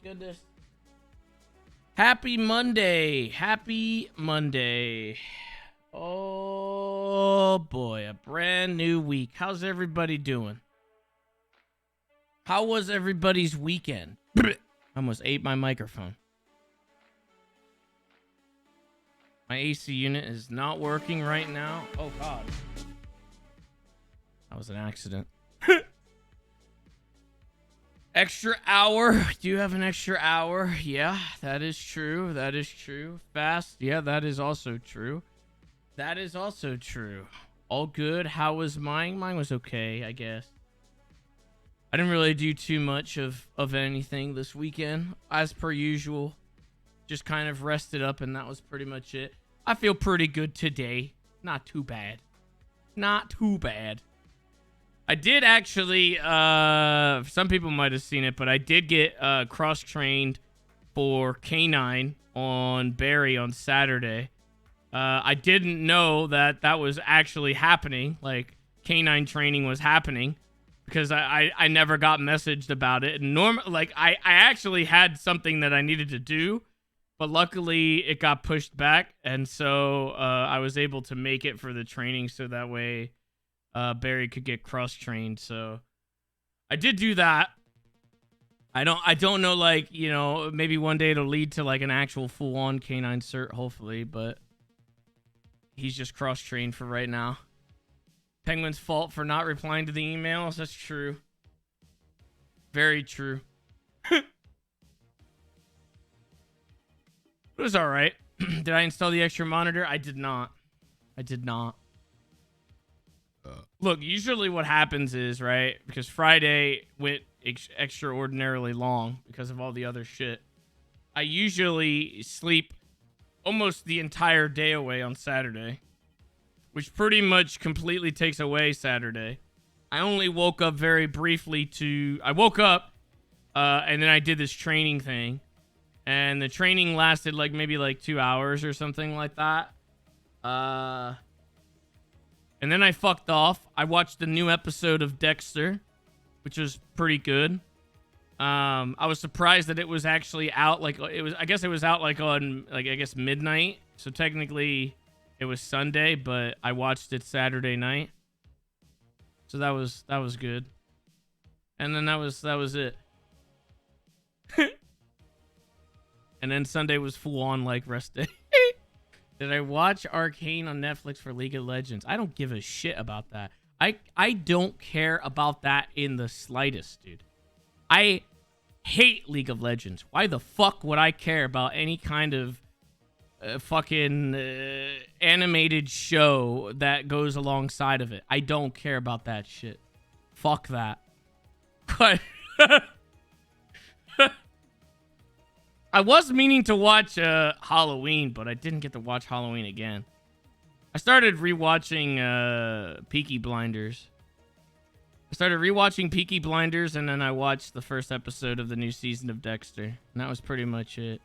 goodness. Happy Monday. Happy Monday. Oh boy, a brand new week. How's everybody doing? How was everybody's weekend? I almost ate my microphone. My AC unit is not working right now. Oh god. That was an accident. Extra hour. Do you have an extra hour? Yeah, that is true. That is true. Fast. Yeah, that is also true. That is also true. All good. How was mine? Mine was okay, I guess. I didn't really do too much of anything this weekend, as per usual. Just kind of rested up, and that was pretty much it. I feel pretty good today. Not too bad. Not too bad. I did actually, some people might have seen it, but I did get cross-trained for K9 on Barry on Saturday. I didn't know that that was actually happening, like K9 training was happening, because I never got messaged about it. And I actually had something that I needed to do, but luckily it got pushed back, and so I was able to make it for the training, so that way Barry could get cross-trained. So I did do that. I don't know, like, you know, maybe one day it'll lead to like an actual full-on K9 cert, hopefully, but he's just cross-trained for right now. Penguin's fault for not replying to the emails. That's true. Very true. It was all right. Did I install the extra monitor? I did not. I did not. Look, usually what happens is, right, because Friday went extraordinarily long because of all the other shit, I usually sleep almost the entire day away on Saturday, which pretty much completely takes away Saturday. I only woke up very briefly I woke up, and then I did this training thing, and the training lasted like maybe like 2 hours or something like that. And then I fucked off. I watched the new episode of Dexter, which was pretty good. I was surprised that it was actually out. I guess it was out like on midnight. So technically it was Sunday, but I watched it Saturday night. So that was good. And then that was it. And then Sunday was full on like rest day. Did I watch Arcane on Netflix for League of Legends? I don't give a shit about that. I don't care about that in the slightest, dude. I hate League of Legends. Why the fuck would I care about any kind of fucking animated show that goes alongside of it? I don't care about that shit. Fuck that. But I was meaning to watch Halloween, but I didn't get to watch Halloween again. I started rewatching Peaky Blinders. And then I watched the first episode of the new season of Dexter. And that was pretty much it.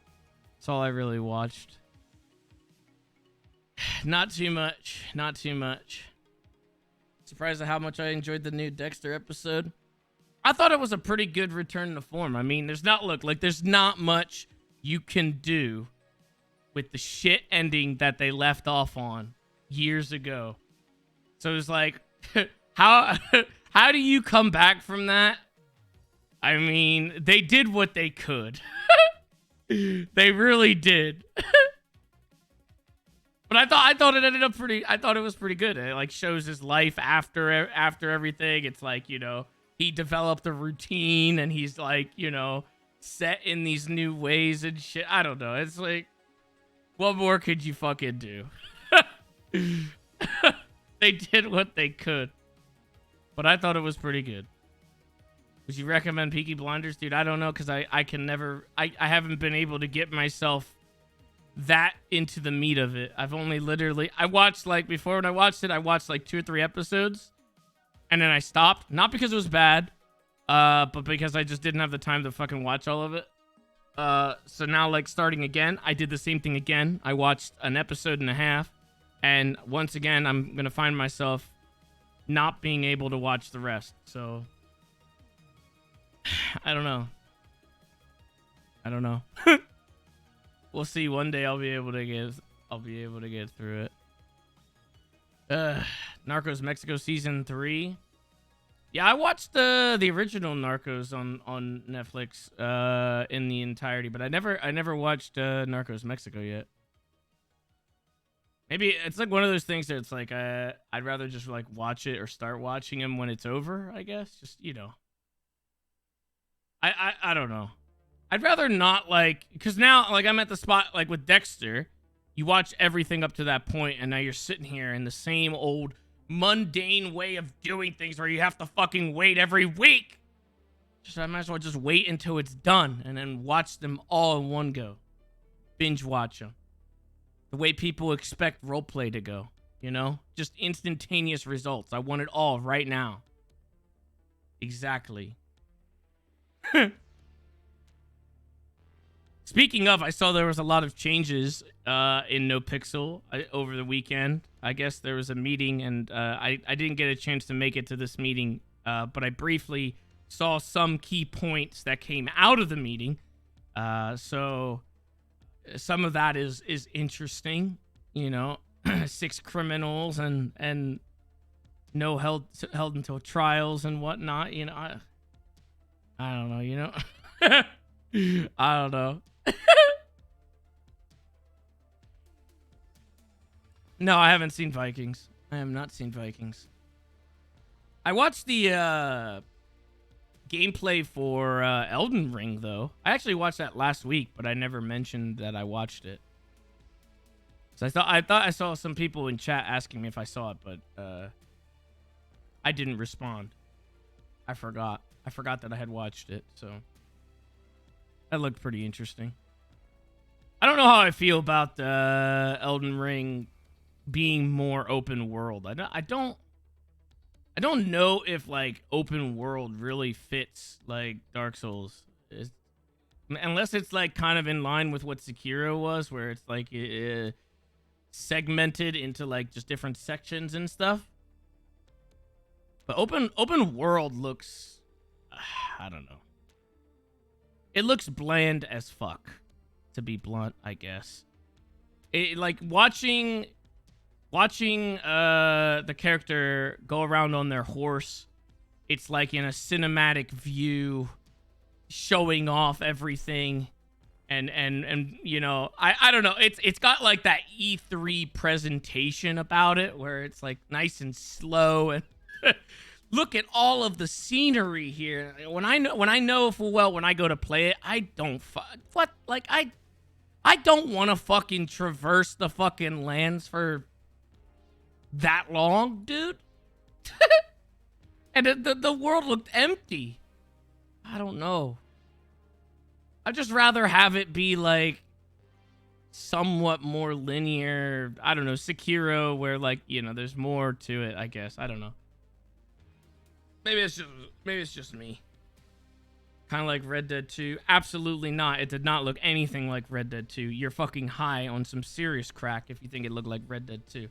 That's all I really watched. Not too much. Not too much. Surprised at how much I enjoyed the new Dexter episode. I thought it was a pretty good return to form. I mean, there's not much you can do with the shit ending that they left off on years ago. So it's like, how do you come back from that? I mean, they did what they could. They really did. But I thought it ended up I thought it was pretty good. It like shows his life after everything. It's like, you know, he developed a routine and he's like, you know, set in these new ways and shit. I don't know. It's like, what more could you fucking do? They did what they could. But I thought it was pretty good. Would you recommend Peaky Blinders? Dude, I don't know, because I haven't been able to get myself that into the meat of it. I've only I watched like 2 or 3 episodes. And then I stopped. Not because it was bad. But because I just didn't have the time to fucking watch all of it. So now, like, starting again, I did the same thing again. I watched an episode and a half, and once again, I'm gonna find myself not being able to watch the rest. So I don't know. I don't know. We'll see. One day I'll be able to get through it. Narcos Mexico season 3. Yeah, I watched the original Narcos on Netflix in the entirety, but I never watched Narcos Mexico yet. Maybe it's like one of those things that it's like I'd rather just like watch it or start watching them when it's over, I guess. Just, you know. I don't know. I'd rather not, like, because now, like, I'm at the spot, like, with Dexter, you watch everything up to that point, and now you're sitting here in the same old mundane way of doing things where you have to fucking wait every week. Just, I might as well just wait until it's done, and then watch them all in one go. Binge watch them. The way people expect roleplay to go, you know? Just instantaneous results. I want it all right now. Exactly. Speaking of, I saw there was a lot of changes in NoPixel over the weekend. I guess there was a meeting, and I didn't get a chance to make it to this meeting, but I briefly saw some key points that came out of the meeting. So some of that is interesting, you know, 6 criminals and no held until trials and whatnot. You know, I don't know. You know, I don't know. No, I haven't seen Vikings. I have not seen Vikings. I watched the gameplay for Elden Ring, though. I actually watched that last week, but I never mentioned that I watched it. So I thought I saw some people in chat asking me if I saw it, but I didn't respond. I forgot that I had watched it, so that looked pretty interesting. I don't know how I feel about Elden Ring being more open world. I don't know if like open world really fits like Dark Souls, unless it's like kind of in line with what Sekiro was, where it's like segmented into like just different sections and stuff. But open world looks, I don't know. It looks bland as fuck, to be blunt, I guess. Like watching the character go around on their horse, it's like in a cinematic view, showing off everything, and you know, I don't know, it's got like that E3 presentation about it, where it's like nice and slow, and look at all of the scenery here. When I know full well when I go to play it, I don't I don't want to fucking traverse the fucking lands for that long, dude. And the world looked empty. I don't know. I'd just rather have it be like somewhat more linear. I don't know, Sekiro, where like, you know, there's more to it, I guess. I don't know. Maybe it's just me. Kind of like Red Dead 2. Absolutely not. It did not look anything like Red Dead 2. You're fucking high on some serious crack if you think it looked like Red Dead 2.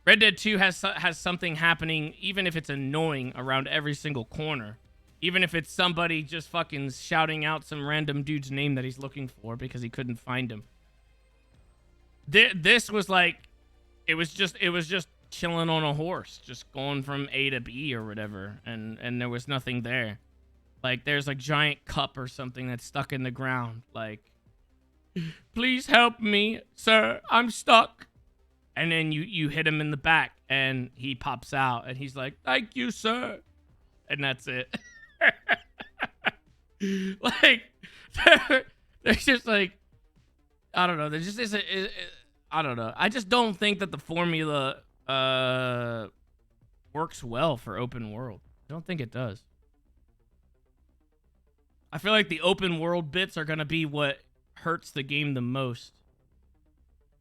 Red Dead 2 has something happening, even if it's annoying, around every single corner. Even if it's somebody just fucking shouting out some random dude's name that he's looking for because he couldn't find him. This was like, it was just chilling on a horse, just going from A to B or whatever, and there was nothing there. Like, there's a giant cup or something that's stuck in the ground. Like, please help me, sir, I'm stuck. And then you hit him in the back, and he pops out, and he's like, thank you, sir. And that's it. Like, there's just like, I don't know. There just isn't, I don't know. I just don't think that the formula works well for open world. I don't think it does. I feel like the open world bits are going to be what hurts the game the most,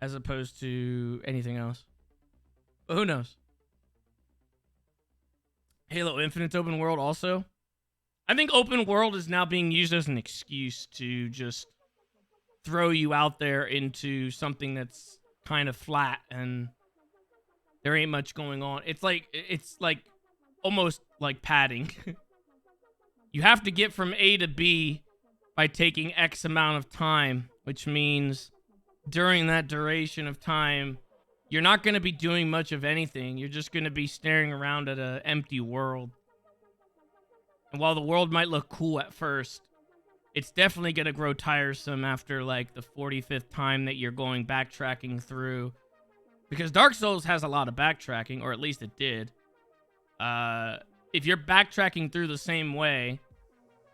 as opposed to anything else. But who knows? Halo Infinite's open world also. I think open world is now being used as an excuse to just throw you out there into something that's kind of flat and there ain't much going on. It's like almost like padding. You have to get from A to B by taking X amount of time, which means during that duration of time, you're not going to be doing much of anything. You're just going to be staring around at an empty world. And while the world might look cool at first, it's definitely going to grow tiresome after like the 45th time that you're going backtracking through. Because Dark Souls has a lot of backtracking, or at least it did. If you're backtracking through the same way,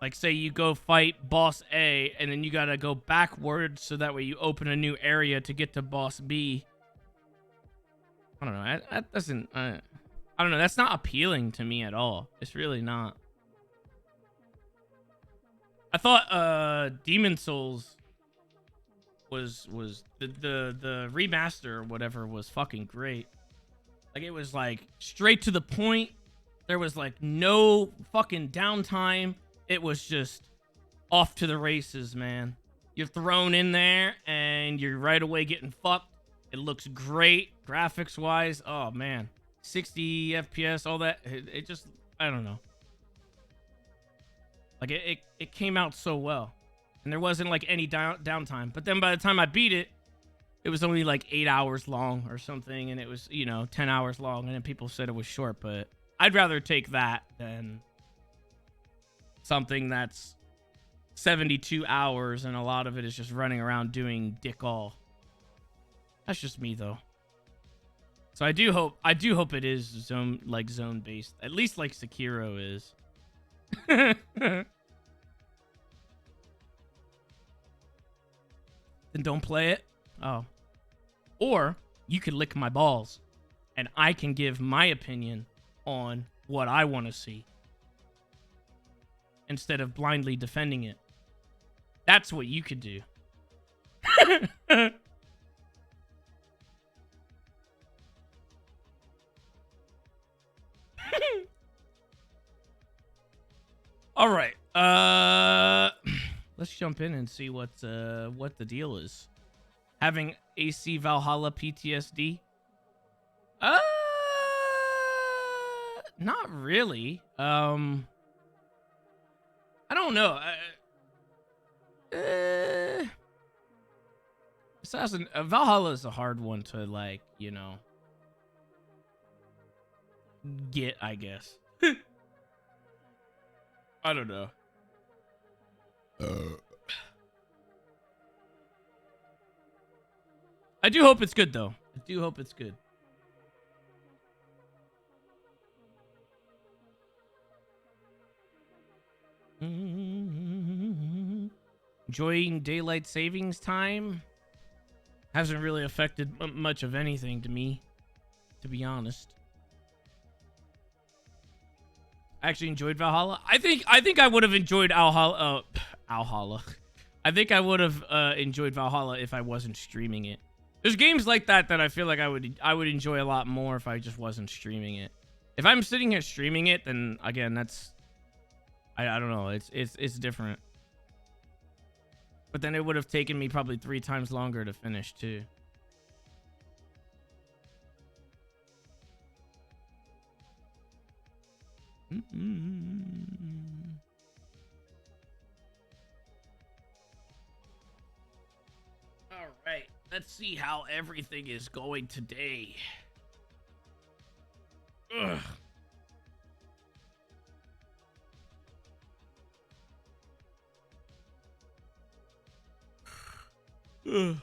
like say you go fight boss A, and then you gotta go backwards so that way you open a new area to get to boss B. I don't know. That doesn't... I don't know. That's not appealing to me at all. It's really not. I thought Demon Souls was the remaster or whatever was fucking great. Like it was like straight to the point. There was like no fucking downtime. It was just off to the races, man. You're thrown in there and you're right away getting fucked. It looks great graphics wise. Oh man, 60 FPS, all that. It just, I don't know. Like it came out so well, and there wasn't like any downtime. But then by the time I beat it, it was only like 8 hours long or something, and it was, you know, 10 hours long, and then people said it was short. But I'd rather take that than something that's 72 hours and a lot of it is just running around doing dick all. That's just me though. So I do hope it is zone based, at least like Sekiro is. Then don't play it. Oh. Or you could lick my balls and I can give my opinion on what I want to see instead of blindly defending it. That's what you could do. All right. Let's jump in and see what the deal is. Having AC Valhalla PTSD? Not really. I don't know. Valhalla is a hard one to, like, you know, get, I guess. I don't know. I do hope it's good, though. I do hope it's good. Enjoying daylight savings time hasn't really affected much of anything to me, to be honest. I actually enjoyed Valhalla. I think I would have enjoyed Valhalla. I think I would have enjoyed Valhalla if I wasn't streaming it. There's games like that that I feel like I would enjoy a lot more if I just wasn't streaming it. If I'm sitting here streaming it, then again, that's I don't know. It's different. But then it would have taken me probably 3 times longer to finish too. All right, let's see how everything is going today. Ugh. Ugh.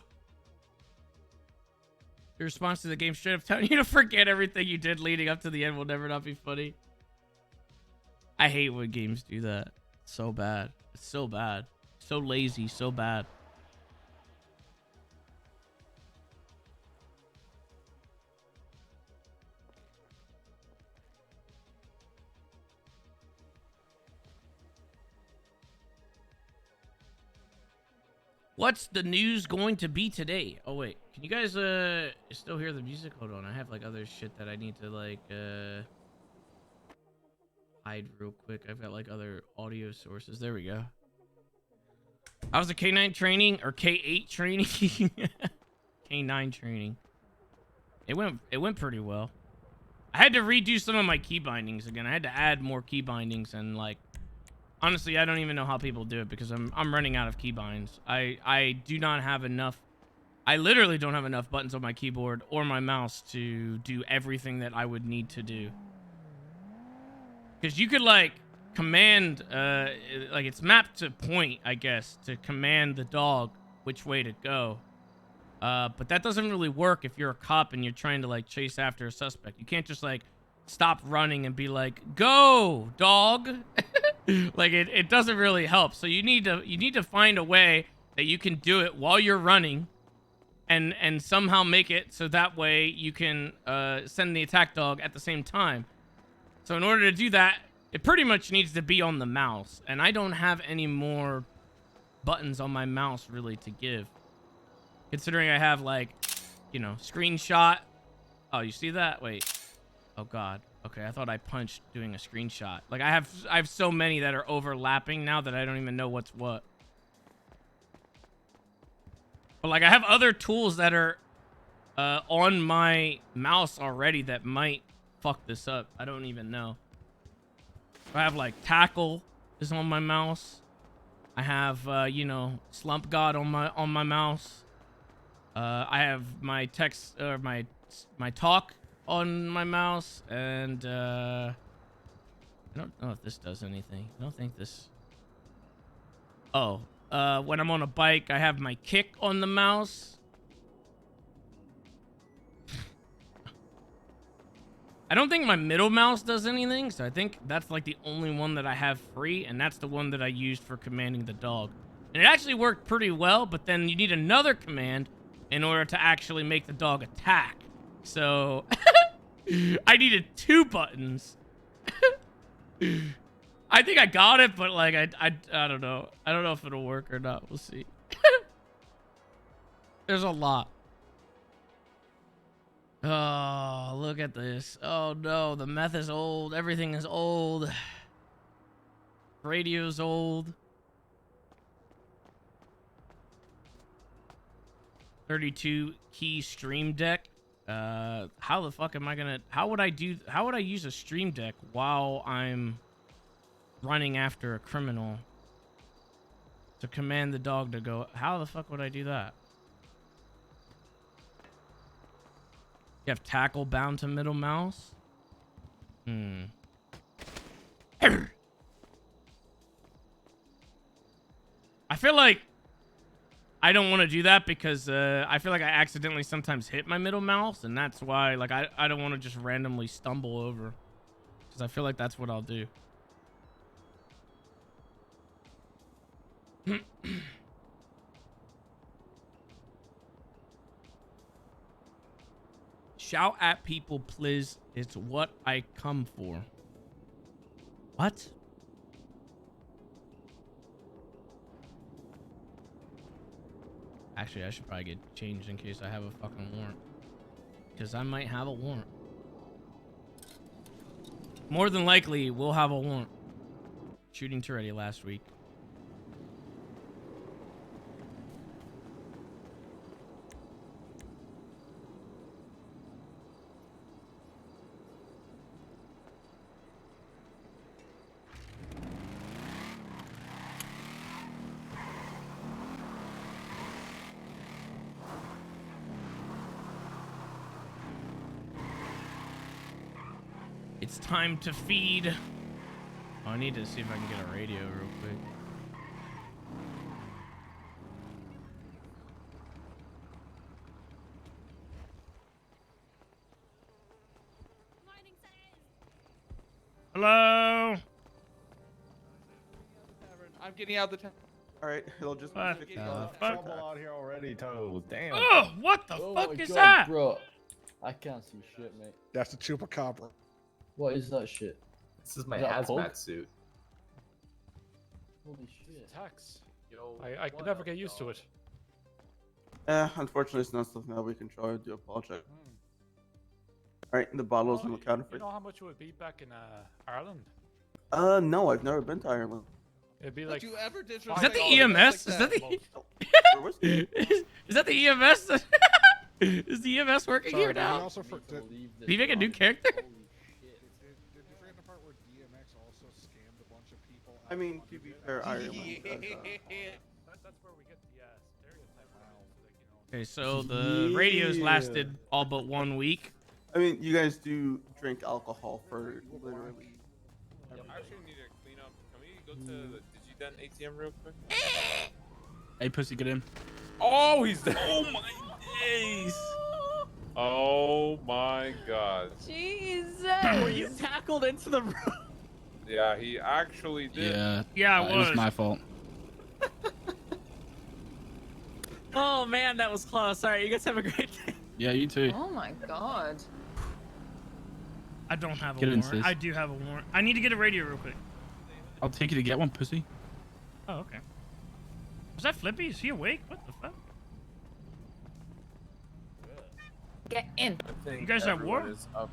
Your response to the game straight up telling you to forget everything you did leading up to the end will never not be funny. I hate when games do that. It's so bad. It's so bad. So lazy. So bad. What's the news going to be today? Oh, wait. Can you guys still hear the music? Hold on. I have like other shit that I need to like hide real quick. I've got like other audio sources. There we go. I was a K9 training or K8 training. K9 training. It went pretty well. I had to redo some of my key bindings again. I had to add more key bindings and like Honestly, I don't even know how people do it because I'm running out of keybinds. I do not have enough. I literally don't have enough buttons on my keyboard or my mouse to do everything that I would need to do. Because you could like command, like it's mapped to point, I guess, to command the dog which way to go. But that doesn't really work if you're a cop and you're trying to like chase after a suspect. You can't just like stop running and be like, "Go, dog." Like it doesn't really help. So you need to find a way that you can do it while you're running, and somehow make it so that way you can send the attack dog at the same time. So in order to do that, it pretty much needs to be on the mouse, and I don't have any more buttons on my mouse really to give. Considering I have like, you know, screenshot. Oh, you see that? Wait. Oh God. Okay, I thought I punched doing a screenshot. Like I have so many that are overlapping now that I don't even know what's what. But like I have other tools that are on my mouse already that might fuck this up. I don't even know. I have like tackle is on my mouse. I have you know, slump god on my mouse. I have my text or my talk on my mouse, and I don't know if this does anything. I don't think this. Oh, when I'm on a bike, I have my kick on the mouse. I don't think my middle mouse does anything, so I think that's like the only one that I have free, and that's the one that I used for commanding the dog. And it actually worked pretty well, but then you need another command in order to actually make the dog attack. So I needed 2 buttons. I think I got it, but like I don't know. I don't know if it'll work or not. We'll see. There's a lot. Oh, look at this. Oh no, the meth is old. Everything is old. Radio's old. 32 key stream deck. How the fuck am I gonna, how would I use a stream deck while I'm running after a criminal to command the dog to go? How the fuck would I do that? You have tackle bound to middle mouse? I feel like I don't want to do that because I feel like I accidentally sometimes hit my middle mouse, and that's why like I don't want to just randomly stumble over, because I feel like that's what I'll do. Shout at people, please. It's what I come for. What? Actually, I should probably get changed in case I have a fucking warrant. Because I might have a warrant. More than likely, we'll have a warrant. Shooting Toretti last week. It's time to feed. Oh, I need to see if I can get a radio real quick. Hello? I'm getting out of the town. All right, it'll just What be the fuck? Trouble out here already, Toad. Damn. Oh, what the Oh fuck my is God, that? bro? I can't see shit, mate. That's the chupacabra. What is that shit? This is my Is that hazmat Coke? suit. Holy shit. Tax. Yo, I can never get used to it. Unfortunately, it's not something that we can try to do a project. All right, the bottles on the counter for You know how much it would be back in Ireland? No, I've never been to Ireland. It'd be like. you ever Is that the EMS? Is that the is that the EMS? Is the EMS working here now? Also Did for, you Did he make a new character? Holy shit. did you forget the part where DMX also scammed a bunch of people? I out mean, of to be money? fair, Ireland does. That's where we get the stereotype from. Like, Okay, so the radios lasted all but 1 week. I mean, you guys do drink alcohol for literally. I actually need to clean up. Can we go to the Digident ATM real quick? Hey, pussy, get in. Oh, he's there. Oh my days. Oh my god. Jesus. Were you tackled into the room? Yeah, he actually did. Yeah. Yeah, it It was was. my fault. Oh man, that was close. All right, you guys have a great day. Yeah, you too. Oh my god. I don't have a Get in, warrant. sis. I do have a warrant. I need to get a radio real quick. I'll take you to get one, pussy. Oh, okay. Was that Flippy? Is he awake? What the fuck? Get in. I think You guys have war? everyone is up.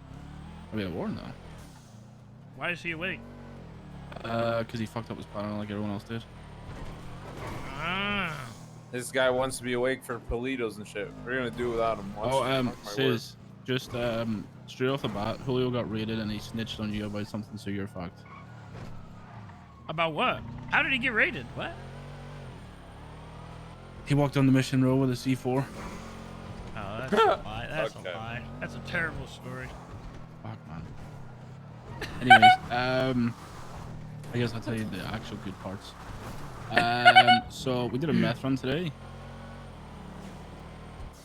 Are we at war now? Why is he awake? Because he fucked up his plan like everyone else did. Ah. This guy wants to be awake for Politos and shit. We're gonna do without him. Watch Oh, mark my word. sis, just straight off the bat, Julio got raided and he snitched on you about something, so you're fucked. About what? How did he get raided? What? He walked on the mission row with a C4. Oh, that's a lie. That's Okay. a lie. That's a terrible story. Fuck, man. Anyways, I guess I'll tell you the actual good parts. So we did a meth run today,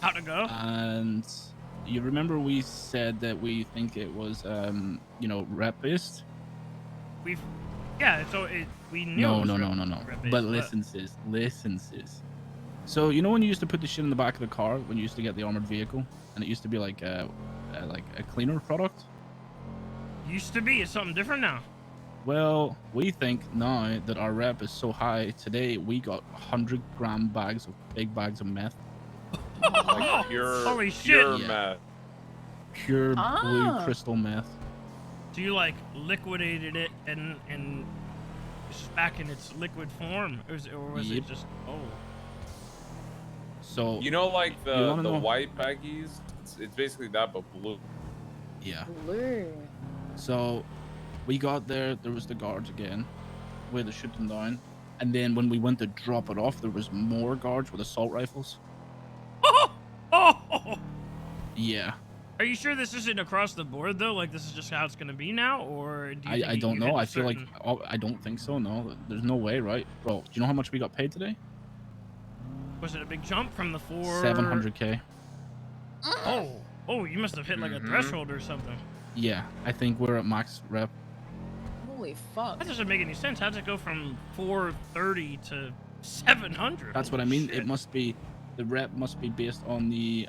How'd it go? and you remember we said that we think it was, you know, rep based. Yeah. So we knew. No, it was no, rep- no, no, no. rep-based, But listen, sis. So you know when you used to put the shit in the back of the car when you used to get the armored vehicle, and it used to be like a cleaner product. Used to be. It's something different now. Well, we think now that our rep is so high. Today we got 100-gram bags of big bags of meth, Like pure, Holy shit. pure Yeah. meth. pure blue Ah. crystal meth. So you like liquidated it and it's back in its liquid form, or was it Yep. just So You know, like You the wanna know- white baggies. It's basically that, but blue. yeah. Blue. So we got there. There was the guards again. We had to shoot them down. And then when we went to drop it off, there was more guards with assault rifles. Oh! Yeah. Are you sure this isn't across the board though? Like this is just how it's gonna be now, or do you I think don't you know. hit a I feel like certain- I don't think so. No, there's no way, right, bro? Do you know how much we got paid today? Was it a big jump from the 700K. Oh, you must have hit like a Mhm. threshold or something. Yeah, I think we're at max rep. Holy fuck. That doesn't make any sense. How'd it go from 430 to 700? That's what I Holy mean. shit. It must be the rep must be based on the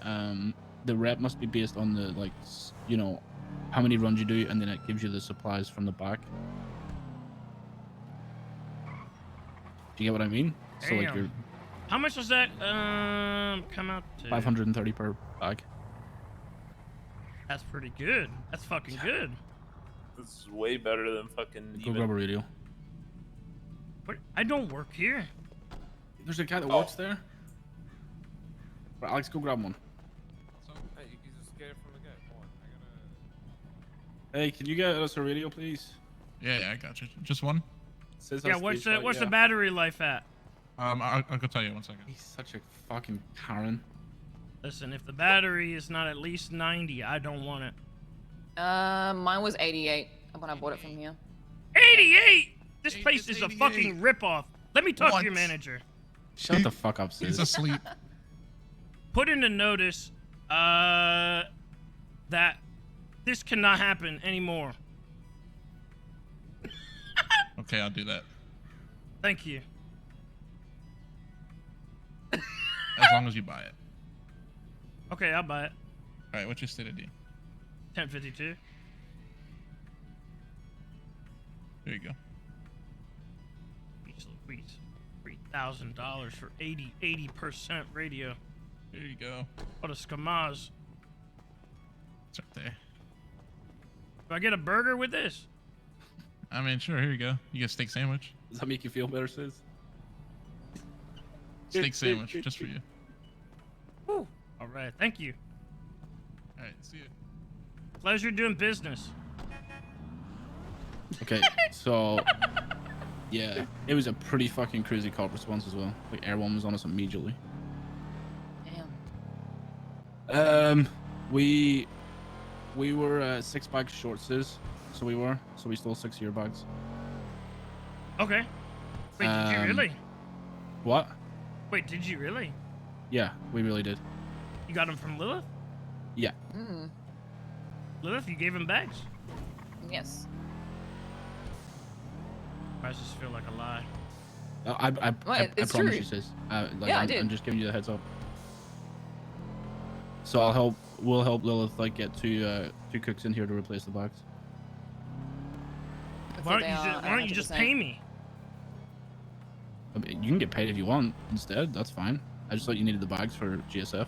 rep must be based on the you know how many runs you do, and then it gives you the supplies from the back. Do you get what I mean? So like Damn. you're How much does that come out to? 530 per bag. That's pretty good. That's fucking good. This is way better than fucking. Go even- grab a radio. But I don't work here. There's a guy that Oh. works there. Right, Alex, go grab one. Hey, you can just get it from the guy. Come on, I Hey, can you get us a radio, please? Yeah, I got you. Just one? Says Yeah, on what's stage, the right? what's Yeah. the battery life at? I'll go tell you 1 second. He's such a fucking Karen. Listen, if the battery is not at least 90, I don't want it. Mine was 88 when I bought it from here. 88! This Hey, place it's is a 88. fucking ripoff. Let me talk to your What? manager. Shut the fuck up, He's sis. asleep. Put in a notice that this cannot happen anymore. Okay, I'll do that. Thank you. As long as you buy it. Okay, I'll buy it. Alright, what's your state ID? 1052. There you go. Jeez Louise. $3,000 for 80% radio. There you go. What a skamaz. It's right there. Do I get a burger with this? I mean, sure, here you go. You get a steak sandwich. Does that make you feel better, sis? Steak sandwich, just for you. Woo. All right, thank you. Alright, see you. Pleasure doing business. Okay, so yeah, it was a pretty fucking crazy cop response as well. Like everyone was on us immediately. Damn. We were 6 bags short, sis. So we stole 6 of your bags. Okay. Wait, did you really? What? Wait, did you really? Yeah, we really did. You got them from Lilith? Yeah. Mm. Lilith, you gave him bags? Yes. Why does this feel like a lie? I it's promise true. you, sis. Yeah, I I'm did. just giving you the heads up. So we'll help Lilith like get 2 cooks in here to replace the bags. Why don't you just pay me? I mean, you can get paid if you want instead. That's fine. I just thought you needed the bags for GSF.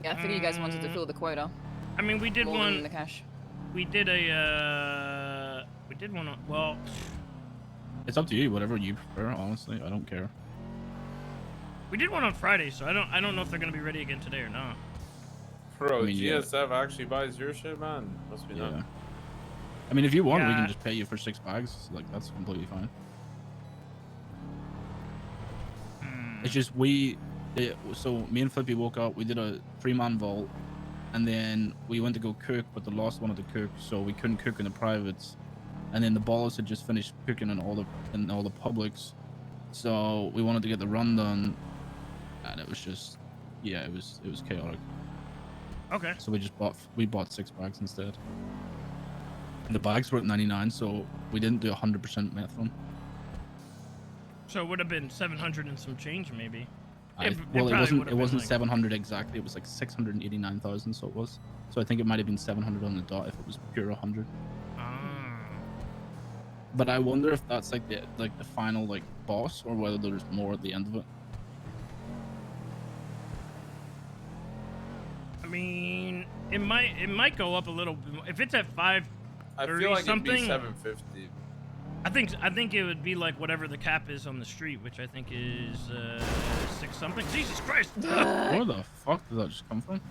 Yeah, I figured you guys wanted to fill the quota. I mean, we did More one. than the cash. We did one. Well, It's up to you. Whatever you prefer. Honestly, I don't care. we did one on Friday, so I don't know if they're gonna be ready again today or not. Bro, I mean, yeah. GSF actually buys your shit, man. Must be Yeah. nuts. I mean, if you want, we Yeah. can just pay you for 6 bags. Like that's completely fine. It's just so me and Flippy woke up. We did a 3-man vault, and then we went to go cook, but the last wanted to cook, so we couldn't cook in the privates. And then the ballers had just finished cooking in all the publics, so we wanted to get the run done, and it was just, yeah, it was chaotic. Okay. So we bought 6 bags instead. And the bags were at 99, so we didn't do 100% meth run. So it would have been 700 and some change, maybe. It probably wasn't. would've It been wasn't like- 700 exactly. It was like 689,000. So it was. So I think it might have been 700 on the dot if it was pure 100. Ah. But I wonder if that's like the final like boss, or whether there's more at the end of it. I mean, it might go up a little bit. If it's at 5, I 30 feel like something. it'd be 750. I think it would be like whatever the cap is on the street, which I think is 6 something. Jesus Christ! Where the fuck did that just come from?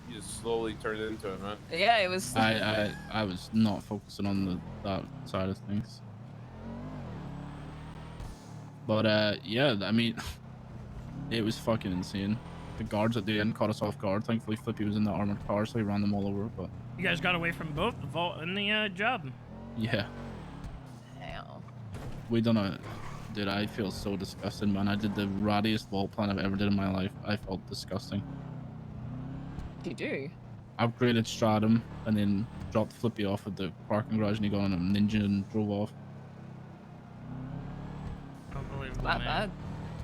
You just slowly turned into it, man. Yeah, it was. I was not focusing on that side of things. But yeah, I mean, it was fucking insane. The guards at the end caught us off guard. Thankfully, Flippy was in the armored car, so he ran them all over. But You guys got away from both the vault and the job. yeah, Damn. we done a. Dude, I feel so disgusted, man. I did the rattiest vault plan I've ever did in my life. I felt disgusting. You do. Upgraded Stratum and then dropped Flippy off at the parking garage, and he got on a Ninja and drove off. Unbelievable, Not man. bad.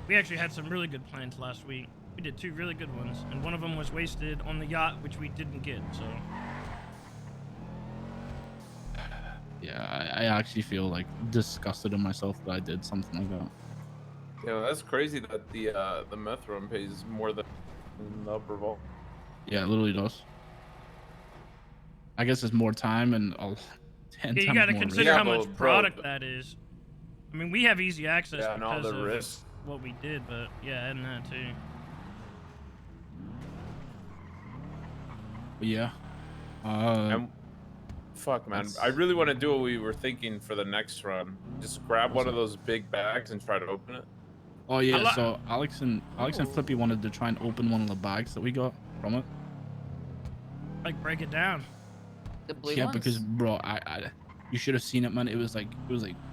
We actually had some really good plans last week. We did 2 really good ones, and one of them was wasted on the yacht, which we didn't get. So Yeah, I actually feel like disgusted in myself that I did something like that. Yeah, that's crazy that the meth run pays more than the upper vault. Yeah, it literally does. I guess it's more time and 10 yeah, you times got to more consider risk. how Yeah, much but, bro, product that is. I mean, we have easy access Yeah, and all because the of risk. what we did, but yeah, and that too. But yeah. And fuck, man, I really want to do what we were thinking for the next run. Just grab one of those big bags and try to open it. Oh yeah, so Alex and Flippy wanted to try and open one of the bags that we got from it. Like break it down. The blue Yeah, ones? because bro, you should have seen it, man. It was like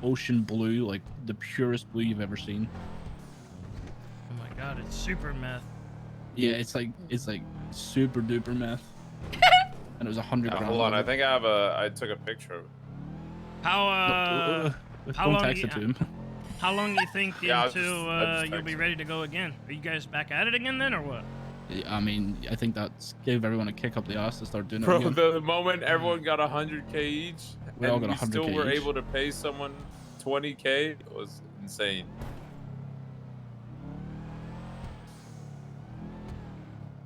ocean blue, like the purest blue you've ever seen. Oh my god, it's super meth. Yeah, it's like super duper meth. And it was 100 grams. Hold on, of I it. think I took a picture of it. How how Don't long text you- it to him. how long you think Yeah, I'll until just you'll be text ready to go again? Are you guys back at it again then, or what? I mean, I think that's gave everyone a kick up the ass to start doing it Bro, again. the moment everyone got 100K each, We all and got we still 100K were each. able to pay someone 20K, it was insane.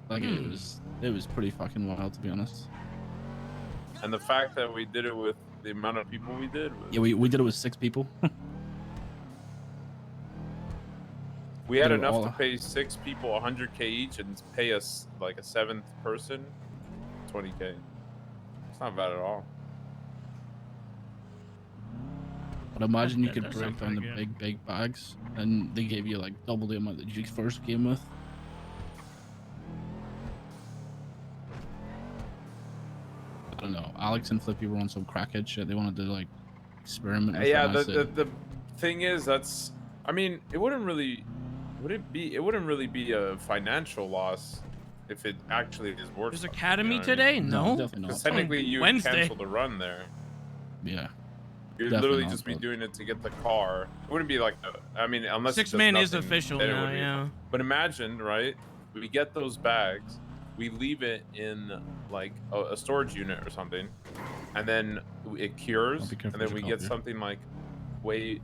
Like it was pretty fucking wild, to be honest. And the fact that we did it with the amount of people we did, Yeah, we did it with 6 people. we had did it enough all. to pay 6 people 100K each and pay us like a 7th person 20K. It's not bad at all. But imagine you That could does break sound down the pretty good. big bags, and they gave you like double the amount that you first came with. I don't know. Alex and Flippy were on some crackhead shit. They wanted to like experiment with it. Yeah, And I said, the thing is, that's. I mean, it wouldn't really. It wouldn't really be a financial loss if it actually is worth. There's something, Academy you know what I mean? today? No, No. definitely not. Because It's only technically you Wednesday. canceled the run there. yeah. You'd Definitely literally not, just be but- doing it to get the car. It wouldn't be like, I mean, unless it Six does man is nothing, official then it now, would be yeah. fine. But imagine, right? We get those bags, we leave it in like a storage unit or something, and then it cures, I'll be careful and then with we your get copier. something like, wait.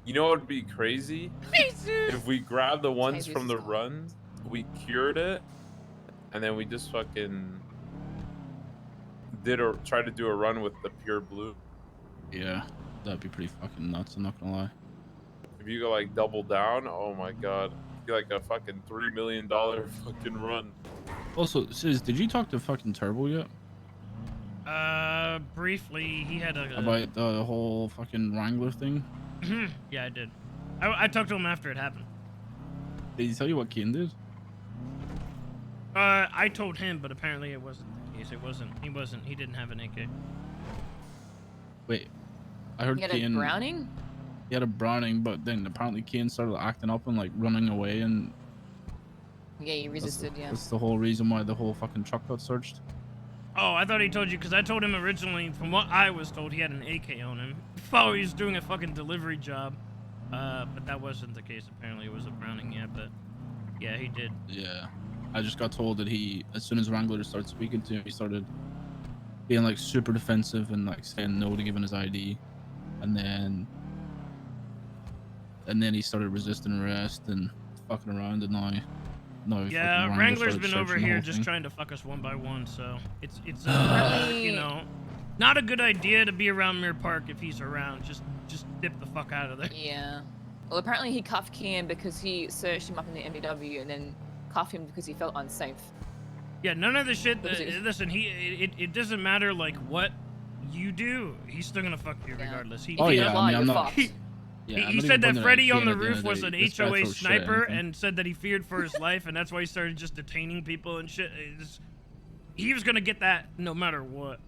You know what would be crazy? If we grabbed the ones Jesus from the God. run, we cured it, and then we just fucking tried to do a run with the pure blue. Yeah, that'd be pretty fucking nuts. I'm not gonna lie. If you go like double down, oh my god, it'd be like a fucking $3 million fucking run. Also, Sis, did you talk to fucking Turbo yet Briefly, he had a. about the whole fucking Wrangler thing? Yeah, I did. I talked to him after it happened. Did he tell you what Kane did? I told him, but apparently it wasn't the case. It wasn't. He didn't have an AK. Wait, I heard You had Kane. a Browning? He had a Browning, but then apparently Kane started acting up and like running away, and Yeah, you resisted, yeah. that's the whole reason why the whole fucking truck got searched. Oh, I thought he told you because I told him originally, from what I was told, he had an AK on him. Oh, he was doing a fucking delivery job. But that wasn't the case. Apparently, it was a Browning. Yeah, but yeah, he did. Yeah, I just got told that he, as soon as Wrangler started speaking to him, he started being like super defensive and like saying no to giving his ID, and then he started resisting arrest and fucking around, and now Yeah, fucking Wrangler's started been over searching the here whole just thing. trying to fuck us one by one. So it's you know, not a good idea to be around Mirror Park if he's around. Just dip the fuck out of there. Yeah. Well, apparently he cuffed Kian because he searched him up in the MDW and then cuffed him because he felt unsafe. Yeah, none of the shit. Because it was- Listen, it doesn't matter like what you do. He's still gonna fuck you Yeah. regardless. He, Oh If you yeah, apply, I mean, I'm you're not. fucked. Yeah, I'm he not said even that pointing at Freddy on Kane the at the end roof of was the an day. This guy HOA throws shit at sniper anything. and said that he feared for his life, and that's why he started just detaining people and shit. He was gonna get that no matter what.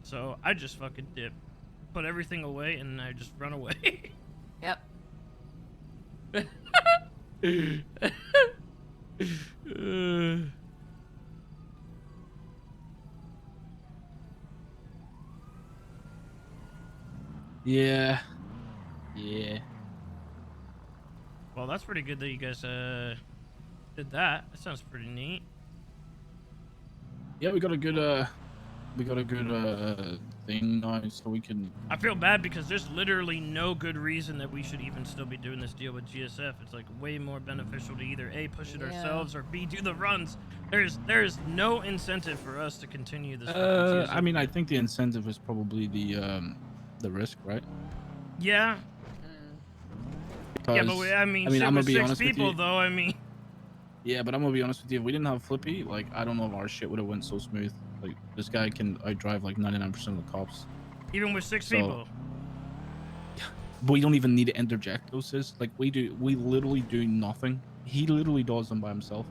So I just fucking dip, put everything away, and I just run away. Yep. Yeah. Well, that's pretty good that you guys did that. That sounds pretty neat. Yeah, we got a good thing now, so we can. I feel bad because there's literally no good reason that we should even still be doing this deal with GSF. It's like way more beneficial to either A, push it Yeah. ourselves, or B, do the runs. There's no incentive for us to continue this. fucking GSF. I mean, I think the incentive is probably the risk, right? Yeah. Mm. Yeah, but I mean, shit, I'm gonna with be 6 honest with people you. though, I mean. Yeah, but I'm gonna be honest with you. If we didn't have Flippy, like, I don't know if our shit would have went so smooth. Like, this guy can outdrive like 99% of the cops. Even with 6 So- people. But we don't even need to interject those, sis. Like, we literally do nothing. He literally does them by himself.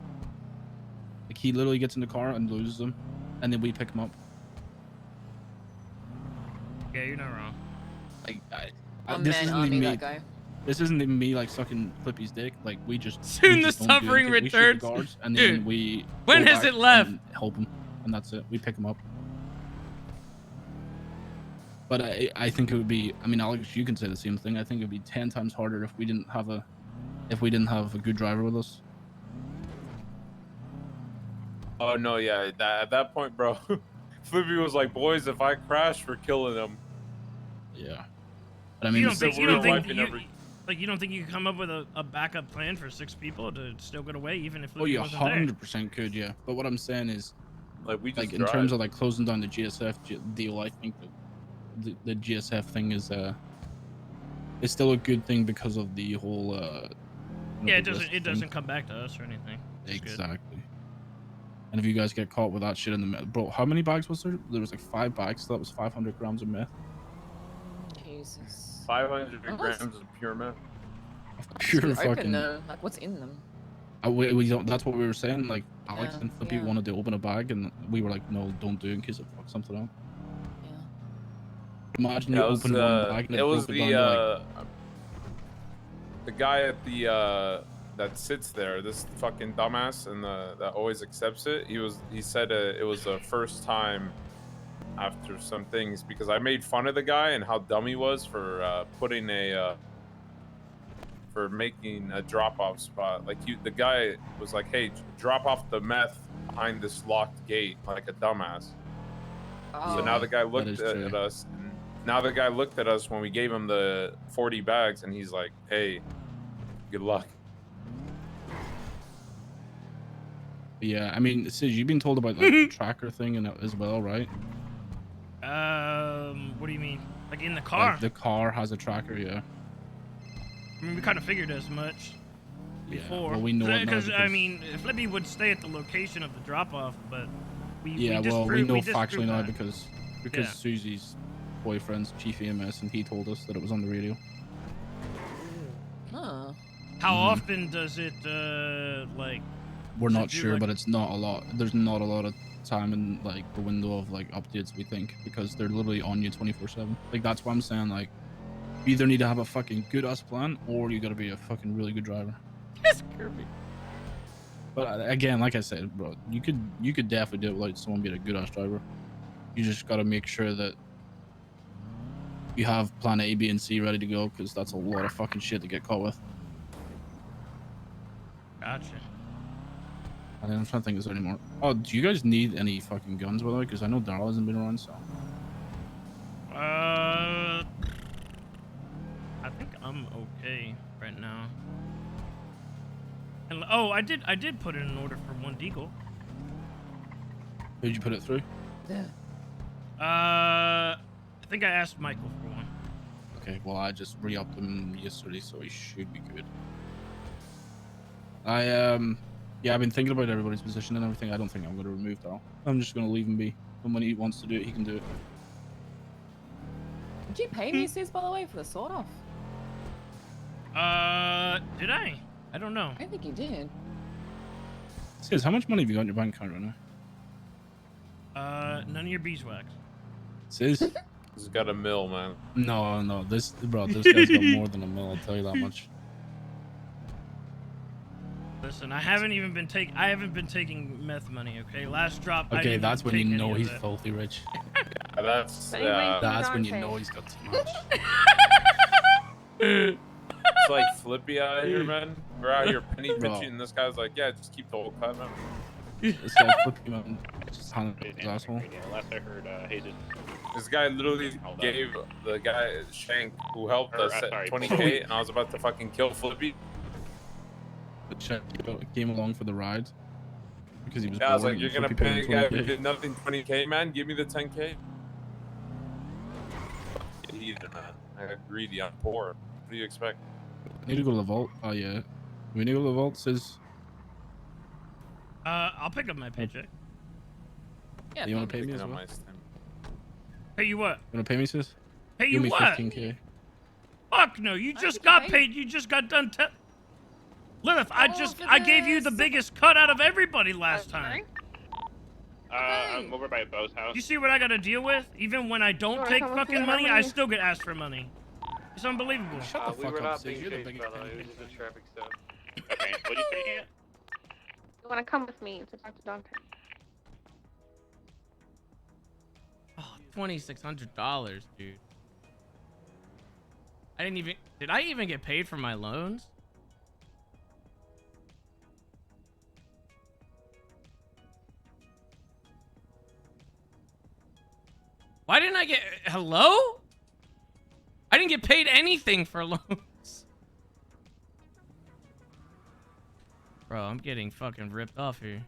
Like, he literally gets in the car and loses them, and then we pick him up. Yeah, you're not wrong. Like, One this man isn't army, even that me. guy. This isn't even me like sucking Flippy's dick. Like, we just Soon we the just don't do suffering anything. We shoot the returns. guards, and Dude, then we when go has back it left? and help him, and that's it. We pick him up. But I think it would be. I mean, Alex, you can say the same thing. I think it would be 10 times harder if we didn't have a good driver with us. Oh no, yeah, at that point, bro, Flippy was like, "Boys, if I crash, we're killing them." Yeah. But I mean, you don't so think we're you wiping every- you don't think you can come up with a backup plan for 6 people to still get away even if oh, Lucy you wasn't there? 100% could, yeah. But what I'm saying is, Like we just like in drive. terms of like closing down the GSF deal, I think that the GSF thing is it's still a good thing because of the whole Yeah, the risk it thing. doesn't come back to us or anything. It's good. Exactly. And if you guys get caught with that shit in the meth, bro, how many bags was there? There was like 5 bags, so that was 500 grams of meth. Jesus. 500 Unless- grams of pure meth. Pure Open fucking. though. Like, what's in them? We don't. That's what we were saying. Like Alex Yeah, and Flippy yeah. wanted to open a bag, and we were like, no, don't do it in case it fucks something up. Yeah. Imagine Yeah, you it was, open one bag and it was broke it down to, like, the guy at the that sits there, this fucking dumbass, and that always accepts it. He said it was the first time after some things because I made fun of the guy and how dumb he was for putting for making a drop-off spot. Like the guy was like, "Hey, drop off the meth behind this locked gate," like a dumbass. Oh. So now the guy that looked is at true. us. And now the guy looked at us when we gave him the 40 bags, and he's like, "Hey, good luck." Yeah, I mean, Sid, you've been told about like the tracker thing and as well, right? What do you mean? Like in the car? Like the car has a tracker, yeah. I mean, we kind of figured as much before. well, we know it now because I because- mean, Flippy would stay at the location of the drop-off, but we Yeah, we well, we disproved- know disproved factually now that. because Yeah. Susie's boyfriend's chief EMS, and he told us that it was on the radio. Huh. How Mhm. often does it like? We're does it not do, sure, like- but it's not a lot. There's not a lot of time in like the window of like updates, we think, because they're literally on you 24/7. Like that's why I'm saying like, you either need to have a fucking good ass plan or you gotta be a fucking really good driver. Yes, Kirby. But again, like I said, bro, you could definitely do it without someone being a good ass driver. You just gotta make sure that you have plan A, B, and C ready to go, because that's a lot of fucking shit to get caught with. Gotcha. And I'm trying to think, is there any more? Oh, do you guys need any fucking guns, by the way? Because I know Daryl hasn't been around, so. I think I'm okay right now. And oh, I did put in an order for one deagle. Who'd you put it through? Yeah. Uh, I think I asked Michael for one. Okay, well, I just re-upped him yesterday, so he should be good. Yeah, I've been thinking about everybody's position and everything. I don't think I'm going to remove Daryl. I'm just going to leave him be. And when he wants to do it, he can do it. Did you pay me, sis, by the way, for the sort off? Did I? I don't know. I don't think you did. Sis, how much money have you got in your bank account right now? None of your beeswax. Sis? He's got a mill, man. No, this guy's got more than a mil, I'll tell you that much. Listen, I haven't been taking meth money. Okay, last drop. I Okay, didn't that's when you take any know of he's it. filthy rich. That's That's when you know he's got too much. it's like Flippy out here, man. We're out here penny Bro. pinching, and this guy's like, "Yeah, just keep the whole cut, man." This guy flipping him out, just handed it to his asshole. Last I heard, Hayden. This guy literally gave the guy Shank who helped us at sorry, 20k, and I was about to fucking kill Flippy. The check came along for the ride because he was. Yeah, I was bored like, and "You're gonna Flippy paid pay a him guy who 20K. did nothing 20k, man? Give me the 10k." Get heated, man. I got greedy. I'm poor. What do you expect? I need to go to the vault. Oh yeah, we need to go to the vault. Says, I'll pick up my paycheck. Yeah. you want to pay me Picking as up well? my stem. Pay you what? You want to pay me, sis? Pay Give you me what? 15K. Fuck no! You I just think got I- paid. You just got done. Lilith, I Oh, gave you the goodness. biggest cut out of everybody last time. I'm over by Bo's house. You see what I gotta deal with? Even when I don't take fucking money, I still get asked for money. It's unbelievable. Shut the we fuck were up, not sis. being You're the chased, biggest brother. It penny was pincher. just a traffic stop. Okay, what are you saying? You want to come with me to talk to Dante? Oh, $2,600, dude. Did I even get paid for my loans? Why didn't I get, hello? I didn't get paid anything for loans. Bro, I'm getting fucking ripped off here.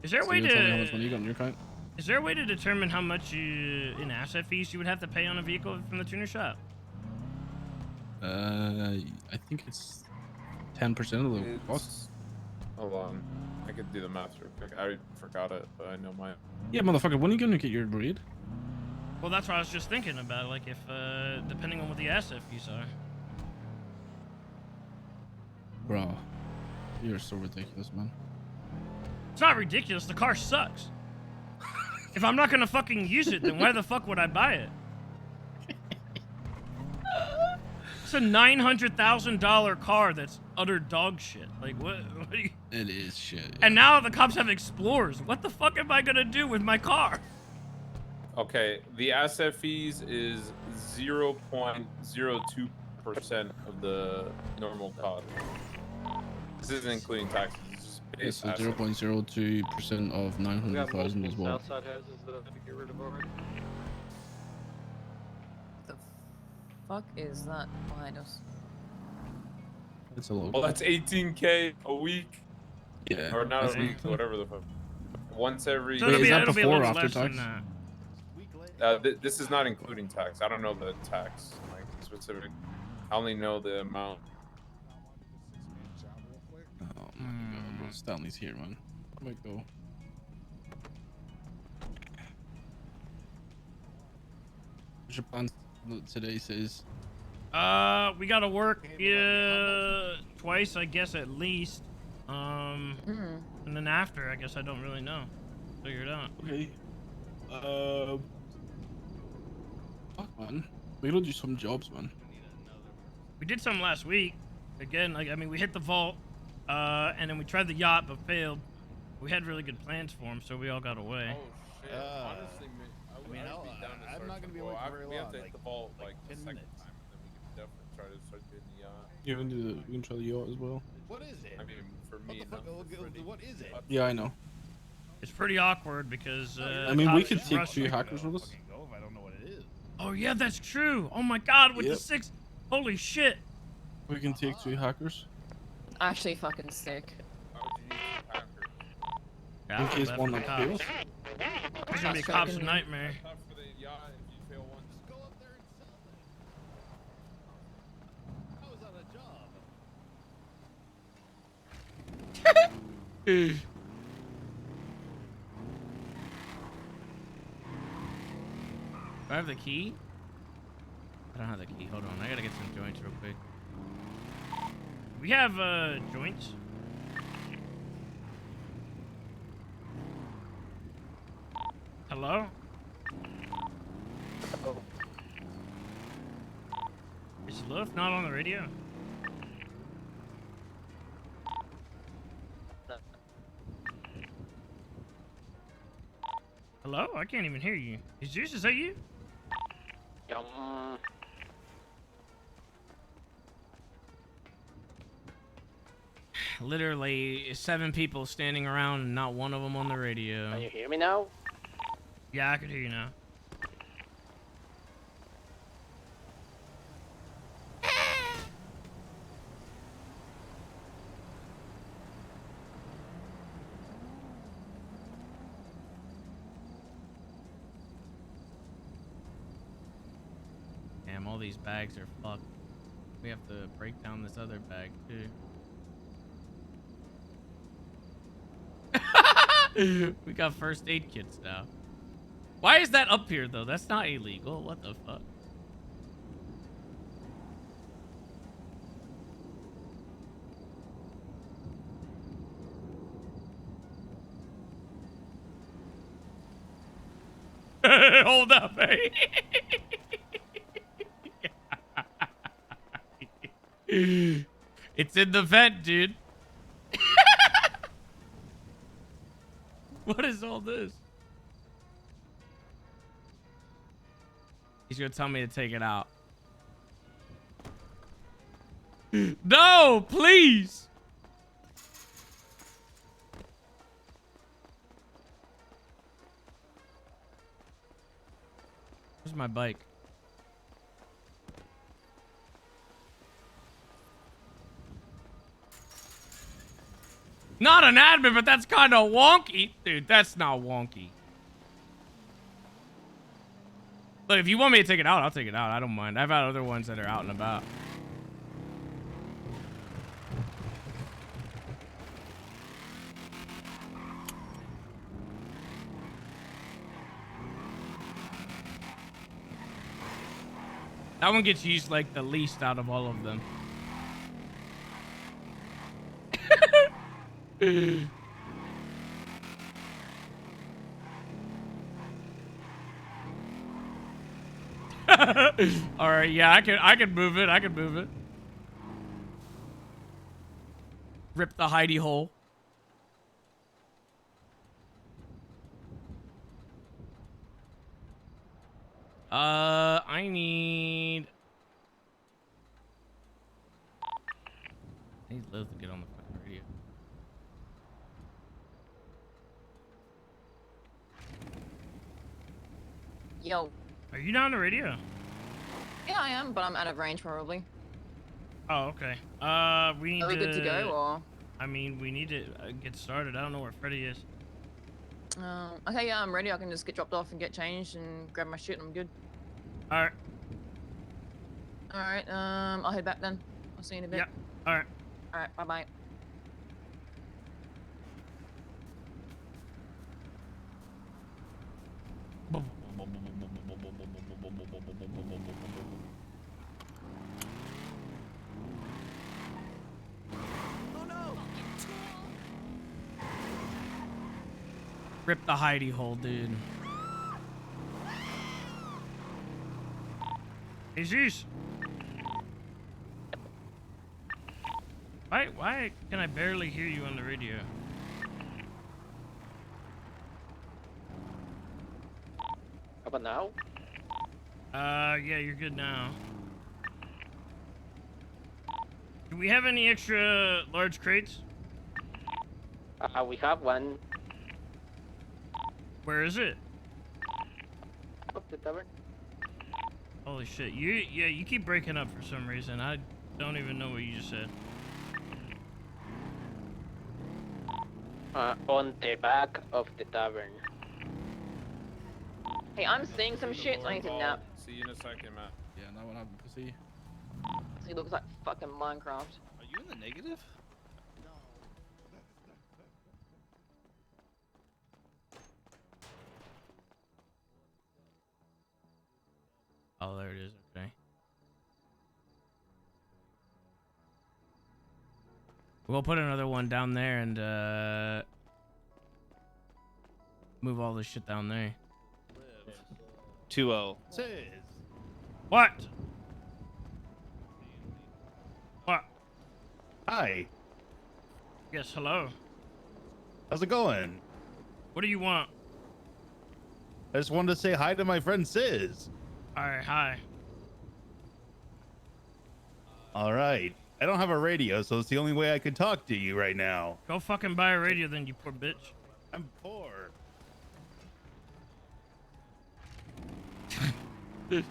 Is there a So way you're telling me how much money to? you got in your account? Is there a way to determine how much in asset fees you would have to pay on a vehicle from the tuner shop? I think it's 10% of the cost. It's... Hold on. I could do the math real quick. I forgot it, but I know my... Yeah, motherfucker, when are you gonna get your breed? Well, that's what I was just thinking about. Like, if depending on what the asset fees are. Bro, you're so ridiculous, man. It's not ridiculous. The car sucks. If I'm not gonna fucking use it, then why the fuck would I buy it? It's a $900,000 car that's utter dog shit. Like, what do you... It is shit. Yeah. And now the cops have Explorers. What the fuck am I gonna do with my car? Okay, the asset fees is 0.02% of the normal cost. This isn't including taxes. It's just It's base so asset. 0.02% of 900,000 as well. Southside houses that I have to get rid of already. The fuck is that behind us? It's a lot. Well, that's 18K a week. Yeah. Or not that's a week, whatever the fuck. Once every... So Wait, it'll is be, that it'll be a before or little after less than tax? that. This is not including tax. I don't know the tax, like, specific. I only know the amount. Oh my god, bro. Stanley's here, man. I might go. What's your plans today, says? We gotta work twice, I guess, at least. And then after, I guess I don't really know. Figure it out. Okay. Fuck, man. We gotta do some jobs, man. We did some last week. Again, like, I mean, we hit the vault, and then we tried the yacht, but failed. We had really good plans for him, so we all got away. Oh shit! Honestly, I'd be down to I'm not gonna be well, awake for very we have long, to hit like the vault like the 10 second minutes. time, and then we can definitely try to start doing the yacht. Yeah, we can try the yacht as well. What is it? I mean, for me, What the not fuck? for Freddie. What is it? Yeah, I know. It's pretty awkward because, I mean, we cops could take rush 2 you. hackers with us. Fucking go if I don't know what it is. Oh, yeah, that's true. Oh my god, with Yep. the 6. Holy shit. We can take 2 hackers. Actually fucking sick. How would you use the hacker? Yeah, In case left one for the like cops. fails. It's gonna be a cop's nightmare. Tough for the yacht if you fail once. Go up there and sell them. How is that a job? Do I have the key? I don't have the key. Hold on. I gotta get some joints real quick. We have, joints. Hello? Is Luff not on the radio? Hello? I can't even hear you. Jesus, is that you? Literally 7 people standing around and not one of them on the radio. Can you hear me now? Yeah, I can hear you now. Damn, all these bags are fucked. We have to break down this other bag, too. We got first aid kits now. Why is that up here, though? That's not illegal. What the fuck? Hold up, hey. It's in the vent, dude. What is all this? He's gonna tell me to take it out. No, please. Where's my bike? Not an admin, but that's kind of wonky. Dude, that's not wonky. Look, if you want me to take it out, I'll take it out. I don't mind. I've had other ones that are out and about. That one gets used like the least out of all of them. All right, yeah, I can move it. I can move it. Rip the hidey hole. I need Liz to get on the fucking radio. Yo. Are you not on the radio? Yeah, I am, but I'm out of range probably. Oh, okay. We need Are we good to go, or? I mean, we need to get started. I don't know where Freddy is. Okay, yeah, I'm ready. I can just get dropped off and get changed and grab my shit and I'm good. All right. Alright, I'll head back then. I'll see you in a bit. Yeah. All right. Alright, bye-bye. Rip the hidey hole, dude. Jesus. Why can I barely hear you on the radio? How about now? Yeah, you're good now. Do we have any extra large crates? We have one. Where is it? Up the tavern. Holy shit. You keep breaking up for some reason. I don't even know what you just said. On the back of the tavern. Hey, I'm seeing some shit, so I need to nap. See you in a second, Matt. Yeah, now what happened, pussy? He looks like fucking Minecraft. Are you in the negative? Oh, there it is. Okay. We'll put another one down there and move all this shit down there. 2-0. What? What? Hi. Yes, hello. How's it going? What do you want? I just wanted to say hi to my friend Sis. Alright, hi. Alright. I don't have a radio, so it's the only way I can talk to you right now. Go fucking buy a radio then, you poor bitch. I'm poor. Alright.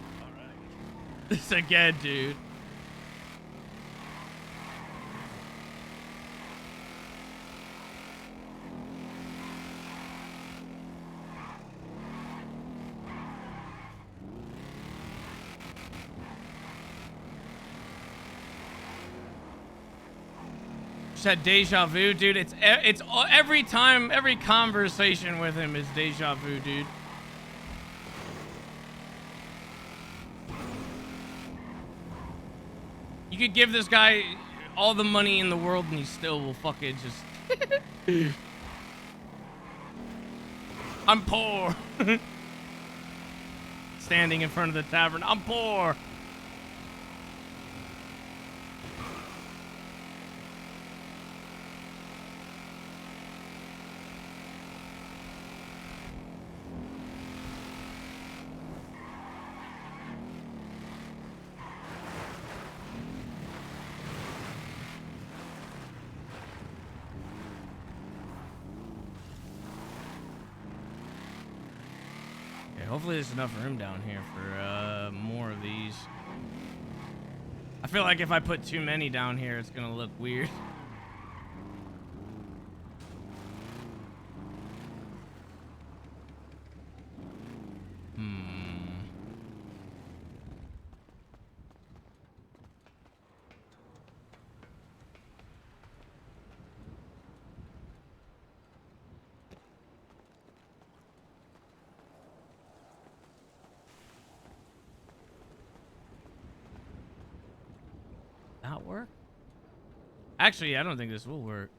This again, dude. Just had deja vu, dude. It's every time, every conversation with him is deja vu, dude. You could give this guy all the money in the world and he still will fucking just... I'm poor. Standing in front of the tavern. I'm poor. Hopefully there's enough room down here for more of these. I feel like if I put too many down here, it's gonna look weird. work? Actually, I don't think this will work.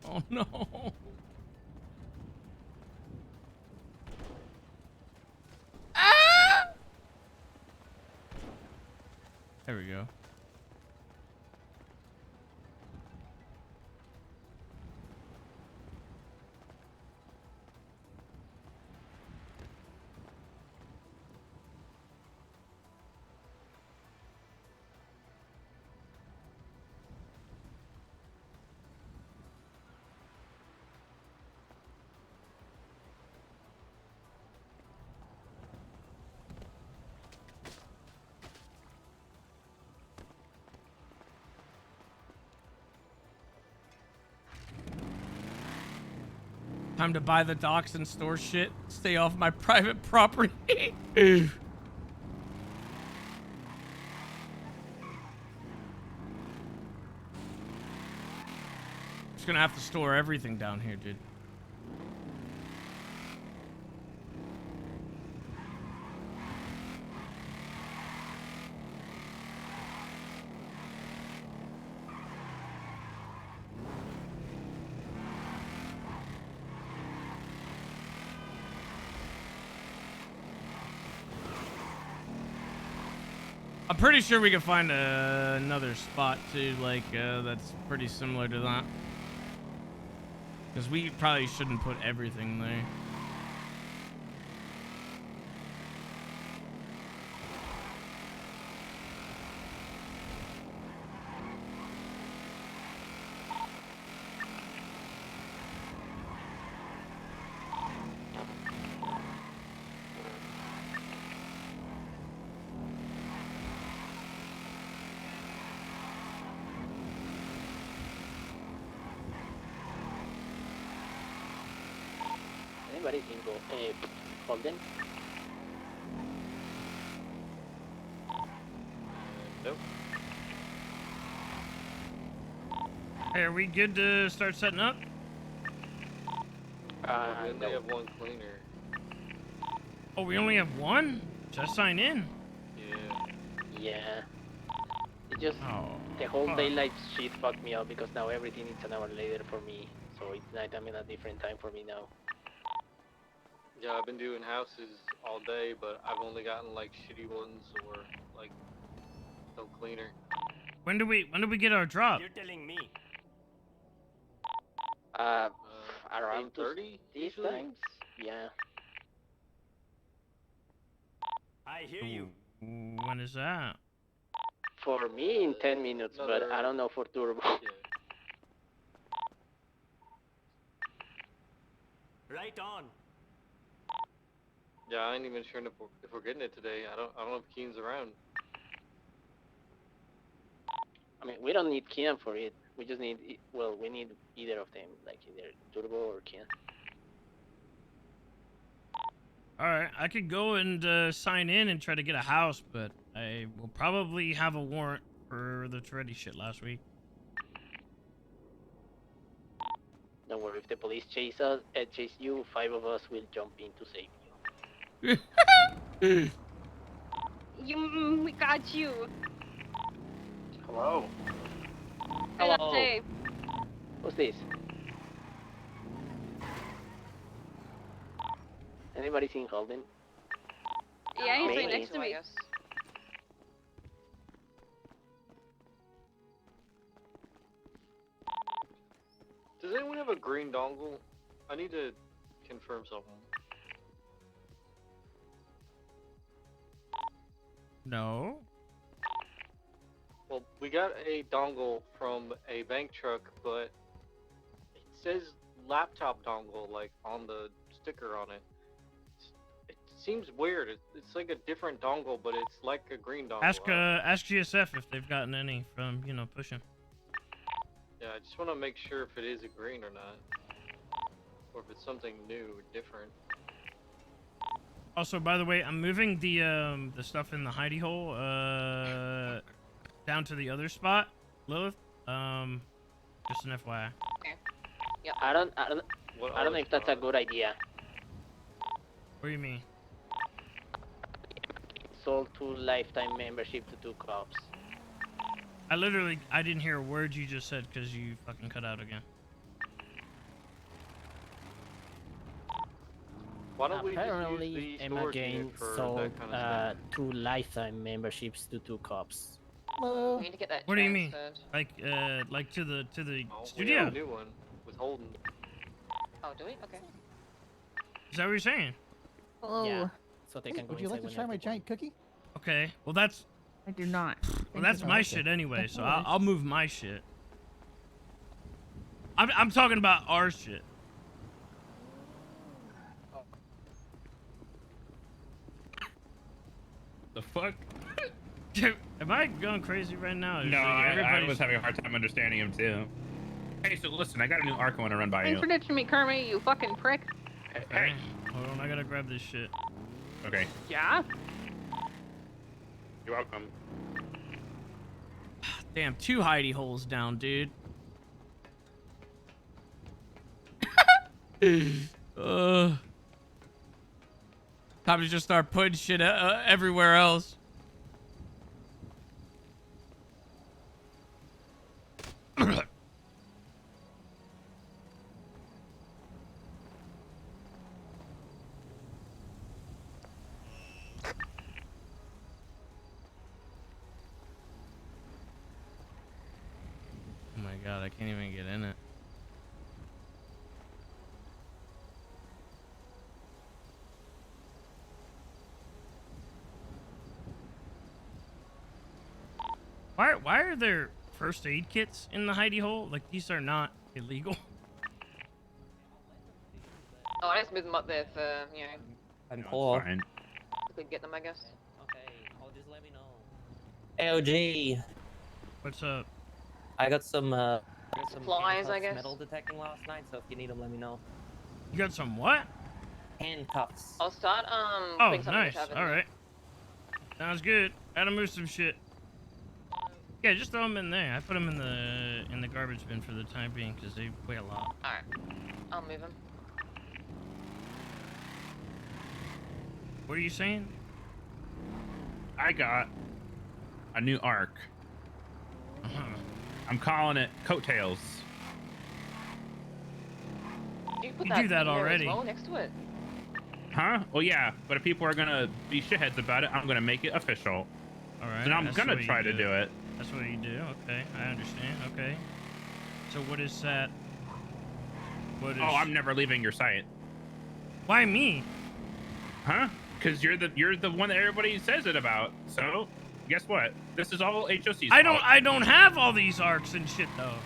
Oh no. Ah! There we go. Time to buy the docks and store shit. Stay off my private property. Just gonna have to store everything down here, dude. I'm pretty sure we can find another spot too, like that's pretty similar to that. Because we probably shouldn't put everything there. Anybody seen Holden? Nope. Hey, are we good to start setting up? We only have one cleaner. Oh, we only have one? Just sign in. Yeah. It just Oh, the whole fuck. daylight shit fucked me up because now everything is an hour later for me. So it's nighttime in a different time for me now. Yeah, I've been doing houses all day, but I've only gotten like shitty ones or like no cleaner. When do we get our drop? You're telling me. Around 8:30 these usually. times? Yeah. I hear you. When is that? For me in 10 minutes, but I don't know for Turbo. Right on. Yeah, I ain't even sure if we're getting it today. I don't know if Keen's around. I mean, we don't need Kian for it. We just need, well, we need either of them, like either Turbo or Kian. Alright, I could go and sign in and try to get a house, but I will probably have a warrant for the Toretti shit last week. Don't worry, if the police chase you, 5 of us will jump in to save you. We got you. Hello. You're not Hello. safe. Who's this? Anybody seen Holden? Yeah, he's right Maybe. next to me. Does anyone have a green dongle? I need to confirm something. No. Well, we got a dongle from a bank truck, but it says laptop dongle like on the sticker on it. It seems weird. It's like a different dongle, but it's like a green dongle. Ask GSF if they've gotten any from pushing. Yeah, I just want to make sure if it is a green or not, or if it's something new, or different. Also, by the way, I'm moving the stuff in the hidey hole down to the other spot, Lilith. Just an FYI. Okay. Yep. I don't know if that's a good idea. What do you mean? Sold 2 lifetime membership to 2 cops. I didn't hear a word you just said because you fucking cut out again. Why don't we Apparently, just use the Emma storage Jane unit for sold that kind of stuff? 2 lifetime memberships to 2 cops. We need to get that What do you mean? transferred. Like to the Oh, we studio? have a new one with Holden. Oh, do we? Okay. Is that what you're saying? Oh. Yeah. So they can go Would you like inside to try my whenever they giant cookie? Okay. Well, that's. I do not. Well, that's my shit anyway, so I'll move my shit. I'm talking about our shit. The fuck? Am I going crazy right now? No, I was having a hard time understanding him too. Hey, so listen, I got a new arc I want to run by you. Introduce me, Kermit, you fucking prick. Hey, hold on, I gotta grab this shit. Okay. Yeah? You're welcome. Damn, 2 hidey holes down, dude. Time to just start putting shit everywhere else. Oh my god, I can't even get in it. Why are there first aid kits in the hidey hole? Like, these are not illegal. Oh, I just moved them up there for, And cool. we could get them, I guess. Okay, I'll just let me know. LG. What's up? I got some Supplies, I guess. metal detecting last night, so if you need them, let me know. You got some what? Handcuffs. I'll start, Oh, putting some in the nice. cabin. Alright. Sounds good. Gotta move some shit. Yeah, just throw them in there. I put them in the garbage bin for the time being because they weigh a lot. Alright. I'll move them. What are you saying? I got a new arc. I'm calling it Coattails. You put You that do that in there already. As well, next to it. Huh? Well, yeah, but if people are gonna be shitheads about it, I'm gonna make it official. Alright. And I'm that's gonna what you try to do it. That's what you do. Okay, I understand. Okay. So what is that? What is... Oh, I'm never leaving your site. Why me? Huh? Because you're the one that everybody says it about. So, guess what? This is all HOC's fault. I don't have all these arcs and shit though.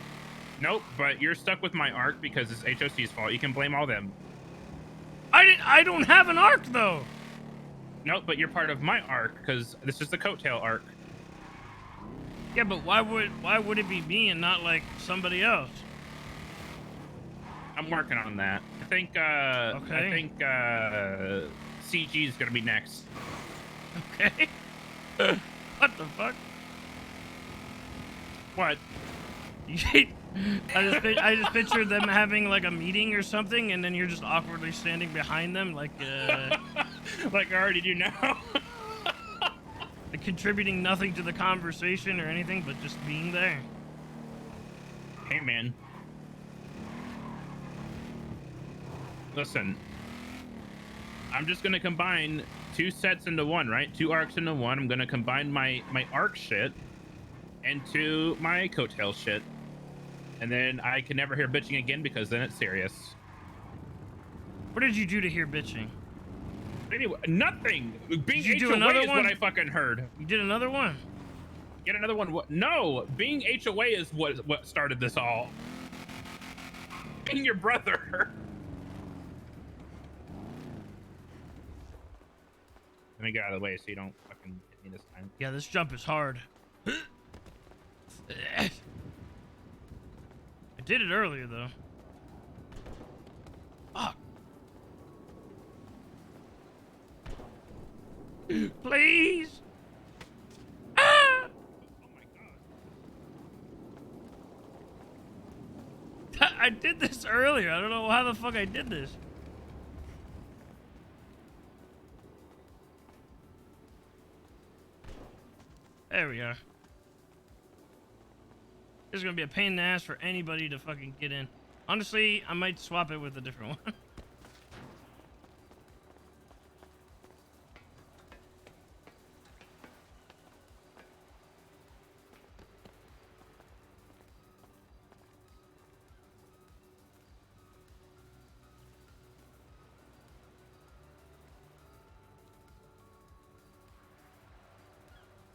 Nope, but you're stuck with my arc because it's HOC's fault. You can blame all them. I don't have an arc though. Nope, but you're part of my arc because this is the coattail arc. Yeah, but why would it be me and not like somebody else? I'm working on that. I think CG is gonna be next. Okay. What the fuck? What? I just pictured them having like a meeting or something, and then you're just awkwardly standing behind them, like like I already do now. Like contributing nothing to the conversation or anything, but just being there. Hey, man. Listen. I'm just gonna combine 2 sets into one, right? 2 arcs into one. I'm gonna combine my arc shit into my coattail shit. And then I can never hear bitching again because then it's serious. What did you do to hear bitching? Anyway, nothing. Being Did you do HOA another is one? what I fucking heard. You did another one? Get another one? What? No, being HOA is what started this all. Being your brother. me get out of the way so you don't fucking hit me this time. Yeah, this jump is hard. I did it earlier though. Fuck. Please. Ah! I did this earlier. I don't know how the fuck I did this. There we are. This is gonna be a pain in the ass for anybody to fucking get in. Honestly, I might swap it with a different one.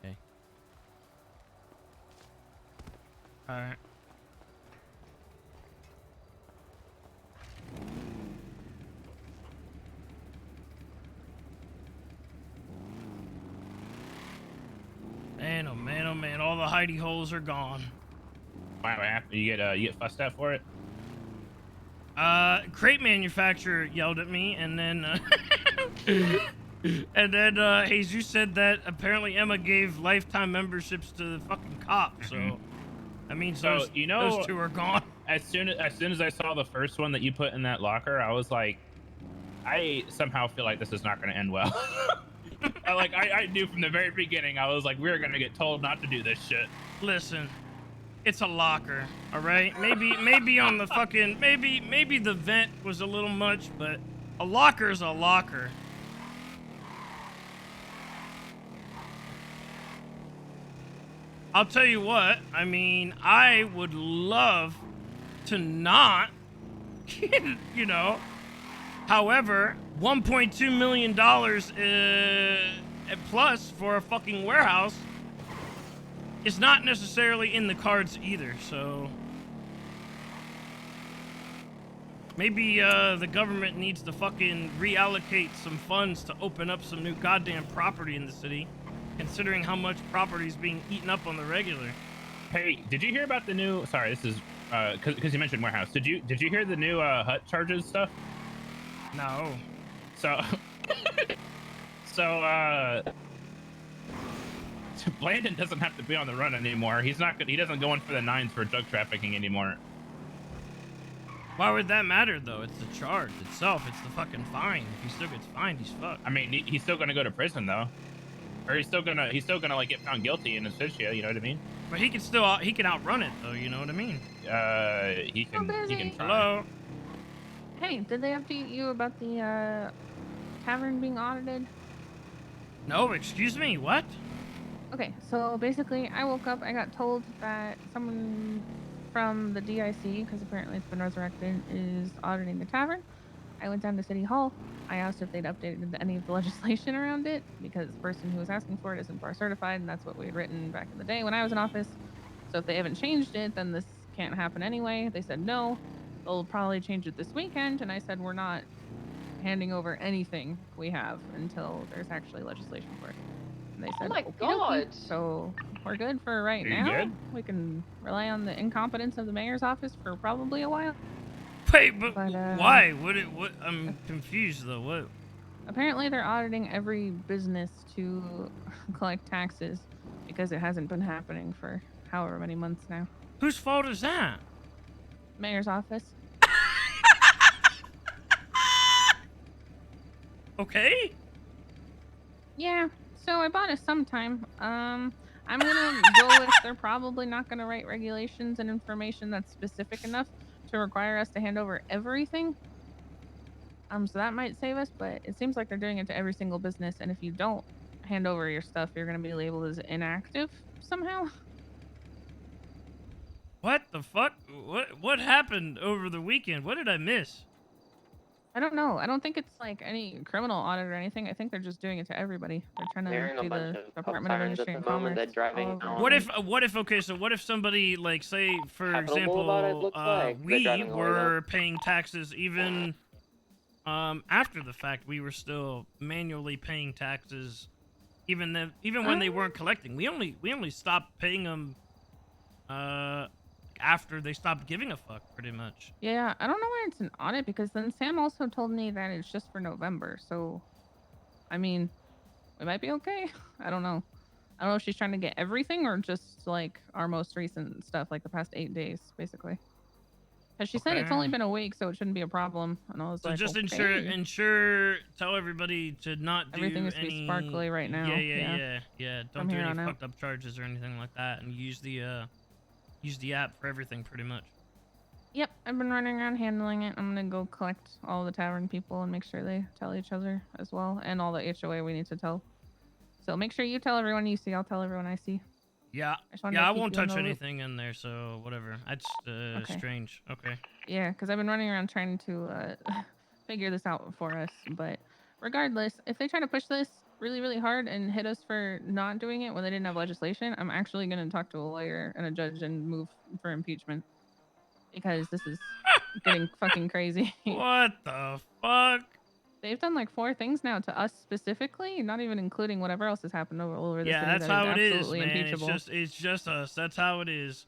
Okay. All right. Man, oh man, oh man, all the hidey holes are gone. Wow, what happened? You get fussed at for it? Crate manufacturer yelled at me, and then, Jesus said that apparently Emma gave lifetime memberships to the fucking cop, so that means those two are gone. As soon as I saw the first one that you put in that locker, I was like, I somehow feel like this is not going to end well. I knew from the very beginning. I was like, we're gonna get told not to do this shit. Listen, it's a locker, all right? Maybe on the fucking maybe the vent was a little much, but a locker is a locker. I'll tell you what. I mean, I would love to not, you know. However, $1.2 million plus for a fucking warehouse is not necessarily in the cards either, so maybe the government needs to fucking reallocate some funds to open up some new goddamn property in the city, considering how much property is being eaten up on the regular. Hey, did you hear about the new? Sorry, this is because you mentioned warehouse. Did you hear the new hut charges stuff? No. So Blandon doesn't have to be on the run anymore. He doesn't go in for the 9s for drug trafficking anymore. Why would that matter though? It's the charge itself. It's the fucking fine. If he still gets fined, he's fucked. I mean, he's still gonna go to prison though, or he's still gonna like get found guilty in Asphyxia. You know what I mean? But he can outrun it though. You know what I mean? He can try. Hello. Hey, did they update you about the tavern being audited? No, excuse me, what? Okay, so basically I woke up, I got told that someone from the DIC, because apparently it's been resurrected, is auditing the tavern. I went down to City Hall. I asked if they'd updated any of the legislation around it, because the person who was asking for it isn't bar certified, and that's what we had written back in the day when I was in office. So if they haven't changed it, then this can't happen anyway. They said no. They'll probably change it this weekend, and I said we're not handing over anything we have until there's actually legislation for it. And they said, oh my "Okey-dokey." god! So we're good for right now. Good? We can rely on the incompetence of the mayor's office for probably a while. Wait, but why? What? I'm confused though. What? Apparently, they're auditing every business to collect taxes because it hasn't been happening for however many months now. Whose fault is that? Mayor's office. Okay. Yeah. So I bought it sometime. I'm gonna go with they're probably not gonna write regulations and information that's specific enough to require us to hand over everything. So that might save us, but it seems like they're doing it to every single business, and if you don't hand over your stuff, you're gonna be labeled as inactive somehow. What the fuck? What happened over the weekend? What did I miss? I don't know. I don't think it's like any criminal audit or anything. I think they're just doing it to everybody. They're trying to do the Department of Industry and Commerce. What if okay, so what if somebody like say for Capital example Boulevard, it looks like. They're we driving away were paying taxes even after the fact, we were still manually paying taxes, even when they weren't collecting. We only stopped paying them after they stopped giving a fuck, pretty much. Yeah, I don't know why it's an audit because then Sam also told me that it's just for November. So, I mean, we might be okay. I don't know. I don't know if she's trying to get everything or just like our most recent stuff, like the past 8 days, basically. Because she said it's only been a week, so it shouldn't be a problem. And I was So like, just okay. tell everybody to not do Everything is to be sparkly right now. Yeah. From Don't do here any on out. fucked up charges or anything like that, and use the app for everything, pretty much. Yep, I've been running around handling it. I'm gonna go collect all the tavern people and make sure they tell each other as well, and all the HOA we need to tell. So make sure you tell everyone you see. I'll tell everyone I see. Yeah, I won't touch anything in there, so whatever. That's strange. Okay. Yeah, because I've been running around trying to figure this out for us. But regardless, if they try to push this really, really hard and hit us for not doing it when they didn't have legislation, I'm actually going to talk to a lawyer and a judge and move for impeachment. Because this is getting fucking crazy. What the fuck? They've done like 4 things now to us specifically, not even including whatever else has happened all over the city. That's that how it is, absolutely man. impeachable. It's just us. That's how it is.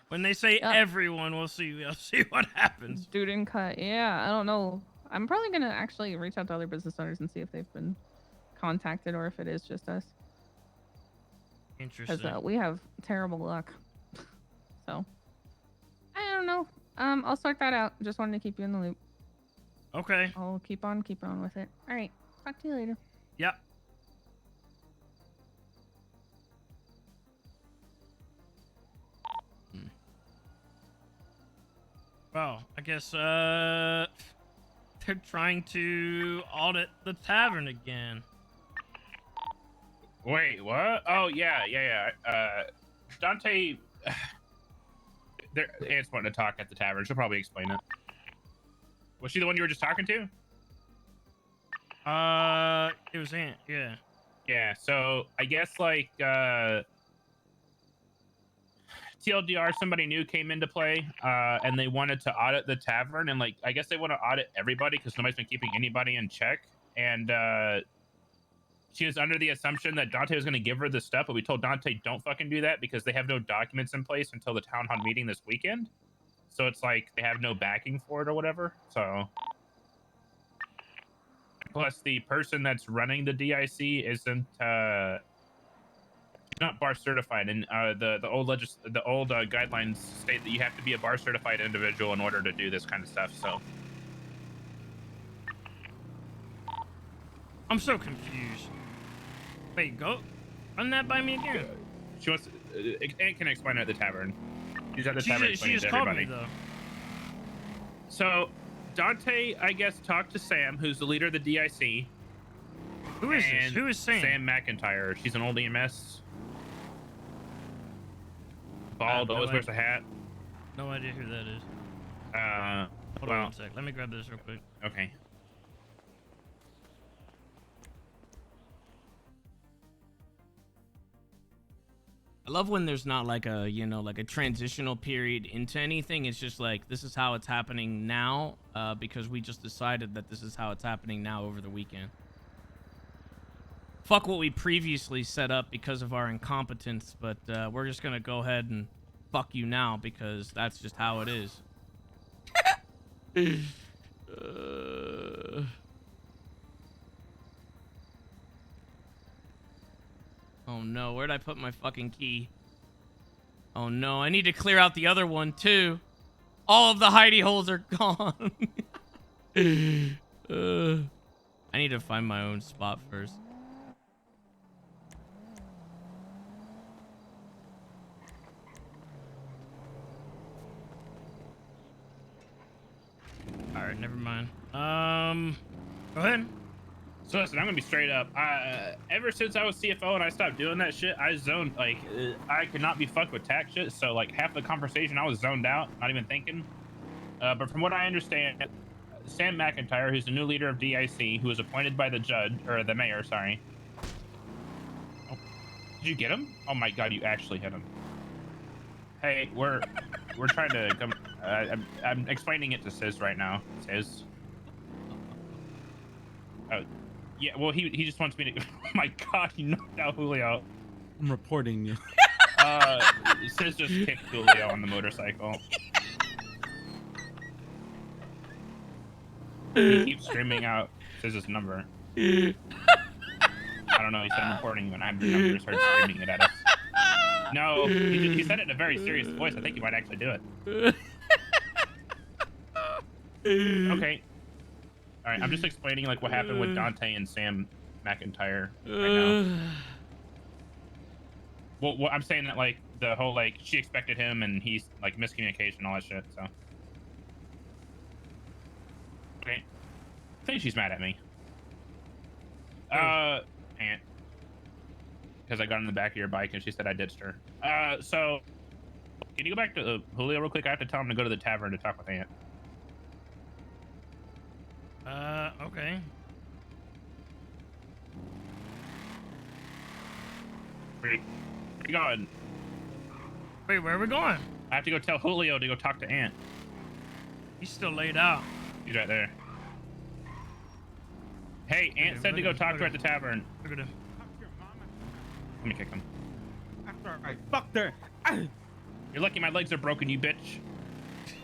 When they say everyone, we'll see what happens. Student cut. Yeah, I don't know. I'm probably gonna actually reach out to other business owners and see if they've been contacted or if it is just us. Interesting. Because we have terrible luck. So I don't know. I'll sort that out. Just wanted to keep you in the loop. Okay. I'll keep on with it. All right. Talk to you later. Yep. Well, I guess they're trying to audit the tavern again. Wait, what? Oh, yeah. Dante... Aunt's wanting to talk at the tavern. She'll probably explain it. Was she the one you were just talking to? It was Aunt, yeah. Yeah, so I guess, like, TLDR, somebody new came into play, and they wanted to audit the tavern, and, like, I guess they want to audit everybody because nobody's been keeping anybody in check, and, she was under the assumption that Dante was going to give her the stuff, but we told Dante, don't fucking do that because they have no documents in place until the town hall meeting this weekend. So it's like they have no backing for it or whatever. So plus the person that's running the DIC isn't not bar certified, and the old guidelines state that you have to be a bar certified individual in order to do this kind of stuff. So I'm so confused. Wait, go run that by me again. She wants to, Aunt can explain it at the tavern. She's at the tavern She explaining just to called everybody. me, though. So Dante, I guess, talked to Sam, who's the leader of the DIC. Who is this? Who is Sam? Sam McIntyre. She's an old EMS. Bald, always wears a hat. No idea who that is. Hold on one sec. Let me grab this real quick. Okay. I love when there's not like a, like a transitional period into anything. It's just like, this is how it's happening now, because we just decided that this is how it's happening now over the weekend. Fuck what we previously set up because of our incompetence, but we're just gonna go ahead and fuck you now because that's just how it is. Oh no, where'd I put my fucking key? Oh no, I need to clear out the other one too. All of the hidey holes are gone. I need to find my own spot first. Alright, never mind. Go ahead. So listen, I'm gonna be straight up. Ever since I was CFO and I stopped doing that shit, I zoned, like, I could not be fucked with tax shit. So like half the conversation I was zoned out, not even thinking. But from what I understand, Sam McIntyre, who's the new leader of DIC, who was appointed by the judge, or the mayor, sorry. Oh, did you get him? Oh my god, you actually hit him. Hey, we're trying to come. I'm explaining it to Sis right now. Sis. Oh, yeah. Well, he just wants me to. Oh my God, he knocked out Julio. I'm reporting you. Sis just kicked Julio on the motorcycle. He keeps screaming out Siz's number. I don't know. He said I'm reporting you, and I have your number. He started screaming it at us. No, he said it in a very serious voice. I think he might actually do it. Okay. All right. I'm just explaining like what happened with Dante and Sam McIntyre right now. Well, I'm saying that like the whole like she expected him and he's like miscommunication, all that shit. So. Okay. I think she's mad at me. Aunt. Because I got in the back of your bike and she said I ditched her. So can you go back to Julio real quick? I have to tell him to go to the tavern to talk with Aunt. Okay. Where you going? Wait, where are we going? I have to go tell Julio to go talk to Aunt. He's still laid out. He's right there. Hey, Aunt said to go talk to her at the tavern. Look at him. Let me kick him. After I fucked her. You're lucky my legs are broken, you bitch.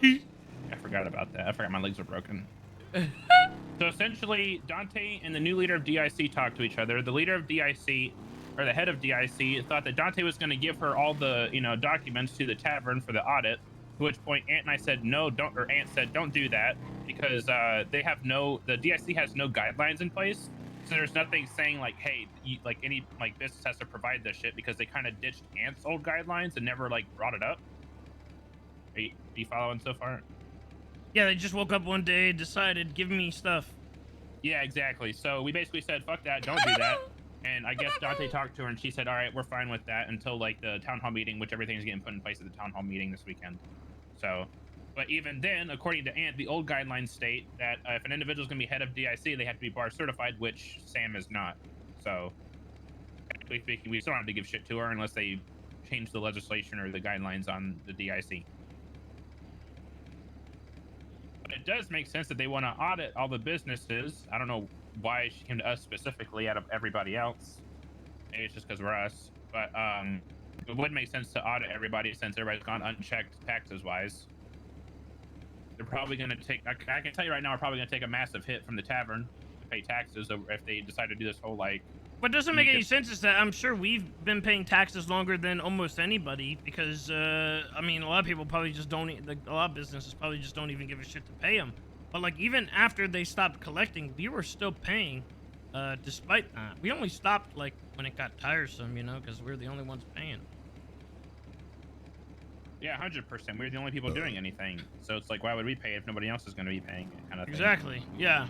I forgot about that. I forgot my legs were broken. So essentially, Dante and the new leader of DIC talked to each other. The leader of DIC, or the head of DIC, thought that Dante was going to give her all the, documents to the tavern for the audit. To which point, Aunt and I said no, don't. Or Aunt said don't do that because the DIC has no guidelines in place. So there's nothing saying like, hey, any business has to provide this shit because they kind of ditched Ant's old guidelines and never brought it up. Are you following so far? Yeah, they just woke up one day, decided, give me stuff. Yeah, exactly. So we basically said, fuck that, don't do that. And I guess Dante talked to her and she said, all right, we're fine with that until the town hall meeting, which everything's getting put in place at the town hall meeting this weekend. So, but even then, according to Ant, the old guidelines state that if an individual is going to be head of DIC, they have to be bar certified, which Sam is not. So, technically speaking, we still don't have to give shit to her unless they change the legislation or the guidelines on the DIC. But it does make sense that they want to audit all the businesses. I don't know why she came to us specifically out of everybody else. Maybe it's just because we're us. But it would make sense to audit everybody since everybody's gone unchecked taxes wise. They're probably going to take, I can tell you right now, we're probably going to take a massive hit from the tavern to pay taxes if they decide to do this whole What doesn't make any sense is that I'm sure we've been paying taxes longer than almost anybody because, I mean, a lot of people probably just don't, a lot of businesses probably just don't even give a shit to pay them. But, even after they stopped collecting, we were still paying, despite that. We only stopped, when it got tiresome, because we're the only ones paying. Yeah, 100%. We're the only people doing anything. So it's why would we pay if nobody else is going to be paying it kind of thing. Exactly, yeah.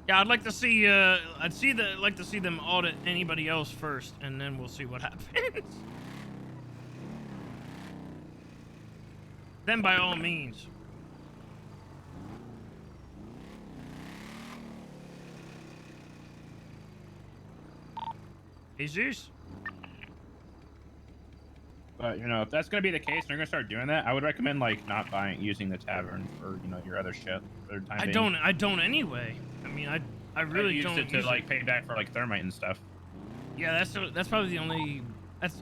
Yeah, I'd like to see, like to see them audit anybody else first, and then we'll see what happens. Then by all means. Jesus? But, if that's going to be the case and they're going to start doing that, I would recommend, not using the tavern for, your other shit for the time being. I don't anyway. I mean, I really don't use it to, pay back for, thermite and stuff. Yeah, that's probably the only, that's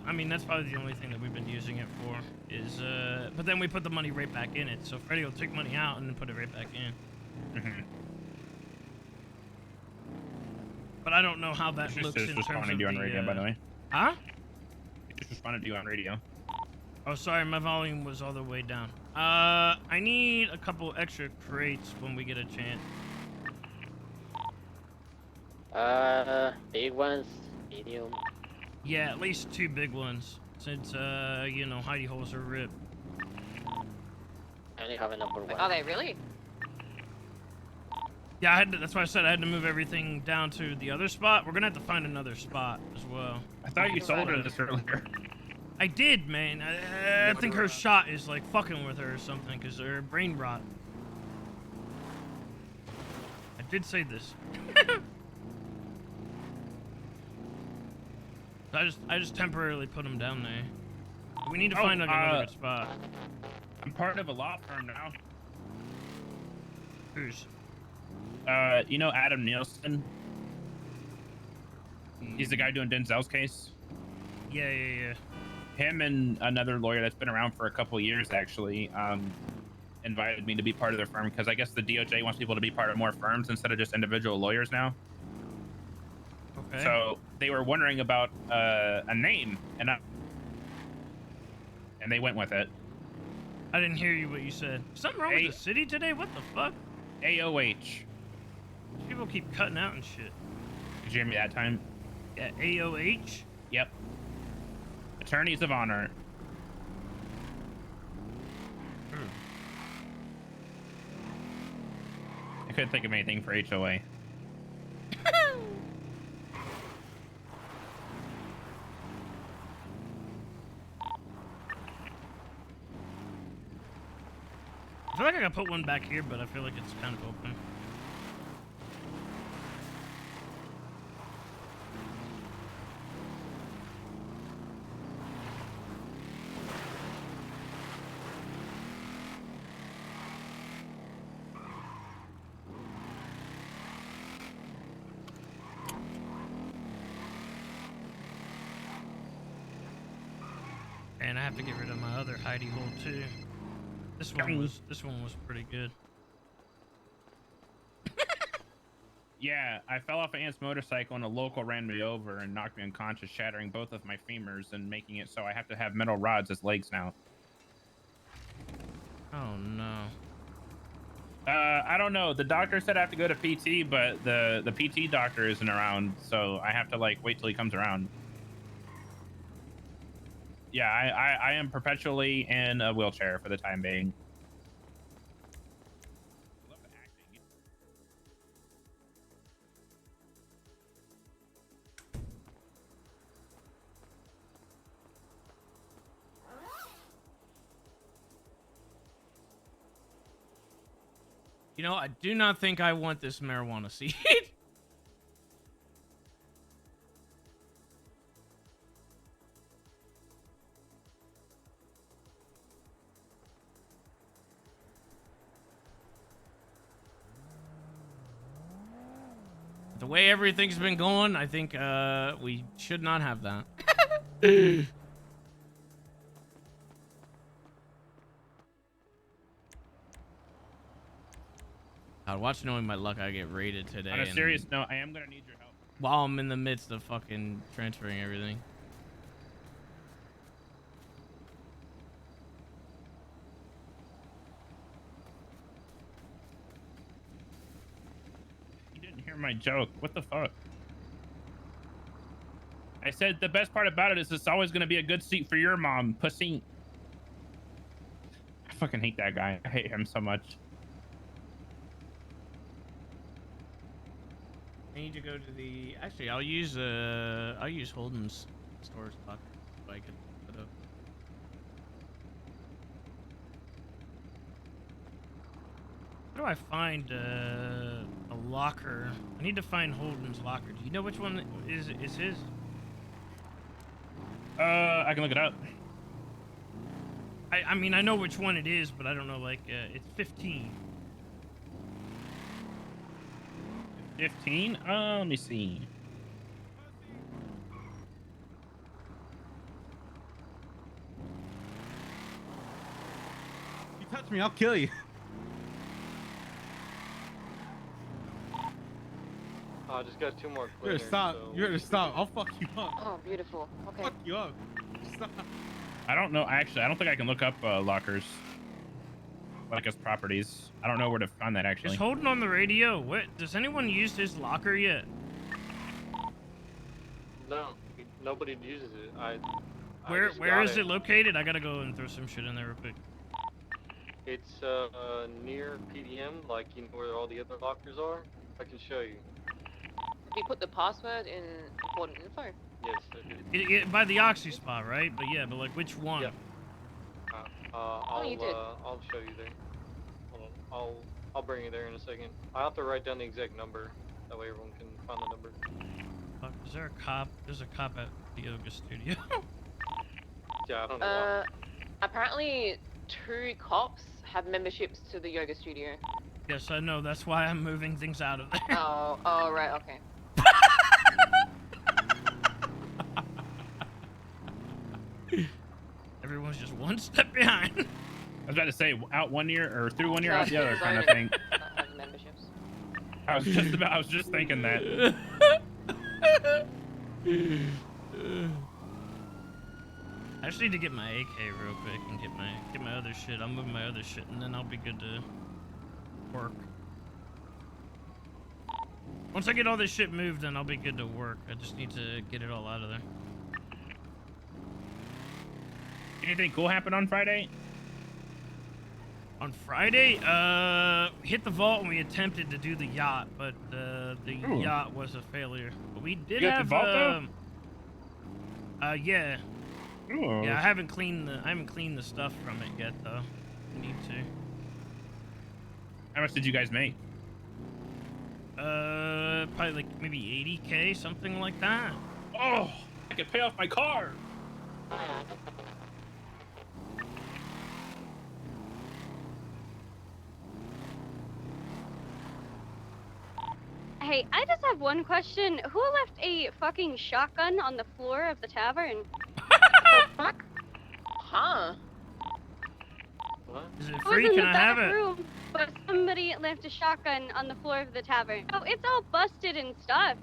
probably the only thing that we've been using it for is, but then we put the money right back in it. So Freddy will take money out and then put it right back in. Mm-hmm. But I don't know how that looks in terms of responding to you on radio, by the way. Huh? Just responded to you on radio. Oh, sorry, my volume was all the way down. I need a couple extra crates when we get a chance. Big ones, medium. Yeah, at least 2 big ones, since hidey holes are ripped. I only have a number 1. Are they really? Yeah, that's why I said I had to move everything down to the other spot. We're gonna have to find another spot as well. I thought you told her this earlier. I did, man. I think her shot is fucking with her or something, because her brain rot. I did say this. I just temporarily put him down there. We need to find another good spot. I'm part of a law firm now. Who's? You know Adam Nielsen? He's the guy doing Denzel's case. Yeah. Him and another lawyer that's been around for a couple years actually invited me to be part of their firm because I guess the DOJ wants people to be part of more firms instead of just individual lawyers now. Okay. So they were wondering about a name, and they went with it. I didn't hear you what you said. Something wrong with the city today? What the fuck? AOH. People keep cutting out and shit. Did you hear me that time? Yeah, AOH? Yep. Attorneys of Honor. I couldn't think of anything for HOA. I feel like I gotta put one back here, but I feel like it's kind of open. And I have to get rid of my other hidey hole too. This one was pretty good. Yeah, I fell off Ant's motorcycle and a local ran me over and knocked me unconscious, shattering both of my femurs and making it so I have to have metal rods as legs now. Oh no. I don't know. The doctor said I have to go to PT, but the PT doctor isn't around, so I have to like wait till he comes around. Yeah, I am perpetually in a wheelchair for the time being. You know, I do not think I want this marijuana seed. The way everything's been going, I think we should not have that. God, watch knowing my luck, I get raided today. On a serious note, I am gonna need your help. While I'm in the midst of fucking transferring everything. You didn't hear my joke. What the fuck? I said the best part about it is it's always gonna be a good seat for your mom, pussy. I fucking hate that guy. I hate him so much. I need to go to the. Actually, I'll use Holden's storage locker so I can put up. How do I find a locker? I need to find Holden's locker. Do you know which one is his? I can look it up. I mean, I know which one it is, but I don't know. Like, it's 15. 15? Let me see. You touch me, I'll kill you. I just got 2 more You cleaners. better stop. So You better stop. I'll fuck you up. Oh, beautiful. Okay. Fuck you up. Stop. I don't know. Actually, I don't think I can look up lockers. Like as properties. I don't know where to find that actually. Is Holden on the radio? What? Does anyone use his locker yet? No, nobody uses it. Where is it located? I gotta go and throw some shit in there real quick. It's near PDM, like you know where all the other lockers are. I can show you. Have you put the password in important info? Yes, I did. By the Oxy spot, right? But yeah, but like which one? Yeah. you did. I'll show you there. Hold on. I'll bring you there in a second. I have to write down the exact number. That way everyone can find the number. Fuck, is there a cop? There's a cop at the yoga studio. Yeah, I don't know why. Apparently 2 cops have memberships to the yoga studio. Yes, I know. That's why I'm moving things out of there. Oh, right, okay. Everyone's just one step behind. I was about to say out 1 year or through 1 year, No, out the other it's kind not of thing. Have memberships. I was just thinking that. I just need to get my AK real quick and get my other shit. I'll move my other shit and then I'll be good to work. Once I get all this shit moved, then I'll be good to work. I just need to get it all out of there. Anything cool happen on Friday? On Friday, hit the vault and we attempted to do the yacht, but the Ooh. yacht was a failure. But we did You got the have vault, yeah. Ooh. Yeah, I haven't cleaned the stuff from it yet though. I need to. How much did you guys make? Probably like maybe 80K, something like that. Oh, I could pay off my car. Hey, I just have one question. Who left a fucking shotgun on the floor of the tavern? Huh? Is it I was free? in Can the I have back it? room, but somebody left a shotgun on the floor of the tavern. Oh, it's all busted and stuff.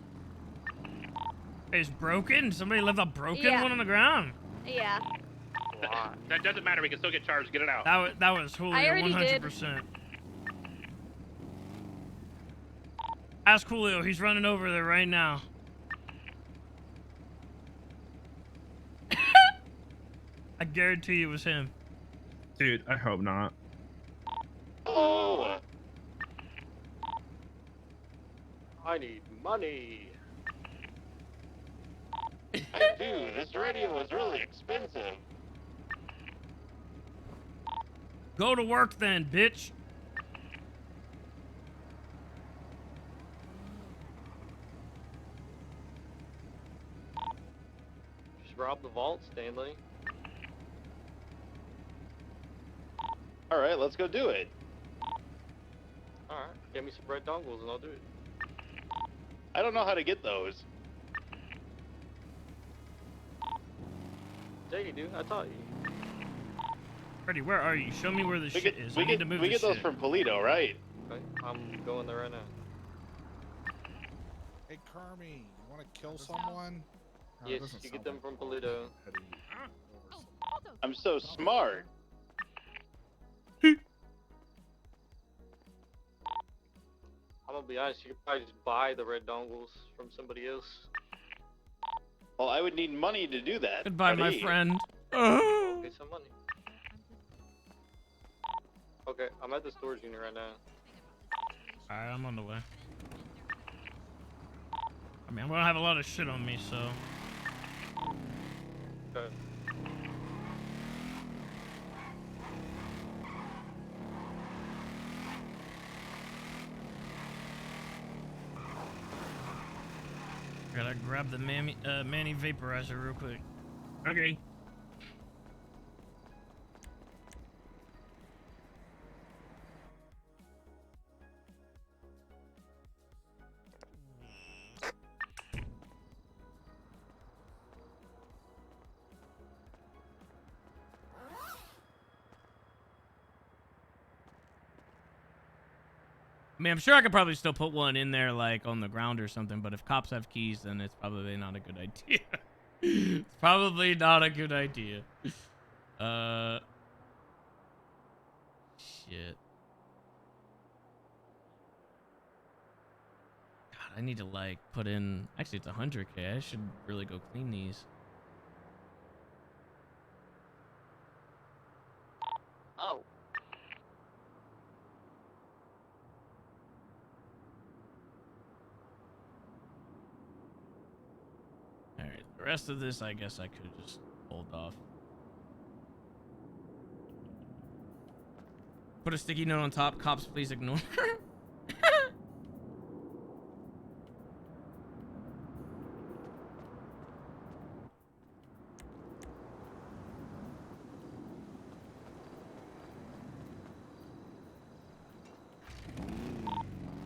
It's broken? Somebody left a broken Yeah. one on the ground? Yeah. That doesn't matter. We can still get charged. Get it out. That was Julio, I already 100%. Ask Julio, he's running over there right now. I guarantee you it was him. Dude, I hope not. Oh! I need money. Hey, dude, this radio is really expensive. Go to work then, bitch. Just rob the vault, Stanley. All right, let's go do it. Alright, get me some red dongles and I'll do it. I don't know how to get those. Yeah, you do. I taught you. Freddy, where are you? Show me where the shit is. I We need to move get this those shit. from Polito, right? Okay, I'm going there right now. Hey, Carmi, you want to kill someone? Yes, you get them from Polito. I'm so smart. I'm gonna be honest, you could probably just buy the red dongles from somebody else. Well, I would need money to do that. Goodbye, my buddy. friend. Get some money. Okay, I'm at the storage unit right now. Alright, I'm on the way. I mean, I'm gonna have a lot of shit on me, so. Okay. Gotta grab the Manny vaporizer real quick. Okay. I mean, I'm sure I could probably still put one in there, like, on the ground or something, but if cops have keys, then it's probably not a good idea. It's probably not a good idea. Shit. God, I need to, like, put in... Actually, it's 100K. I should really go clean these. Oh. Alright, the rest of this, I guess I could just hold off. Put a sticky note on top. Cops, please ignore.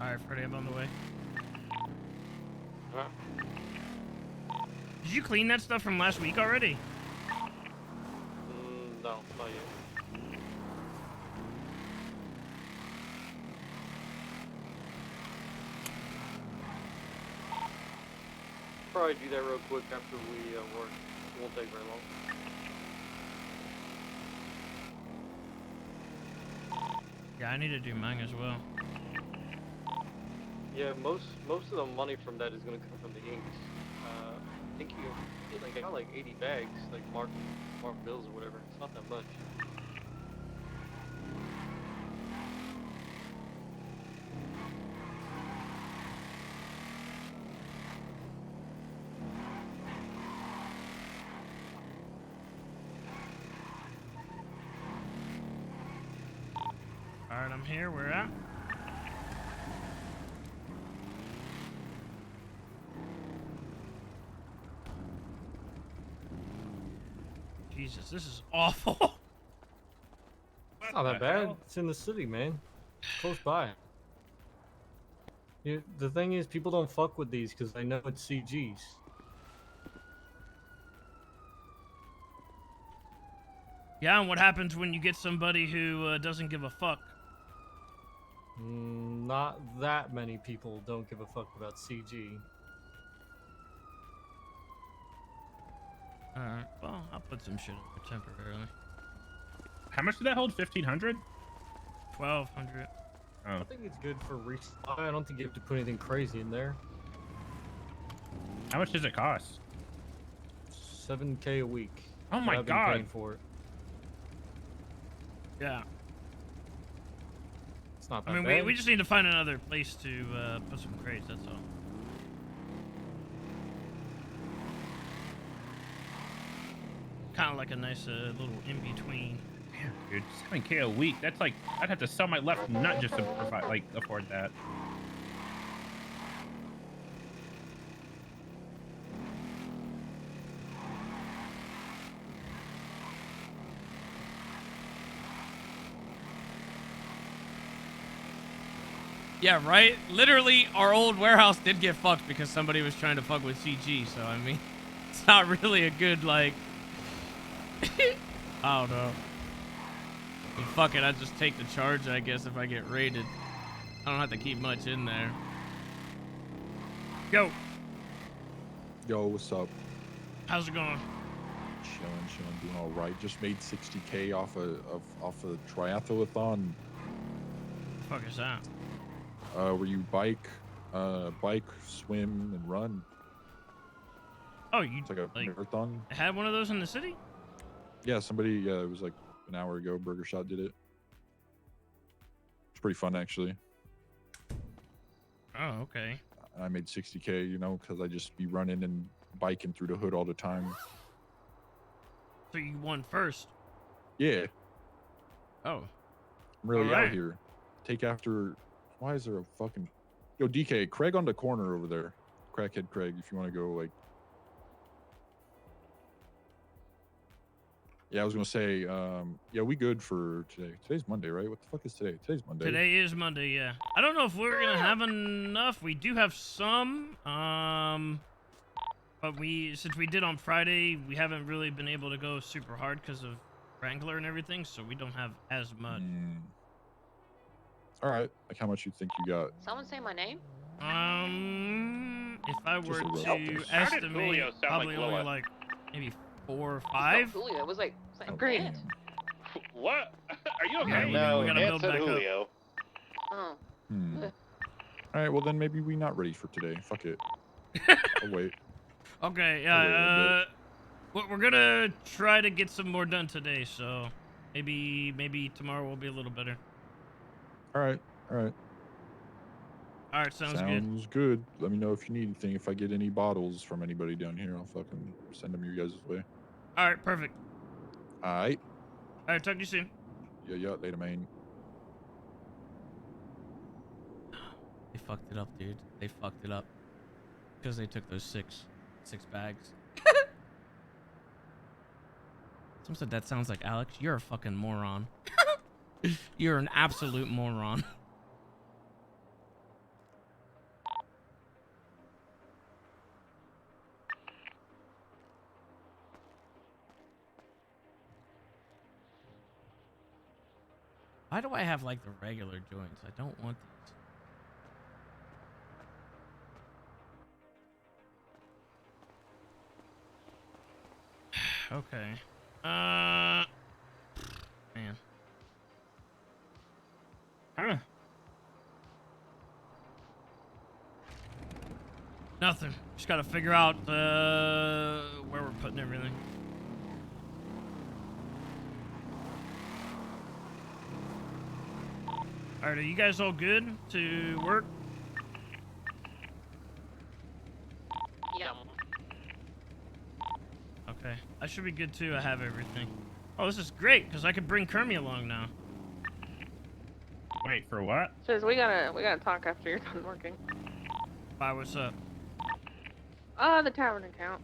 All right, Freddie, I'm on the way. Alright. Did you clean that stuff from last week already? No, not yet. Probably do that real quick after we work. It won't take very long. Yeah, I need to do mine as well. Yeah, most of the money from that is gonna come from the inks. I think you get like I got like 80 bags, like marked bills or whatever. It's not that much. All right, I'm here. Where at? Jesus, this is awful. It's not that bad. It's in the city, man. Close by. The thing is, people don't fuck with these because they know it's CGs. Yeah, and what happens when you get somebody who doesn't give a fuck? Not that many people don't give a fuck about CG. Alright, well, I'll put some shit in there temporarily. How much did that hold? 1,500? 1,200. Oh. I think it's good for resupply. I don't think you have to put anything crazy in there. How much does it cost? 7K a week. Oh my I've been God. paying for it. Yeah. It's not that I mean, bad. we just need to find another place to put some crates, that's all. Kind of like a nice little in-between. Damn, dude, 7K a week. That's like, I'd have to sell my left nut just to provide, like, afford that. Yeah, right? Literally, our old warehouse did get fucked because somebody was trying to fuck with CG, so I mean, it's not really a good, like... I don't know. But fuck it, I just take the charge, I guess, if I get raided. I don't have to keep much in there. Go! Yo, what's up? How's it going? Chilling, doing all right. Just made 60K off a triathlon. The fuck is that? Where you bike, swim, and run. Oh, you It's like a marathon. had one of those in the city? Yeah, somebody. It was like an hour ago. Burger Shot did it. It's pretty fun, actually. Oh, okay. I made 60K, you know, because I just be running and biking through the hood all the time. So you won first? Yeah. Oh. I'm really Alright. out here. Take after. Why is there a fucking... Yo, DK, Craig on the corner over there. Crackhead Craig, if you want to go, like... Yeah, I was going to say, yeah, we good for today. Today's Monday, right? What the fuck is today? Today's Monday. Today is Monday, yeah. I don't know if we're gonna have enough. We do have some, but since we did on Friday, we haven't really been able to go super hard because of Wrangler and everything, so we don't have as much. All right. Like, how much you think you got? Someone say my name? If I were Just a to rough guess. How did estimate, Julio sound probably like only Loa? like maybe 4 or It's not 5. Julio. It was like something Agreed. bad. What? Are you Yeah, okay? we No, gotta Ant build said back up. Julio. Oh. All right. Well, then maybe we not ready for today. Fuck it. I'll wait. Okay, I'll wait a yeah. We're gonna try to get some more done today, so maybe tomorrow will be a little better. All right. All right. All right, sounds good. Sounds good. Let me know if you need anything. If I get any bottles from anybody down here, I'll fucking send them your guys' way. All right, perfect. All right. All right, talk to you soon. Yeah. Later, man. They fucked it up, dude. They fucked it up because they took those six bags. Someone said that sounds like Alex. You're a fucking moron. You're an absolute moron. Why do I have like the regular joints? I don't want these. Okay. Man. Huh. Nothing. Just gotta figure out where we're putting everything. Alright, are you guys all good to work? Yeah. Okay. I should be good too. I have everything. Oh, this is great, because I could bring Kermie along now. Wait, for what? Says we gotta talk after you're done working. Bye, what's up? The tavern account.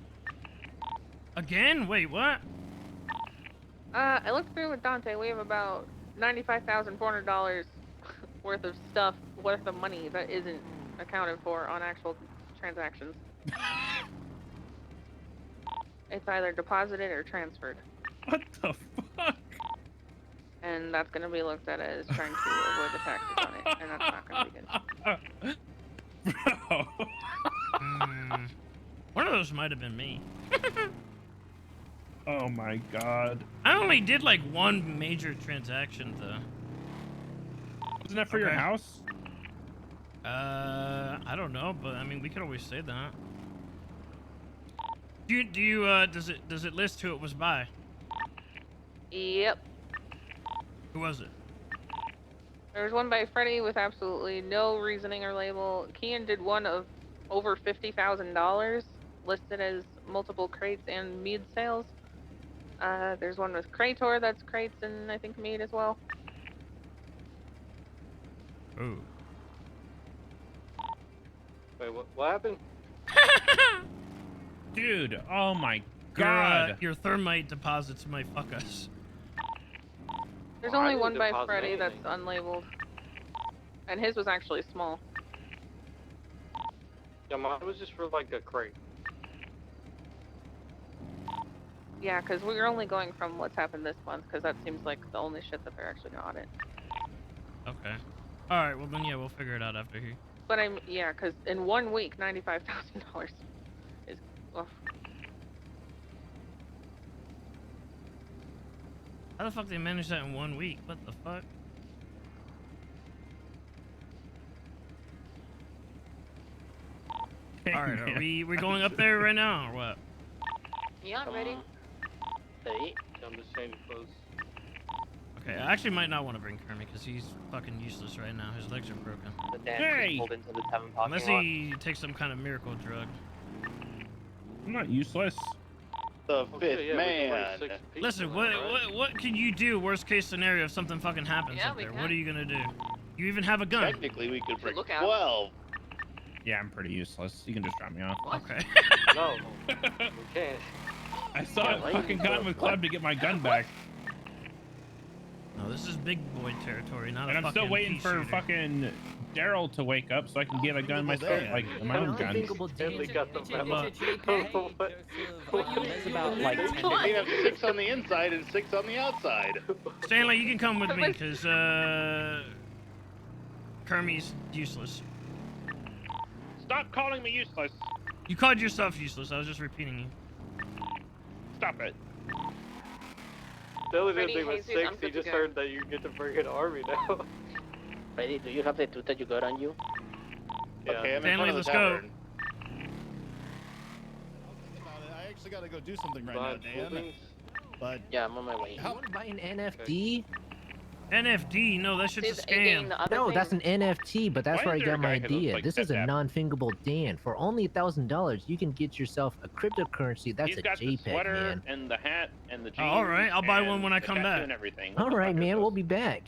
Again? Wait, what? I looked through with Dante. We have about $95,400 worth of stuff, worth of money that isn't accounted for on actual transactions. It's either deposited or transferred. What the fuck? And that's gonna be looked at as trying to avoid the taxes on it, and that's not gonna be good. Bro. One of those might have been me. Oh my god. I only did like one major transaction though. Isn't that for your house? I don't know, but I mean we could always say that. Does it list who it was by? Yep. Who was it? There was one by Freddy with absolutely no reasoning or label. Kian did one of over $50,000, listed as multiple crates and mead sales. There's one with Krator that's crates and I think mead as well. Ooh. Wait, what happened? Dude, oh my god. Your thermite deposits might fuck us. There's Oh, I only didn't one by deposit Freddy anything. that's unlabeled. And his was actually small. Yeah, mine was just for like a crate. Yeah, because we're only going from what's happened this month, because that seems like the only shit that they're actually gonna audit. Okay. Alright, well then yeah, we'll figure it out after here. But yeah, because in 1 week, $95,000 is, well, How the fuck they manage that in 1 week? What the fuck? Alright, are we going up there right now or what? yeah, I'm ready. Hey, I'm just saying close. Okay, I actually might not want to bring Kermit because he's fucking useless right now. His legs are broken. The dance Hey! is pulled into the tavern parking Unless lot. he takes some kind of miracle drug. I'm not useless. The Okay, fifth yeah, we can man. like 6 people Listen, now, what, right? what can you do worst case scenario if something fucking happens Yeah, up we there? can. What are you gonna do? You even have a gun. Technically, we could bring look out. 12. Yeah, I'm pretty useless. You can just drop me off. Okay. No, we can't. I saw Yeah, it why fucking you- got with Club to get my gun back. No, this is big boy territory, not And a I'm still fucking waiting for pea-shooter. fucking Daryl to wake up so I can get a gun myself, like my own gun. Stanley got the memo. There's about like 10 We have 6 on the inside and 6 on the outside. Stanley, you can come with me because Kermie's useless. Stop calling me useless. You called yourself useless. I was just repeating you. Stop it. Stanley didn't Freddy, think it was Jesus, 6, I'm he good to just go. heard that you get to bring an army now. Freddy, do you have the tooth that you got on you? Yeah. Okay, I'm in Stanley, front of the let's go. tavern. I actually got to go do something right But now, Dan. But Yeah, I'm on my way. how, buy an NFT? NFD? No, that shit's a scam. No, that's an NFT, but that's Why where I is there got a my guy who looks idea. like This is a Pep? non-fungible Dan. For only $1,000, you can get yourself a cryptocurrency. That's He's a got the JPEG, sweater man. and the hat and the jeans. Oh, all right, I'll buy one and when I the come tattoo back. And everything. All right, man. We'll be back.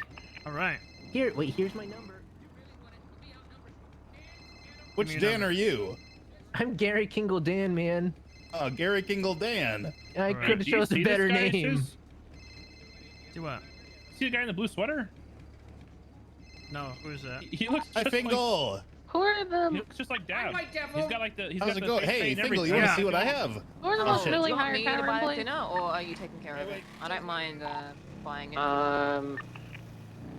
All right. Here, wait. Here's my number. which Give me Dan your are you? I'm Gary Kingle Dan, man. Oh, Gary Kingle Dan. I Alright. could have Do you chose see a this better guy, name. Shiz? Do what? See the guy in the blue sweater? No, who's that? He looks Hi, just like, Fingal. Who are he the looks just like Dab. He's got like the he's How's got it the go? face Hey, paint and Fingal, you everything. want to Yeah. see what I have? who are the Oh, most shit. really Do you want higher me to power buy it employees? dinner, or are you taking care of it? I don't mind buying it.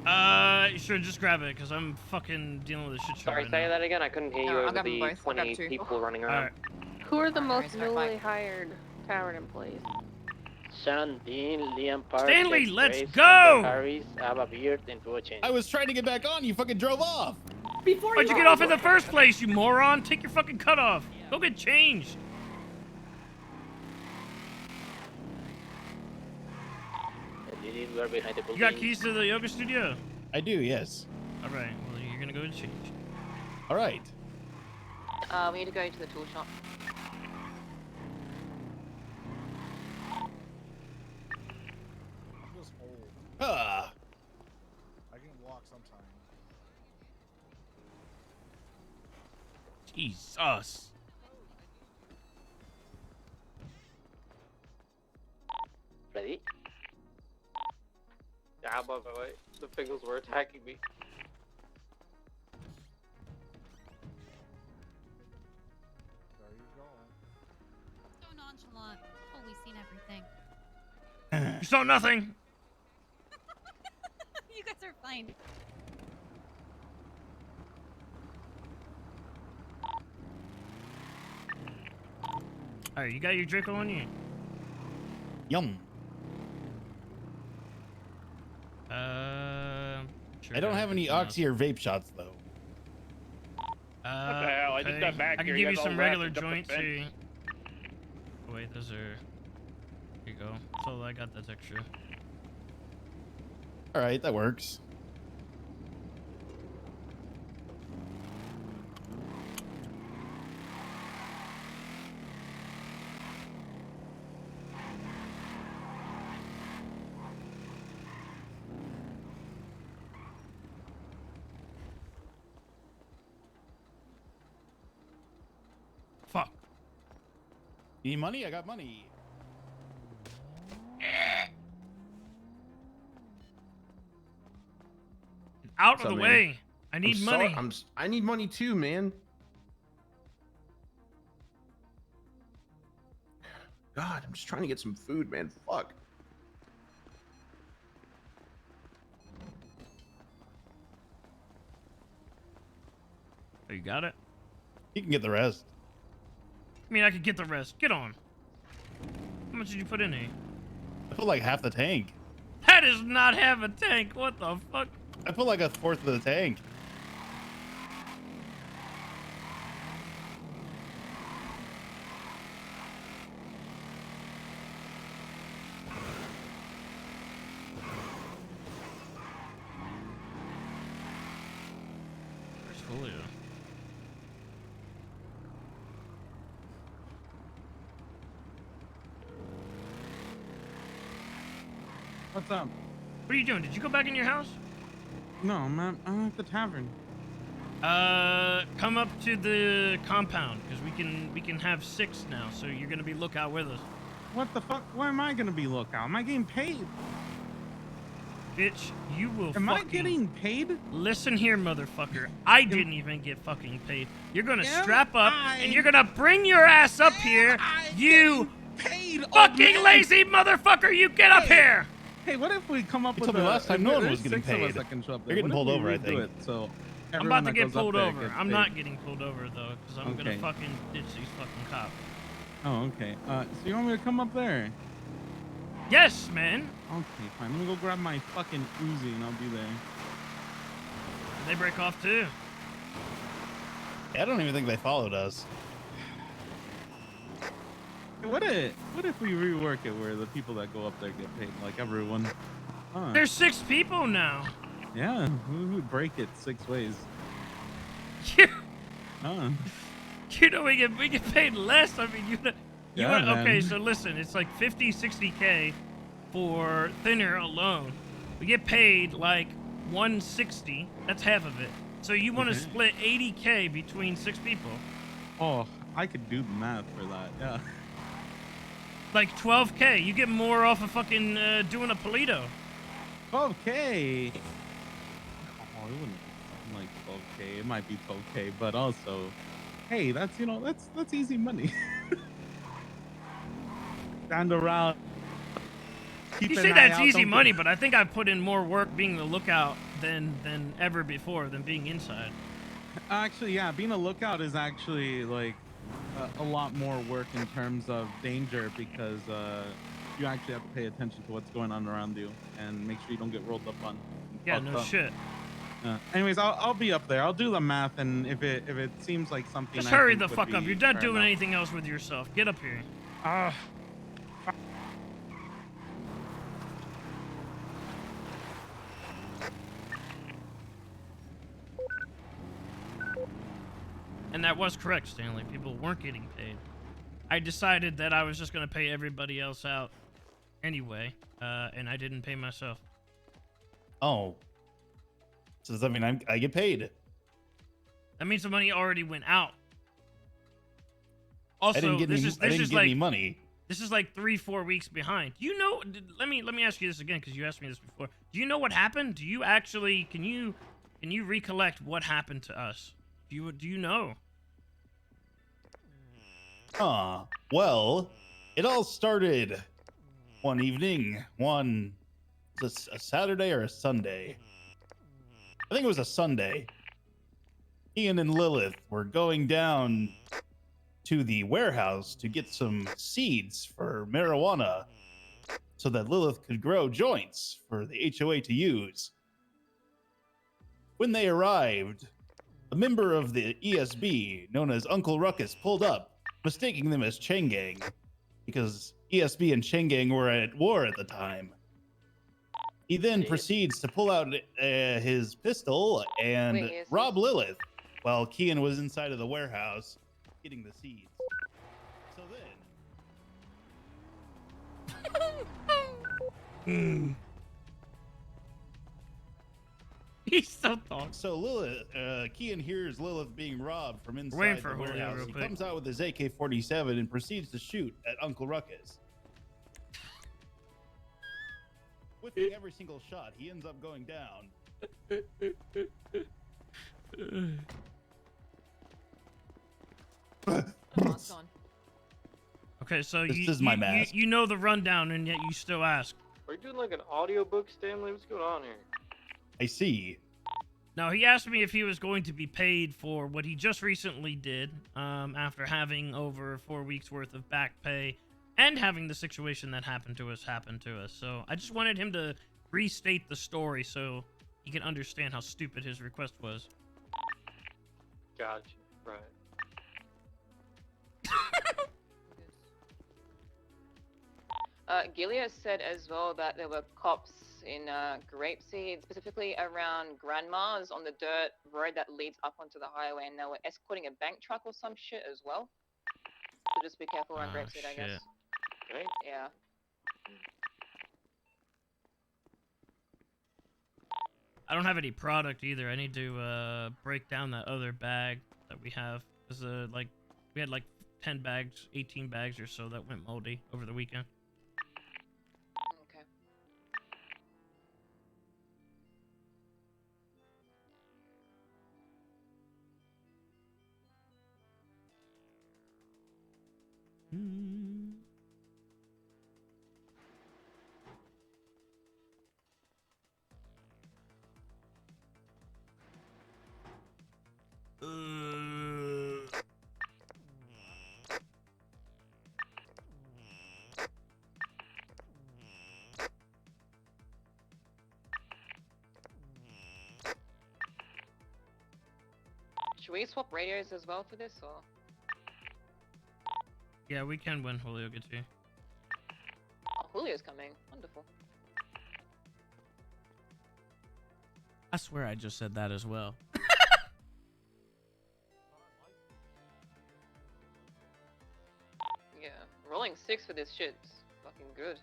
Sure, just grab it, because I'm fucking dealing with a shit show Sorry, right say now. that again. I couldn't hear you I'll over grab them the both. I'll grab 20 two. people running around. Alright. Who are the No most worries, alright, bye. newly hired tavern employees? Sean, Dean, Liam Park, Stanley, Jack let's Grace, go! Hunter Harris, I have a beard, and two change. I was trying to get back on. You fucking drove off. Why'd you get off in the first place, you moron? Take your fucking cut off. Go get changed. Lily, we are behind the building. You got keys to the yoga studio? I do, yes. All right. Well, you're gonna go and change. All right. We need to go to the tool shop. I'm just old. Ah. I can walk sometimes. Jesus. Ready? Yeah, by the way, the pickles were attacking me. There you go. So nonchalant. Totally seen everything. You saw nothing. You guys are fine. All right, you got your Draco on you. Yum. Sure I don't have any oxy or vape shots though. What the hell? I just got back I can here. give You you guys some all regular wrapped up the joints fence. here. Oh, wait, those are. Here you go. So I got that's extra. All right, that works. Fuck. You need money? I got money. Out What's of up, the man? way. I need I'm money. sorry, I need money too, man. God, I'm just trying to get some food, man. Fuck. Oh, you got it? You can get the rest. I mean, I could get the rest. Get on. How much did you put in here? I put like half the tank. That is not half a tank. What the fuck? I put like a fourth of the tank. Where's Julio? What's up? What are you doing? Did you go back in your house? No, man, I'm at the tavern. Come up to the compound because we can have 6 now. So you're gonna be lookout with us. What the fuck? Why am I gonna be lookout? Am I getting paid? Bitch, you will. Am I fucking... getting paid? Listen here, motherfucker. I didn't even get fucking paid. You're gonna Am strap up I- and you're gonna bring your ass up here. You Paid? fucking man. lazy motherfucker! You get up here. Hey, what if we come up You with told me last time no one there's was getting 6 of us paid. that can show up You're there. getting What if pulled we over, I redo think. it so I'm everyone about to that get goes up pulled there over. gets I'm paid? not getting pulled over though, because I'm gonna Okay. fucking ditch these fucking cops. Oh, okay. So you want me to come up there? Yes, man. Okay, fine. Let me go grab my fucking Uzi and I'll be there. They break off too. I don't even think they followed us. What if we rework it where the people that go up there get paid, like everyone? Huh. There's 6 people now. Yeah, we would break it 6 ways. You, Huh. you know we get paid less. I mean, Yeah, want, okay, man. so listen, it's like 50, 60K for thinner alone. We get paid like 160. That's half of it. So you want to Okay. split 80K between 6 people? Oh, I could do the math for that. Yeah. Like 12K. You get more off of fucking doing a Polito. 12K. Oh, it wouldn't be like 12K. It might be 12K, but also, hey, that's that's easy money. Stand around. Keep You an say eye that's out, easy don't money, get- but I think I put in more work being the lookout than ever before than being inside. Actually, yeah, being a lookout is actually like a lot more work in terms of danger because you actually have to pay attention to what's going on around you and make sure you don't get rolled up on. And Yeah, fucked no up. shit. Anyways, I'll be up there. I'll do the math, and if it seems like something, Just I hurry think the would fuck up. be You're not fair doing enough. anything else with yourself. Get up here. And that was correct, Stanley. People weren't getting paid. I decided that I was just going to pay everybody else out anyway, and I didn't pay myself. Oh. So does that mean I get paid? That means the money already went out. Also, I didn't get any money. This is like 3-4 weeks behind. You know, let me ask you this again because you asked me this before. Do you know what happened? Do you actually can you recollect what happened to us? Do you know? Well, it all started one evening. Was it a Saturday or a Sunday? I think it was a Sunday. Ian and Lilith were going down to the warehouse to get some seeds for marijuana so that Lilith could grow joints for the HOA to use. When they arrived, a member of the ESB, known as Uncle Ruckus, pulled up, mistaking them as Changgang, because ESB and Changgang were at war at the time. He then proceeds to pull out his pistol and rob Lilith, while Kian was inside of the warehouse getting the seeds. So then... He's so talking. So Lilith, Kian hears Lilith being robbed from Waiting inside for the Julio warehouse. real He quick. comes out with his AK-47 and proceeds to shoot at Uncle Ruckus. Whiffing every single shot, he ends up going down. Okay, so This is my mask. you know the rundown, and yet you still ask. Are you doing like an audiobook, Stanley? What's going on here? I see. Now, he asked me if he was going to be paid for what he just recently did, after having over 4 weeks worth of back pay and having the situation that happened to us. So I just wanted him to restate the story so he can understand how stupid his request was. Gotcha. Right. Gilead said as well that there were cops in Grapeseed, specifically around Grandma's on the dirt road that leads up onto the highway, and they were escorting a bank truck or some shit as well. So just be careful around Grapeseed, I guess. Okay. Yeah. I don't have any product either. I need to break down that other bag that we have. Like we had like 10 bags, 18 bags or so that went moldy over the weekend. Okay. Should we swap radios as well for this, or? Yeah, we can when Julio gets here. Oh, Julio's coming. Wonderful. I swear I just said that as well. Yeah, rolling 6 for this shit's fucking good.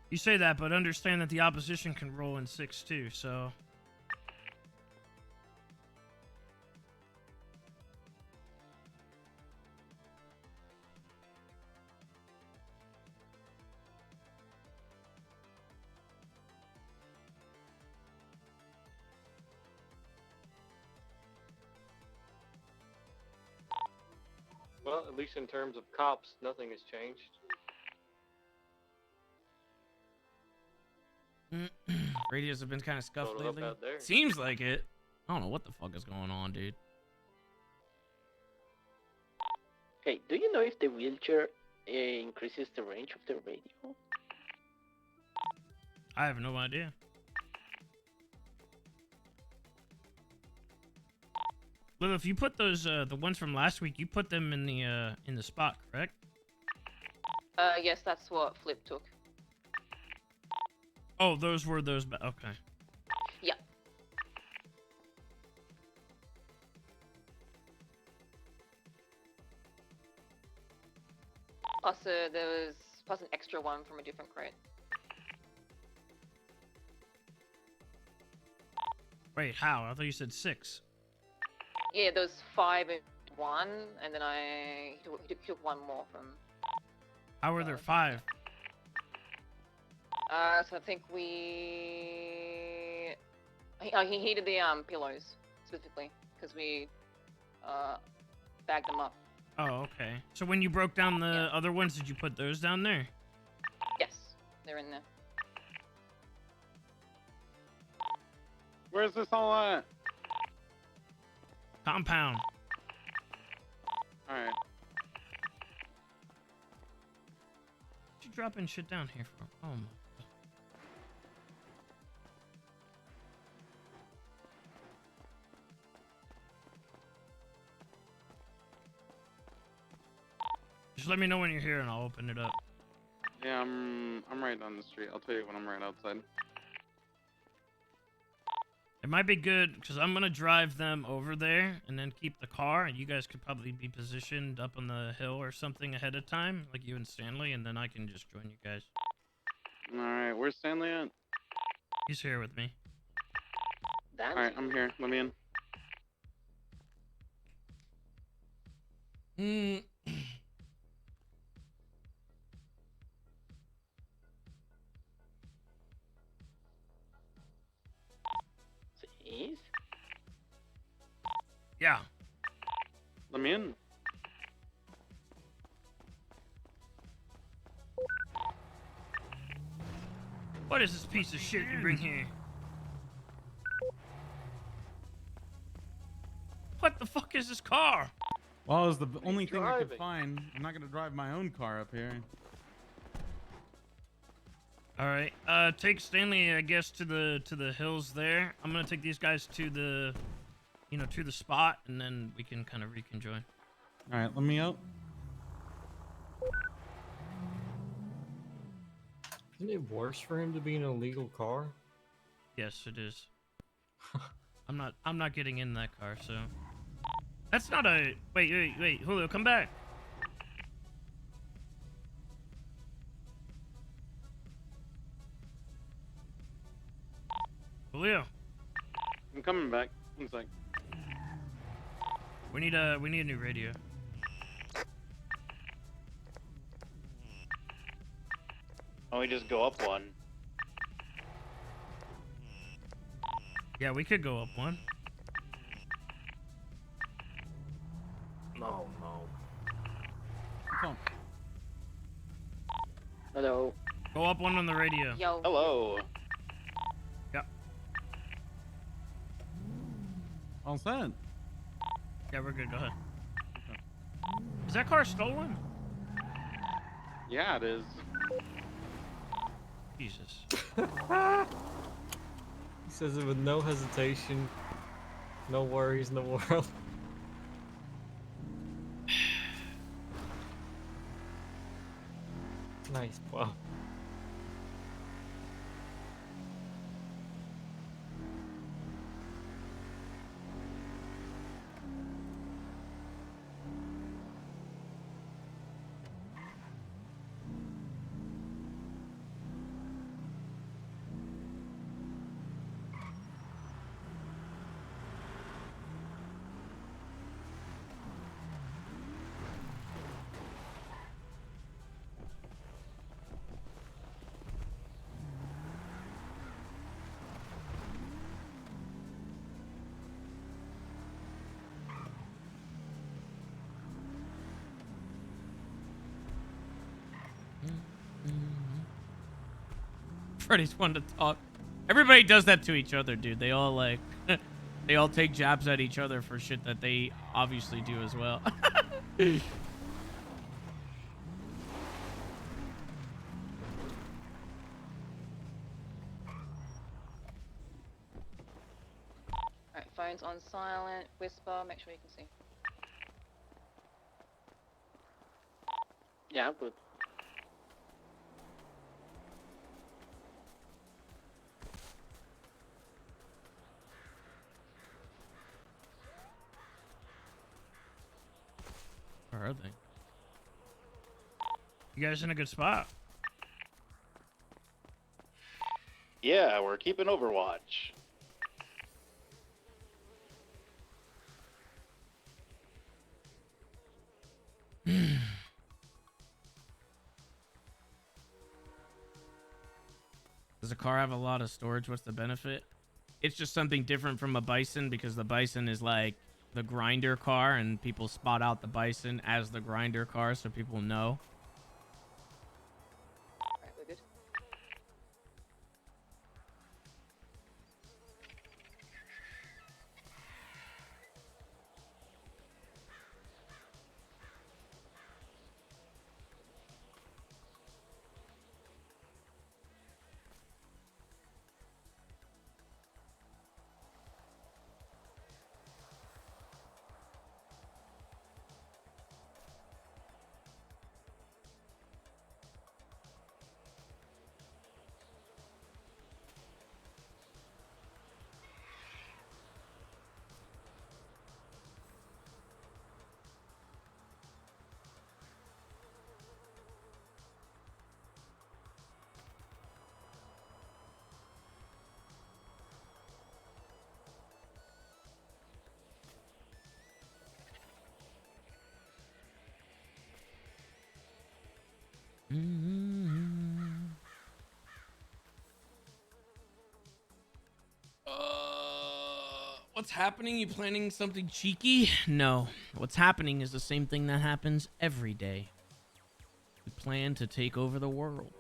You say that, but understand that the opposition can roll in 6 too, so... Well, at least in terms of cops, nothing has changed. Radios have been kind of scuffed Total up lately. out there. Seems like it. I don't know what the fuck is going on, dude. Hey, do you know if the wheelchair increases the range of the radio? I have no idea. Well, if you put those the ones from last week, you put them in the spot, correct? Yes, that's what Flip took. Oh, those were those. Okay. Yeah. Plus, there was plus an extra one from a different crate. Wait, how? I thought you said 6. Yeah, there was 5 in one, and then he took one more from. How were there 5? So I think he heated the pillows specifically because we bagged them up. Oh, okay. So when you broke down the other ones, did you put those down there? Yes, they're in there. Where's this all at? Compound. Alright. What you dropping shit down here for? Oh my. Just let me know when you're here and I'll open it up. Yeah, I'm right down the street. I'll tell you when I'm right outside. It might be good because I'm gonna drive them over there and then keep the car, and you guys could probably be positioned up on the hill or something ahead of time, like you and Stanley, and then I can just join you guys. Alright, where's Stanley at? He's here with me. Alright, I'm here. Let me in. Jeez. Yeah. Let me in. What is this piece of shit you bring here? What the fuck is this car? Well, it was the only thing I could driving? find. I'm not gonna drive my own car up here. All right. Take Stanley, I guess, to the hills there. I'm gonna take these guys to the, to the spot, and then we can kind of reconjoin. All right, let me out. Isn't it worse for him to be in a legal car? Yes, it is. I'm not getting in that car, so. That's not a. Wait, Julio, come back. Julio, I'm coming back. One sec. we need a new radio. Why don't we just go up one? Yeah, we could go up one. No. Hello. Go up one on the radio. Yo. Hello. Yep. All set. Yeah, we're good. Go ahead. Is that car stolen? Yeah, it is. Jesus. He says it with no hesitation, no worries in the world. Nice, wow. Freddy's one to talk. Everybody does that to each other, dude. They all like, they all take jabs at each other for shit that they obviously do as well. Alright, phone's on silent. Whisper, make sure you can see. Yeah, I'm good. Where are they? You guys in a good spot? Yeah, we're keeping Overwatch. Does a car have a lot of storage? What's the benefit? It's just something different from a Bison because the Bison is like the grinder car and people spot out the Bison as the grinder car so people know. Alright, we're good. What's happening? You planning something cheeky? No. What's happening is the same thing that happens every day. We plan to take over the world.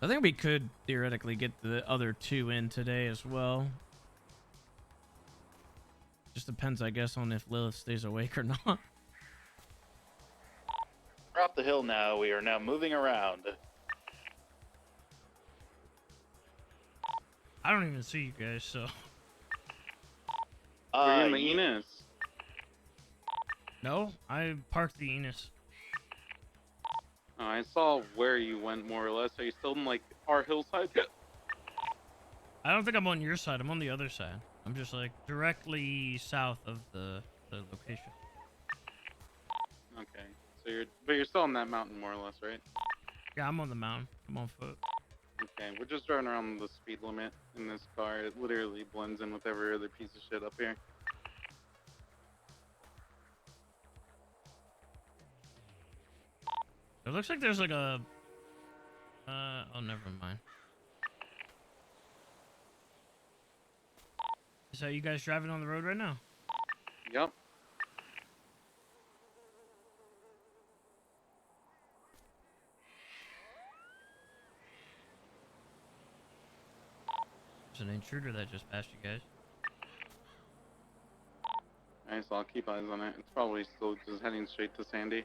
I think we could theoretically get the other two in today as well. Just depends, I guess, on if Lilith stays awake or not. We're off the hill now. We are now moving around. I don't even see you guys, so. We're in the Enos. No, I parked the Enos. I saw where you went more or less. Are you still in like our hillside? I don't think I'm on your side. I'm on the other side. I'm just like directly south of the location. Okay, so you're still on that mountain more or less, right? Yeah, I'm on the mountain. I'm on foot. Okay, we're just driving around the speed limit in this car. It literally blends in with every other piece of shit up here. It looks like there's like a... oh, never mind. So you guys driving on the road right now? Yep. There's an intruder that just passed you guys. Alright, so I'll keep eyes on it. It's probably still just heading straight to Sandy.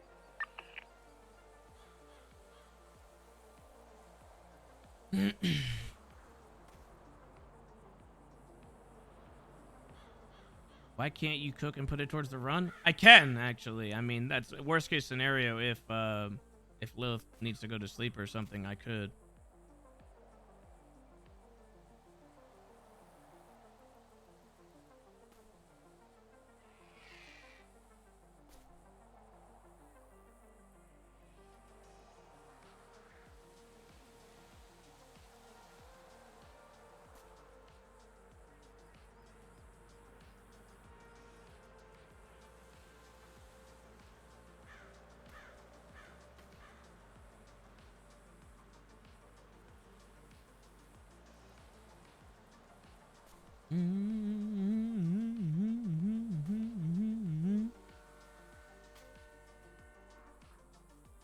Why can't you cook and put it towards the run? I can, actually. I mean, that's worst case scenario. If Lilith needs to go to sleep or something, I could.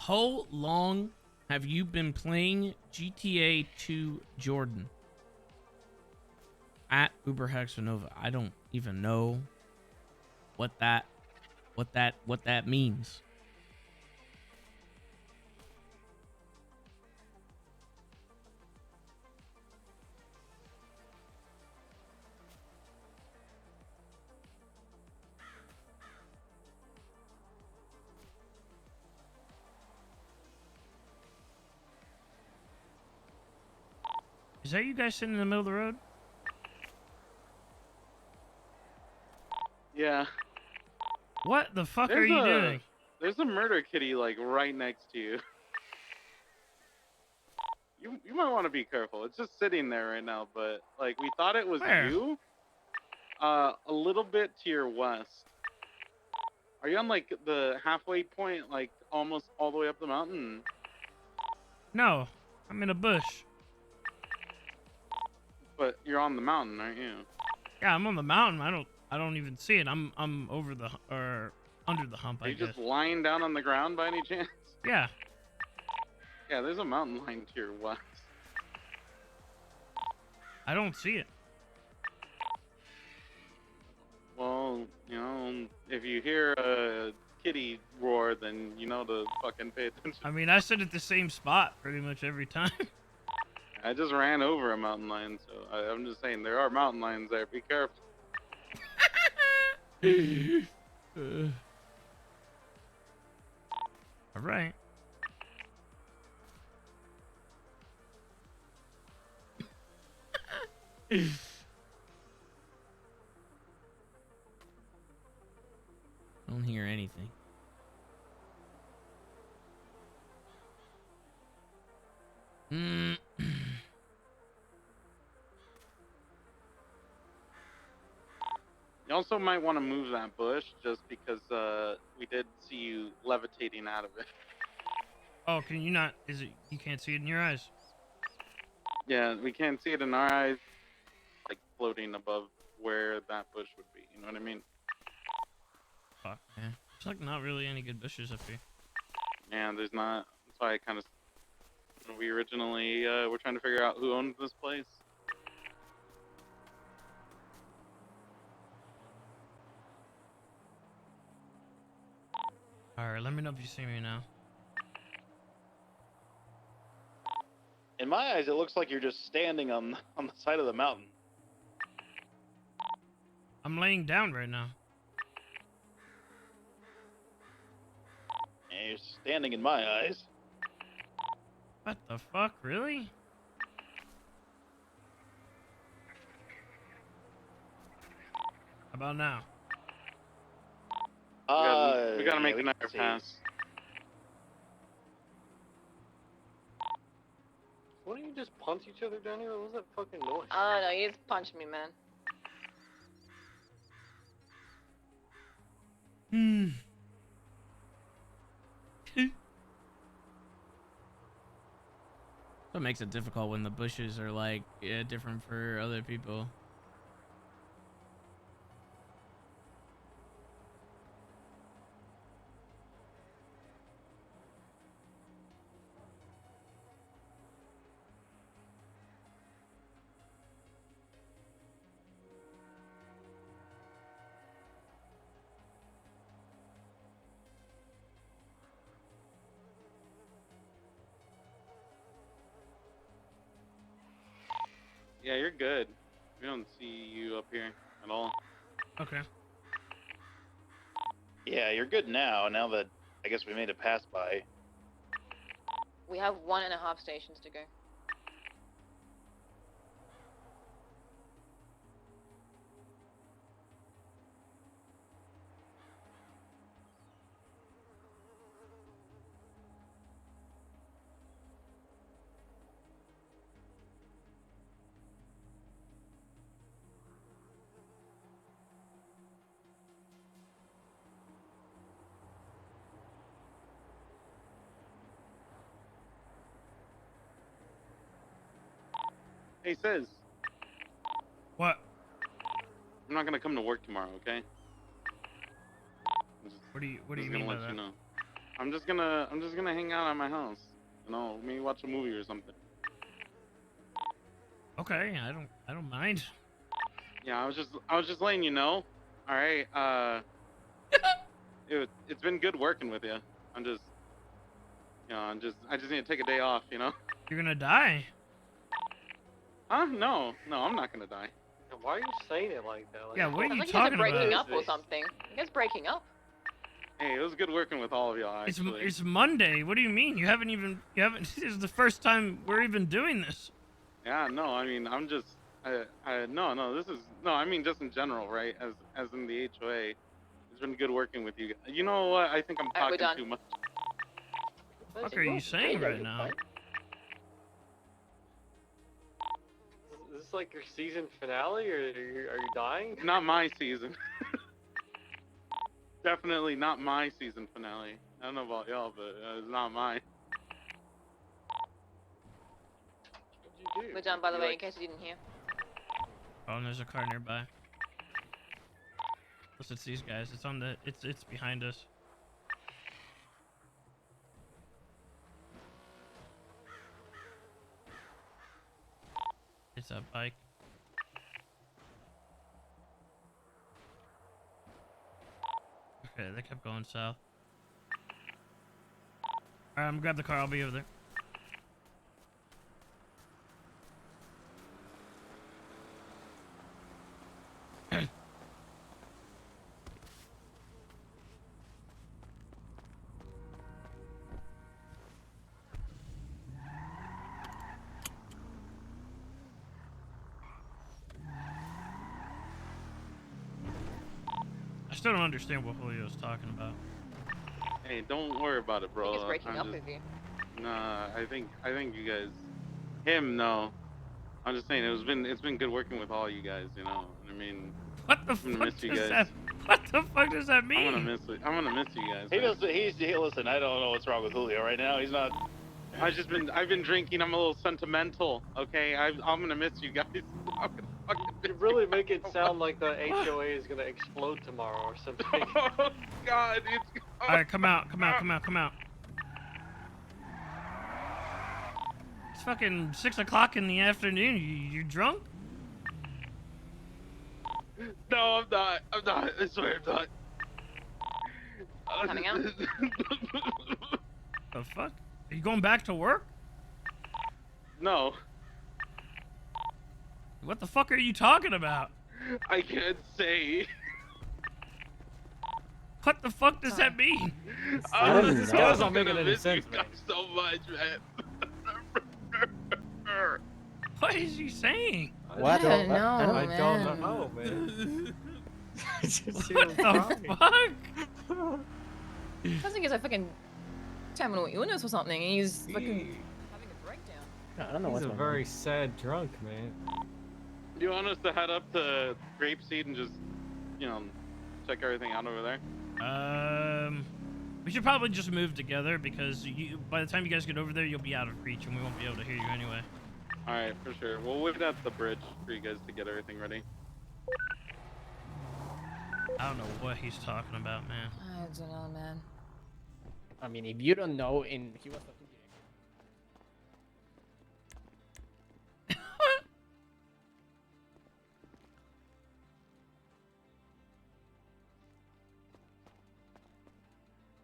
How long have you been playing GTA 2 Jordan? At Uber Hexanova. I don't even know what that means. Is that you guys sitting in the middle of the road? Yeah. What the fuck are you doing? There's a murder kitty like right next to you. You might want to be careful. It's just sitting there right now, but like we thought it was Where? you. A little bit to your west. Are you on like the halfway point, like almost all the way up the mountain? No, I'm in a bush. But you're on the mountain, aren't you? Yeah, I'm on the mountain. I don't even see it. I'm over the or under the hump, Are I you guess. just lying down on the ground by any chance? Yeah. Yeah, there's a mountain line to your west. I don't see it. Well, you know, if you hear a kitty roar, then you know to fucking pay attention. I mean, I sit at the same spot pretty much every time. I just ran over a mountain lion, so I'm just saying there are mountain lions there. Be careful. All right. Don't hear anything. Mm. You also might want to move that bush just because we did see you levitating out of it. Oh, can you not? Is it? You can't see it in your eyes. Yeah, we can't see it in our eyes, like floating above where that bush would be. You know what I mean? Fuck, man. There's like not really any good bushes up here. Yeah, there's not. That's why I kind of. We originally were trying to figure out who owns this place. All right, let me know if you see me now. In my eyes, it looks like you're just standing on the side of the mountain. I'm laying down right now. And you're standing in my eyes. What the fuck? Really? How about now? We gotta make we another can see. pass. Why don't you just punch each other down here? What was that fucking noise? Oh no, you just punched me, man. Hmm. That makes it difficult when the bushes are like different for other people. Yeah, you're good. We don't see you up here at all. Okay. Yeah, you're good now. Now that I guess we made a pass by. We have 1.5 stations to go. Hey, Says. What? I'm not gonna come to work tomorrow, okay? What do you Just mean by gonna let that? you know. I'm just gonna hang out at my house. You know, maybe watch a movie or something. Okay, I don't mind. Yeah, I was just letting you know. All right. It's been good working with you. I'm just, you know, I just need to take a day off. You know. You're gonna die. Huh? No, I'm not gonna die. Why are you saying it like that? Like, Yeah, what are Sounds you like you guys are talking breaking about? up or something. You guys breaking up? Hey, it was good working with all of y'all. Actually. It's Monday. What do you mean? You haven't. This is the first time we're even doing this. Yeah, no, I mean, I'm just, no, this is, no, I mean, just in general, right? As in the HOA, it's been good working with you guys. You know what? I think I'm Alright, we're talking done. too much. What are you saying right now? Is this like your season finale, or are you dying? Not my season. Definitely not my season finale. I don't know about y'all, but it's not mine. We're done, by the way, in case you didn't hear. Oh, and there's a car nearby. Plus, it's these guys. It's on the. It's behind us. It's that bike. Okay, they kept going south. Alright, I'm gonna grab the car. I'll be over there. I still don't understand what Julio's talking about. Hey, don't worry about it, bro. He's breaking I'm up just, with you. Nah, I think you guys, no. I'm just saying it's been good working with all you guys, you know. I mean, what the I'm gonna fuck miss you does guys. that? What the fuck does that mean? I'm gonna miss you guys. He man. doesn't. Hey, listen. I don't know what's wrong with Julio right now. He's not. I've been drinking. I'm a little sentimental. Okay, I'm gonna miss you guys. I'm gonna fucking You really make it sound like the HOA is gonna explode tomorrow or something. Oh God, it's. All right, come out. It's fucking 6 o'clock in the afternoon. You drunk? No, I'm not. I swear I'm not. Coming out? The fuck? Are you going back to work? No, What the fuck are you talking about? I can't say. What the fuck does that mean? This guy's not making any sense, man. So much, man. What is he saying? What? I don't know, I man. don't know, man. What the fuck? Sounds like he's like fucking terminal illness or something. And he's fucking having a breakdown. I don't know He's what's a going very sad drunk, man. Do you want us to head up to Grapeseed and just, you know, check everything out over there? We should probably just move together because by the time you guys get over there, you'll be out of reach and we won't be able to hear you anyway. All right, for sure. We'll wait at the bridge for you guys to get everything ready. I don't know what he's talking about, man. I don't know, man. I mean, if you don't know, and he was talking to you.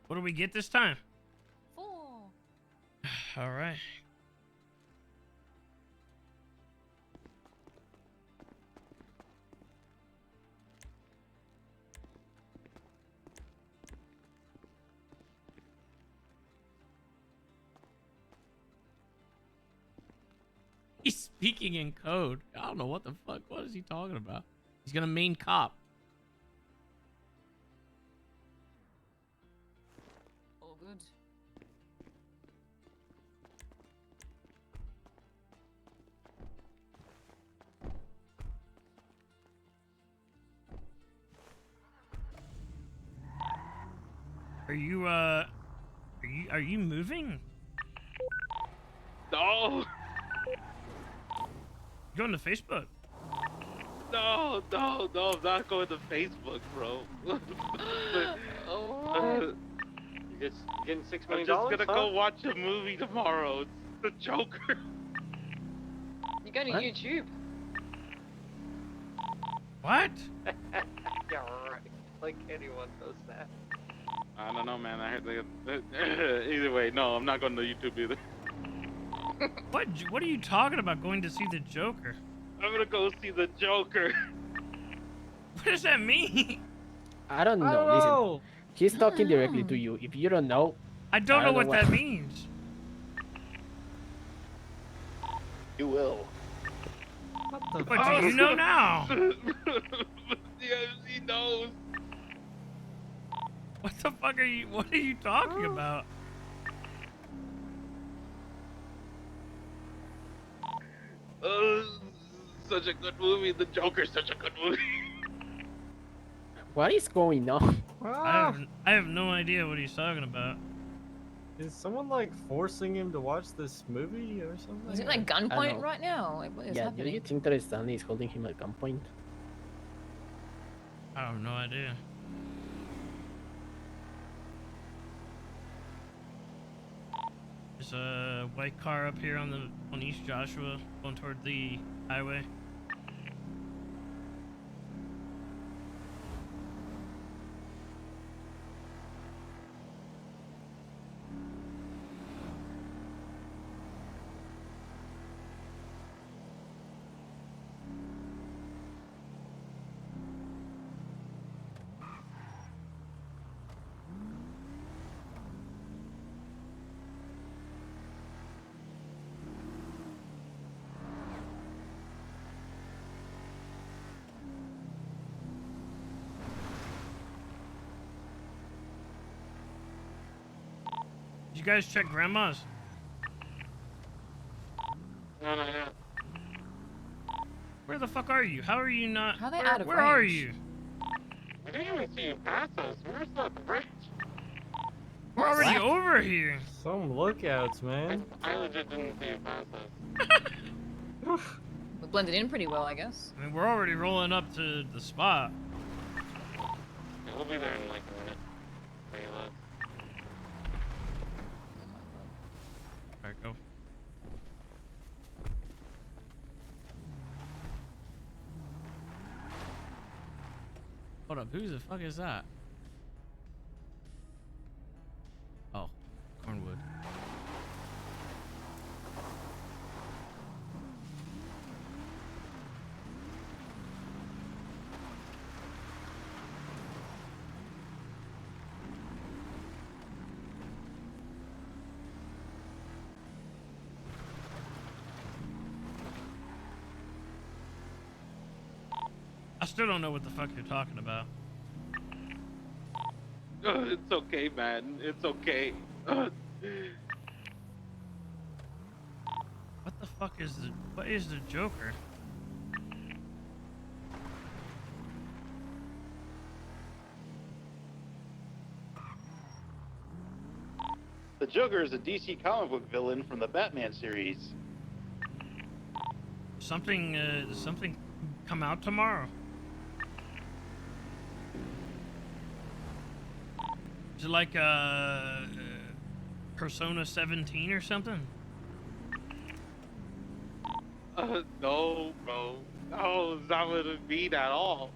What do we get this time? 4. All right. He's speaking in code. I don't know what the fuck. What is he talking about? He's gonna main cop. All good. Are you moving? No, You going to Facebook? no, I'm not going to Facebook, bro. You getting $6 I'm million? just gonna go watch a movie tomorrow. It's the Joker. You go to What? YouTube. What? Yeah, right. Like anyone does that. I don't know, man. I heard they. Either way, no, I'm not going to YouTube either. What are you talking about? Going to see the Joker? I'm gonna go see the Joker. What does that mean? I don't know. I don't Listen, know. he's talking directly to you. If you don't know, I don't know what that means. You will. What the What do you know now? Yes, he knows. What the fuck are you? What are you talking about? Such a good movie. The Joker's such a good movie. what is going on? I have no idea what he's talking about. Is someone like forcing him to watch this movie or something? Is it like I don't gunpoint know. right now? Like, what is Yeah, do happening? you think that Stanley is holding him at gunpoint? I have no idea. There's a white car up here on East Joshua going toward the highway. Did you guys check grandma's? No. Where the fuck are you? How are you not? How are they where out of where are range? you? I didn't even see you pass us. Where's the bridge? We're already over here. Some lookouts, man. I legit didn't see you pass us. We blended in pretty well, I guess. I mean, we're already rolling up to the spot. We'll be there in like a minute. Where you live. Alright, go. Hold up, who the fuck is that? Oh, Cornwood. I still don't know what the fuck you're talking about. It's okay, man. It's okay. What the fuck is what is the Joker? The Joker is a DC comic book villain from the Batman series. Something come out tomorrow. Is it like Persona 17 or something? No, bro. No, it's not what it mean at all.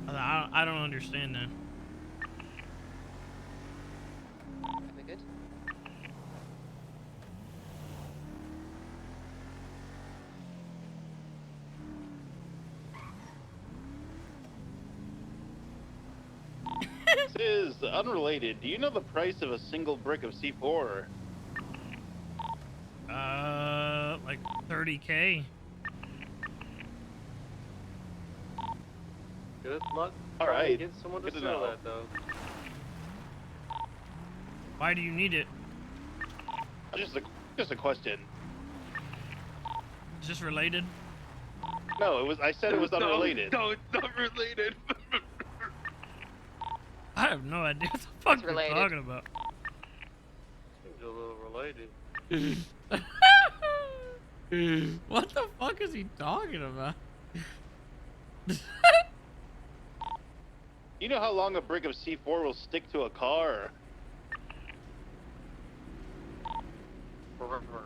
I don't understand that. Are we good? This is unrelated. Do you know the price of a single brick of C4? Like 30K. Good luck. All trying to right. Get someone to Good to sell know. that though. Why do you need it? Just a question. Is this related? No, it was. I said it was unrelated. No, it's not related. I have no idea what the fuck you're related. talking about. Seems a little related. What the fuck is he talking about? You know how long a brick of C4 will stick to a car? Forever.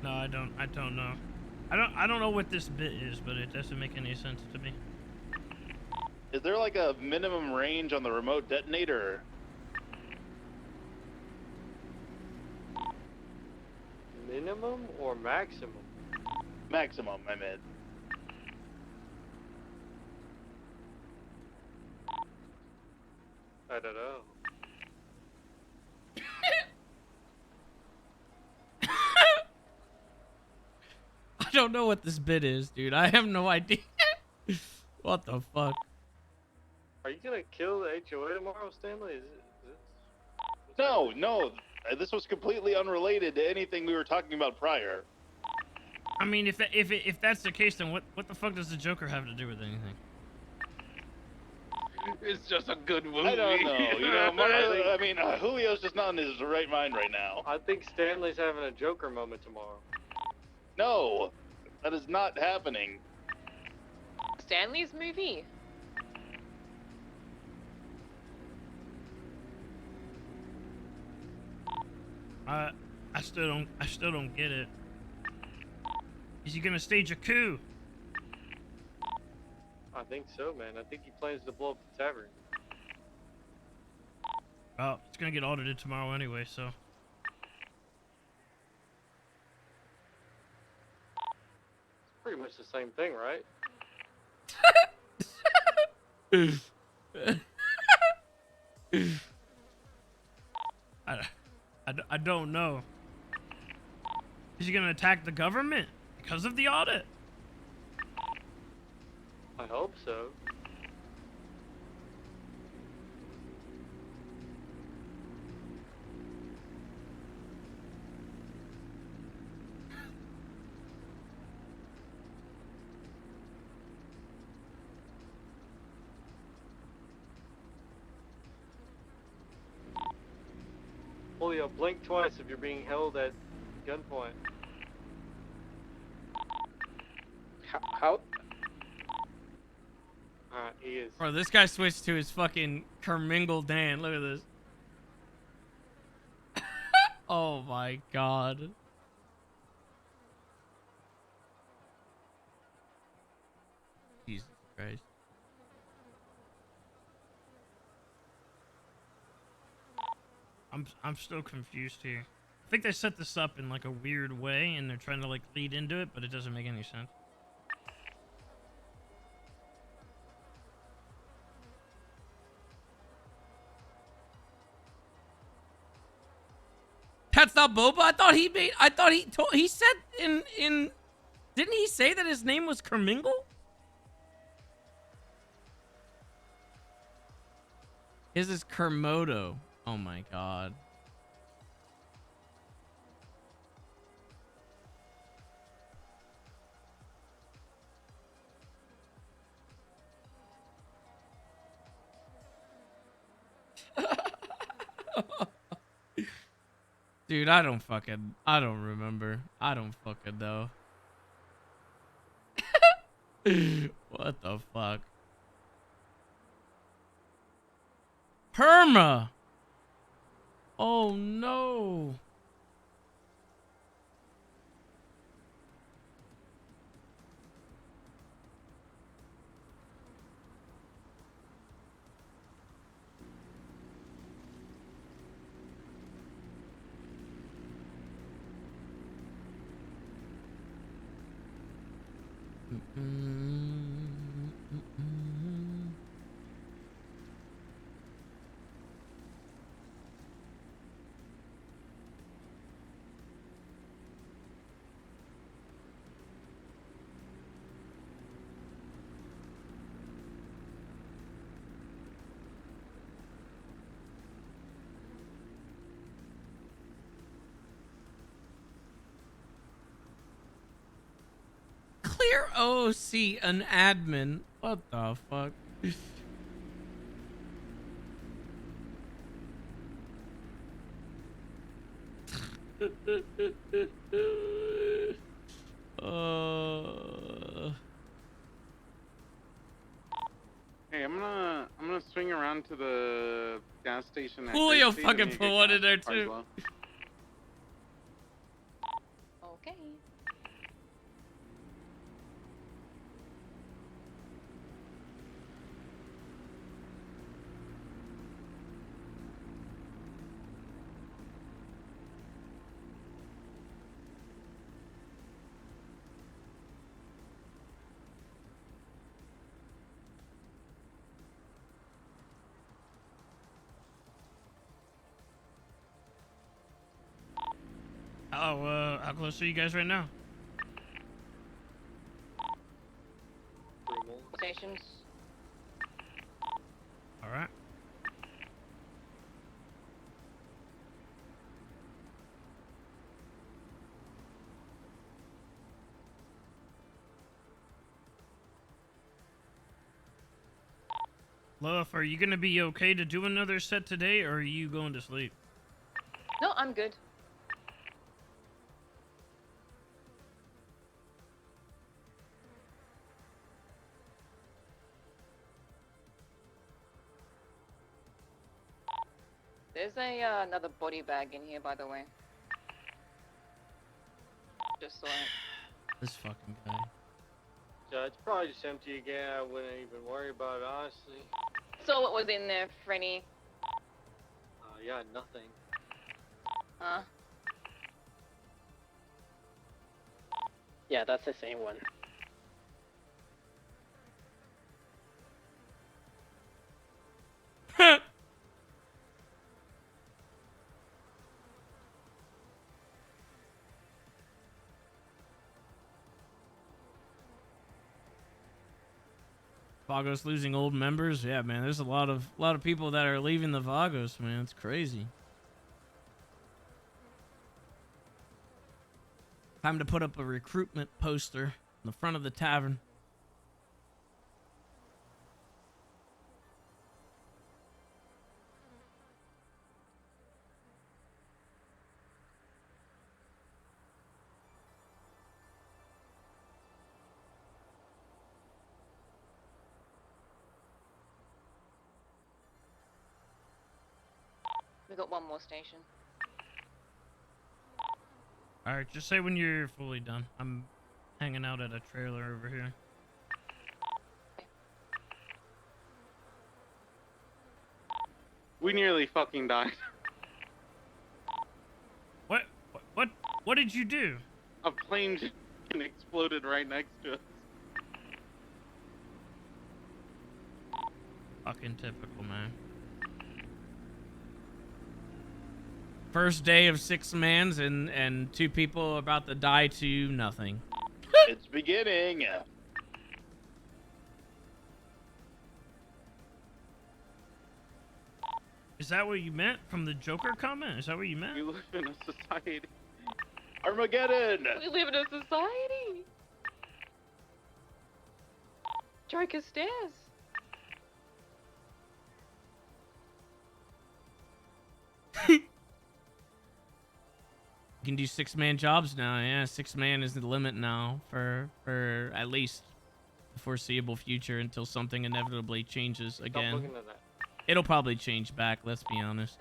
No, I don't know. I don't know what this bit is, but it doesn't make any sense to me. Is there like a minimum range on the remote detonator? Minimum or maximum? Maximum, I meant. I don't know. I don't know what this bit is, dude. I have no idea. What the fuck? Are you gonna kill the HOA tomorrow, Stanley? No, no. This was completely unrelated to anything we were talking about prior. I mean, if that's the case, then what the fuck does the Joker have to do with anything? It's just a good movie. I don't know. You know, Julio's just not in his right mind right now. I think Stanley's having a Joker moment tomorrow. No, that is not happening. Stanley's movie. I still don't get it. Is he gonna stage a coup? I think so, man. I think he plans to blow up the tavern. Oh, it's gonna get audited tomorrow anyway, so. It's pretty much the same thing, right? I don't know. Is he gonna attack the government because of the audit? I hope so. Julio, blink twice if you're being held at gunpoint. How? Alright, he is. Bro, this guy switched to his fucking Kermingle Dan. Look at this. Oh my god. Jesus Christ. I'm still confused here. I think they set this up in like a weird way and they're trying to like lead into it, but it doesn't make any sense. That's not Boba. He said in didn't he say that his name was Kermingle? His is Kermodo. Oh my god. Dude, I don't remember. I don't fucking know. What the fuck? Perma! Oh no! Clear OC an admin. What the fuck? Hey, I'm gonna swing around to the gas station. At Julio Grape Seed fucking and put get one gas in there before I too. go. Okay. How close are you guys right now? Stations. All right. Luff, are you gonna be okay to do another set today, or are you going to sleep? No, I'm good. There's another body bag in here, by the way. Just saw it. This fucking guy. Yeah, it's probably just empty again. I wouldn't even worry about it, honestly. Saw what was in there, Frenny. Yeah, nothing. Yeah, that's the same one. Vagos losing old members. Yeah, man. There's a lot of people that are leaving the Vagos, man. It's crazy. Time to put up a recruitment poster in the front of the tavern. We got one more station. All right, just say when you're fully done. I'm hanging out at a trailer over here. We nearly fucking died. What did you do? A plane just exploded right next to us. Fucking typical, man. First day of 6 mans and 2 people about to die to nothing. It's beginning. Is that what you meant from the Joker comment? Is that what you meant? We live in a society. Armageddon! We live in a society. Drake stairs. You can do 6-man jobs now. Yeah, 6-man is the limit now for at least the foreseeable future until something inevitably changes Stop again. looking at that. It'll probably change back, let's be honest.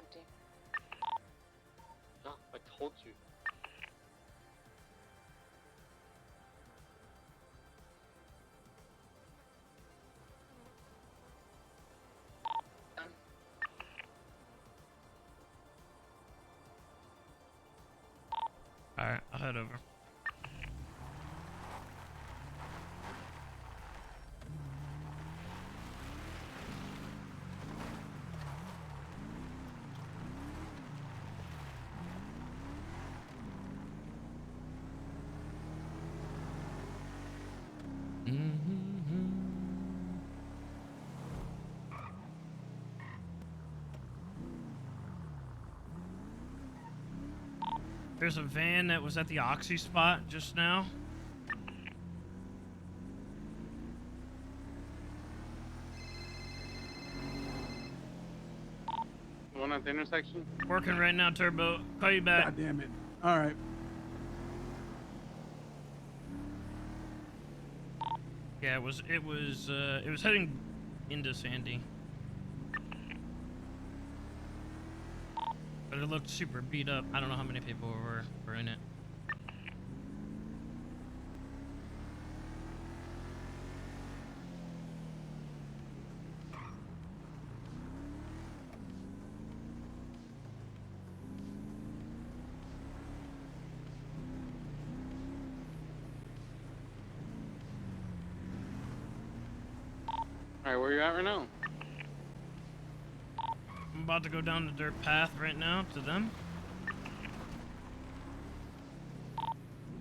No, I told you. Alright, I'll head over. There's a van that was at the Oxy spot just now. The one at the intersection? Working right now, Turbo. Call you back. God damn it. All right. Yeah, it was heading into Sandy. But it looked super beat up. I don't know how many people were in it. Alright, where you at right now? I'm about to go down the dirt path right now to them.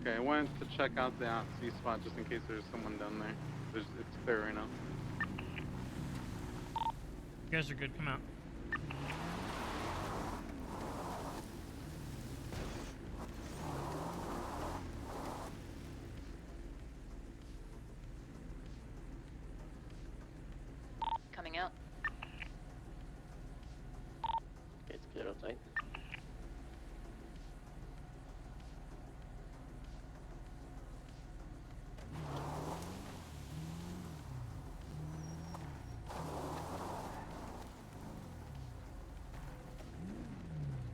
Okay, I went to check out the C spot just in case there's someone down there. It's clear right now. You guys are good. Come out. Coming out. It's clear outside.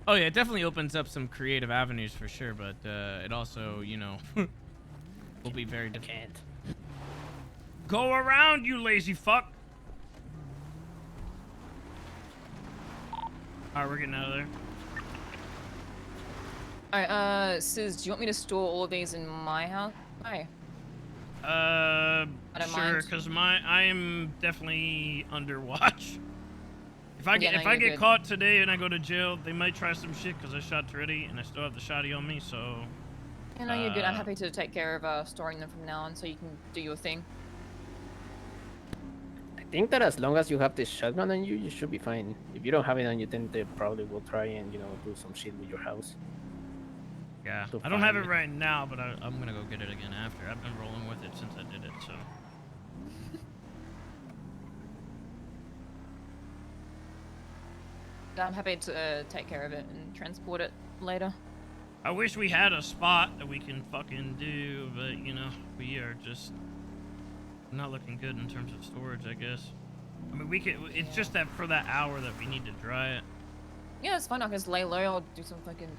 Oh yeah, it definitely opens up some creative avenues for sure, but it also, you know, will be very difficult. Go around, you lazy fuck! Alright, we're getting out of there. Alright, Sis, do you want me to store all of these in my house? Hi. I don't Sure, mind. because I am definitely under watch. If I get Yeah, no, if I you're get good. caught today and I go to jail, they might try some shit because I shot Treddy and I still have the shotty on me, so... Yeah, no, you're good. I'm happy to take care of storing them from now on so you can do your thing. I think that as long as you have the shotgun on you, you should be fine. If you don't have it on you, then they probably will try and, you know, do some shit with your house. Yeah, to I don't have find it right now, but I'm gonna go get it again after. I've been rolling with it since I did it, so... I'm happy to take care of it and transport it later. I wish we had a spot that we can fucking do, but, you know, we are just not looking good in terms of storage, I guess. I mean, we could... It's just that for that hour that we need to dry it. Yeah, it's fine. I can just lay low. I'll do some fucking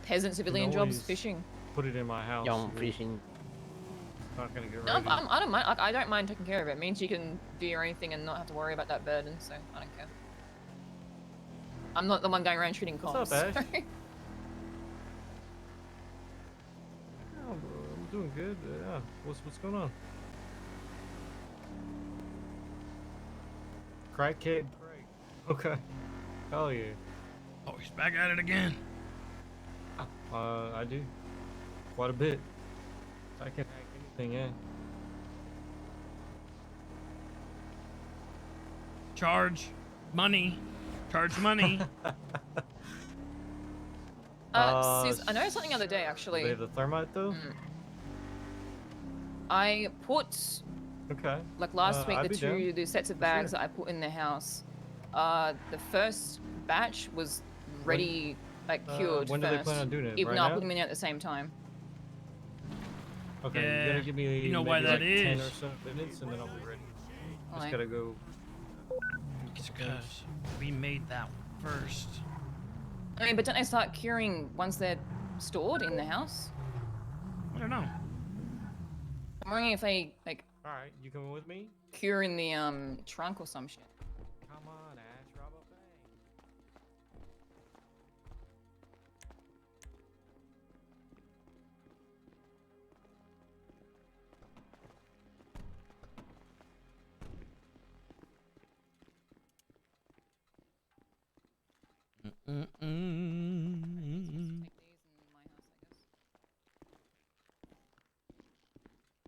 peasant civilian jobs, always fishing. Put it in my house. Yeah, I'm fishing. Not gonna get No, ready. I don't mind. I don't mind taking care of it. It means you can do your own thing and not have to worry about that burden, so I don't care. I'm not the one going around shooting cops. What's up, Ash? so- Yeah, bro, I'm doing good. Yeah. What's going on? Crackhead Craig. Okay. Hell yeah. Oh, he's back at it again. I do. Quite a bit. I can hack anything, yeah. Charge money. Charge money. Sis, I noticed something the other day, actually. They have the thermite, though? I put, Okay. like last week, I'd be down. the sets of For bags sure. that I put in the house. The first batch was ready, like cured when do first. they plan on doing it? Even Right though I now? put them in at the same time. Okay, Yeah, you gotta give me you know why maybe that like 10 or is. so minutes and then I'll be ready. Just Alright. gotta go. It's because we made that one first. I mean, but don't they start curing once they're stored in the house? I don't know. I'm wondering if they, like, Alright, you coming with me? cure in the trunk or some shit. Come on, Ash, rob a bank.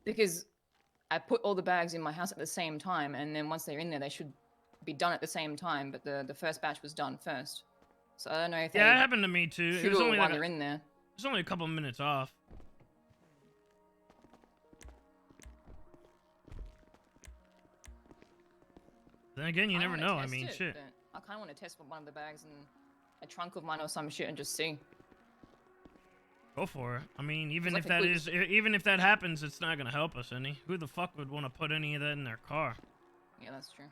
Because I put all the bags in my house at the same time, and then once they're in there, they should be done at the same time. But the first batch was done first, so I don't know if Yeah, they it happened to me too. It was cure only while like they're in there. It was only a couple minutes off. Then again, you I never wanna know. I test mean, it, shit. but I kind of want to test one of the bags in a trunk of mine or some shit and just see. Go for it. I mean, even Like if a that quick- is, even if that happens, it's not gonna help us any. Who the fuck would want to put any of that in their car? Yeah, that's true.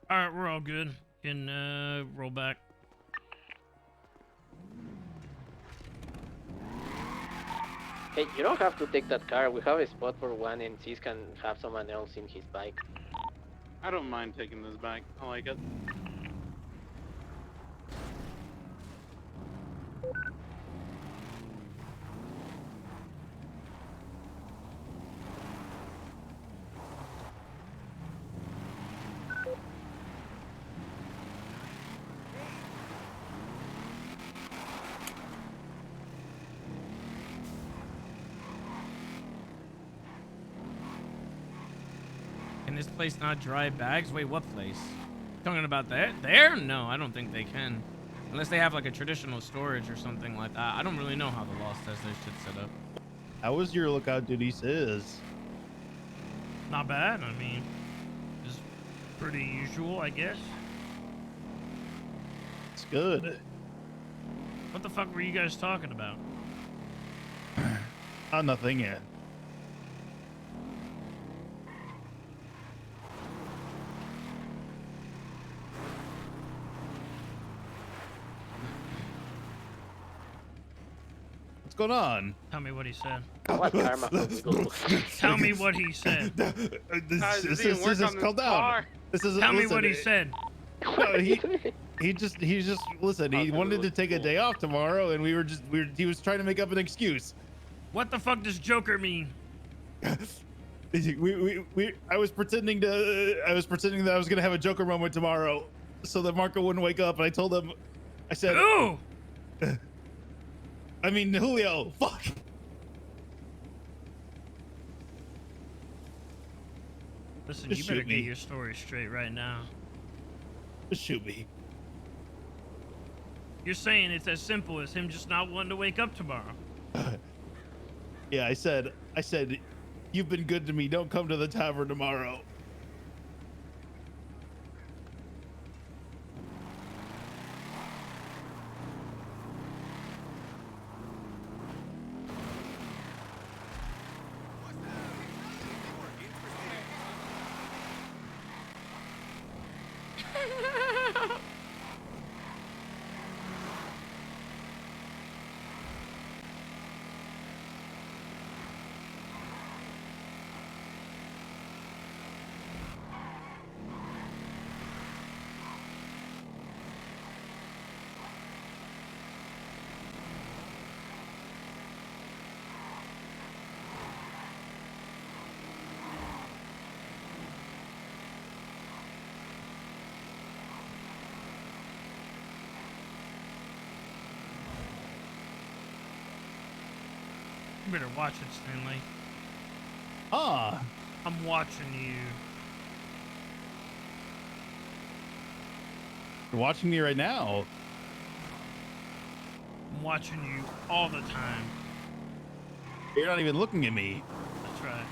All right, we're all good. Can roll back. Hey, you don't have to take that car. We have a spot for one, and Cis can have someone else in his bike. I don't mind taking this back. I like it. Can this place not dry bags? Wait, what place? Talking about that? There? No, I don't think they can. Unless they have like a traditional storage or something like that. I don't really know how the Lost has their shit set up. How was your lookout duty, Sis? Not bad. I mean, just pretty usual, I guess. It's good. What the fuck were you guys talking about? Oh, nothing yet. What's going on? Tell me what he said. What karma from Google? Tell me what he said. Guys, This he didn't work is on this calm down. car. This is Tell me listen, what he said. No, he just listen. He wanted to take a day off tomorrow, and he was trying to make up an excuse. What the fuck does Joker mean? I was pretending that I was gonna have a Joker moment tomorrow, so that Marco wouldn't wake up. And I told him, I said, "Ooh." I mean, Julio, fuck. Listen, Just you better shoot get me. your story straight right now. Just shoot me. You're saying it's as simple as him just not wanting to wake up tomorrow. Yeah, I said, you've been good to me. Don't come to the tavern tomorrow. You better watch it, Stanley. Ah, I'm watching you. you're watching me right now. I'm watching you all the time. You're not even looking at me. That's right.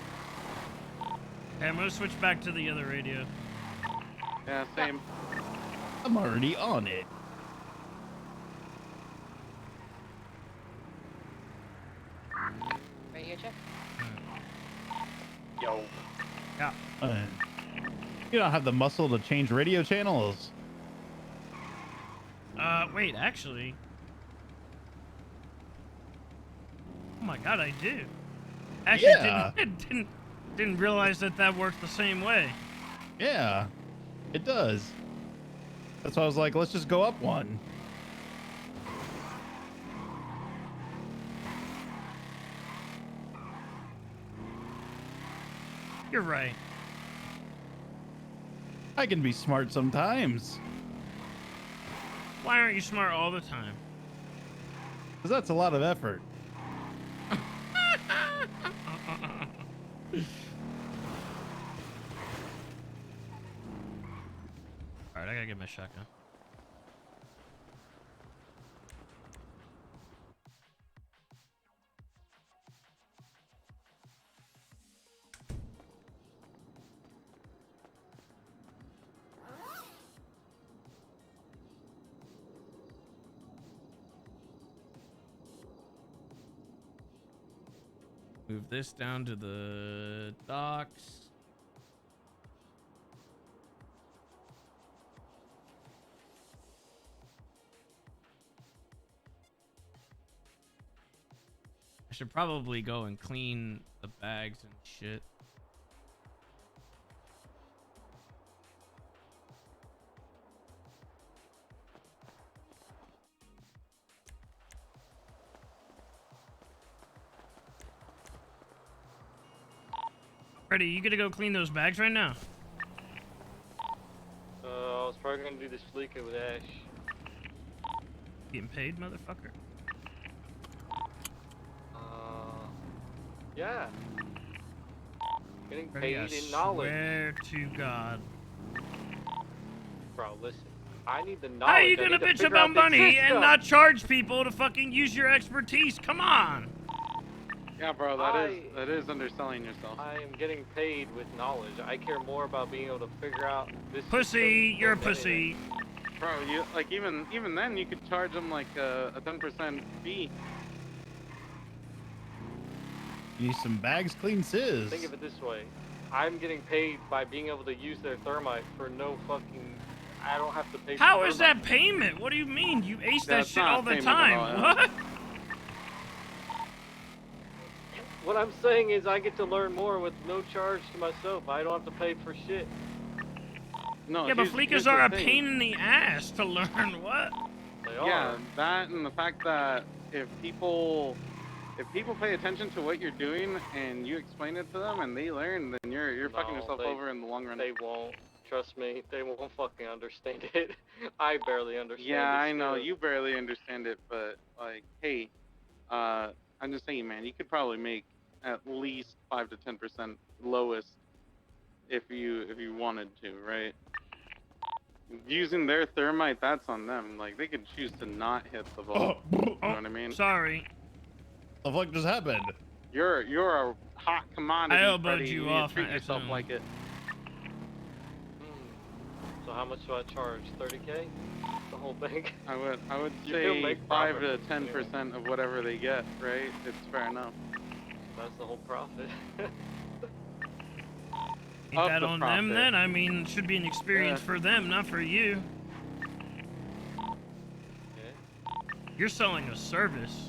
Hey, I'm gonna switch back to the other radio. Yeah, same. I'm already on it. Radio check. Yo. Yeah. You don't have the muscle to change radio channels. Wait, actually. Oh my god, I do. Actually, Yeah. didn't realize that worked the same way. Yeah, it does. That's why I was like, let's just go up one. You're right. I can be smart sometimes. Why aren't you smart all the time? Because that's a lot of effort. Alright, I gotta get my shotgun. Move this down to the docks. I should probably go and clean the bags and shit. Freddy, you gonna go clean those bags right now? I was probably gonna do this Fleeca with Ash. Getting paid, motherfucker? Yeah. Getting Freddy, paid I in knowledge. swear to God. Bro, listen. I need the knowledge. How are you I gonna need to bitch figure about out the money and system. not charge people to fucking use your expertise? Come on! Yeah, bro, that is underselling yourself. I am getting paid with knowledge. I care more about being able to figure out this Pussy, system you're a than pussy. anything. Bro, you like even then you could charge them like a 10% fee. You need some bags clean, sis. Think of it this way. I'm getting paid by being able to use their thermite for no fucking... I don't have to pay for How is thermite. that payment? What do you mean? You ace that That's shit not all the payment at time. all, yeah. What? What I'm saying is I get to learn more with no charge to myself. I don't have to pay for shit. No, Yeah, but here's fleekers the are a thing. pain in the ass to learn. What? They Yeah, are. that and the fact that if people pay attention to what you're doing and you explain it to them and they learn, then you're fucking No, yourself they- over in the long run. They won't. Trust me, they won't fucking understand it. I barely understand Yeah, it I know still. you barely understand it, but like, hey, I'm just saying, man, you could probably make at least 5 to 10% lowest if you wanted to, right? Using their thermite, that's on them. Like they could choose to not hit the vault. You know what I mean? Sorry. The fuck just happened? You're a hot commodity. I elbowed Freddy. you need off to treat yourself accidentally. like it. So how much do I charge? 30K? The whole thing? I would You can say make 5 profit to 10% of whatever they get, right? It's fair enough. That's the whole profit. Ain't Of that the on them profit. then? I mean, it should be an experience Yeah. for them, not for you. You're selling a service.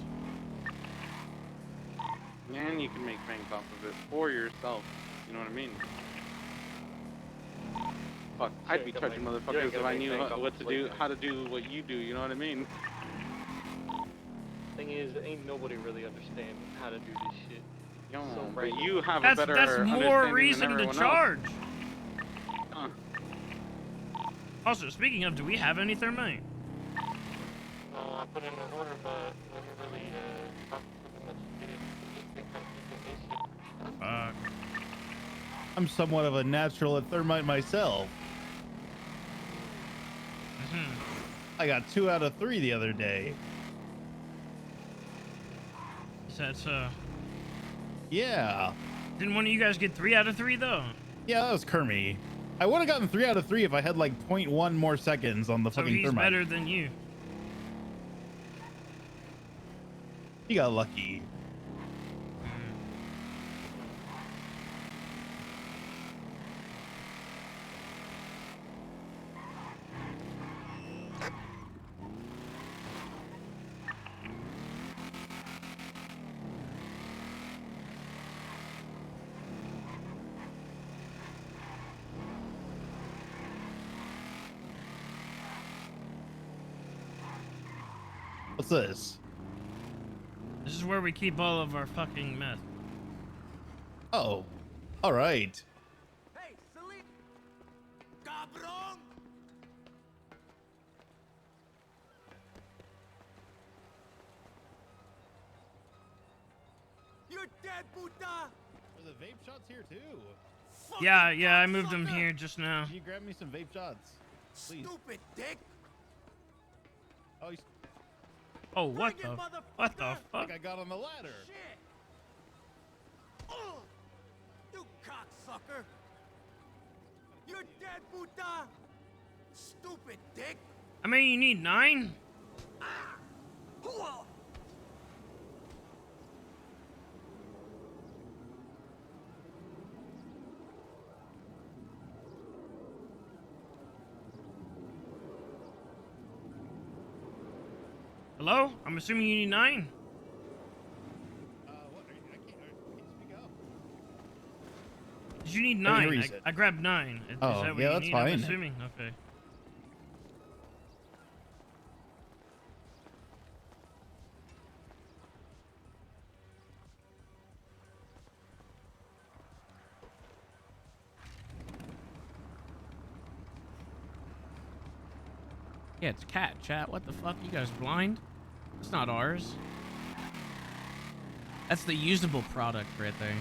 And you can make bank off of it for yourself. You know what I mean? Fuck, I'd be ain't gonna charging make- you motherfuckers ain't if gonna I make knew bank off what of to do, Fleeca. how to do what you do. You know what I mean? Thing is, ain't nobody really understand how to do this shit. Yo, So but random. you have That's a better more understanding reason than to everyone charge. Else. Also, speaking of, do we have any thermite? I put in an order, but never really I'm somewhat of a natural at thermite myself. I got 2 out of 3 the other day. Is that so? Yeah. Didn't one of you guys get 3 out of 3 though? Yeah, that was Kermie. I would have gotten 3 out of 3 if I had like 0.1 more seconds on the So fucking he's thermite. better than you. He got lucky. What's this? This is where we keep all of our fucking meth. Oh, all right. You're dead, puta! There's the vape shots here too. Yeah, I moved them here just now. Can you grab me some vape shots, please? Stupid dick! Oh, Oh, what the? What the I fuck? think I got on the ladder. Shit! You cocksucker! You're dead, puta! Stupid dick! I mean, you need 9? Hello? I'm assuming you need 9? Did you need 9? I grabbed 9. Is Oh, that what yeah, you that's need? fine. I'm assuming. Okay. Yeah, it's cat chat. What the fuck? You guys blind? It's not ours. That's the usable product right there.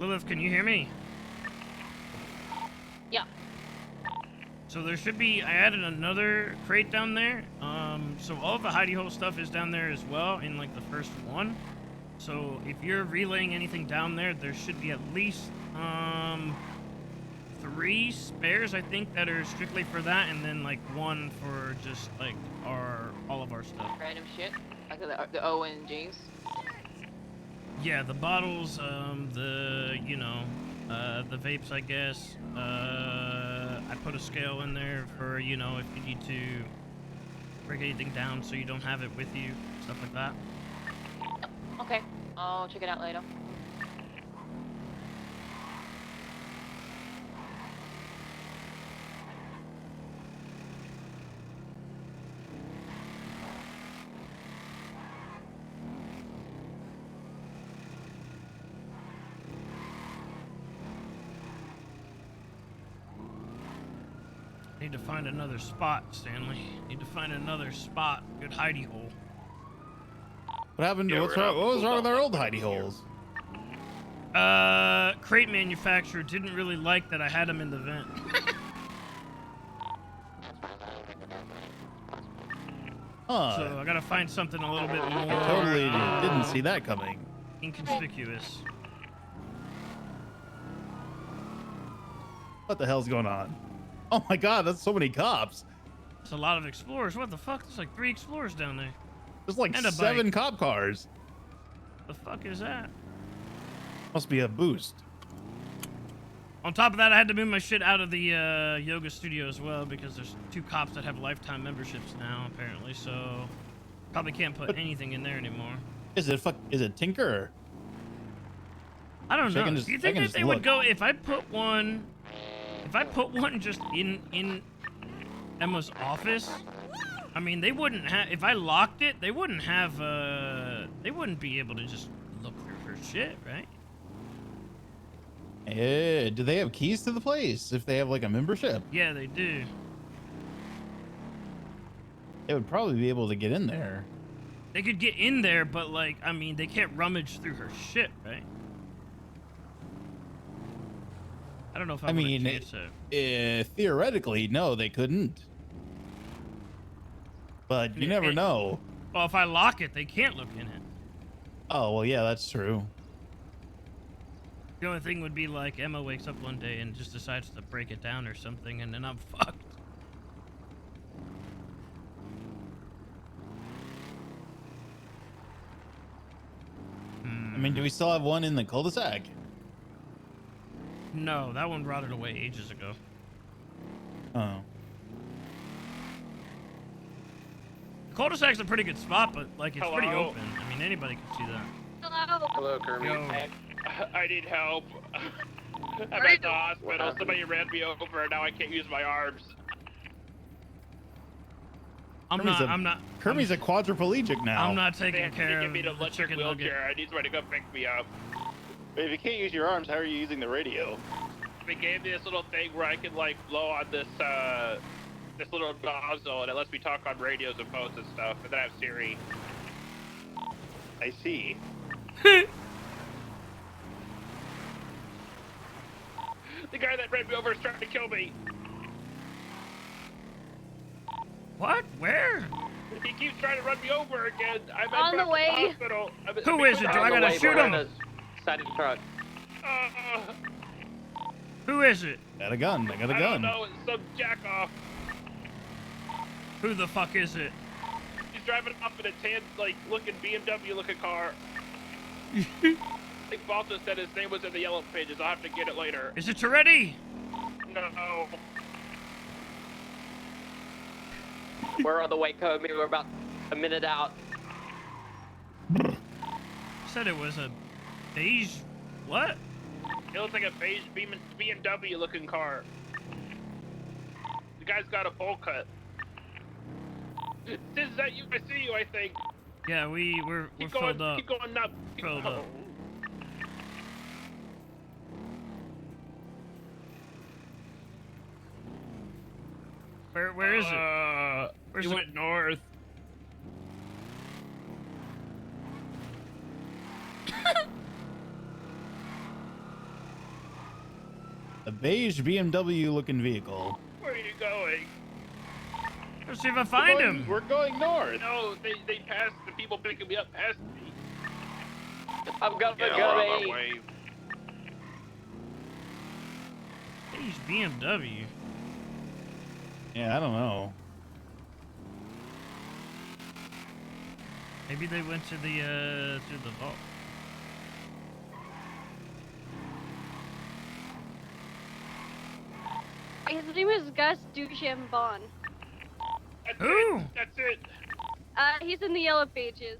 Lilith, can you hear me? Yeah. So there should be, I added another crate down there. So all of the hidey hole stuff is down there as well in like the first one. So if you're relaying anything down there, there should be at least 3 spares I think that are strictly for that, and then like 1 for just like all of our stuff. Random shit. Like the O and G's. Yeah, the bottles, the vapes, I guess. I put a scale in there for, if you need to break anything down so you don't have it with you, stuff like that. Okay, I'll check it out later. Need to find another spot, Stanley. Need to find another spot. Good hidey hole. What happened? Yeah, What we're was wrong with our old hidey holes? Crate manufacturer didn't really like that I had them in the vent. Huh. So I gotta find something a little bit more. I totally didn't see that coming. Inconspicuous. What the hell's going on? Oh my god, that's so many cops. There's a lot of explorers. What the fuck? There's like 3 explorers down there. There's like And a 7 bike. cop cars. The fuck is that? Must be a boost. On top of that, I had to move my shit out of the yoga studio as well because there's 2 cops that have lifetime memberships now, apparently. So probably can't put anything in there anymore. Is it Tinker? I don't So I know. can just- Do you I think can that just they would look. go if I put one just in Emma's office? I mean, they wouldn't have. If I locked it, they wouldn't have. They wouldn't be able to just look through her shit, right? Do they have keys to the place if they have like a membership? Yeah, they do. They would probably be able to get in there. They could get in there, but like, I mean, they can't rummage through her shit, right? I don't know if I mean, theoretically, no, they couldn't. But you never know. Well, if I lock it, they can't look in it. Oh, well, yeah, that's true. The only thing would be like Emma wakes up one day and just decides to break it down or something, and then I'm fucked. I mean, do we still have one in the cul-de-sac? No, that one rotted away ages ago. Oh. The cul-de-sac's a pretty good spot, but like it's pretty Hello? open. I mean, anybody can see that. Hello. Hello, Kermit. Yo. I need help. I'm at the hospital. Somebody ran me over, and now I can't use my arms. Kirby's a quadriplegic now. I'm not taking care Give of me an the electric chicken wheelchair. nugget. I need somebody to come pick me up. But if you can't use your arms, how are you using the radio? They gave me this little thing where I can like blow on this this little nozzle, and it lets me talk on radios and phones and stuff. And then I have Siri. I see. The guy that ran me over is trying to kill me. What? Where? He keeps trying to run me over again. I'm On the back to way. hospital. Who is it? Do I gotta shoot him? Side of the truck. Who is it? Got a gun. I got a I gun. don't know. It's some jack off. Who the fuck is it? He's driving off in a tan, like, looking BMW looking car. I think Balta said his name was in the yellow pages. I'll have to get it later. Is it Toretti? No. We're on the way, Kobe. We're about a minute out. Said it was a beige. What? It looks like a beige BMW looking car. The guy's got a bowl cut. This is that you. I see you, I think. Yeah, we're Keep filled going, up. keep going up. Keep Filled going. up. Where is it? Where's He it? went north. A beige BMW looking vehicle. Where are you going? Let's see if I find him. We're going north. No, they passed the people picking me up past me. I'm gonna Yeah, go. we're on our way. Beige BMW. Yeah, I don't know. Maybe they went to the vault. His name is Gus Duchambon. Who? That's it. He's in the yellow pages.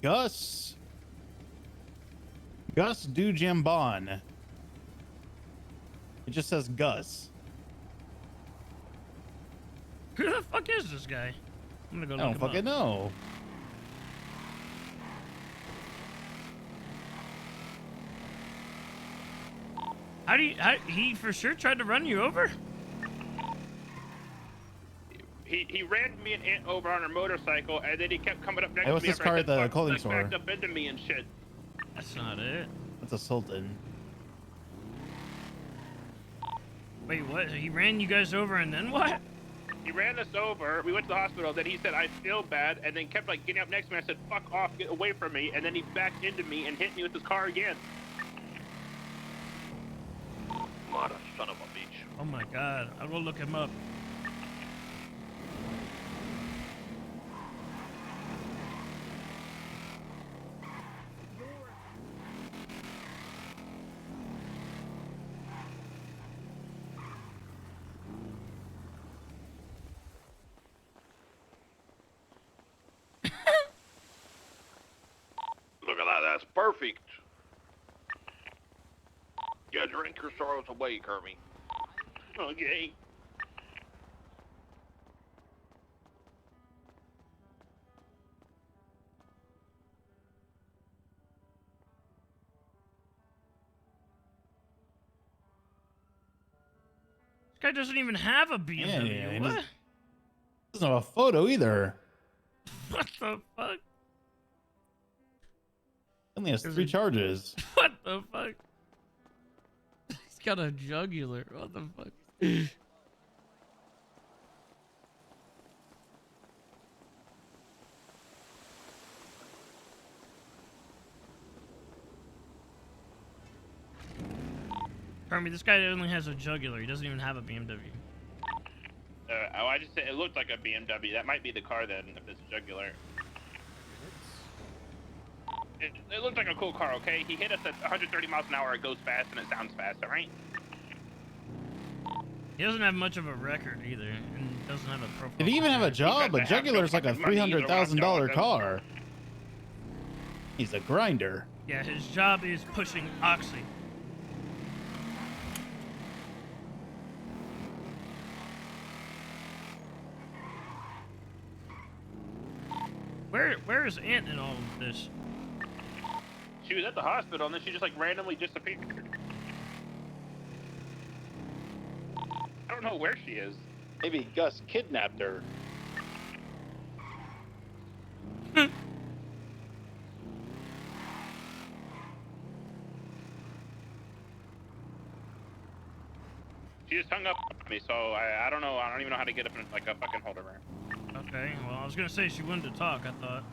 Gus Dujambon. It just says Gus. Who the fuck is this guy? I'm gonna go I look don't him fucking up. know. He for sure tried to run you over? He ran me and Aunt over on her motorcycle, and then he kept coming up next Hey, what's to me. this after I car said at the fuck, clothing like, store? backed up into me and shit. That's not it. That's a Sultan. Wait, what? He ran you guys over and then what? He ran us over. We went to the hospital. Then he said, I feel bad, and then kept like getting up next to me. I said, fuck off, get away from me. And then he backed into me and hit me with his car again. Mother son of a bitch. Oh my god. I'll go look him up. Look at that. That's perfect. Yeah, drink your sorrows away, Kermie. Okay. This guy doesn't even have a BMW. Yeah, he what? Doesn't have a photo either. What the fuck? Only has There's 3 a- charges. What the fuck? He's got a jugular. What the fuck? Kermie, this guy only has a jugular. He doesn't even have a BMW. Oh, I just said it looked like a BMW. That might be the car then, if it's jugular. It looked like a cool car, okay? He hit us at 130 miles an hour. It goes fast and it sounds fast, all right? He doesn't have much of a record either, and doesn't have a profile. Did he even have a job? A to have jugular's no like a fucking money either when I'm done $300,000 with him. car. He's a grinder. Yeah, his job is pushing oxy. Where is Aunt in all of this? She was at the hospital and then she just like randomly disappeared. I don't know where she is. Maybe Gus kidnapped her. She just hung up on me, so I don't know. I don't even know how to get up in like a fucking hold of her. Okay, well, I was gonna say she wanted to talk, I thought.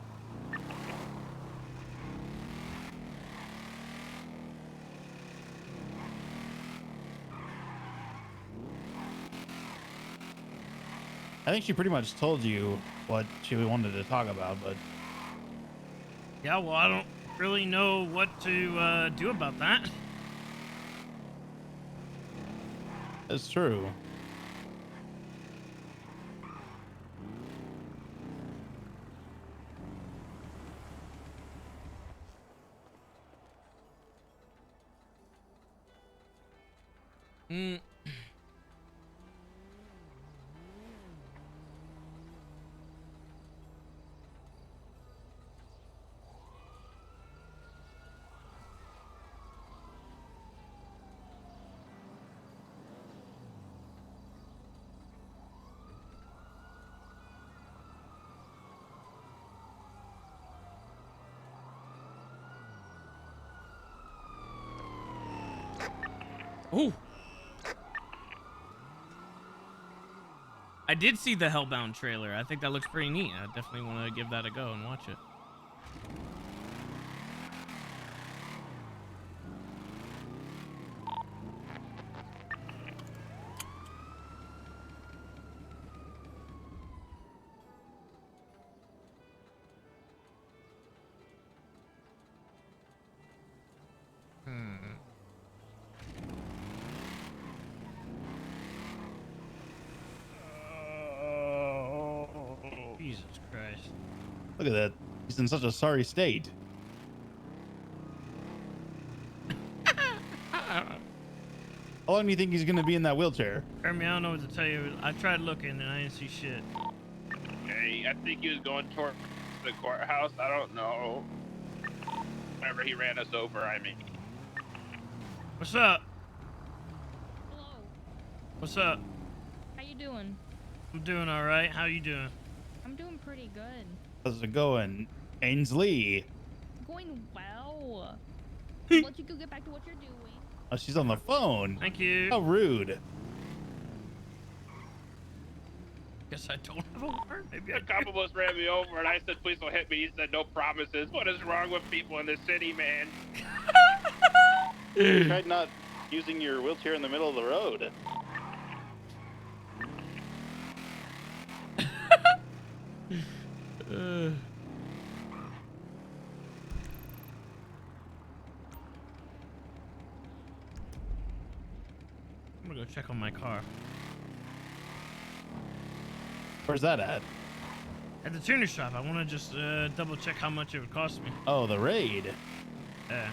I think she pretty much told you what she wanted to talk about, but Yeah, well, I don't really know what to do about that. it's true. Mm. Ooh. I did see the Hellbound trailer. I think that looks pretty neat. I definitely want to give that a go and watch it. Jesus Christ. Look at that. He's in such a sorry state. How long do you think he's going to be in that wheelchair? Jeremy, I don't know what to tell you. I tried looking and I didn't see shit. Okay, I think he was going towards the courthouse. I don't know. Whenever he ran us over, I mean. What's up? Hello. What's up? How you doing? I'm doing all right. How you doing? I'm doing pretty good. How's it going, Ainsley? Going well. I'll let you go get back to what you're doing. Oh, she's on the phone. Thank you. How rude. Guess I don't have a word. Maybe A couple of us ran me over, and I said, "Please don't hit me." He said, "No promises." What is wrong with people in this city, man? You tried not using your wheelchair in the middle of the road. I'm gonna go check on my car. Where's that at? At the tuner shop. I want to just double check how much it would cost me. Oh, the raid. Yeah.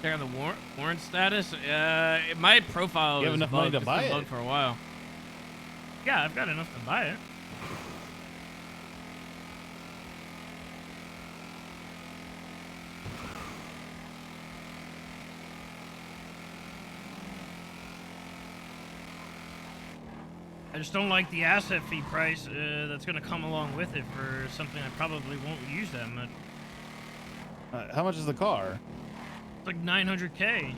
Check out the warrant status. My profile You have is enough money bugged. to It's buy been it? bugged for a while. Yeah, I've got enough to buy it. I just don't like the asset fee price that's going to come along with it for something I probably won't use that much. How much is the car? It's like 900K.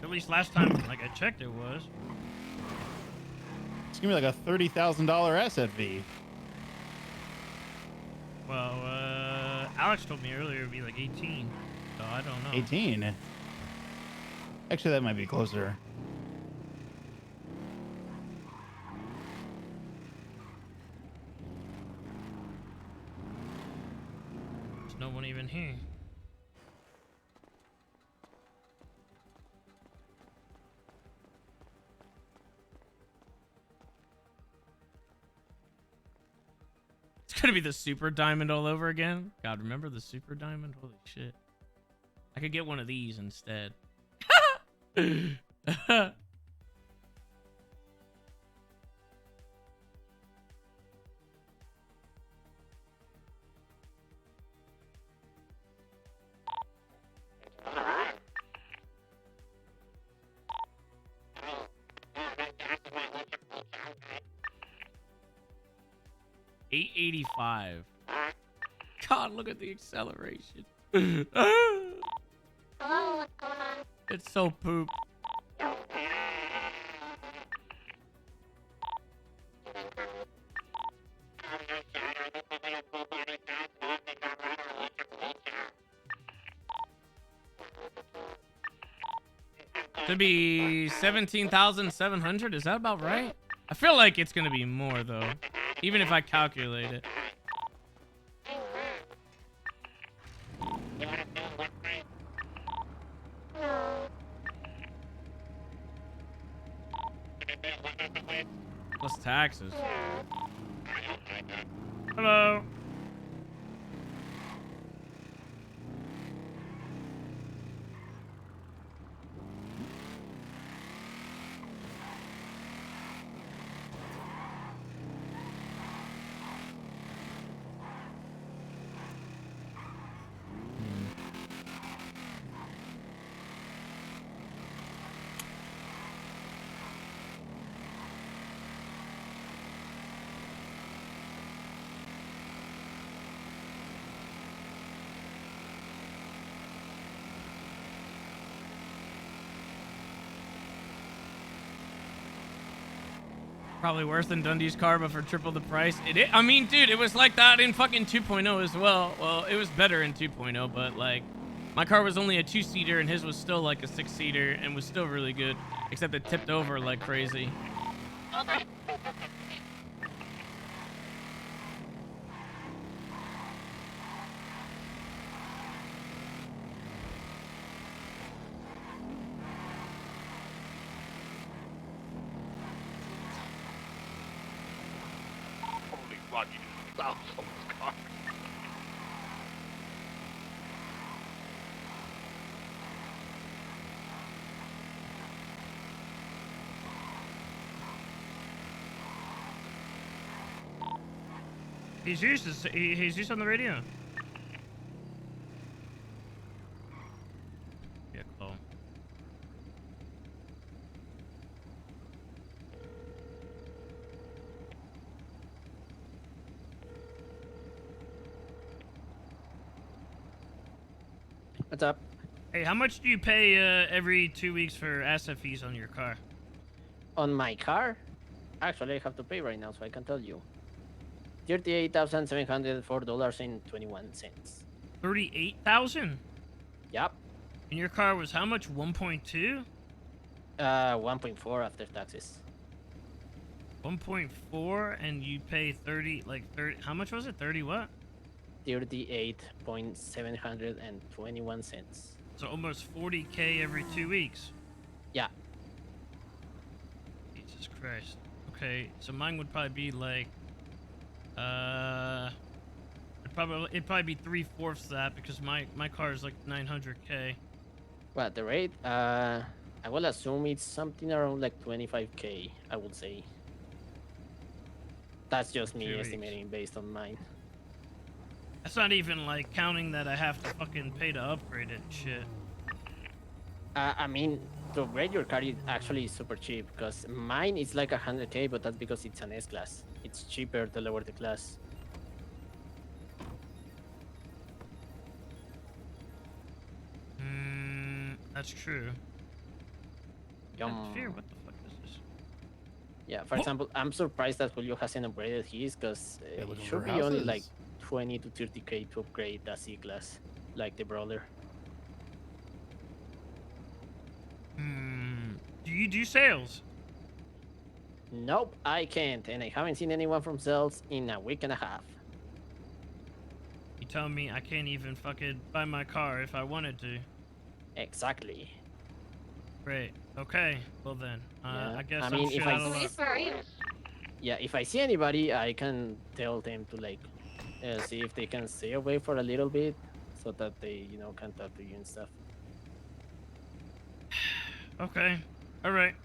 At least last time, like I checked, it was. It's gonna be like a $30,000 asset fee. Well, Alex told me earlier it'd be like 18. So I don't know. 18. Actually, that might be closer. There's no one even here. It's gonna be the super diamond all over again. God, remember the super diamond? Holy shit. I could get one of these instead. $885. God, look at the acceleration. It's so poop. To be 17,700, is that about right? I feel like it's gonna be more though, even if I calculate it. Plus taxes. Hello. Probably worse than Dundee's car, but for triple the price. I mean, dude, it was like that in fucking 2.0 as well. Well, it was better in 2.0, but like, my car was only a 2-seater and his was still like a 6-seater and was still really good, except it tipped over like crazy. Holy fuck, you just stopped someone's car. Jesus on the radio. Yeah, cool. What's up? Hey, how much do you pay every 2 weeks for asset fees on your car? On my car? Actually, I have to pay right now, so I can tell you. $38,704.21. 38,000? Yep. And your car was how much? 1.2? 1.4 after taxes. 1.4, and you pay 30. How much was it? 30 what? 38.721 cents. So almost 40K every 2 weeks. Yeah. Jesus Christ. Okay, so mine would probably be like, it'd probably be 3/4 that because my car is like 900K. Well, the rate, I will assume it's something around like 25K, I would say. That's just me 2 weeks. estimating based on mine. That's not even like counting that I have to fucking pay to upgrade it and shit. I mean, to upgrade your car is actually super cheap because mine is like 100K, but that's because it's an S-Class. It's cheaper to lower the class. That's true. Fear, what the fuck is this? Yeah, for example, I'm surprised that Julio hasn't upgraded his because it look should over be only like houses. 20 to 30K to upgrade the C-Class, like the Brawler. Do you do sales? Nope, I can't, and I haven't seen anyone from sales in a week and a half. You tell me I can't even fucking buy my car if I wanted to. Exactly. Great. Okay. Well then, Yeah. I guess I I'm mean, shit if out of luck. Yeah, if I see anybody, I can tell them to like see if they can stay away for a little bit, so that they, you know, can talk to you and stuff. Okay. All right.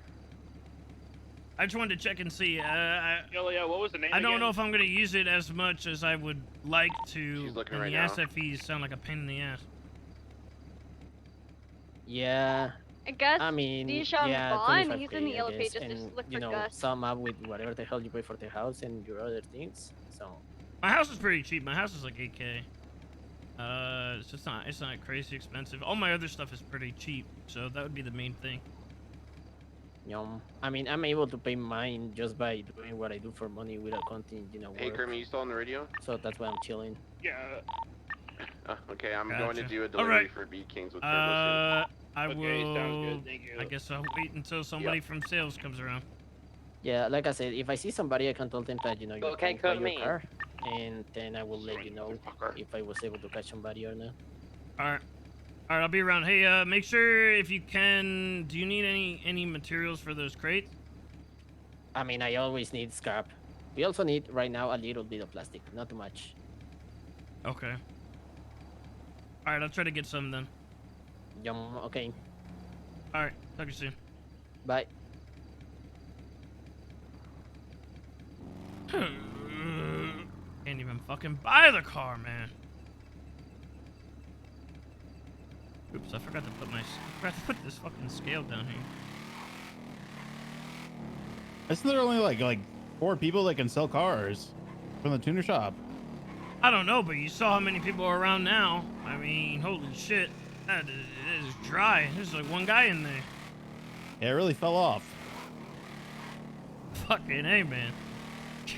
I just wanted to check and see. Yeah, what was the name I don't again? know if I'm gonna use it as much as I would like to. She's looking And right the now. asset fees sound like a pain in the ass. Yeah. I guess I mean, Dijon yeah, Vaughn, 25K, he's in the I yellow guess, pages, and just look you for know, Gus. sum up with whatever the hell you pay for the house and your other things. So My house is pretty cheap. My house is like 8K. It's not crazy expensive. All my other stuff is pretty cheap, so that would be the main thing. I mean, I'm able to pay mine just by doing what I do for money without counting, Hey, work. Kermit, you still on the radio? So that's why I'm chilling. Yeah. Okay, I'm going to Gotcha. do a All delivery right. for Beat Kings with Turbo I Okay, will. sounds good. Thank you. I guess I'll wait until somebody from sales comes around. Yeah, like I said, if I see somebody, I can tell them that, you're Okay, trying to buy your Kermit. car, and then I will let you know if I was able to catch somebody or not. All right. All right, I'll be around. Hey, make sure if you can. Do you need any materials for those crates? I mean, I always need scrap. We also need, right now, a little bit of plastic, not too much. Okay. All right, I'll try to get some then. Okay. All right, talk to you soon. Bye. Can't even fucking buy the car, man. Oops, I forgot to put this fucking scale down here. Isn't there only like 4 people that can sell cars from the tuner shop? I don't know, but you saw how many people are around now. I mean, holy shit. That is dry. There's like one guy in there. Yeah, it really fell off. Fucking A, man.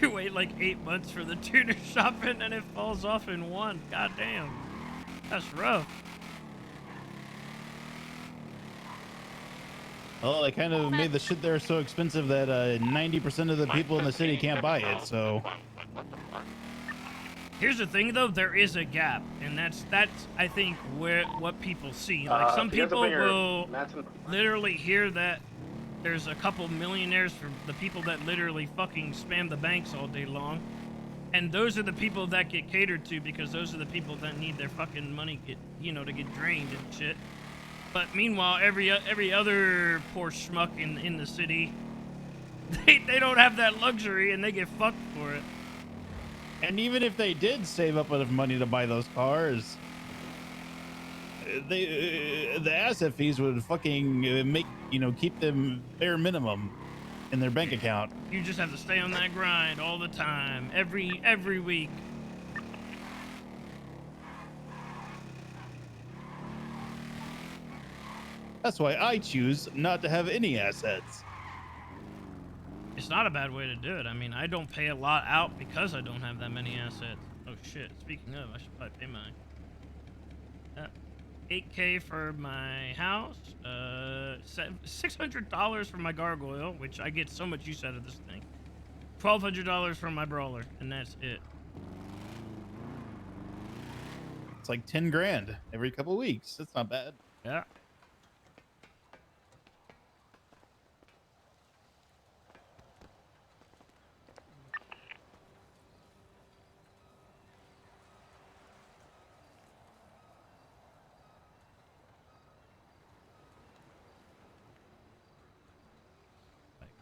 You wait like 8 months for the tuner shop and then it falls off in one. God damn. That's rough. Well, they kind of made the shit there so expensive that 90% of the people in the city can't buy it, so... Here's the thing, though. There is a gap, and that's I think what people see. Like some people will literally hear that there's a couple millionaires for the people that literally fucking spam the banks all day long, and those are the people that get catered to because those are the people that need their fucking money to get drained and shit. But meanwhile, every other poor schmuck in the city, they don't have that luxury and they get fucked for it. And even if they did save up enough money to buy those cars, the asset fees would fucking make keep them bare minimum in their bank account. You just have to stay on that grind all the time, every week. That's why I choose not to have any assets. It's not a bad way to do it. I mean, I don't pay a lot out because I don't have that many assets. Oh shit, speaking of, I should probably pay mine. $8K for my house, $600 for my gargoyle, which I get so much use out of this thing. $1,200 for my brawler, and that's it. It's like 10 grand every couple weeks. That's not bad. Yeah.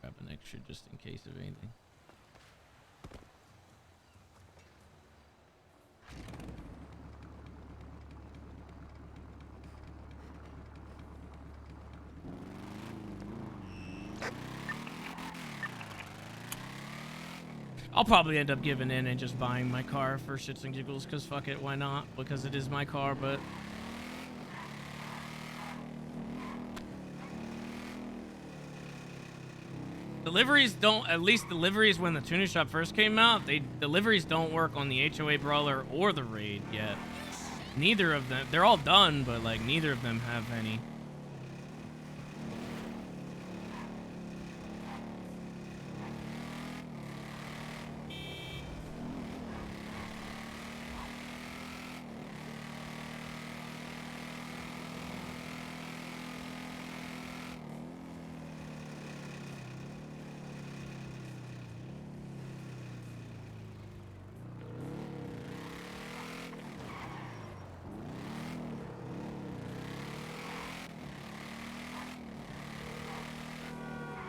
Grab an extra just in case of anything. I'll probably end up giving in and just buying my car for shits and giggles, because fuck it, why not? Because it is my car, but... Deliveries don't, at least deliveries when the tuner shop first came out, deliveries don't work on the HOA Brawler or the Raid yet. Neither of them, they're all done, but like neither of them have any.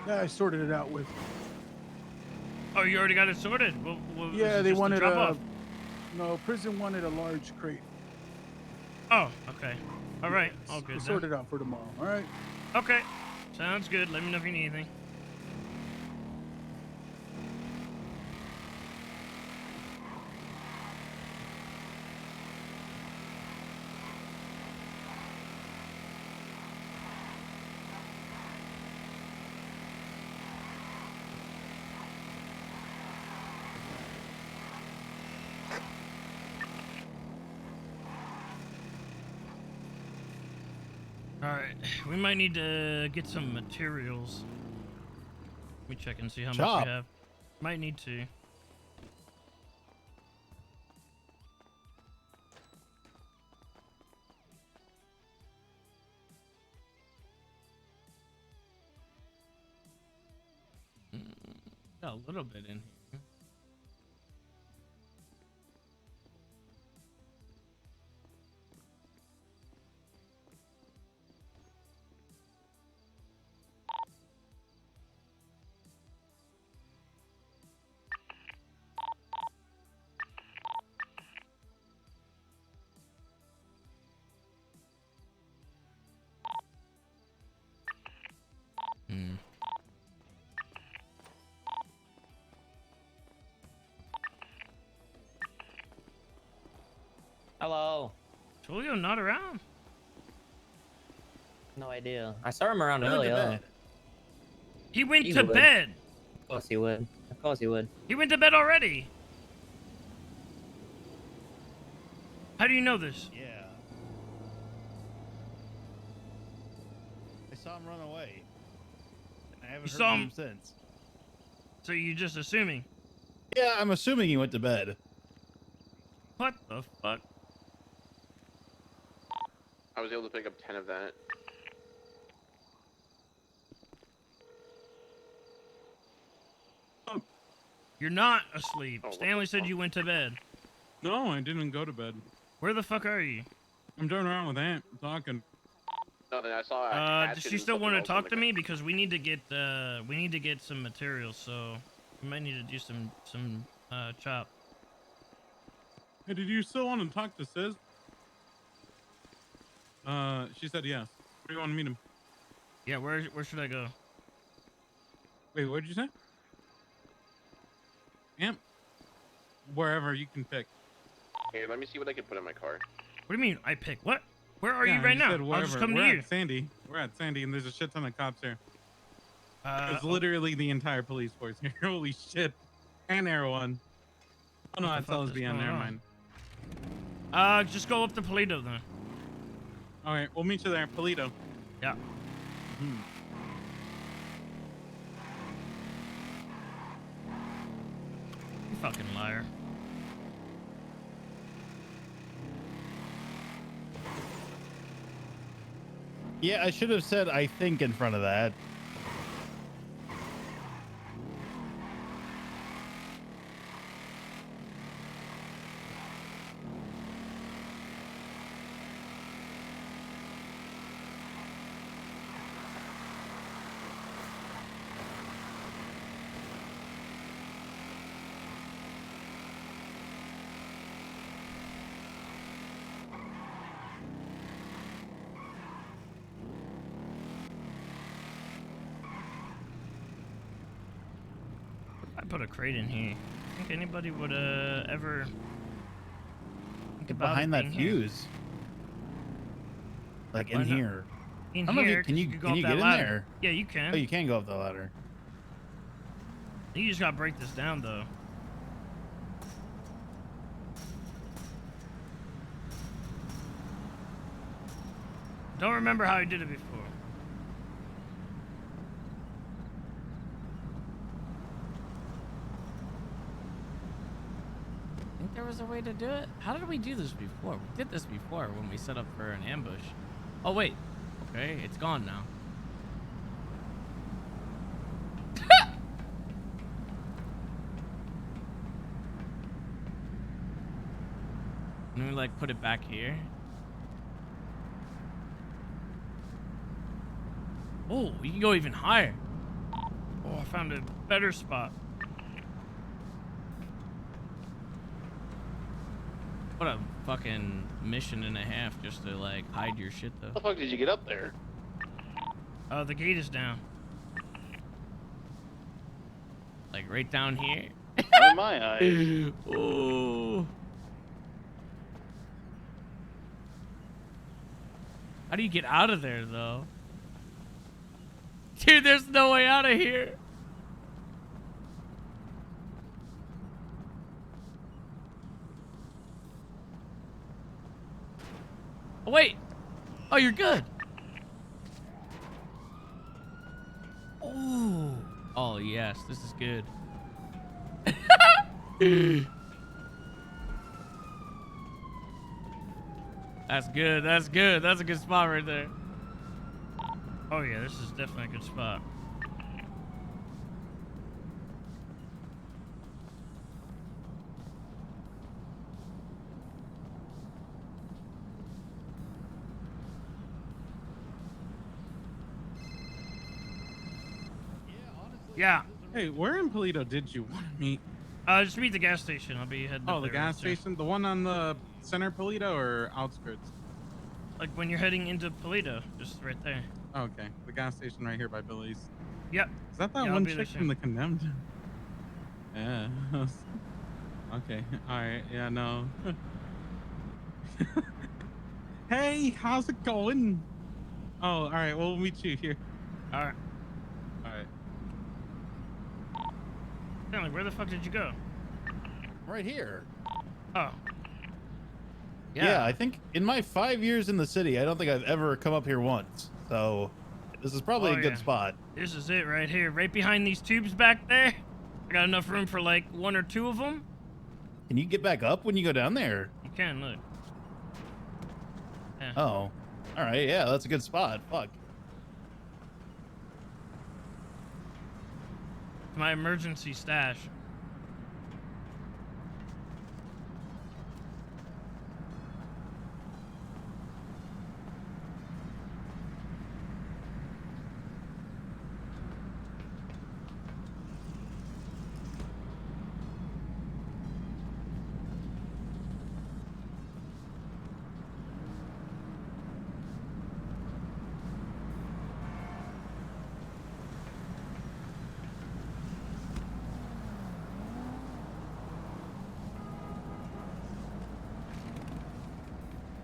Yeah, I sorted it out with. Oh, you already got it sorted? Yeah, they wanted drop a. off? No, prison wanted a large crate. Oh, okay. All right, all good. We then. sorted out for tomorrow. All right. Okay, sounds good. Let me know if you need anything. All right, we might need to get some materials. Let me check and see how much Chop. we have. Might need to. Got a little bit in here. Hello. Julio not around? No idea. I saw him around He went to earlier. bed. He went He to would. bed. Of course he would. Of course he would. He went to bed already. How do you know this? Yeah. I saw him run away. And I haven't You heard saw from him? him since. So you're just assuming? Yeah, I'm assuming he went to bed. What the fuck? I was able to pick up 10 of that. You're not asleep. Oh, what Stanley the said fuck? you went to bed. No, I didn't go to bed. Where the fuck are you? I'm driving around with Aunt talking. No, then I saw. Does she still want to talk to me? Because we need to get some materials, so we might need to do some chop. Hey, did you still want to talk to Sis? She said yes. Where do you want to meet him? Yeah, where should I go? Wait, what did you say? Amp? Wherever you can pick. Hey, let me see what I can put in my car. What do you mean I pick? What? Where are Yeah, you right now? said I'll just wherever. come We're to you. at Sandy. We're at Sandy, and there's a shit ton of cops here. It's oh. literally the entire police force here. Holy shit. And Air One. Oh no, What the that's fuck is LSBN. going Never on? mind. Just go up to Polito then. All right, we'll meet you there, Polito. Yeah. Hmm. You fucking liar. Yeah, I should have said I think in front of that. I put a crate in here. Think anybody would ever think Get about it behind that being here? fuse. Like Why in not? here. In I don't know if here, you, can 'cause you, go can up you that get in ladder. there? Yeah, you can. Oh, you can go up the ladder. You just gotta break this down though. Don't remember how I did it before. I think there was a way to do it. How did we do this before? We did this before when we set up for an ambush. Oh wait. Okay, it's gone now. Can we like put it back here? Oh, you can go even higher. Oh, I found a better spot. What a fucking mission and a half just to like hide your shit though. How the fuck did you get up there? The gate is down. Like right down here. Not in my eyes. Oh. How do you get out of there though? Dude, there's no way out of here. Oh wait. Oh, you're good. yes. This is good. That's good. That's good. That's a good spot right there. Oh yeah, this is definitely a good spot. Yeah. Hey, where in Polito did you want to meet? Just meet the gas station. I'll be heading Oh, up the there real gas soon. station? The one on the center Polito or outskirts? Like when you're heading into Polito, just right there. Okay, the gas station right here by Billy's. Yep. Is that Yeah, I'll one be there chick from soon. The Condemned? Yeah. Okay. All right. Yeah. No. Hey, how's it going? Oh, all right. We'll meet you here. All right. All right. Stanley, where the fuck did you go? Right here. Oh. Yeah, I think in my 5 years in the city, I don't think I've ever come up here once. So this is probably Oh, a good yeah. spot. This is it right here, right behind these tubes back there. I got enough room for like 1 or 2 of them. Can you get back up when you go down there? You can, look. Yeah. Oh, all right. Yeah, that's a good spot. Fuck. My emergency stash.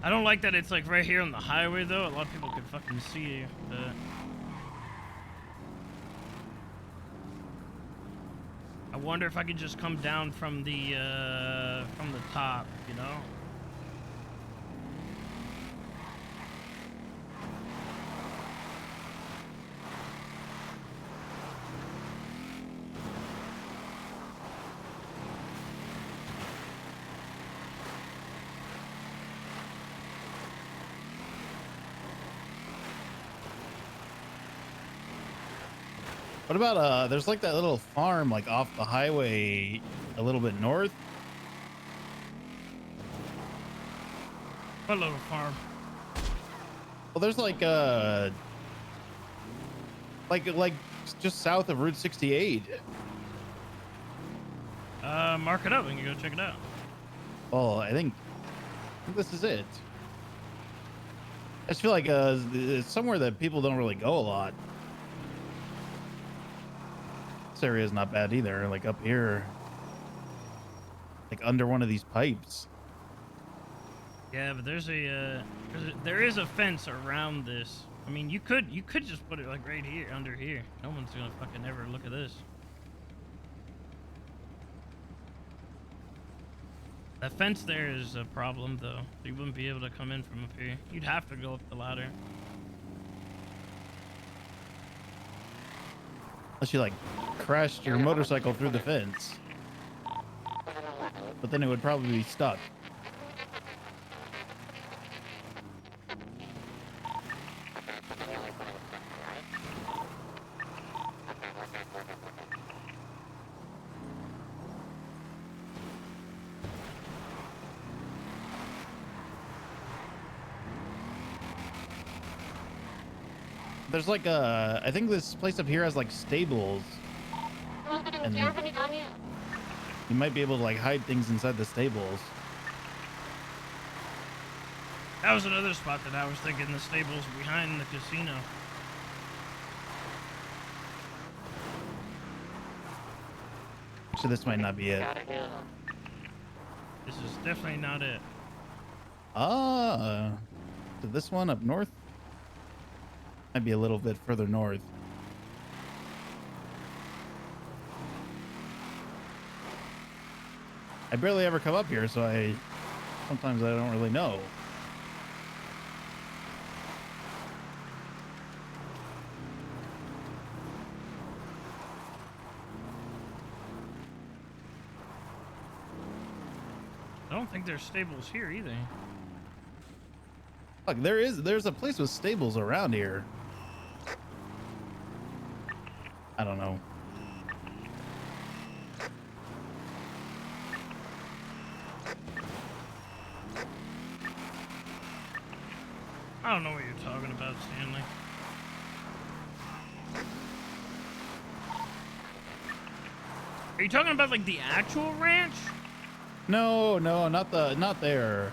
I don't like that it's like right here on the highway though. A lot of people could fucking see you. But I wonder if I could just come down from the top, you know? What about there's like that little farm like off the highway a little bit north. What little farm? Well, there's like just south of Route 68. Mark it up. We can go check it out. Well, I think this is it. I just feel like it's somewhere that people don't really go a lot. This area is not bad either. Like up here, like under one of these pipes. Yeah, but there is a fence around this. I mean, you could just put it like right here, under here. No one's gonna fucking ever look at this. That fence there is a problem though. You wouldn't be able to come in from up here. You'd have to go up the ladder. Unless you like crashed your motorcycle through the fence. But then it would probably be stuck. There's like I think this place up here has like stables. And you might be able to like hide things inside the stables. That was another spot that I was thinking, the stables behind the casino. So this might not be it. This is definitely not it. So this one up north might be a little bit further north. I barely ever come up here, so sometimes I don't really know. don't think there's stables here either. Look, there's a place with stables around here. I don't know. I don't know what you're talking about, Stanley. Are you talking about like the actual ranch? No, not there.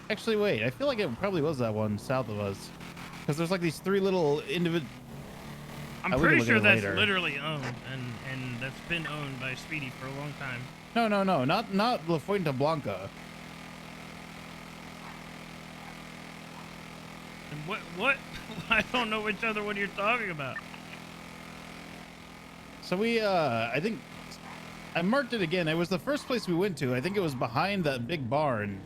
Actually, wait. I feel like it probably was that one south of us, because there's like these 3 little individual. I'm pretty sure that's literally owned, and that's been owned by Speedy for a long time. No, not La Fuente Blanca. And what? I don't know which other one you're talking about. So we, I think, I marked it again. It was the first place we went to. I think it was behind that big barn.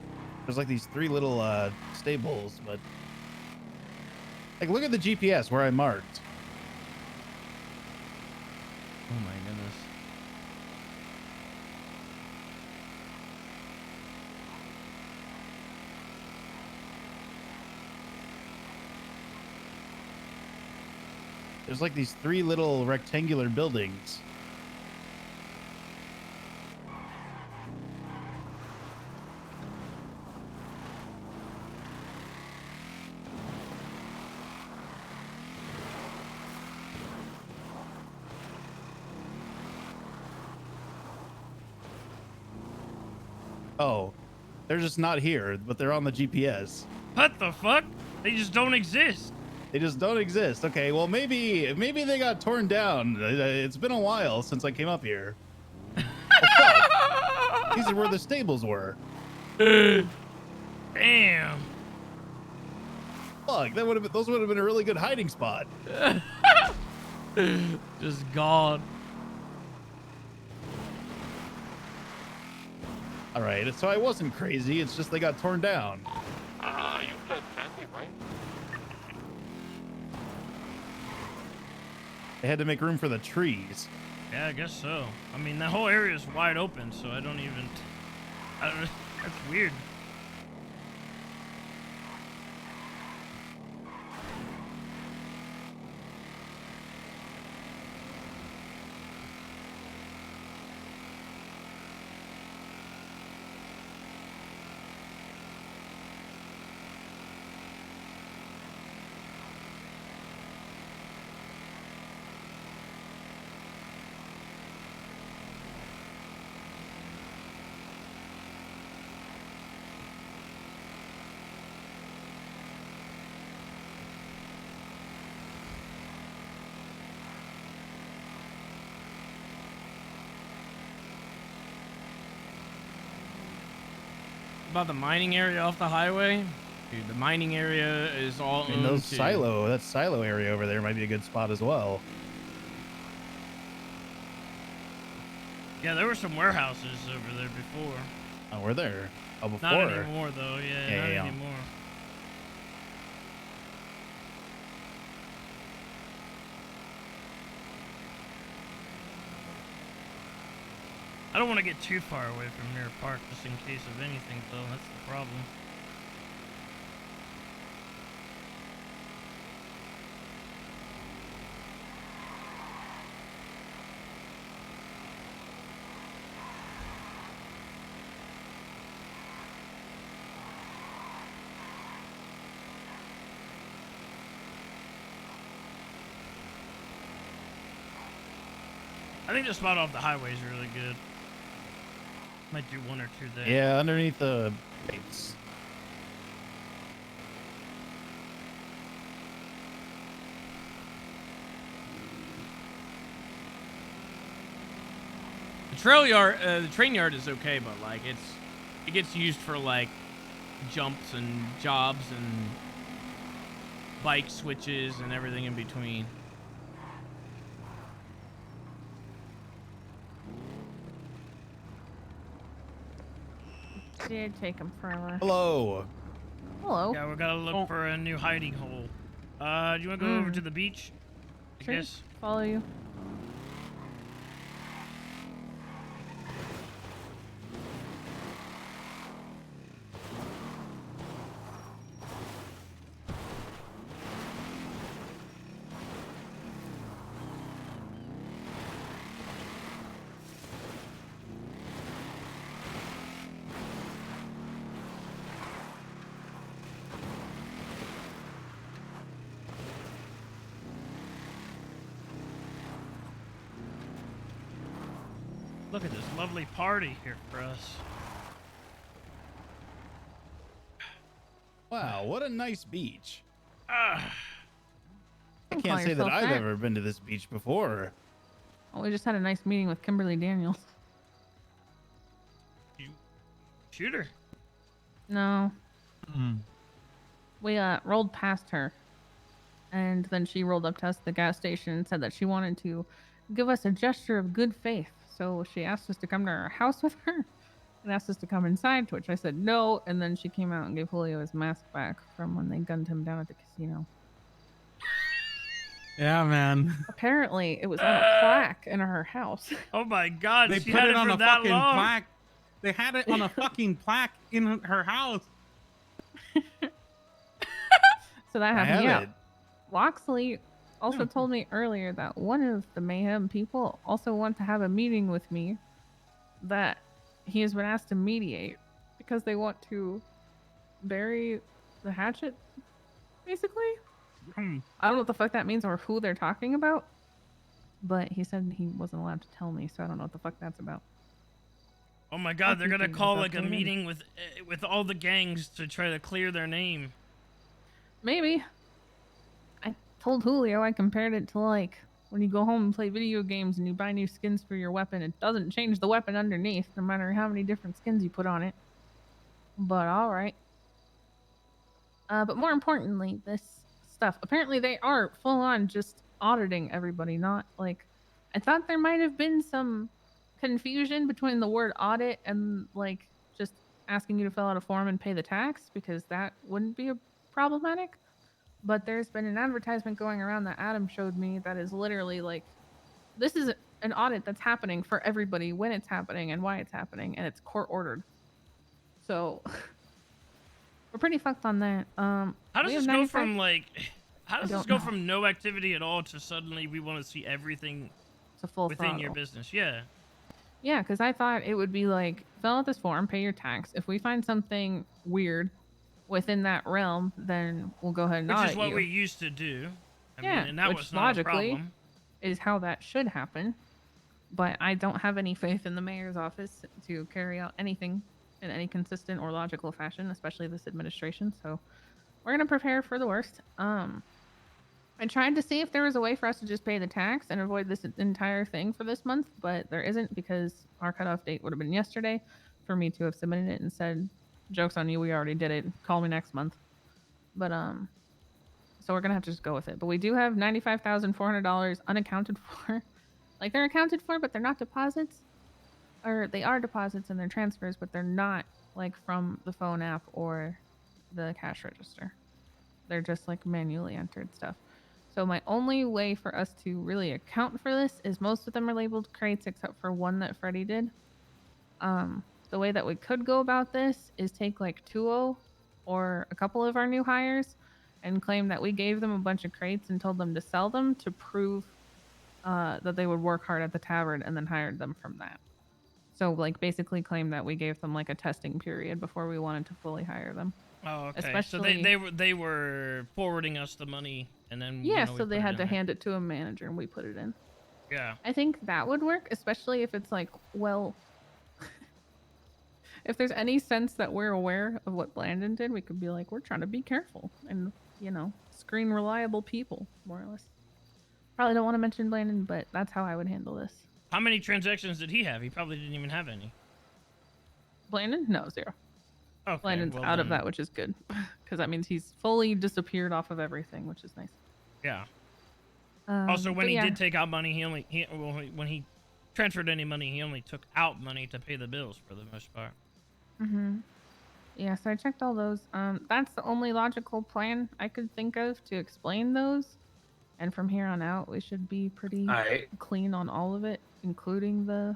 There's like these 3 little stables, but like look at the GPS where I marked. Oh my goodness. There's like these 3 little rectangular buildings. Oh, they're just not here, but they're on the GPS. What the fuck? They just don't exist. They just don't exist. Okay, well maybe they got torn down. It's been a while since I came up here. Oh, fuck. These are where the stables were. Damn. Fuck, those would have been a really good hiding spot. Just gone. All right, so I wasn't crazy. It's just they got torn down. You said fancy, right? They had to make room for the trees. Yeah, I guess so. I mean, that whole area is wide open, so I don't know. That's weird. About the mining area off the highway, dude. The mining area is all And owned that to- silo area over there might be a good spot as well. Yeah, there were some warehouses over there before. Oh, we're there. Oh, before. Not anymore, though. Yeah, not Yeah. anymore. I don't want to get too far away from Mirror Park just in case of anything, though. That's the problem. I think the spot off the highway is really good. Might do 1 or 2 there. Yeah, underneath the gates. The train yard is okay, but like it gets used for like jumps and jobs and bike switches and everything in between. Did take him forever. Hello. Hello. Yeah, we gotta look for a new hiding hole. Do you wanna go over to the beach? I Sure. guess. Follow you. Look at this lovely party here for us. Wow, what a nice beach. Ah. I Don't call can't say that yourself I've that. ever been to this beach before. Oh, we just had a nice meeting with Kimberly Daniels. Shoot her. No. We rolled past her, and then she rolled up to us at the gas station and said that she wanted to give us a gesture of good faith. So she asked us to come to her house with her and asked us to come inside, to which I said no, and then she came out and gave Julio his mask back from when they gunned him down at the casino. Yeah, man. Apparently, it was on a plaque in her house. Oh my God! They she put had it on for a that fucking long? plaque. They had it on a fucking plaque in her house. So that I happened. have Yeah. it. Loxley also told me earlier that one of the Mayhem people also want to have a meeting with me that he has been asked to mediate because they want to bury the hatchet, basically. I don't know what the fuck that means or who they're talking about, but he said he wasn't allowed to tell me, so I don't know what the fuck that's about. Oh my God! They're gonna keeping call us like a updated. meeting with all the gangs to try to clear their name. Maybe. I told Julio I compared it to like when you go home and play video games and you buy new skins for your weapon. It doesn't change the weapon underneath, no matter how many different skins you put on it. But alright. But more importantly, this stuff. Apparently they are full on just auditing everybody, not like... I thought there might have been some confusion between the word audit and like just asking you to fill out a form and pay the tax, because that wouldn't be problematic. But there's been an advertisement going around that Adam showed me that is literally like, this is an audit that's happening for everybody when it's happening and why it's happening, and it's court ordered. So we're pretty fucked on that. How does we this have go 95 from like? How I does this don't go know. from no activity at all to suddenly we want to see everything to full within your throttle? business? Yeah. Yeah, because I thought it would be like, fill out this form, pay your tax. If we find something weird within that realm, then we'll go ahead and Which audit is what you. we used to do. I Yeah, mean, and that which was not a logically problem. is how that should happen. But I don't have any faith in the mayor's office to carry out anything in any consistent or logical fashion, especially this administration. So we're gonna prepare for the worst. I tried to see if there was a way for us to just pay the tax and avoid this entire thing for this month, but there isn't, because our cutoff date would have been yesterday for me to have submitted it and said, "Joke's on you, we already did it. Call me next month." But so we're gonna have to just go with it. But we do have $95,400 unaccounted for. Like, they're accounted for, but they're not deposits, or they are deposits and they're transfers, but they're not like from the phone app or the cash register. They're just like manually entered stuff. So my only way for us to really account for this is most of them are labeled crates except for one that Freddie did. The way that we could go about this is take like 2-0 or a couple of our new hires and claim that we gave them a bunch of crates and told them to sell them to prove that they would work hard at the tavern, and then hired them from that. So like basically claim that we gave them like a testing period before we wanted to fully hire them. Oh, okay. Especially, so they were forwarding us the money, and then yeah, we so they put it had in to there. hand it to a manager and we put it in. Yeah. I think that would work, especially if it's like, well, if there's any sense that we're aware of what Blandon did, we could be like, we're trying to be careful and, you know, screen reliable people, more or less. Probably don't want to mention Blandon, but that's how I would handle this. How many transactions did he have? He probably didn't even have any. Blandon? No, 0. Okay, Blandon's well out of then- that, which is good, because that means he's fully disappeared off of everything, which is nice. Yeah. Also, when but he yeah. did take out money, when he transferred any money, he only took out money to pay the bills for the most part. Yeah, so I checked all those. That's the only logical plan I could think of to explain those. And from here on out, we should be pretty Alright. clean on all of it, including the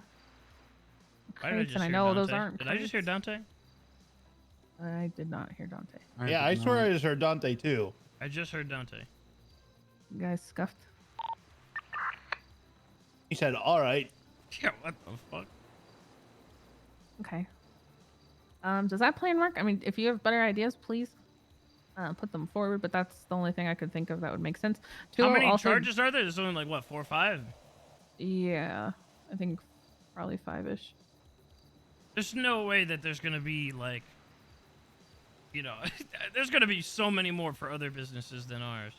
Why did I crates. just And I hear know those Dante? aren't Did I just hear crates. Dante? I did not hear Dante. Yeah, I swear I just heard Dante too. I just heard Dante. You guys scuffed. He said, "All right." Yeah, what the fuck? Okay. Does that plan work? I mean, if you have better ideas, please put them forward. But that's the only thing I could think of that would make sense. How 2-0 many also, charges are there? There's only like what, 4 or 5? Yeah, I think probably 5-ish. There's no way that there's gonna be like, you know, there's gonna be so many more for other businesses than ours.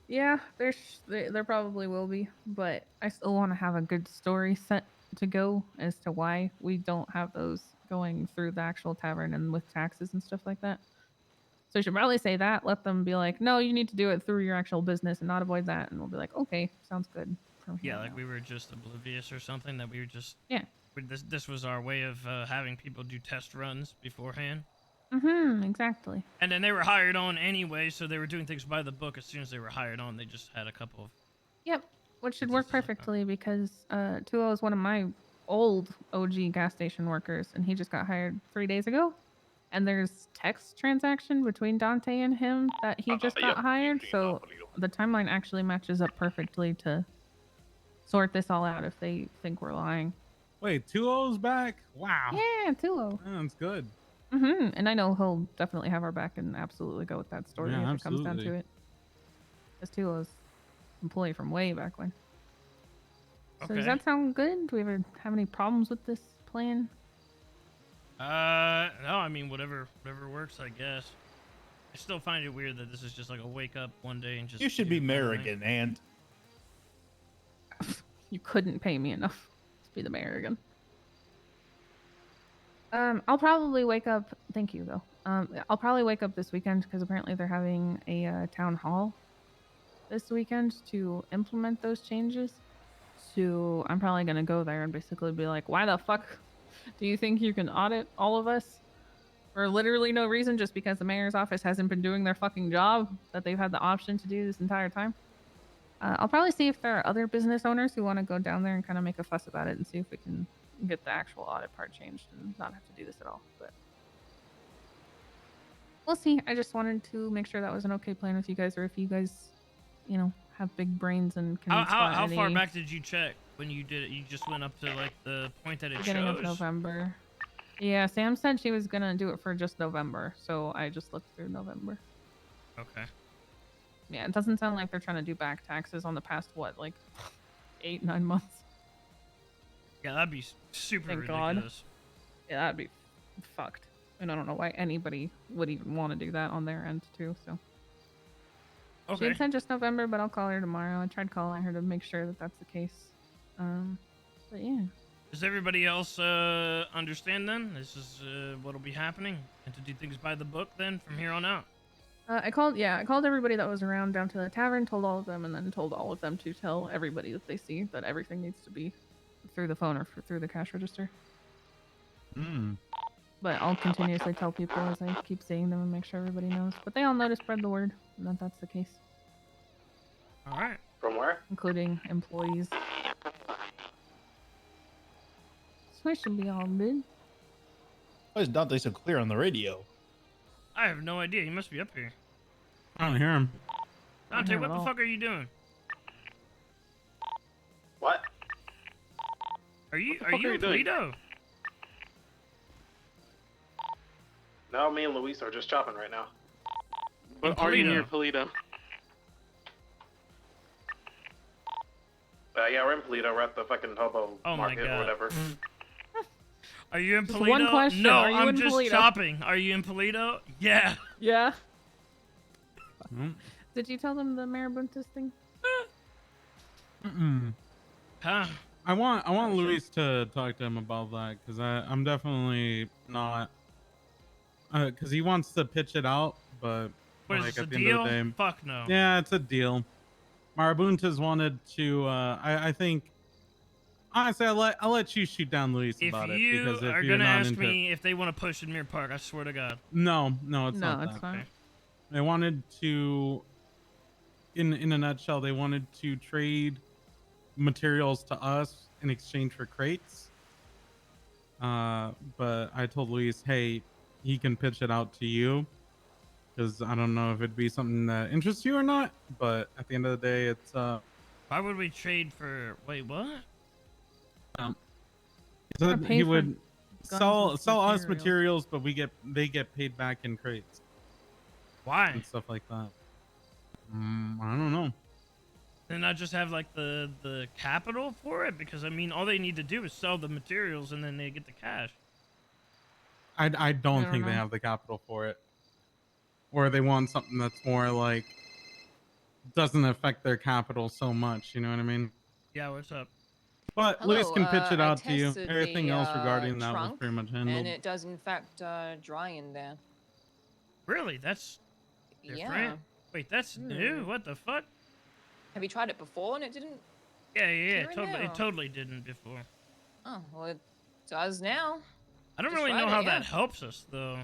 Yeah, there probably will be, but I still want to have a good story set to go as to why we don't have those going through the actual tavern and with taxes and stuff like that. So you should probably say that. Let them be like, no, you need to do it through your actual business and not avoid that. And we'll be like, okay, sounds good from here. Yeah, on like out. we were just oblivious or something. That we were just Yeah. This was our way of having people do test runs beforehand. Exactly. And then they were hired on anyway, so they were doing things by the book as soon as they were hired on. They just had a couple of. Yep, which should work perfectly because 2O is one of my old OG gas station workers, and he just got hired 3 days ago. And there's text transaction between Dante and him that he just got hired, so the timeline actually matches up perfectly to sort this all out if they think we're lying. Wait, 2-0's back? Wow. Yeah, 2O. That's good. And I know he'll definitely have our back and absolutely go with that story Yeah, if it comes down to absolutely. it. Because 2O's employee from way back when. So does Okay. that sound good? Do we ever have any problems with this plan? No, I mean whatever works, I guess. I still find it weird that this is just like a wake up one day and just. You should be mayor again, and You couldn't pay me enough to be the mayor again. I'll probably wake up. Thank you, though. I'll probably wake up this weekend because apparently they're having a town hall this weekend to implement those changes. So I'm probably gonna go there and basically be like, "Why the fuck do you think you can audit all of us for literally no reason just because the mayor's office hasn't been doing their fucking job that they've had the option to do this entire time?" I'll probably see if there are other business owners who want to go down there and kind of make a fuss about it and see if we can get the actual audit part changed and not have to do this at all. But we'll see. I just wanted to make sure that was an okay plan with you guys, or if you guys, you know, have big brains and can spot How far any back did you check when you did it? You just went up to like the point that it beginning shows. of November. Yeah, Sam said she was gonna do it for just November, so I just looked through November. Okay. Yeah, it doesn't sound like they're trying to do back taxes on the past what, like 8-9 months. Yeah, that'd be super Thank ridiculous. God. Yeah, that'd be fucked. And I don't know why anybody would even want to do that on their end too. So she Okay. had said just November, but I'll call her tomorrow. I tried calling her to make sure that that's the case. But yeah. Does everybody else understand then? This is what'll be happening, and to do things by the book then from here on out. I called everybody that was around down to the tavern, told all of them, and then told all of them to tell everybody that they see that everything needs to be through the phone or through the cash register. But I'll continuously tell people as I keep seeing them and make sure everybody knows. But they all know to spread the word that that's the case, All right. From where? including employees. So I should be all good. why is Dante so clear on the radio? I have no idea. He must be up here. I don't hear him. Dante, hear what him the at all. fuck are you doing? What? Are you fuck are you in doing? Toledo? No, me and Luis are just chopping right now. But are you near Toledo? Yeah, we're in Toledo. We're at the fucking hobo Oh my market God. or whatever. Are you in Just Toledo? one question, No, are you I'm in just Toledo? shopping. Are you in Toledo? Yeah. Yeah. Mm. Did you tell them the Marabuntas thing? Huh? I want Luis to talk to him about that because I'm definitely not because he wants to pitch it out, but What is like this, at a the deal? end of the day, Fuck no. yeah, it's a deal. Marabuntas wanted to. I think honestly, I'll let you shoot down Luis If about it you because if are you're gonna not ask into me if they want to push in Mirror Park, I swear to God. no, it's No, not it's that. not. They wanted to, in a nutshell, they wanted to trade materials to us in exchange for crates. But I told Luis, hey, he can pitch it out to you because I don't know if it'd be something that interests you or not. But at the end of the day, it's Why would we trade for? Wait, what? so Wanna pay he for would guns sell with us materials, but they get paid back in crates. Why? And stuff like that. I don't know. And not just have like the capital for it, because I mean, all they need to do is sell the materials and then they get the cash. I don't don't think they know. have the capital for it, or they want something that's more like doesn't affect their capital so much. You know what I mean? Yeah, what's up? But Luis Hello, can pitch it I out to you. tested Everything the else regarding that was trunk, pretty much and handled. it does in fact dry in there. Really? That's different. Yeah. Wait, that's new. What the fuck? Have you tried it before and it didn't? Yeah, clear in totally. there, It or- totally didn't before. Oh well, it does now. I don't Just really know tried how it, yeah. that helps us though.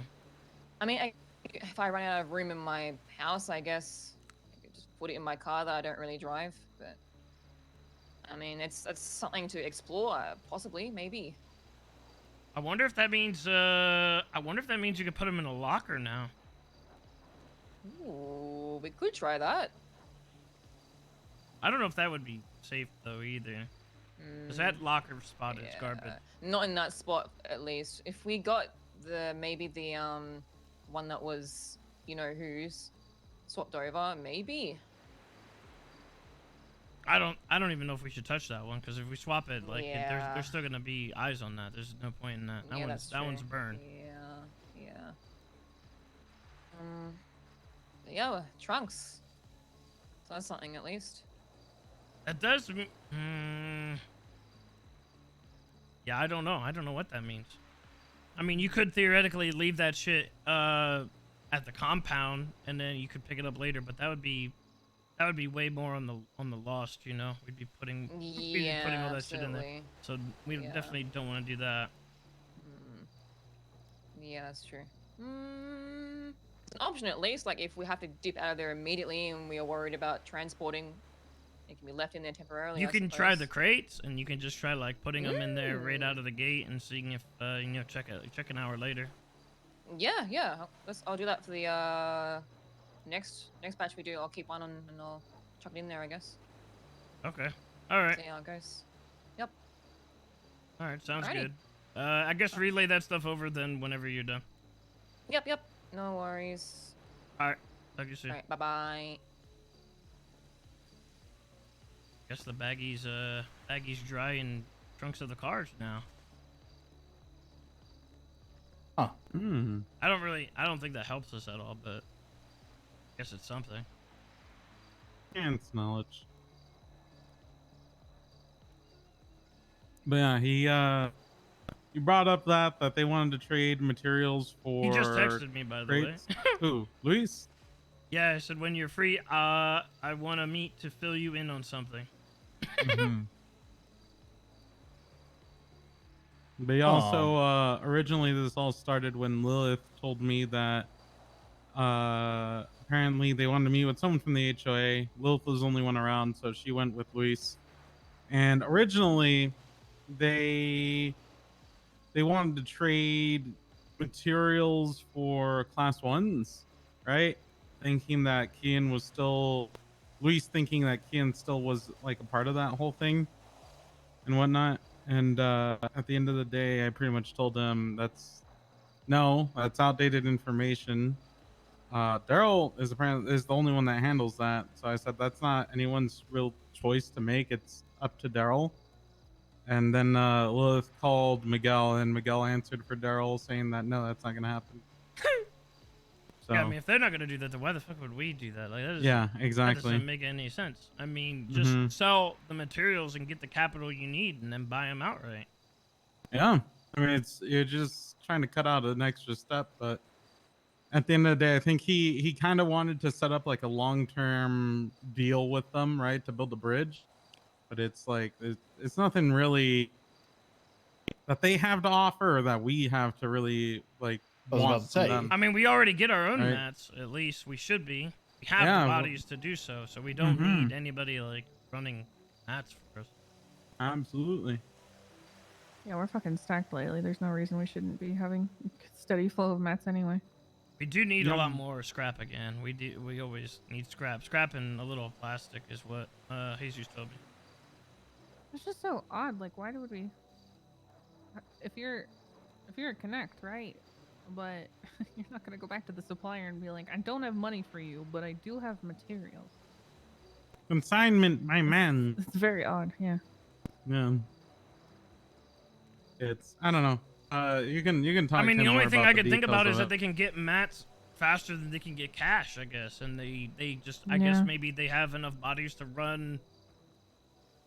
I mean, if I run out of room in my house, I guess I could just put it in my car that I don't really drive. But I mean, that's something to explore, possibly, maybe. I wonder if that means. I wonder if that means you can put them in a locker now. Ooh, we could try that. I don't know if that would be safe though either. Cause that locker spot is garbage. Not in that spot, at least. If we got maybe the one that was, you know who's swapped over, maybe. I don't even know if we should touch that one, because if we swap it, like Yeah. there's still gonna be eyes on that. There's no point in that. Yeah, That one's burned. Yeah. Yeah, trunks. So that's something at least. That does. Yeah, I don't know. I don't know what that means. I mean, you could theoretically leave that shit at the compound, and then you could pick it up later. But that would be way more on the lost. You know, we'd be putting all that shit in there. absolutely. So we definitely don't want to do that. Yeah, that's true. It's an option at least. Like if we have to dip out of there immediately and we are worried about transporting, it can be left in there temporarily. You I can try the suppose. crates, and you can just try like putting them in there right out of the gate and seeing if check an hour later. Yeah. I'll do that for the next batch we do. I'll keep one on and I'll chuck it in there, I guess. Okay. All right. See how it goes. Yep. All right. Sounds Alrighty. good. I guess relay that stuff over then whenever you're done. Yep. No worries. All right. Talk to you soon. All right. Bye. Guess the baggies dry in trunks of the cars now. Huh. I don't think that helps us at all, but I guess it's something. Can't smell it. But yeah, he brought up that they wanted to trade materials for. He just texted me, by the way. crates. Who? Luis? Yeah, I said when you're free, I want to meet to fill you in on something. They also originally this all started when Lilith told me that apparently they wanted to meet with someone from the HOA. Lilith was the only one around, so she went with Luis. And originally they wanted to trade materials for class 1s, right? Thinking that Kian was still Luis thinking that Kian still was like a part of that whole thing and whatnot. And at the end of the day, I pretty much told him that's outdated information. Daryl is the only one that handles that. So I said that's not anyone's real choice to make. It's up to Daryl. And then Lilith called Miguel, and Miguel answered for Daryl, saying that no, that's not gonna happen. So Yeah, I mean, if they're not gonna do that, then why the fuck would we do that? Like, that Yeah, That exactly. doesn't make any sense. I mean, just Mhm. sell the materials and get the capital you need, and then buy them outright. Yeah, I mean, you're just trying to cut out an extra step, but at the end of the day, I think he kind of wanted to set up like a long-term deal with them, right, to build a bridge. But it's like it's nothing really that they have to offer or that we have to really like I was about want to from say. them. I mean, we already get our own Right. mats. At least we should be. We have Yeah, the well- bodies to do so, so we don't Mhm. need anybody like running mats for us. Absolutely. Yeah, we're fucking stacked lately. There's no reason we shouldn't be having a steady flow of mats anyway. We do need a Yeah. lot more scrap again. We do. We always need scrap. Scrap and a little plastic is what Jesus told me. It's just so odd. Like, why would we? If you're a Connect, right? But you're not gonna go back to the supplier and be like, I don't have money for you, but I do have materials. Consignment, my man. It's very odd. Yeah. Yeah. It's I don't know. You can talk. I mean, to the him only more thing about I the could think details about of is that it. they can get mats faster than they can get cash, I guess. And they just, I guess Yeah. maybe they have enough bodies to run,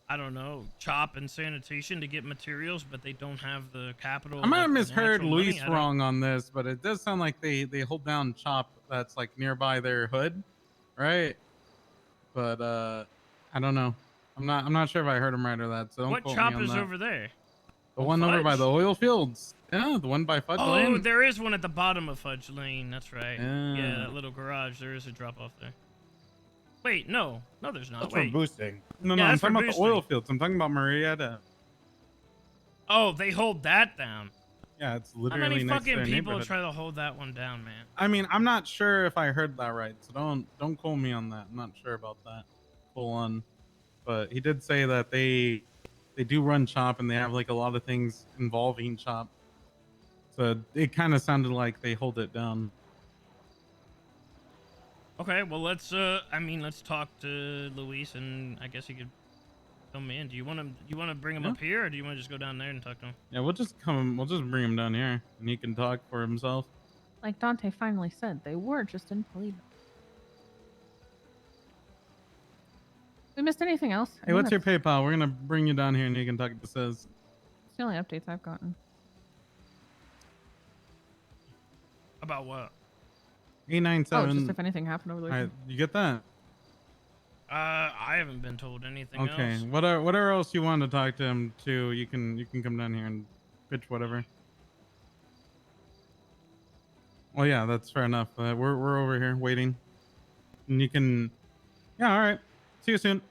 I don't know, chop and sanitation to get materials, but they don't have the capital. I might have like, the misheard actual money. Luis I don't- wrong on this, but it does sound like they hold down chop that's like nearby their hood, right? But I don't know. I'm not sure if I heard him right or that. So don't What quote me chop on is that. over there? The On one over by Fudge? the oil fields. Yeah, the one by Fudge Oh, Lane. there is one at the bottom of Fudge Lane. That's right. Yeah, Yeah. that little garage. There is a drop off there. Wait, no, there's not. That's Wait. for boosting. No, Yeah, I'm that's talking for about the boosting. oil fields. I'm talking about Marietta. Oh, they hold that down. Yeah, it's How literally many next to fucking their people neighborhood. try to hold that one down, man? I mean, I'm not sure if I heard that right, so don't quote me on that. I'm not sure about that full on, but he did say that they do run chop and they have like a lot of things involving chop. So it kind of sounded like they hold it down. Okay, well let's let's talk to Luis, and I guess he could come in. Do you want to bring him Yeah. up here, or do you want to just go down there and talk to him? Yeah, we'll just bring him down here and he can talk for himself. Like Dante finally said, they were just in Toledo. We missed anything else? I Hey, think what's your that's PayPal? We're gonna bring you down here and you can talk to Says. the only updates I've gotten. About what? Oh, 897. just if anything happened over the All right, weekend. you get that? I haven't been told anything Okay. else. Whatever else you want to talk to him to, you can come down here and pitch whatever. Well, yeah, that's fair enough. We're over here waiting, and you can. Yeah, all right. See you soon.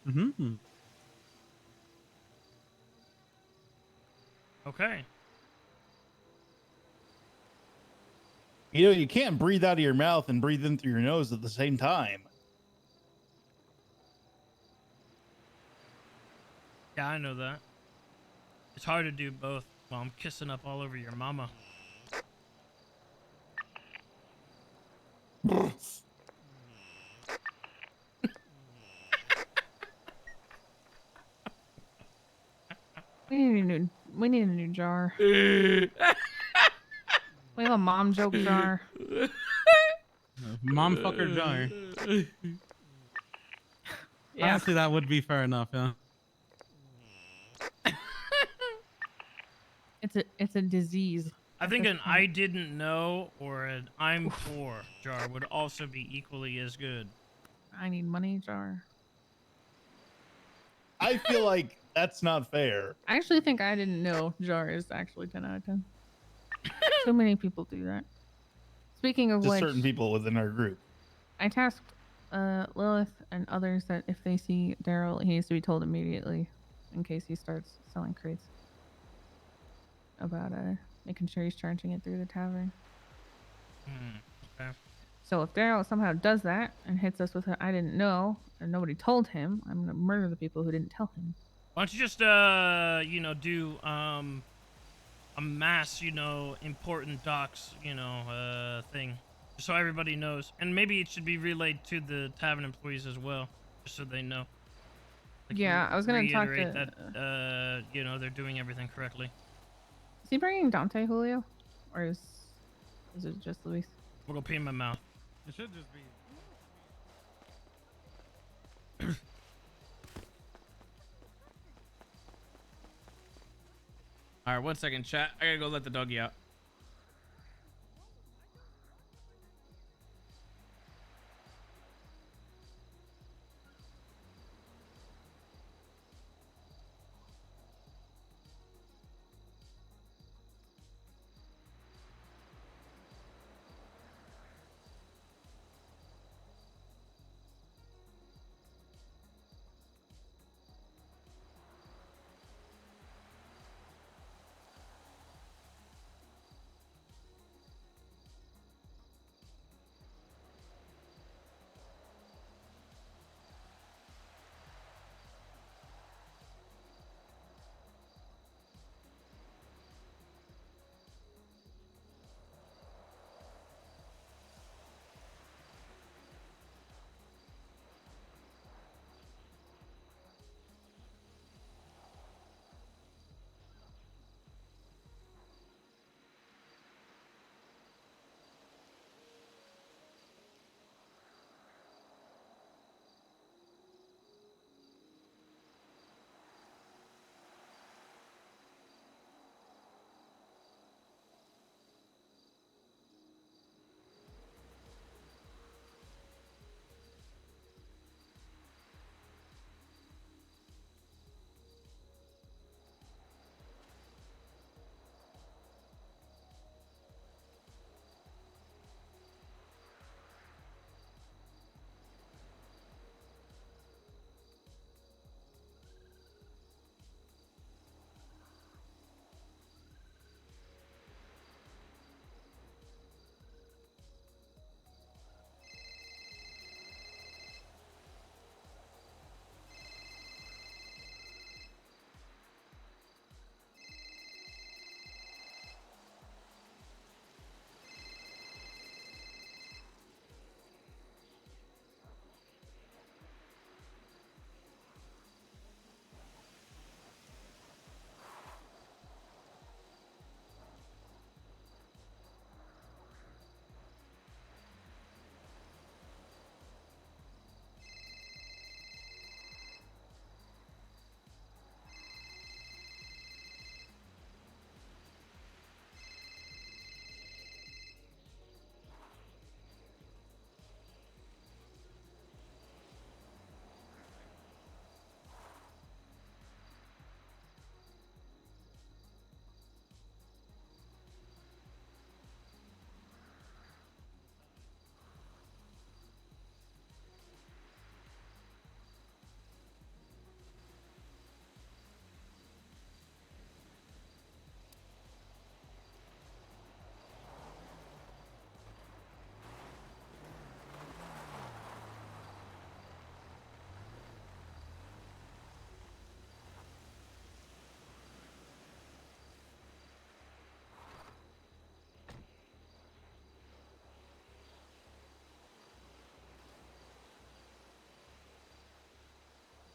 Mm-hmm. Okay. You know, you can't breathe out of your mouth and breathe in through your nose at the same time. Yeah, I know that. It's hard to do both while I'm kissing up all over your mama. We need a new jar. We have a mom joke jar. Mom fucker jar. Yeah. Honestly, that would be fair enough. Yeah. It's a disease. I at think this an point. I didn't know or an I'm poor jar would also be equally as good. I need money jar. I feel like that's not fair. I actually think I didn't know jar is actually 10 out of 10. So many people do that. Speaking of To which, certain people within our group. I tasked Lilith and others that if they see Daryl, he needs to be told immediately in case he starts selling crates. About making sure he's charging it through the tavern. Okay. So if Daryl somehow does that and hits us with a I didn't know and nobody told him, I'm gonna murder the people who didn't tell him. Why don't you just do a mass, important docs, thing. Just so everybody knows. And maybe it should be relayed to the tavern employees as well, just so they know. Like, Yeah, I was gonna talk reiterate to. that they're doing everything correctly. Is he bringing Dante, Julio, or is it just Luis? We'll go pee in my mouth. It should just be. All right, 1 second, chat. I gotta go let the doggy out.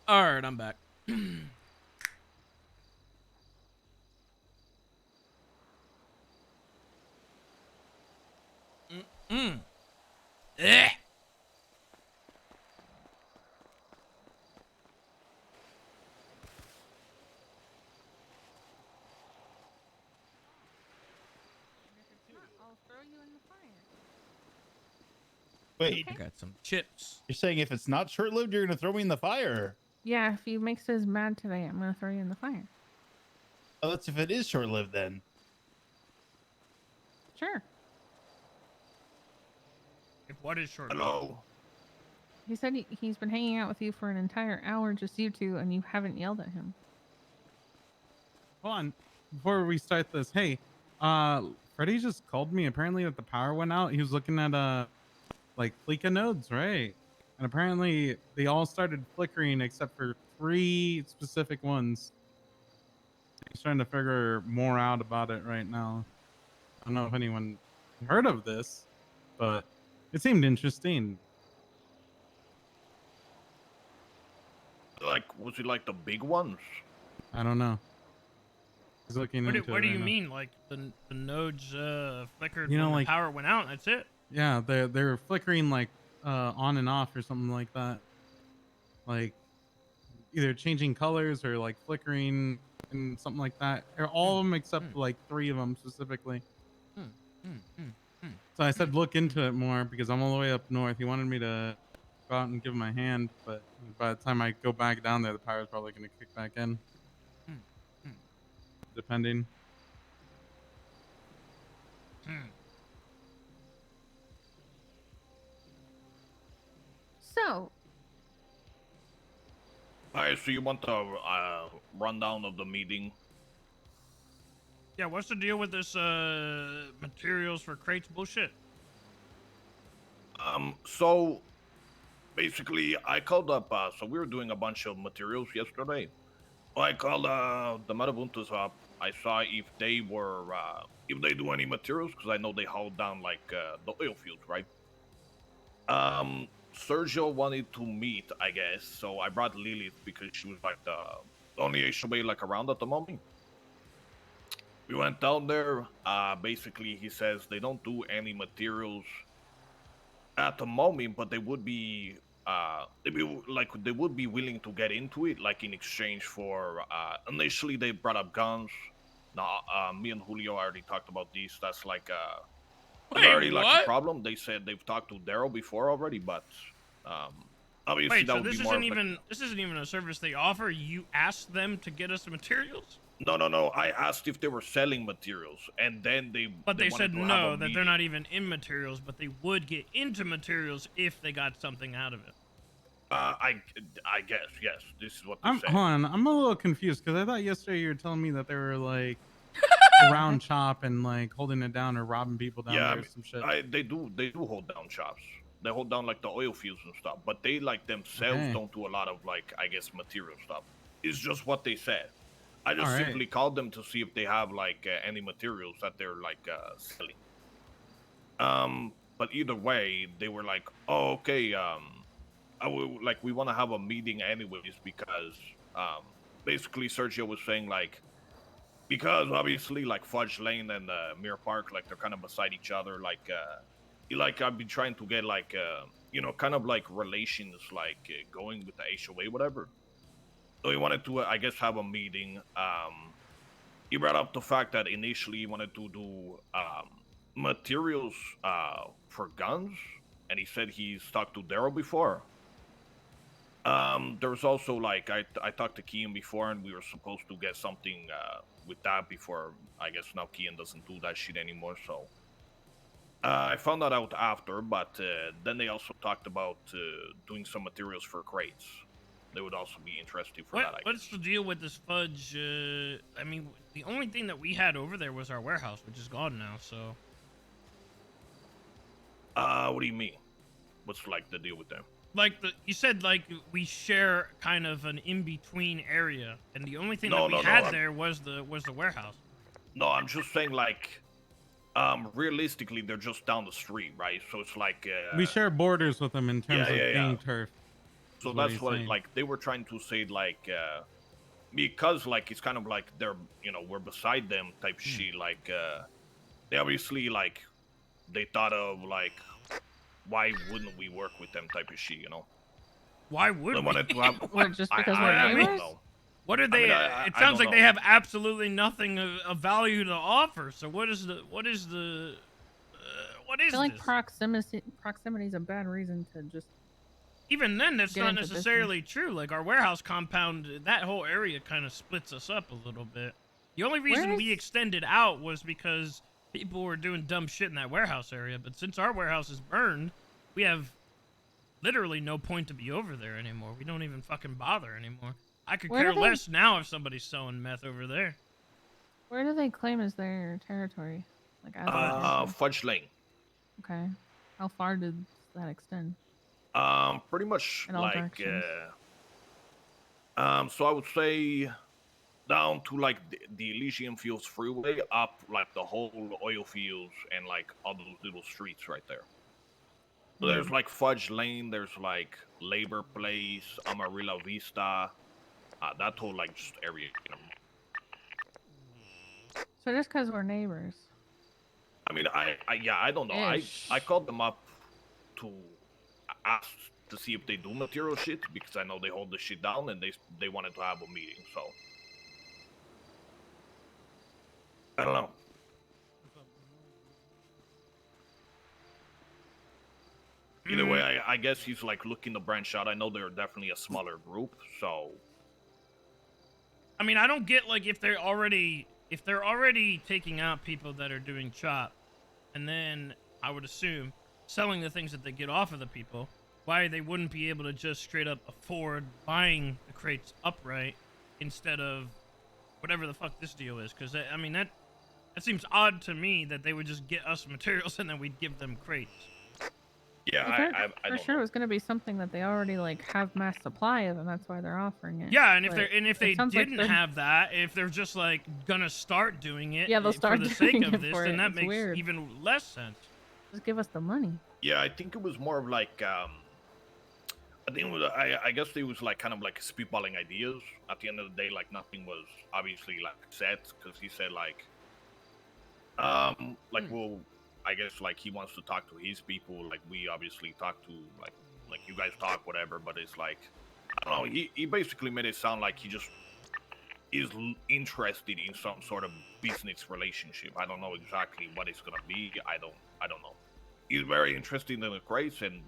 All right, I'm back. Eh. I'll throw you in the fire. Wait, I got some chips. you're saying if it's not short-lived, you're gonna throw me in the fire? Yeah, if he makes us mad today, I'm gonna throw you in the fire. Oh, that's if it is short-lived then. Sure. What is short? Hello. He said he's been hanging out with you for an entire hour, just you two, and you haven't yelled at him. Hold on. Before we start this, hey, Freddie just called me. Apparently that the power went out. He was looking at like Fleeca nodes, right? And apparently they all started flickering except for 3 specific ones. He's trying to figure more out about it right now. I don't know if anyone heard of this, but it seemed interesting. Like, was it like the big ones? I don't know. He's looking What into do, what it do you right now. mean? Like the nodes flickered You know, when like- the power went out? That's it. Yeah, they're flickering like on and off or something like that. Like either changing colors or like flickering and something like that. Or all of them except like 3 of them specifically. So I said look into it more because I'm all the way up north. He wanted me to go out and give him a hand, but by the time I go back down there, the power's probably going to kick back in. Depending. So, Alright, so you want the rundown of the meeting? Yeah, what's the deal with this materials for crates bullshit? So basically, I called up. So we were doing a bunch of materials yesterday. I called the Marabuntas up. I saw if they were if they do any materials because I know they hold down like the oil fields, right? Sergio wanted to meet, I guess, so I brought Lilith because she was like the only HOA like around at the moment. We went down there. Basically, he says they don't do any materials at the moment, but they would be they would be willing to get into it, like in exchange for initially they brought up guns. Now, me and Julio already talked about this. That's like already like what? a problem. They said they've talked to Daryl before already, but obviously Wait, that so would this be more. this isn't even a service they offer. You asked them to get us the materials, No. I asked if they were selling materials, and then but they wanted said to have no, a that they're meeting. not even in materials, but they would get into materials if they got something out of it. I guess yes. This is what they Hold said. on, I'm a little confused because I thought yesterday you were telling me that they were like around shop and like holding it down or robbing people down Yeah, there I or mean, some shit. they do hold down shops. They hold down like the oil fields and stuff, but they like themselves Okay. don't do a lot of like I guess material stuff. It's just what they said. I just Alright. simply called them to see if they have like any materials that they're like selling. But either way, they were like, "Oh, okay. We want to have a meeting anyways because basically Sergio was saying like." Because obviously, like Fudge Lane and Mirror Park, like they're kind of beside each other. Like I've been trying to get like kind of like relations like going with the HOA, whatever. So he wanted to, I guess, have a meeting. He brought up the fact that initially he wanted to do materials for guns, and he said he's talked to Daryl before. There's also like I talked to Kian before, and we were supposed to get something with that before. I guess now Kian doesn't do that shit anymore. So I found that out after, but then they also talked about doing some materials for crates. They would also be interested for that. I guess. What's the deal with this fudge? I mean, the only thing that we had over there was our warehouse, which is gone now. So. What do you mean? What's like the deal with them? Like you said, like we share kind of an in-between area, and the only thing that we had there was the warehouse. No, I'm just saying like, realistically, they're just down the street, right? So it's like We share borders with them in terms of yeah. game turf. So what that's he's what saying. like they were trying to say like because like it's kind of like they're we're beside them type shit like they obviously like they thought of like why wouldn't we work with them type of shit, Why They would we? wanted to have What, just because we're I don't neighbors? know. What are I they? mean, It I sounds don't like they know. have absolutely nothing of value to offer. So what is the what is I this? feel like proximity is a bad reason to just. Even then, that's get not into business. necessarily true. Like our warehouse compound, that whole area kind of splits us up a little bit. The only reason we extended out was because people were doing dumb shit in that warehouse area. But since our warehouse is burned, we have literally no point to be over there anymore. We don't even fucking bother anymore. I could Where do care they- less now if somebody's selling meth over there. Where do they claim is their territory? Like as of territory? Fudge Lane. Okay. How far did that extend? Pretty much In all like directions. so I would say down to like the Elysian Fields freeway up like the whole oil fields and like all those little streets right there. So there's like Fudge Lane, there's like Labor Place, Amarillo Vista, that whole like just area. So just because we're neighbors. I mean, I don't know. Ish. I called them up to ask to see if they do material shit because I know they hold the shit down and they wanted to have a meeting. So I don't know. Either way, I guess he's like looking to branch out. I know they're definitely a smaller group, so I mean, I don't get like if they're already taking out people that are doing chop, and then I would assume selling the things that they get off of the people, why they wouldn't be able to just straight up afford buying the crates upright instead of whatever the fuck this deal is. Because I mean that seems odd to me that they would just get us materials and then we'd give them crates. Yeah, I for sure it was going to be something that they already like have mass supply of, and that's why they're offering it. Yeah, and if But they it sounds like didn't they're- have that, if they're just like gonna start doing it, Yeah, they'll start for the sake doing of it this, for then it. that It's makes weird. even less sense. Just give us the money. yeah, I think it was more of like I think it was, I guess it was like kind of like spitballing ideas. At the end of the day, like nothing was obviously like set because he said like well, I guess like he wants to talk to his people. Like we obviously talk to like you guys talk whatever, but it's like I don't know. He basically made it sound like he just is interested in some sort of business relationship. I don't know exactly what it's gonna be. I don't know. He's very interested in the crates, and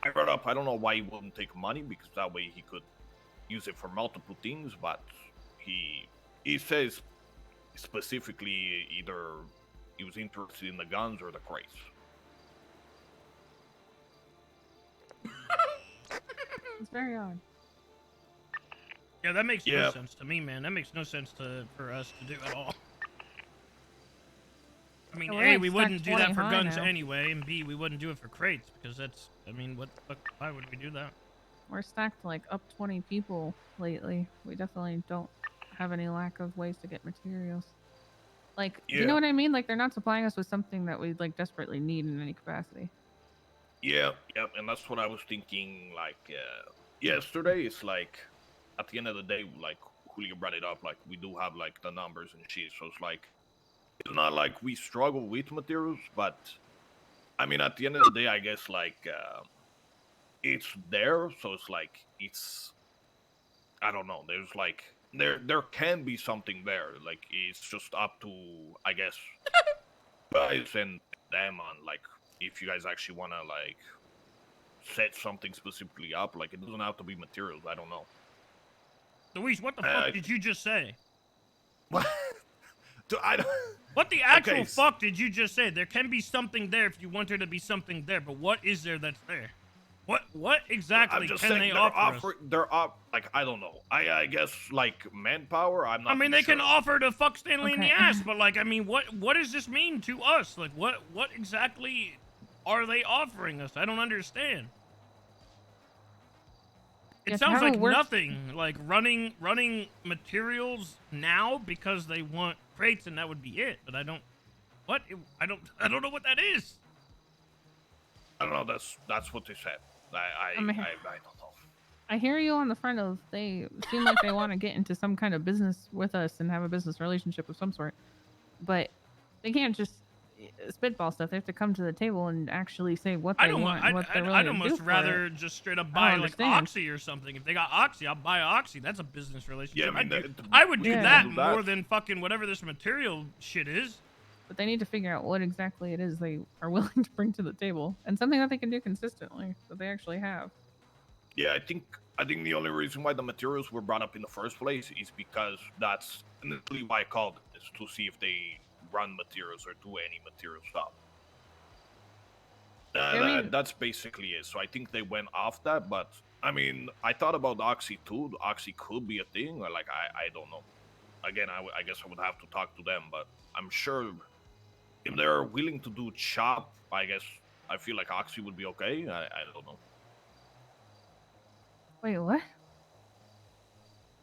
I brought up I don't know why he wouldn't take money because that way he could use it for multiple things. But he says specifically either he was interested in the guns or the crates. It's very odd. Yeah, that makes no Yeah. sense to me, man. That makes no sense for us to do at all. I mean, Yeah, we're A, like we wouldn't stacked do that 20 for high guns now. anyway, and B, we wouldn't do it for crates because that's, I mean, what the fuck, why would we do that? We're stacked like up 20 people lately. We definitely don't have any lack of ways to get materials. Like, do you Yeah. know what I mean? Like, they're not supplying us with something that we like desperately need in any capacity. Yeah, yep, and that's what I was thinking. Like yesterday, it's like at the end of the day, like Julio brought it up. Like we do have like the numbers and shit, so it's like it's not like we struggle with materials, but I mean, at the end of the day, I guess like it's there, so it's like it's I don't know. There's like there can be something there. Like it's just up to I guess guys and them on like if you guys actually want to like set something specifically up. Like it doesn't have to be materials. I don't know. Luis, what the fuck did you just say? What? I don't... What the actual Okay, fuck did you just say? There can be something there if you want there to be something there, but what is there that's there? What exactly I'm just can saying they they're offer us? they're up like I don't know. I guess like manpower. I'm not. I mean, too they can sure. offer to fuck Stanley in the Okay. ass, but like, I mean, what does this mean to us? Like, what exactly are they offering us? I don't understand. It Yeah, to sounds have a like work- nothing. Like running materials now because they want crates, and that would be it. But I don't. What? I don't know what that is. I don't know. That's what they said. I I mean- don't know. I hear you on the front of they seem like they want to get into some kind of business with us and have a business relationship of some sort, but they can't just spitball stuff. They have to come to the table and actually say what they want and what they're willing I'd to do almost for rather it. just straight up I buy don't like understand. Oxy or something. If they got Oxy, I'll buy Oxy. That's a business relationship. Yeah, I mean, I would do Yeah. that do that. more than fucking whatever this material shit is. But they need to figure out what exactly it is they are willing to bring to the table and something that they can do consistently that they actually have. Yeah, I think the only reason why the materials were brought up in the first place is because that's initially why I called is to see if they run materials or do any material stuff. That's basically it. So I think they went off that, but I mean, I thought about Oxy too. Oxy could be a thing. Like I don't know. Again, I guess I would have to talk to them, but I'm sure if they're willing to do chop, I guess I feel like Oxy would be okay. I don't know. Wait, what?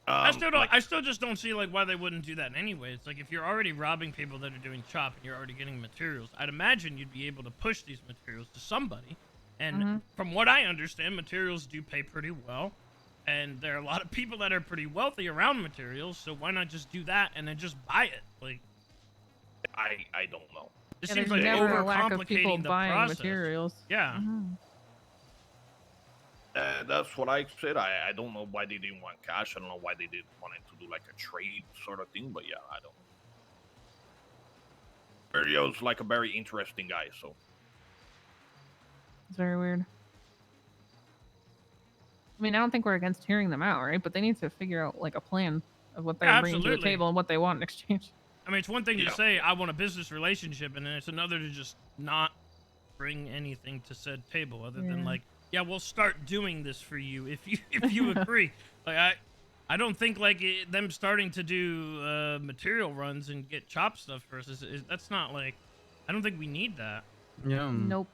I still just don't see like why they wouldn't do that anyway. It's like if you're already robbing people that are doing chop and you're already getting materials, I'd imagine you'd be able to push these materials to somebody. And from what I understand, materials do pay pretty well. And there are a lot of people that are pretty wealthy around materials, so why not just do that and then just buy it? Like, I don't know. It Yeah, seems there's like never a lack of people overcomplicating the buying process. materials. Yeah. That's what I said. I don't know why they didn't want cash. I don't know why they didn't want it to do like a trade sort of thing. But yeah, I don't. Mario's like a very interesting guy, so. It's very weird. I mean, I don't think we're against hearing them out, right? But they need to figure out like a plan of what they're bringing to the absolutely. table and what they want in exchange. I mean, it's one thing to say I want a business relationship, and then it's another to just not bring anything to said table, other than like, yeah, we'll start doing this for you if you agree. Like I don't think like them starting to do material runs and get chop stuff for us is that's not like, I don't think we need that. Yeah. Nope.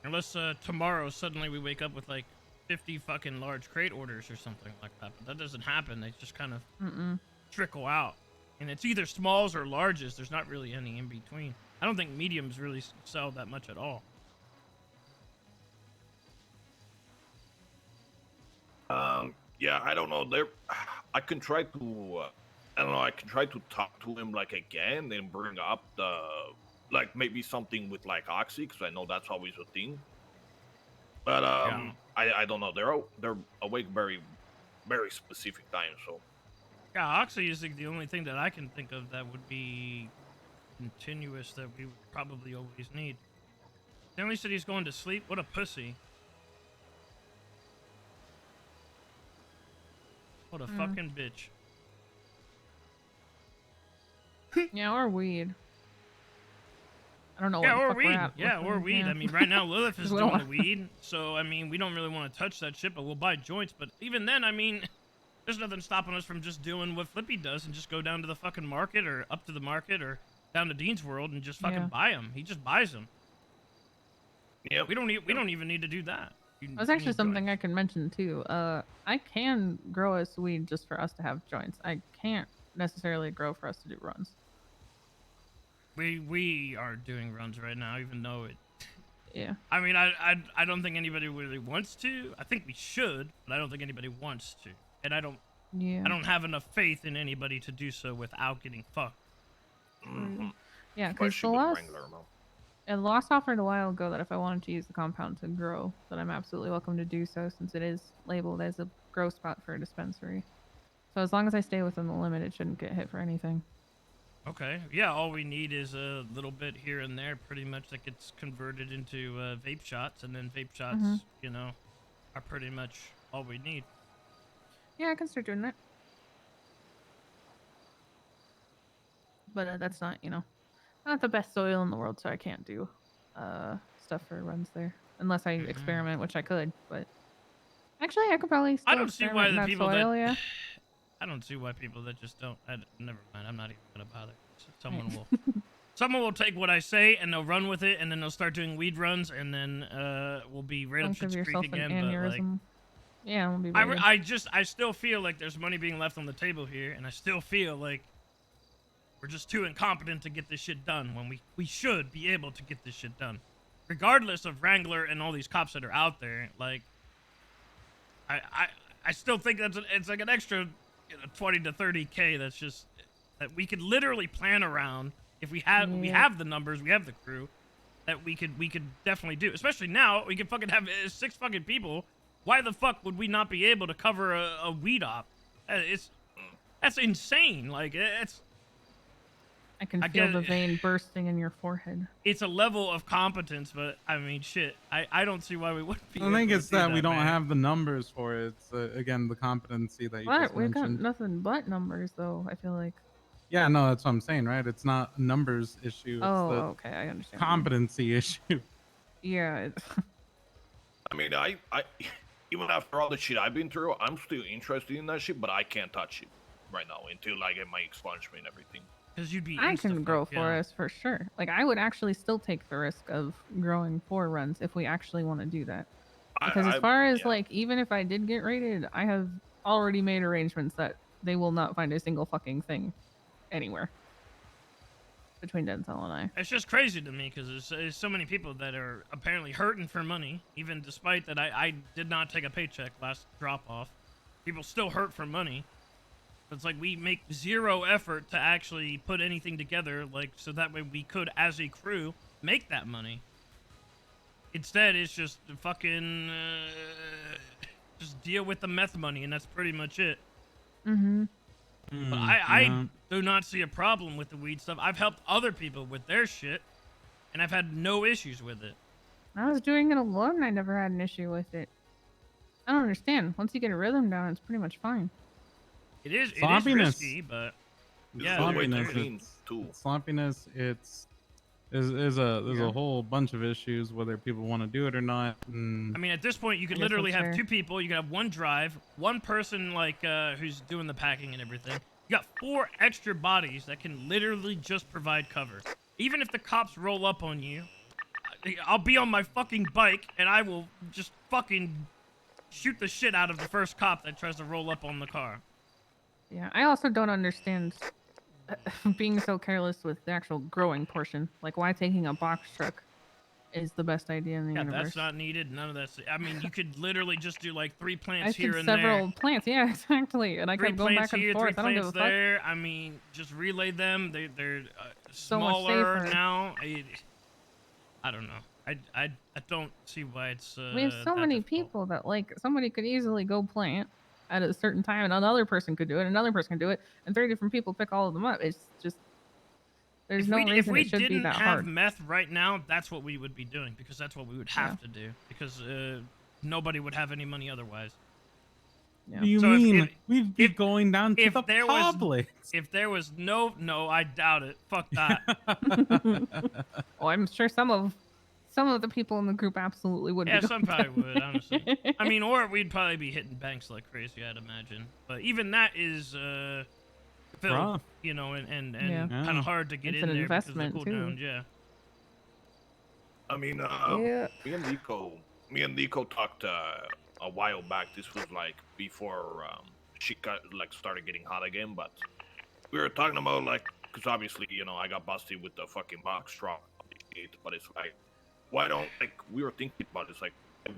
Unless tomorrow suddenly we wake up with like 50 fucking large crate orders or something like that. But that doesn't happen. They just kind of trickle out. And it's either smalls or larges. There's not really any in between. I don't think mediums really sell that much at all. Yeah, I don't know. I can try to, I don't know. I can try to talk to him like again and bring up the, like maybe something with like Oxy, because I know that's always a thing. But I don't know. They're awake very, very specific times. So yeah, Oxy is like the only thing that I can think of that would be continuous that we would probably always need. Stanley said he's going to sleep. What a pussy. What a fucking bitch. Yeah, or weed. I don't know. Yeah, what the or fuck we're weed. at Yeah, with or them. weed. Yeah. I mean, right now Lilith is We don't doing the want- weed, so I mean, we don't really want to touch that shit, but we'll buy joints. But even then, I mean, there's nothing stopping us from just doing what Flippy does and just go down to the fucking market or up to the market or down to Dean's World and just fucking buy them. He just buys them. Yeah, we don't even need to do that. That's actually something I can mention too. I can grow a weed just for us to have joints. I can't necessarily grow for us to do runs. We are doing runs right now, even though it. Yeah. I mean, I don't think anybody really wants to. I think we should, but I don't think anybody wants to, and I don't. Yeah. I don't have enough faith in anybody to do so without getting fucked. Yeah, because the Lost offered a while ago that if I wanted to use the compound to grow, that I'm absolutely welcome to do so, since it is labeled as a grow spot for a dispensary. So as long as I stay within the limit, it shouldn't get hit for anything. Okay. Yeah, all we need is a little bit here and there, pretty much, that gets converted into vape shots, and then vape shots, you know, are pretty much all we need. Yeah, I can start doing that. But that's not, you know, not the best soil in the world, so I can't do stuff for runs there. Unless I experiment, which I could, but... Actually, I could probably still I don't see why experiment in the that people soil, that... yeah. I don't see why people that just don't... never mind, I'm not even going to bother. Someone will... Someone will take what I say, and they'll run with it, and then they'll start doing weed runs, and then we'll be right Don't up give Schitt's yourself Creek an again, but like... aneurysm. Yeah, we'll be ready. I still feel like there's money being left on the table here, and I still feel like we're just too incompetent to get this shit done when we should be able to get this shit done. Regardless of Wrangler and all these cops that are out there, like, I still think it's like an extra 20 to 30K. That's just that we could literally plan around if we have the numbers, we have the crew that we could definitely do. Especially now, we could fucking have 6 fucking people. Why the fuck would we not be able to cover a weed op? That's insane. Like it's. I can feel the vein bursting in your forehead. It's a level of competence, but I mean, shit. I don't see why we wouldn't be. I think able it's to do that we don't man. have the numbers for it. It's again the competency that you But just we've got mentioned. nothing but numbers, though. I feel like. Yeah, no, that's what I'm saying, right? It's not a numbers issue. It's Oh, the okay, I understand. competency issue. Yeah. I mean, I even after all the shit I've been through, I'm still interested in that shit, but I can't touch it right now until I get my expungement and everything. Because you'd be. I can grow forests for sure. Like I would actually still take the risk of growing 4 runs if we actually want to do that. Because as far as like, even if I did get raided, I have already made arrangements that they will not find a single fucking thing anywhere between Denzel and I. It's just crazy to me because there's so many people that are apparently hurting for money, even despite that I did not take a paycheck last drop off. People still hurt for money. It's like we make 0 effort to actually put anything together, like so that way we could, as a crew, make that money. Instead, it's just fucking just deal with the meth money, and that's pretty much it. Mm-hmm. But I do not see a problem with the weed stuff. I've helped other people with their shit, and I've had no issues with it. I was doing it alone. I never had an issue with it. I don't understand. Once you get a rhythm down, it's pretty much fine. It is Sloppiness. risky, but yeah, Sloppiness. There's a whole bunch of issues whether people want to do it or not. I mean, at this point, you could I guess literally that's have fair. 2 people. You could have 1 drive, 1 person like who's doing the packing and everything. You got 4 extra bodies that can literally just provide cover. Even if the cops roll up on you, I'll be on my fucking bike and I will just fucking shoot the shit out of the first cop that tries to roll up on the car. Yeah, I also don't understand being so careless with the actual growing portion. Like, why taking a box truck is the best idea in the Yeah, universe. that's not needed. None of that's. I mean, you could literally just do like 3 I plants did here and several there. plants, yeah, exactly. And I 3 kept going plants back here, and 3 forth. I don't give a plants fuck. there. I mean, just relay them. They're So much smaller safer. now. I don't know. I don't see why it's. We have so that many difficult. people that like somebody could easily go plant at a certain time, and another person could do it, another person can do it, and 3 different people pick all of them up. It's just there's no If reason we it should be didn't that have hard. meth right now, that's what we would be doing because that's what we would have to do because nobody would have any money otherwise. What do you So if- mean? if- We'd be going down to if the there public. If there was no, I doubt it. Fuck that. Oh, I'm sure some of the people in the group absolutely would. Yeah, be some going probably down. would, honestly. I mean, or we'd probably be hitting banks like crazy, I'd imagine. But even that is filled, Rough. you know, and Yeah. kind of hard to get It's in an there investment, because of the too. cooldowns, yeah. I mean, me and Nico talked a while back. This was like before shit started getting hot again. But we were talking about because obviously I got busted with the fucking box truck. But it's like, why don't we were thinking about it, it's like,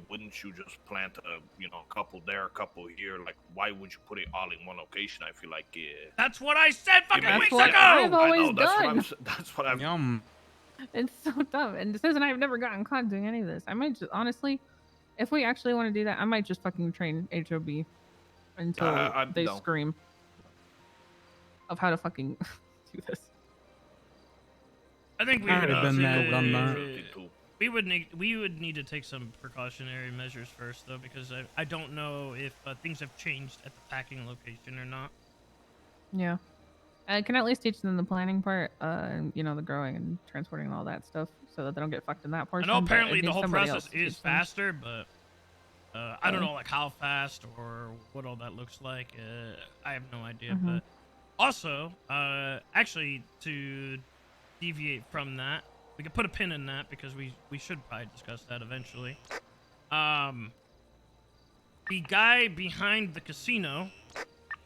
wouldn't you just plant a couple there, a couple here? Like, why would you put it all in one location? I feel like That's what I said fucking That's weeks what ago. I've always I know, done. That's what I'm. Yum. It's so dumb. And Sis and I have never gotten caught doing any of this. I might just honestly, if we actually want to do that, I might just fucking train HOB until I'm they down. scream of how to fucking do this. I think we Already would been there, also, done that. we would need to take some precautionary measures first, though, because I don't know if things have changed at the packing location or not. Yeah. I can at least teach them the planning part, and the growing and transporting and all that stuff, so that they don't get fucked in that I portion. know but apparently it the needs whole somebody process else to is teach them. faster, but I don't know how fast or what all that looks like. I have no idea. Mhm. But also, actually, to deviate from that, we could put a pin in that because we should probably discuss that eventually. The guy behind the casino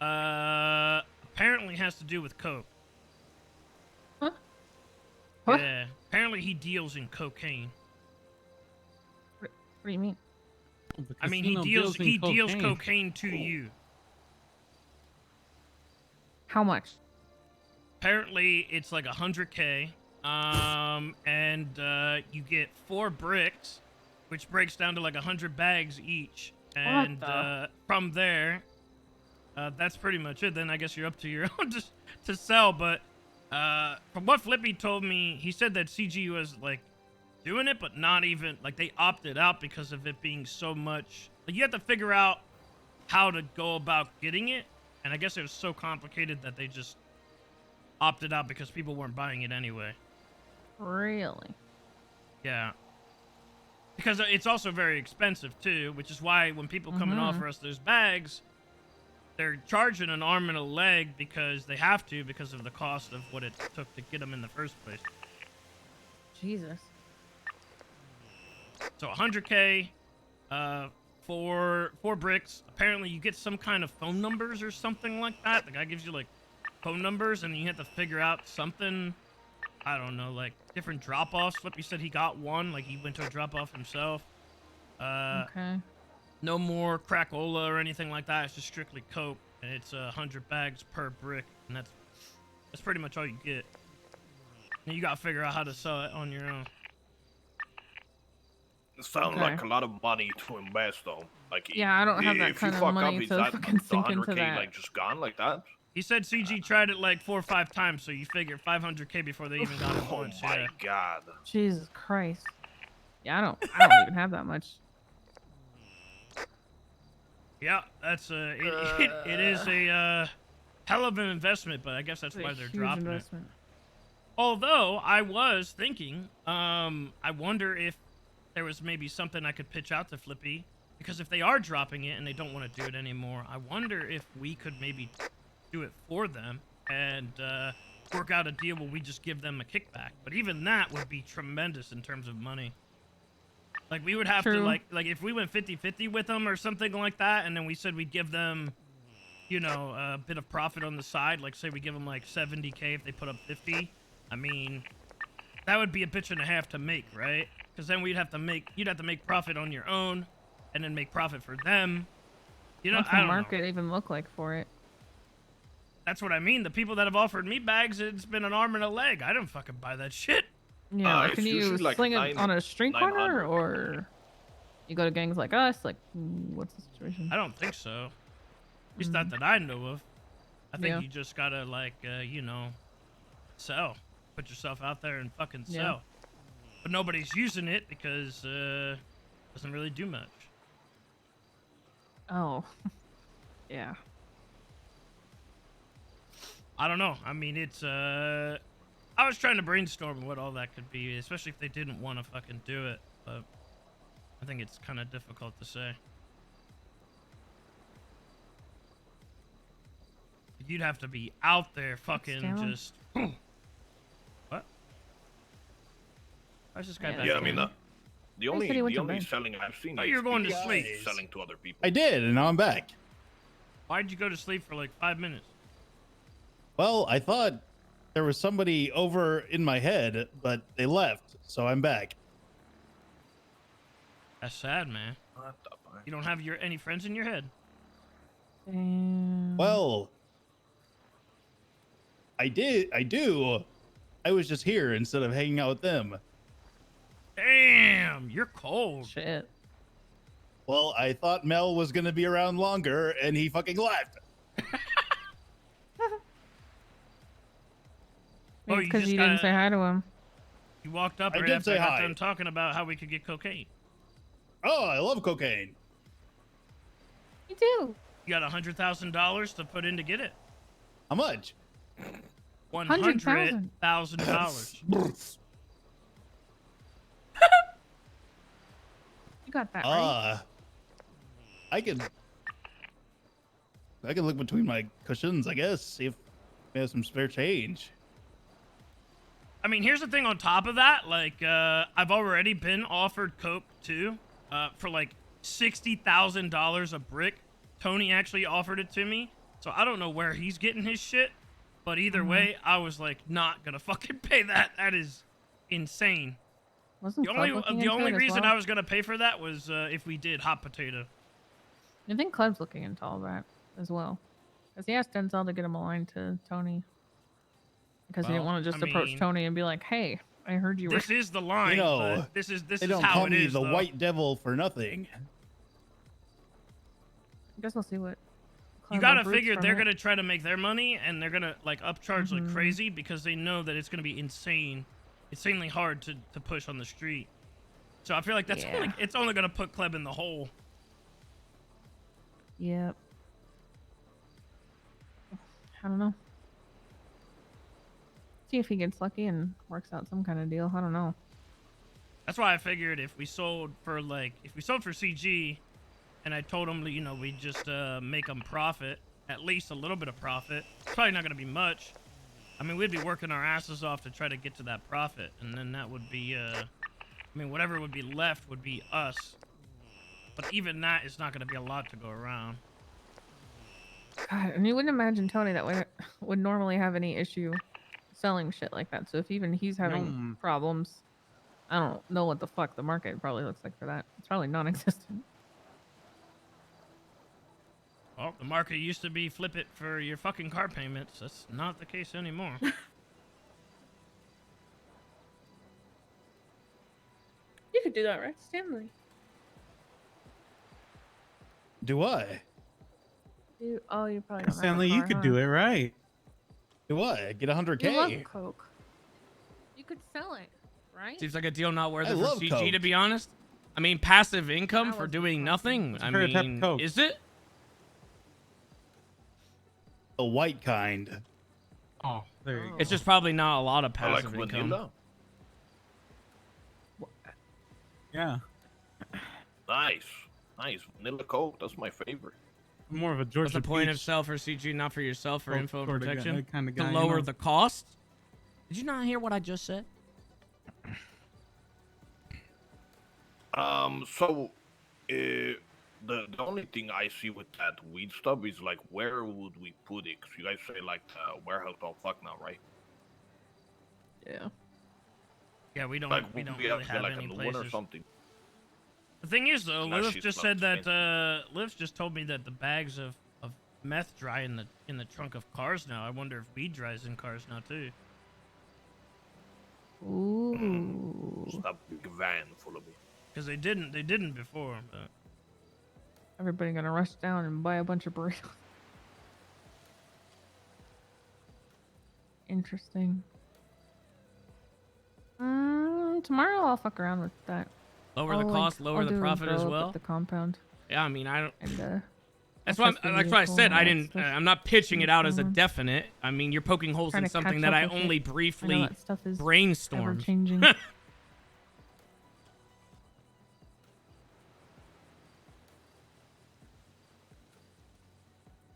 apparently has to do with coke. Huh? What? Yeah, apparently he deals in cocaine. What do you mean? I mean, he deals cocaine to you. How much? Apparently, it's like 100K. And you get 4 bricks, which breaks down to like 100 bags each. And from there, that's pretty much it. Then I guess you're up to your own to sell. But from what Flippy told me, he said that CG was like doing it, but not even like they opted out because of it being so much. Like you have to figure out how to go about getting it, and I guess it was so complicated that they just opted out because people weren't buying it anyway. Really? Yeah. Because it's also very expensive too, which is why when people come and offer us those bags, they're charging an arm and a leg because they have to because of the cost of what it took to get them in the first place. Jesus. So 100K, 4 bricks. Apparently you get some kind of phone numbers or something like that. The guy gives you like phone numbers and you have to figure out something. I don't know, like different drop-offs. Flippy said he got one, like he went to a drop-off himself. Okay. No more crack-ola or anything like that. It's just strictly coke, and it's 100 bags per brick, and that's pretty much all you get. And you gotta figure out how to sell it on your own. It sounds like a lot of money to invest, though. Like, yeah, I don't have that kind of money to fucking sink into that. Like just gone like that. He said CG tried it like 4 or 5 times, so you figure 500K before they even got it once. Oh my god. Jesus Christ. Yeah, I don't even have that much. Yeah, that's it is a hell of an investment, but I guess that's why they're dropping it. Although I was thinking, I wonder if there was maybe something I could pitch out to Flippy, because if they are dropping it and they don't want to do it anymore, I wonder if we could maybe do it for them and work out a deal where we just give them a kickback. But even that would be tremendous in terms of money. Like we would have to like if we went 50-50 with them or something like that, and then we said we'd give them, you know, a bit of profit on the side. Like say we give them like 70K if they put up 50. I mean, that would be a bitch and a half to make, right? Because then you'd have to make profit on your own, and then make profit for them. You know, what's the market even look like for it? That's what I mean. The people that have offered me bags, it's been an arm and a leg. I don't fucking buy that shit. Yeah, can you sling it on a street corner, or you go to gangs like us? Like, what's the situation? I don't think so. At least not that I know of. I think you just gotta like, you know, sell. Put yourself out there and fucking sell. But nobody's using it because it doesn't really do much. Oh, yeah. I don't know. I mean, it's I was trying to brainstorm what all that could be, especially if they didn't want to fucking do it. But I think it's kind of difficult to say. You'd have to be out there fucking just. What? Why's this guy back Yeah, I there? mean, the only selling I've seen. Oh, you're going to sleep. Selling to other people. I did, and now I'm back. Why'd you go to sleep for like 5 minutes? Well, I thought there was somebody over in my head, but they left, so I'm back. That's sad, man. You don't have any friends in your head? Well, I do. I was just here instead of hanging out with them. Damn, you're cold. Shit. Well, I thought Mel was gonna be around longer, and he fucking left. Because you didn't say hi to him. You walked up I right did after say I got hi. done talking about how we could get cocaine. Oh, I love cocaine. You do. You got $100,000 to put in to get it. How much? $100,000. You got that right. I can look between my cushions, I guess, see if we have some spare change. I mean, here's the thing on top of that. Like, I've already been offered coke, too, for like $60,000 a brick. Tony actually offered it to me, so I don't know where he's getting his shit. But either way, I was like, not gonna fucking pay that. That is insane. Wasn't Club looking The into only it as reason well? I was gonna pay for that was if we did hot potato. I think Club's looking into all that as well. Because he asked Denzel to get him aligned to Tony. Because he didn't Well, want to just I approach mean, Tony and be like, "Hey, I heard you were." This is the line, You know, but this they is don't how call it me is. the though. White Devil for nothing. I guess we'll see what. You Club gotta uproots figure from they're it. gonna try to make their money, and they're gonna like upcharge like Mhm. crazy because they know that it's gonna be insanely hard to push on the street. So I feel like that's Yeah. it's only gonna put Kleb in the hole. Yep. I don't know. See if he gets lucky and works out some kind of deal. I don't know. That's why I figured if we sold for CG, and I told him, you know, we just make them profit, at least a little bit of profit. It's probably not gonna be much. I mean, we'd be working our asses off to try to get to that profit, and then that would be, I mean, whatever would be left would be us. But even that is not gonna be a lot to go around. God, and you wouldn't imagine Tony that would normally have any issue selling shit like that. So if even he's having No. problems, I don't know what the fuck the market probably looks like for that. It's probably non-existent. Well, the market used to be flip it for your fucking car payments. That's not the case anymore. You could do that, right, Stanley? Do I? Oh, you probably don't Stanley, have a you car, could huh? do it right. Do I get 100K? You love Coke. You could sell it, right? Seems like a deal not worth I it for love CG, Coke. to be honest. I mean, passive income That for wasn't doing nothing. What's I your favorite type of mean, Coke? is it? The white kind. Oh, there you go. It's just probably not a lot of I like passive income. vanilla. Yeah. Nice. Vanilla Coke. That's my favorite. I'm more of a Georgia What's the point of Peach. sell for CG, not for yourself, for Oh, info and sorta guy- protection? kinda To guy, you lower know. the cost? Did you not hear what I just said? So, the only thing I see with that weed stuff is like, where would we put it? 'Cause you guys say like the warehouse don't fuck now, right? Yeah. Yeah, we don't Like, we would don't we really have to have get like a any new one or places. something? The thing is, though, Nah, Liv she's just not said that expensive. Liv just told me that the bags of meth dry in the trunk of cars now. I wonder if weed dries in cars now too. Ooh. Just a big van full of it. Because they didn't before. But Everybody gonna rush down and buy a bunch of burritos. Interesting. Tomorrow I'll fuck around with that. lower the cost, lower the profit as well. The compound. Yeah, I mean, I don't. And That's I'll why. test the That's why I vehicle said and I all that didn't. stuff. I'm not pitching it out as a Mhm. definite. I mean, you're poking holes Trying in to something catch that up I with only it. I know briefly that stuff is brainstormed. ever-changing.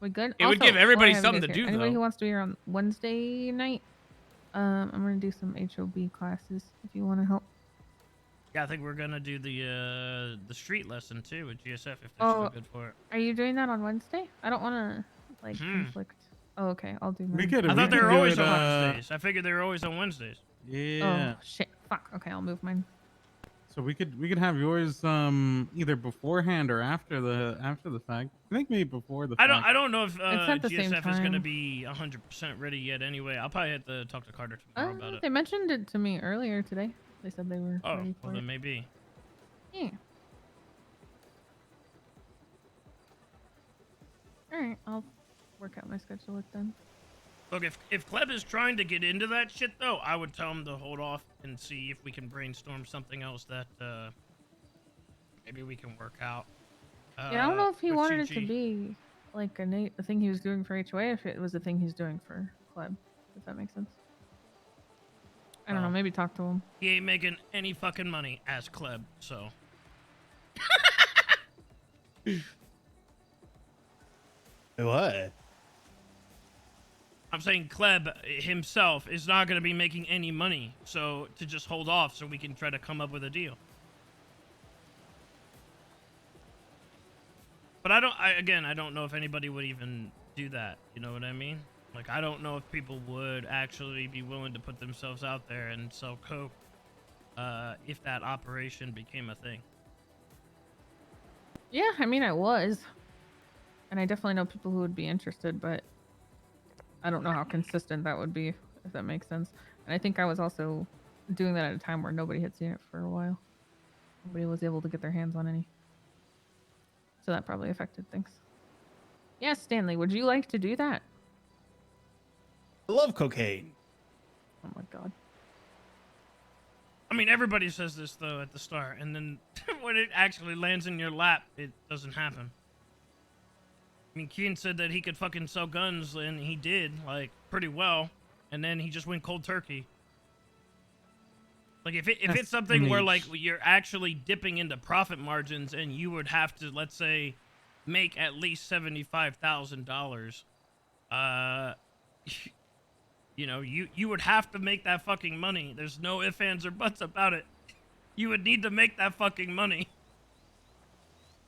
We good? It would Also, give everybody before I have you something guys to here, do, Anybody though. who wants to be here on Wednesday night, I'm gonna do some HOB classes if you want to help. Yeah, I think we're gonna do the street lesson too with GSF if they're Oh, still good for it. Are you doing that on Wednesday? I don't want to like Hmm. conflict. Oh, okay. I'll do mine. We could. I we thought they could were do always it, on Wednesdays. I figured they were always on Wednesdays. Yeah. Oh shit! Fuck. Okay, I'll move mine. So we could have yours either beforehand or after the fact. I think maybe before the fact. I don't know if It's at the same GSF is gonna time. be 100% ready yet. Anyway, I'll probably have to talk to Carter tomorrow about it. They mentioned it to me earlier today. They said they were Oh, ready for well it. then maybe. Yeah. All right, I'll work out my schedule with them. Look, if Kleb is trying to get into that shit though, I would tell him to hold off and see if we can brainstorm something else that maybe we can work out. Yeah, I don't know if he with wanted it CG. to be like a thing he was doing for HOA, if it was a thing he's doing for Club. If that makes sense. I don't know. Well, Maybe talk to him. He ain't making any fucking money as Kleb, so. What? I'm saying Kleb himself is not going to be making any money, so to just hold off so we can try to come up with a deal. But I don't know if anybody would even do that. You know what I mean? Like, I don't know if people would actually be willing to put themselves out there and sell coke if that operation became a thing. Yeah, I mean, I was. And I definitely know people who would be interested, but I don't know how consistent that would be, if that makes sense. And I think I was also doing that at a time where nobody had seen it for a while. Nobody was able to get their hands on any. So that probably affected things. Yes, Stanley, would you like to do that? I love cocaine. Oh my god. I mean, everybody says this though at the start, and then when it actually lands in your lap, it doesn't happen. I mean, Keen said that he could fucking sell guns, and he did, like, pretty well, and then he just went cold turkey. Like, if it's something where, like, you're actually dipping into profit margins, and you would have to, let's say, make at least $75,000, you know, you would have to make that fucking money. There's no ifs, ands, or buts about it. You would need to make that fucking money.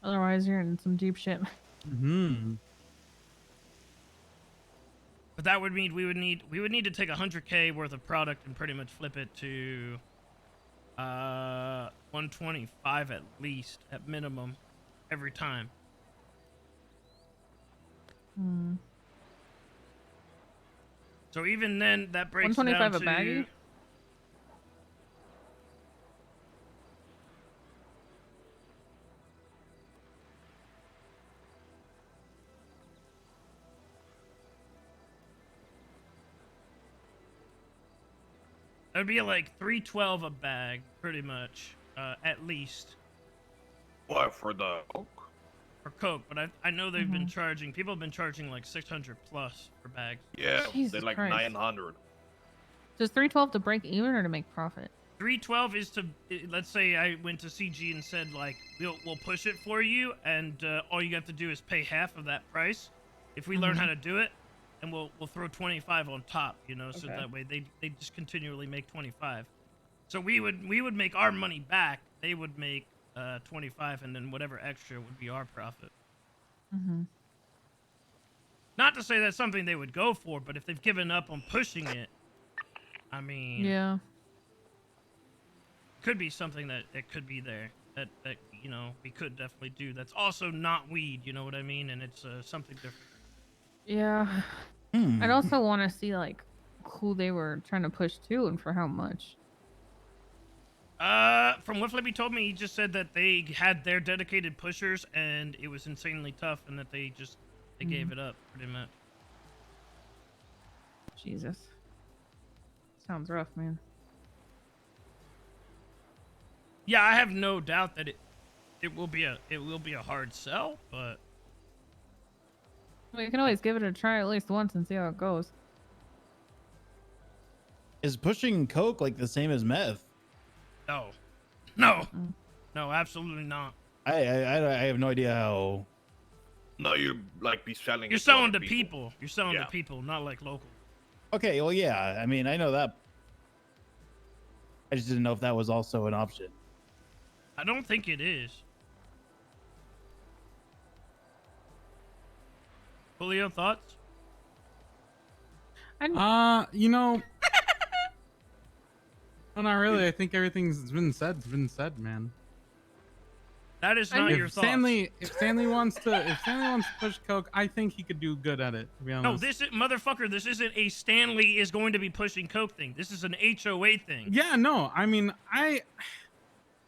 Otherwise, you're in some deep shit. Hmm. But that would mean we would need to take 100K worth of product and pretty much flip it to 125 at least, at minimum, every time. Hmm. So even then, that breaks down to 125 a baggie? That'd be like $312 a bag, pretty much, at least. What, for the coke? For coke, but I know they've been charging. People have been charging like 600 plus for bags. Yeah, Jesus they're like Christ. 900. Does 312 to break even or to make profit? 312 is to, let's say I went to CG and said, like, we'll push it for you, and all you have to do is pay half of that price. If we learn how to do it, and we'll throw 25 on top, you know, so that way they just continually make 25. So we would make our money back. They would make 25, and then whatever extra would be our profit. Mm-hmm. Not to say that's something they would go for, but if they've given up on pushing it, I mean, Yeah. could be something that could be there that you know we could definitely do. That's also not weed, you know what I mean? And it's something different. Yeah. I'd also want to see like who they were trying to push to and for how much. From what Flippy told me, he just said that they had their dedicated pushers and it was insanely tough, and that they gave it up pretty much. Jesus. Sounds rough, man. Yeah, I have no doubt that it will be a hard sell, but Well, you can always give it a try at least once and see how it goes. Is pushing coke like the same as meth? no, absolutely not. I have no idea how. No, you like be selling. You're it selling other to people. You're selling to people, not like local. Okay, well, yeah. I mean, I know that. I just didn't know if that was also an option. I don't think it is. Julio, thoughts? You know. Well, not really. I think everything's been said. It's been said, man. That is not your thoughts. If Stanley wants to push coke, I think he could do good at it. To be honest. No, this is motherfucker. This isn't a Stanley is going to be pushing coke thing. This is an HOA thing. Yeah, no. I mean, I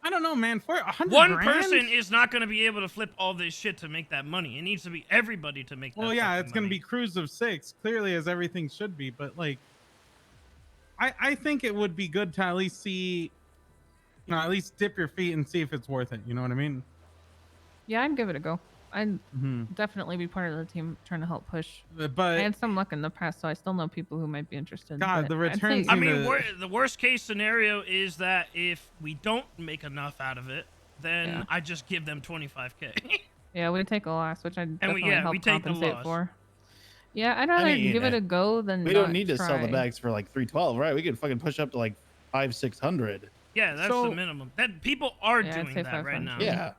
don't know, man. For 100 One grand? person is not going to be able to flip all this shit to make that money. It needs to be everybody to make that. Well, yeah, fucking it's going to money. be crews of 6, clearly, as everything should be. But like, I think it would be good to at least see, you know, at least dip your feet and see if it's worth it. You know what I mean? Yeah, I'd give it a go. I'd definitely be part of the team trying to help push. But I had some luck in the past, so I still know people who might be interested. God, but the I'd say- returns I mean, the worst case scenario is that if we don't make enough out of it, then I just give them 25K. Yeah, we take a loss, which I'd And we- definitely yeah, help we take the compensate loss. for. Yeah, I'd rather give it a go than We not don't need to sell the try. bags for like 312, right? We could fucking push up to like 500-600. Yeah, that's the minimum. That people are Yeah, I'd doing say that right now. Yeah.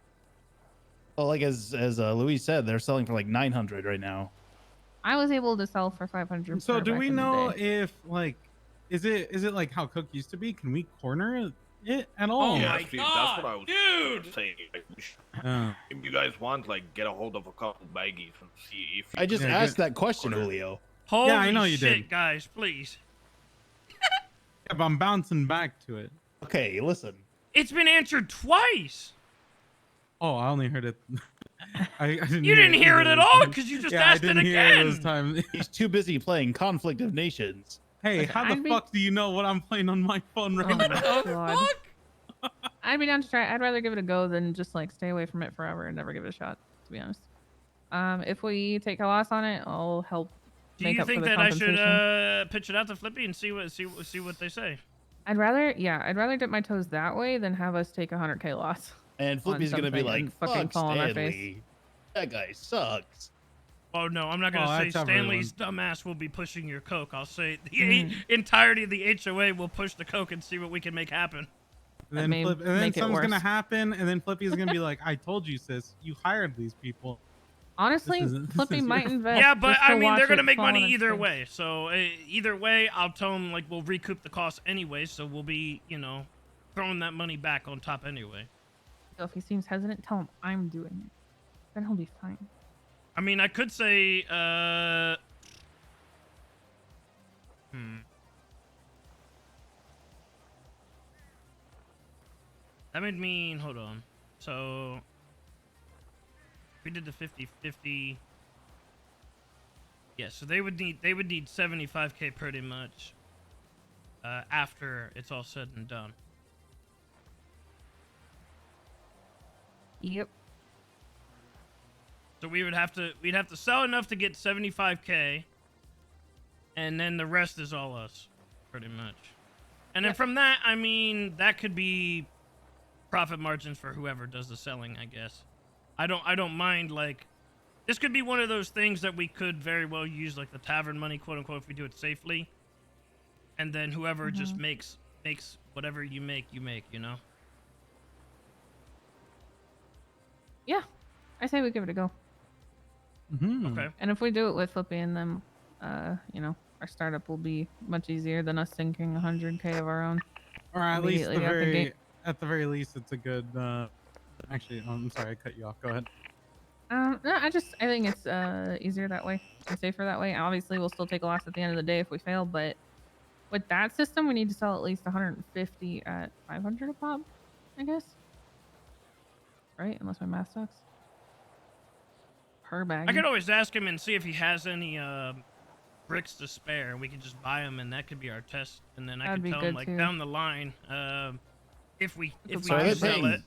Well, like as Luis said, they're selling for like 900 right now. I was able to sell for 500. So per do back we in the know day. if like, is it like how Cook used to be? Can we corner it at all. yeah, my see, God, that's what I was dude! saying. Like, Uh, if you guys want, like, get a hold of a couple baggies and see if you I just can asked get that question, order. Julio. Holy Yeah, I know you shit, did. guys, please. yeah, but I'm bouncing back to it. Okay, listen. It's been answered twice. Oh, I only heard it. I didn't You didn't hear it either at those all times. because you just yeah, I asked it didn't hear it those again. times. He's too busy playing Conflict of Nations. Hey, Listen, how the I'd be- fuck do you know what I'm playing on my phone right Oh my now? God. I'd be down to try. I'd rather give it a go than just like stay away from it forever and never give it a shot. To be honest. If we take a loss on it, I'll help Do make you up for think the that I should compensation. pitch it out to Flippy and see what they say? I'd rather dip my toes that way than have us take 100K loss. And Flippy's on gonna be something like, and fucking "Fuck fall on our face. Stanley. That guy sucks." Oh no, I'm not gonna Oh, say that's everyone. Stanley's dumbass will be pushing your coke. I'll say the Mm. entirety of the HOA will push the coke and see what we can make happen. And then, may and then make it something's gonna worse. happen, and then Flippy's gonna be like, "I told you, sis. You hired these people." Honestly, This is Flippy your- might invest. Yeah, but just to I mean, watch they're gonna it make fall on money its either face. way. So either way, I'll tell them like we'll recoup the cost anyway. So we'll be, throwing that money back on top anyway. So if he seems hesitant, tell him I'm doing it. Then he'll be fine. I mean, I could say, That would mean, hold on. So, we did the 50-50. Yeah, so they would need 75K pretty much after it's all said and done. Yep. So we'd have to sell enough to get 75K, and then the rest is all us, pretty much. And then from that, I mean, that could be profit margins for whoever does the selling, I guess. I don't mind, like, this could be one of those things that we could very well use, like the tavern money, quote unquote, if we do it safely. And then whoever just makes whatever you make, you know? Yeah, I say we give it a go. Okay. And if we do it with Flippy and them, our startup will be much easier than us sinking 100K of our own. Or at least immediately out the gate. at the very least, it's a good. Actually, I'm sorry, I cut you off. Go ahead. No, I think it's easier that way and safer that way. Obviously, we'll still take a loss at the end of the day if we fail, but with that system, we need to sell at least 150 at 500 a pop, I guess. Right? Unless my math sucks. Per bag. I could always ask him and see if he has any bricks to spare, and we could just buy them, and that could be our test. And then I That'd could be tell him, good, like, too. down the line, if we So are do they sell paying? it,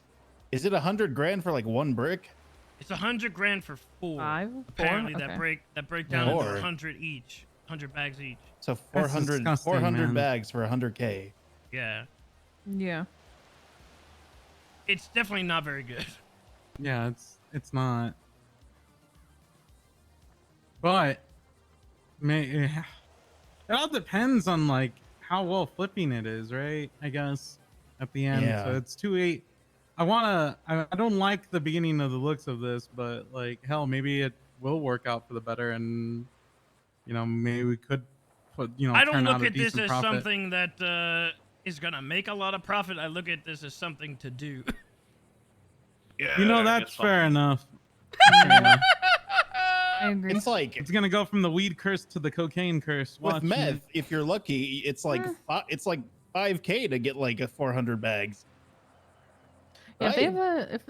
Is it 100 grand for like one brick? it's 100 grand for 4. 5? 4? Apparently, Okay. that break down into Four. 100 each, 100 bags each. So 400, disgusting, 400 man. bags for 100K. Yeah, Yeah. it's definitely not very good. Yeah, it's not. But it all depends on like how well flipping it is, right? I guess at the end. Yeah. So it's 2-8. I don't like the beginning of the looks of this, but like hell, maybe it will work out for the better, and maybe we could put I don't turn out look a at this decent as profit. something that is gonna make a lot of profit. I look at this as something to do. Yeah, You I that's guess fair something. enough. I agree. It's like It's gonna go from the weed curse to the cocaine curse. with Watch meth, me. if you're lucky, it's like it's like 5K to get like a 400 bags. Yeah, if they Right? have a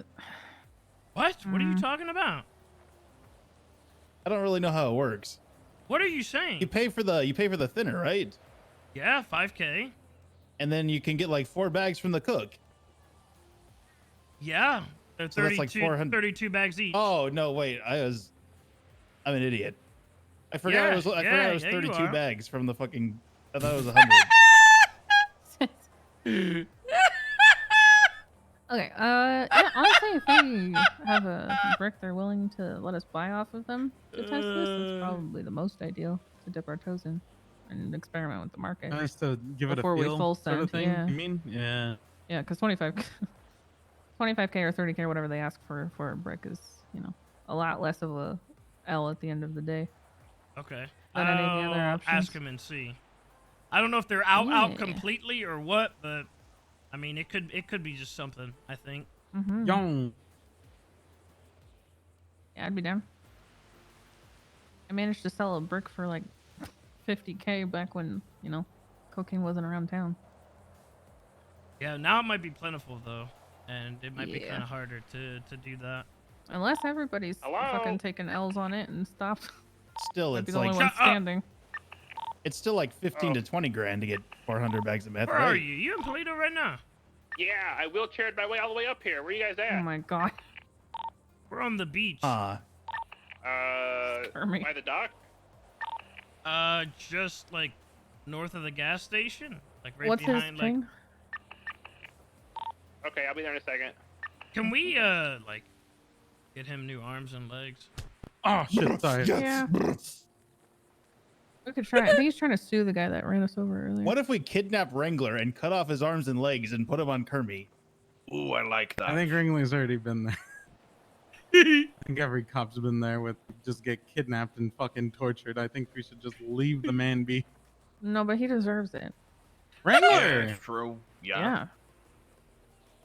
What? What are you talking about? I don't really know how it works. What are you saying? You pay for the thinner, right? Yeah, 5K. And then you can get like 4 bags from the cook. Yeah, they're So that's 32, like 400 32 bags each. Oh no, wait, I'm an idiot. I forgot Yeah, it was yeah, 32 you are. bags from the fucking. I thought it was 100. Okay, yeah, honestly, if they have a brick they're willing to let us buy off of them to test this, that's probably the most ideal to dip our toes in and experiment with the market. Nice to give it a before we feel full sort of send, thing. yeah. You mean? Yeah. Yeah, because 25K or 30K or whatever they ask for a brick is, a lot less of a L at the end of the day. Okay. Than any of the other I'll options. ask him and see. I don't know if they're out Yeah. completely or what, but I mean, it could be just something. I think. Mm-hmm. Young. Yeah, I'd be down. I managed to sell a brick for like 50K back when, you know, cocaine wasn't around town. Yeah, now it might be plentiful though, and it might be Yeah. kind of harder to do that. Unless everybody's Hello? fucking taking L's on it and stopped. Still, Might it's be the like only one standing. it's still like 15 to 20 grand to get 400 bags of meth. Where are Right? you? You in Toledo right now? Yeah, I wheelchaired my way all the way up here. Where are you guys Oh at? my god. We're on the beach. Ah. By the dock? Just like north of the gas station, like right What's his behind. Like, thing? Okay, I'll be there in a second. can we like get him new arms and legs? Oh shit! Sorry. Yeah. We could try. I think he's trying to sue the guy that ran us over earlier. What if we kidnap Wrangler and cut off his arms and legs and put him on Kermie? Ooh, I like that. I think Ringley's already been there. I think every cop's been there with just get kidnapped and fucking tortured. I think we should just leave the man be. No, but he deserves it. Wrangler! Yeah, it's true. Yeah.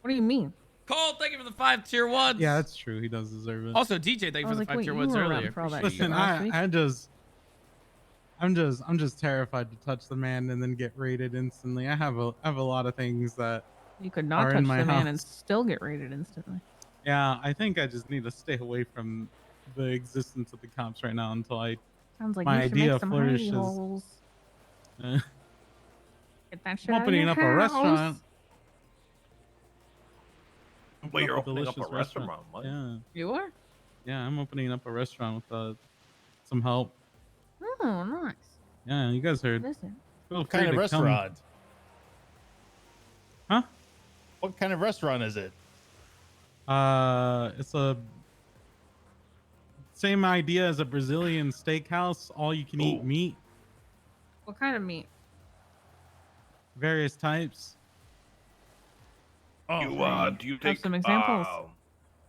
What do you mean? Cole, thank you for the 5 tier 1s. Yeah, that's true. He does deserve it. Also, DJ, thank you for the 5 tier 1s earlier. Listen, I'm just terrified to touch the man and then get raided instantly. I have a lot of things that You could not are touch in the my man and house. still get raided instantly. Yeah, I think I just need to stay away from the existence of the cops right now until Sounds like my you should idea make some hidey flourishes. holes. Uh, Get that shit I'm out of opening your up a house. restaurant. Wait, you're a opening up a delicious restaurant? What? Yeah, You are? yeah, I'm opening up a restaurant with some help. Oh, nice. Yeah, you guys heard. Listen. Feel What kind free of to come. restaurant? Huh? What kind of restaurant is it? It's a same idea as a Brazilian steakhouse. All you can eat meat, What kind of meat? various types. Do you Have take some examples.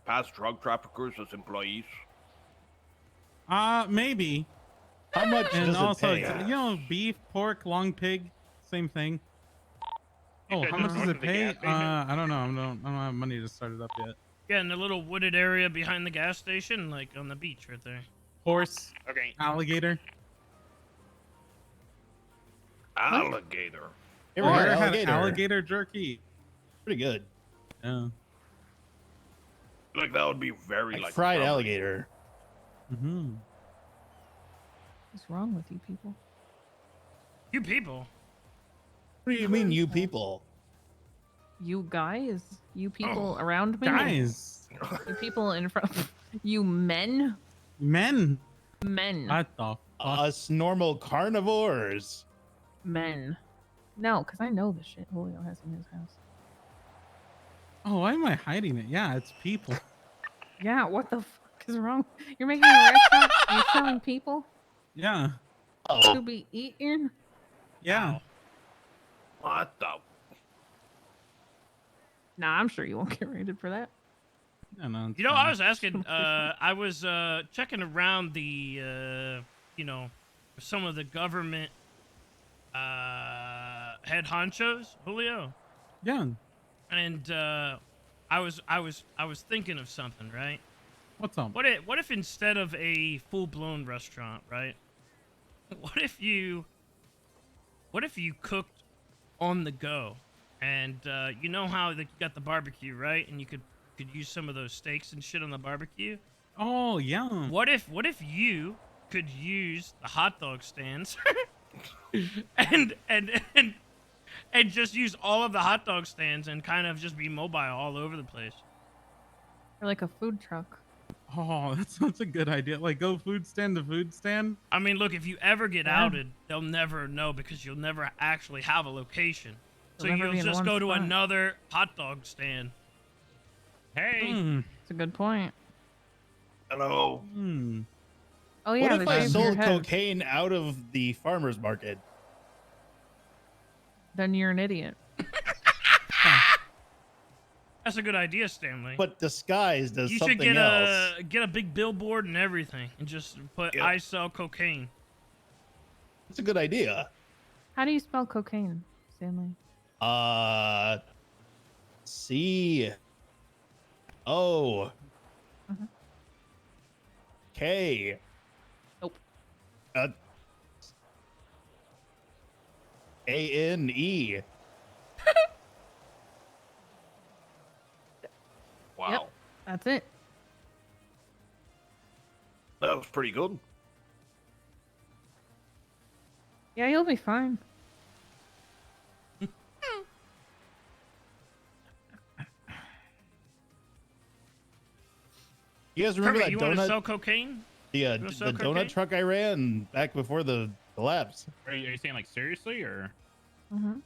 past drug traffickers as employees? Maybe. How much And does also, it pay? you know, beef, pork, long pig, same thing. Oh, how much does it pay? I don't know. I don't have money to start it up yet. Yeah, in the little wooded area behind the gas station, like on the beach right there. Horse. Okay. Alligator. Alligator. You ever had Had alligator? alligator jerky. Pretty good. Yeah. Like that would be very Like like fried rubbery. alligator. Mm-hmm. What's wrong with you people? You people. What do you mean, you people? You guys? You people around me? Guys. You people in front. You men? Men. Men. What the fuck? Us normal carnivores. Men. No, because I know the shit Julio has in his house. Oh, why am I hiding it? Yeah, it's people. Yeah, what the fuck is wrong? You're making a restaurant and you're selling people Yeah. to be eaten? Yeah. What the? Nah, I'm sure you won't get rated for that. Yeah, no, it's You know, fine. I was asking. I was checking around the, you know, some of the government head honchos, Julio. Yeah. And I was thinking of something, right? What's up? What if instead of a full-blown restaurant, right? What if you cooked on the go? And you know how you got the barbecue, right? And you could use some of those steaks and shit on the barbecue. Oh, yeah. What if you could use the hot dog stands and just use all of the hot dog stands and kind of just be mobile all over the place? Or like a food truck. Oh, that's such a good idea. Like, go food stand to food stand. I mean, look, if you ever get Yeah. outed, they'll never know because you'll never actually have a location. So You'll never be you'll in just one go to spot. another hot dog stand. Hey. It's a good point. Hello. Oh yeah, What they if I shave your sold head. cocaine out of the farmer's market? Then you're an idiot. That's a good idea, Stanley. But disguised as You something should else. get a big billboard and everything, and just put Yep. "I sell cocaine." It's a good idea. How do you spell cocaine, Stanley? C O K. Nope. A-N-E. Wow. Yep, that's it. That was pretty good. Yeah, you'll be fine. You guys remember Kirby, that you want to donut? sell cocaine? The You wanna sell donut cocaine? truck I ran back before the collapse. Are you saying like seriously, or Mm-hmm.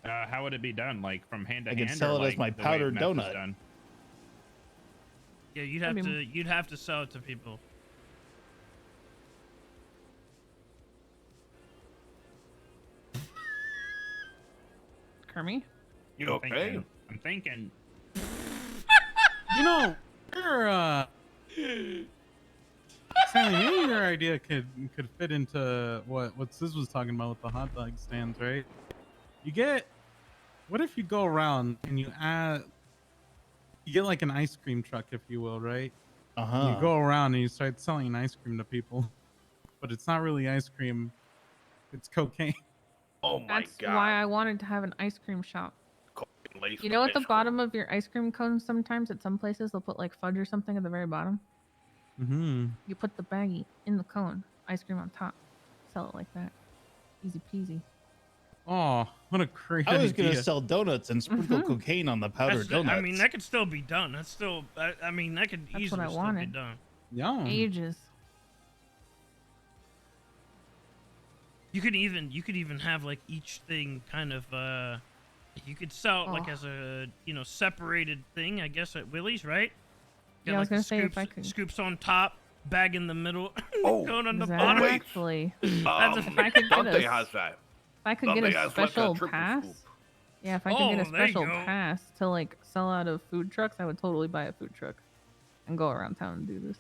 how would it be done? Like from hand to I hand? could sell or it as like my the way powdered meth is donut. done? Yeah, you'd have to sell it to people. Kermie? You I'm okay? thinking. You know, Stanley, maybe your idea could fit into what Sis was talking about with the hot dog stands, right? What if you go around and you get like an ice cream truck, if you will, right? And you go around and you start selling ice cream to people, but it's not really ice cream; it's cocaine. Oh my That's why I wanted to have an ice cream shop. Laced You know, at ice the cream. bottom of your ice cream cones, sometimes at some places they'll put like fudge or something at the very bottom. Mm-hmm. You put the baggie in the cone, ice cream on top, sell it like that. Easy peasy. Oh, what a great I was idea! gonna sell donuts and sprinkle cocaine on the powdered donuts. I mean, that could still be done. That's still. I mean, that could That's what easily I still be wanted. done. Yum. Ages. You could even have like each thing kind of you could sell it like Oh. as a separated thing, I guess, at Willie's, right? Yeah, I was the gonna say if scoops, I could- scoops on top, bag in the middle, Oh, cone on the bottom. Exactly. That's If I could get Dante a, has that. if I could Dante get a has like special triple pass. scoop. Yeah, if I could get a Oh, there you special go. pass to like sell out of food trucks, I would totally buy a food truck and go around town and do this.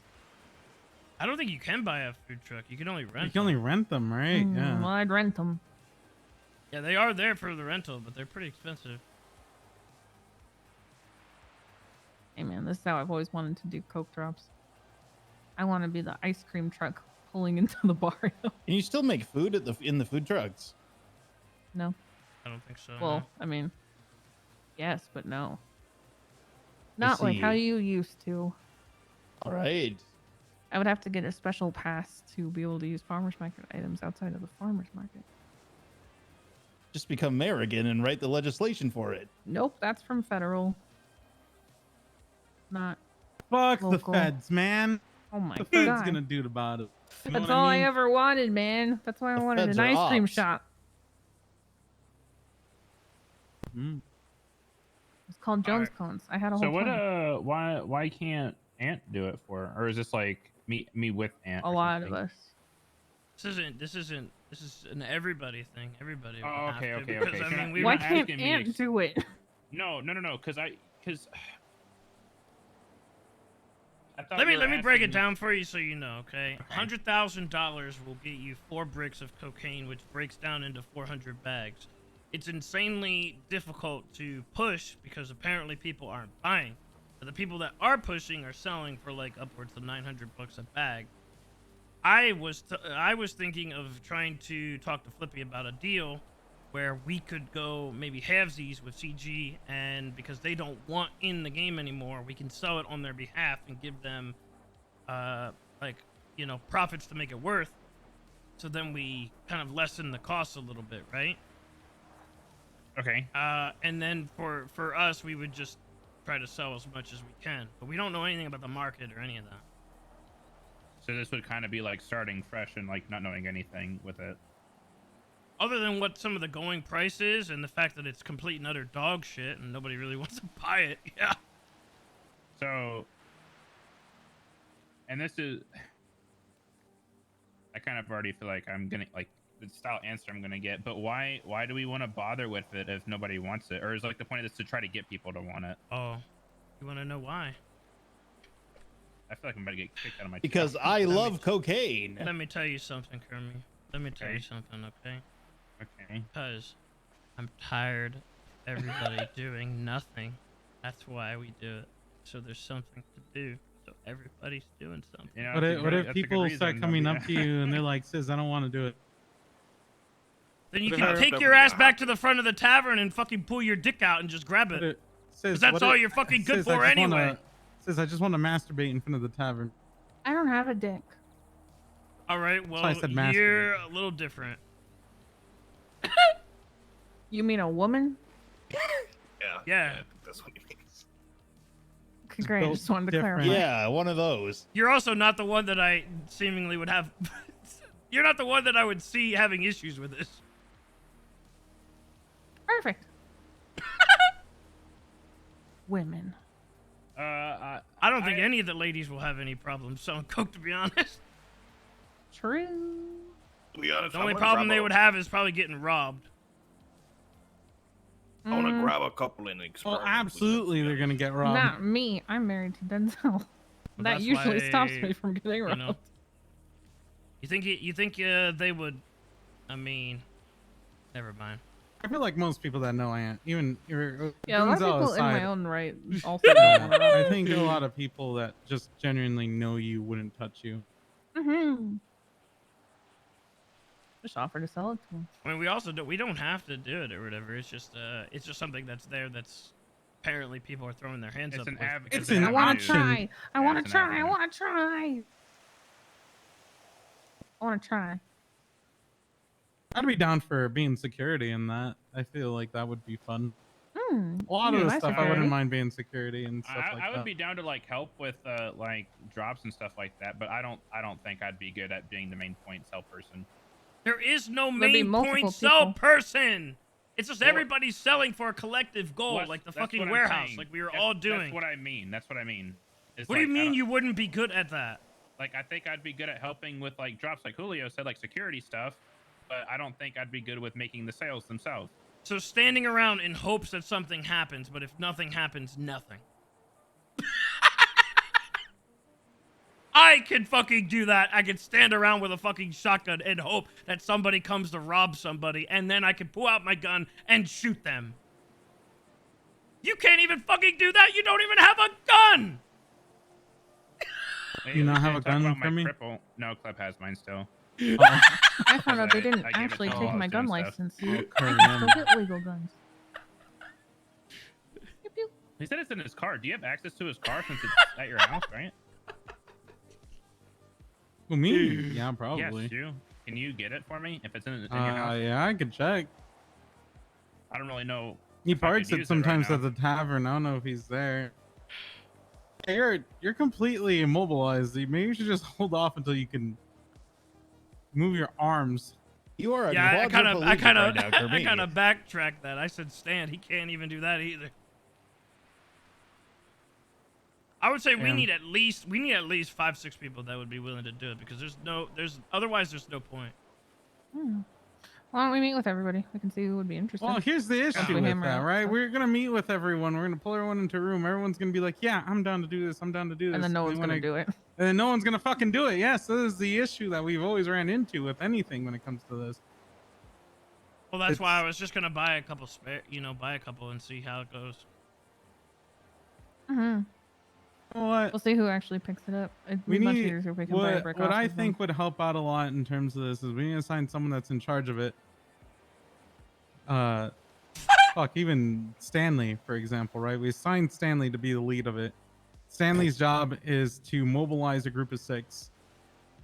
I don't think you can buy a food truck. You can only rent. You can only rent them, right? Yeah. Well, I'd rent them. Yeah, they are there for the rental, but they're pretty expensive. Hey man, this is how I've always wanted to do Coke drops. I want to be the ice cream truck pulling into the bar. Can you still make food in the food trucks? No. I don't think so. Well, no. I mean, yes, but no. Not like how see. you used to. All right. I would have to get a special pass to be able to use farmers market items outside of the farmers market. Just become mayor again and write the legislation for it. Nope, that's from federal. Not Fuck local. the feds, man. Oh my The feds god. gonna do about it. You know That's what all I mean? ever wanted, man. That's why I The wanted feds an are ice cream ops. shop. Mhm. It's called Jones Alright. Cones. I had a whole So what? 20. Why can't Ant do it for? Or is this like me with Ant? A or lot of something? us. This is an everybody thing. Everybody. would Oh, have okay, to, okay, because, okay. I So mean, not- we you're Why were not can't asking me Ant do it? No, because I thought Let you were me break it asking down for you so you know, okay? $100,000 will get you 4 bricks of cocaine, which breaks down into 400 bags. It's insanely difficult to push because apparently people aren't buying. But the people that are pushing are selling for like upwards of $900 a bag. I was thinking of trying to talk to Flippy about a deal where we could go maybe halvesies with CG, and because they don't want in the game anymore, we can sell it on their behalf and give them profits to make it worth. So then we kind of lessen the cost a little bit, right? Okay. And then for us, we would just try to sell as much as we can, but we don't know anything about the market or any of that. So this would kind of be like starting fresh and like not knowing anything with it. Other than what some of the going price is and the fact that it's complete and utter dog shit and nobody really wants to buy it. Yeah. So, and this is, I kind of already feel like I'm gonna like the style answer I'm gonna get, but why do we want to bother with it if nobody wants it? Or is like the point of this to try to get people to want it? Oh, you want to know why? I feel like I'm about to get kicked out of my Because truck. I love cocaine. Let me tell you something, Kermie. Let me tell you something, okay? Okay. Because I'm tired of everybody doing nothing. That's why we do it. So there's something to do. So everybody's doing something. You know, What that's a if, what good- if that's a good people reason, start though, coming yeah. up to you and they're like, "Sis, I don't want to do it." Then you What can if- take your ass back to the front of the tavern and fucking pull your dick out and just grab it. Sis, Because that's what all if- you're fucking good sis, I for just anyway. wanna- Sis, I just want to masturbate in front of the tavern. I don't have a dick. All right, why I well, said you're a little different. You mean a woman? Yeah. That's what he means. Okay, great. I just wanted to clarify. Yeah, one of those. You're also not the one that I seemingly would have. You're not the one that I would see having issues with this. Perfect. Women. I don't think any of the ladies will have any problems selling coke, to be honest. True. To be honest, The I only wanna problem grab they a- would have is probably getting robbed. I want to grab a couple and Oh, experiment. absolutely, they're gonna get robbed. Not me. I'm married to Denzel. that that's usually why, stops me from getting you robbed. know. You think they would? I mean, never mind. I feel like most people that know I am, even Yeah, a lot of Denzel people in my aside, own right also don't wanna rob. I think a lot of people that just genuinely know you wouldn't touch you. Mm-hmm. Just offer to sell it to them. I mean, we don't have to do it or whatever. It's just something that's there. That's apparently people are throwing their hands It's up. an with. av- It's an an I want avenue. to try. I Yeah, want it's to an try. I avenue. want to try. I want to try. I'd be down for being security in that. I feel like that would be fun. Hmm. A lot of yeah, the nice stuff I security. wouldn't mind being security and stuff like I would that. be down to like help with like drops and stuff like that, but I don't think I'd be good at being the main point sell person. There is no There'd be main multiple point sell people. person. It's just Well- everybody's selling for a collective goal, Well, like the that's fucking what I'm warehouse, saying. like we were That's- all doing. That's what I mean. That's what I mean. It's What do you like, I mean don't- you wouldn't be good at that? Like I think I'd be good at helping with like drops, like Julio said, like security stuff, but I don't think I'd be good with making the sales themselves. So standing around in hopes that something happens, but if nothing happens, nothing. I could fucking do that. I could stand around with a fucking shotgun and hope that somebody comes to rob somebody, and then I can pull out my gun and shoot them. You can't even fucking do that. You don't even have a gun. Hey, You not we have didn't a talk gun about my for me? cripple. No, Club has mine still. I found out they I- didn't I gave it actually to take him my while I gun was doing stuff. license. Oh, You can Korean. still get legal guns. He said it's in his car. Do you have access to his car since it's at your house, right? Who, me? Yeah, probably. Yes, you. Can you get it for me if it's in your house? Yeah, I could check. I don't really know. He if I could parks use it it sometimes right at the tavern. I don't know if he's there. Hey, you're completely immobilized. Maybe you should just hold off until you can move your arms. You are a Yeah, I kind of right now, for I me. kind of backtracked that. I said stand. He can't even do that either. I would say we Damn. need at least 5-6 people that would be willing to do it, because otherwise there's no point. Hmm. Why don't we meet with everybody? We can see who would be interested. Well, here's the Once issue we with hammer that, out right? stuff. We're gonna meet with everyone. We're gonna pull everyone into a room. Everyone's gonna be like, "Yeah, I'm down to do this. I'm down to do this." And then no one's when gonna do it. And then no one's gonna fucking do it. Yes, this is the issue that we've always ran into with anything when it comes to this. Well, that's why I was just gonna buy a couple buy a couple and see how it goes. Mm-hmm. What? We'll see who actually picks it up. It'd be We much need easier if we can buy a what, brick what off I of them. think would help out a lot in terms of this is we need to find someone that's in charge of it. Fuck, even Stanley, for example, right? We assigned Stanley to be the lead of it. Stanley's job is to mobilize a group of 6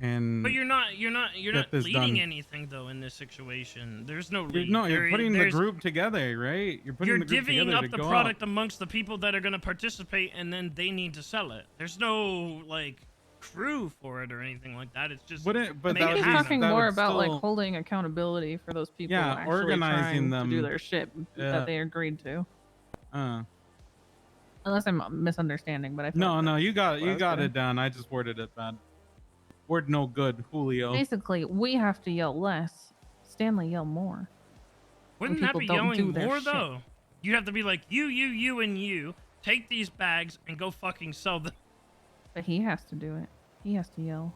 and But you're not get this leading done. anything though in this situation. There's no You're, lead. no, you're putting the there's- group together, right? You're putting You're the group divvying together up to the go product out. amongst the people that are going to participate, and then they need to sell it. There's no like crew for it or anything like that. It's just But that make would it He's be- happen. talking that more would about like still- holding accountability for those people Yeah, actually organizing trying to do them. their shit Yeah. that they agreed to. Uh, Unless I'm misunderstanding, but I feel no, like no, that's you got what I you was got doing. it done. I just worded it bad. Word no good, Julio. Basically, we have to yell less. Stanley yell more. Wouldn't when that be people don't do yelling their more shit. though? You'd have to be like you, and you. Take these bags and go fucking sell them. But he has to do it. He has to yell.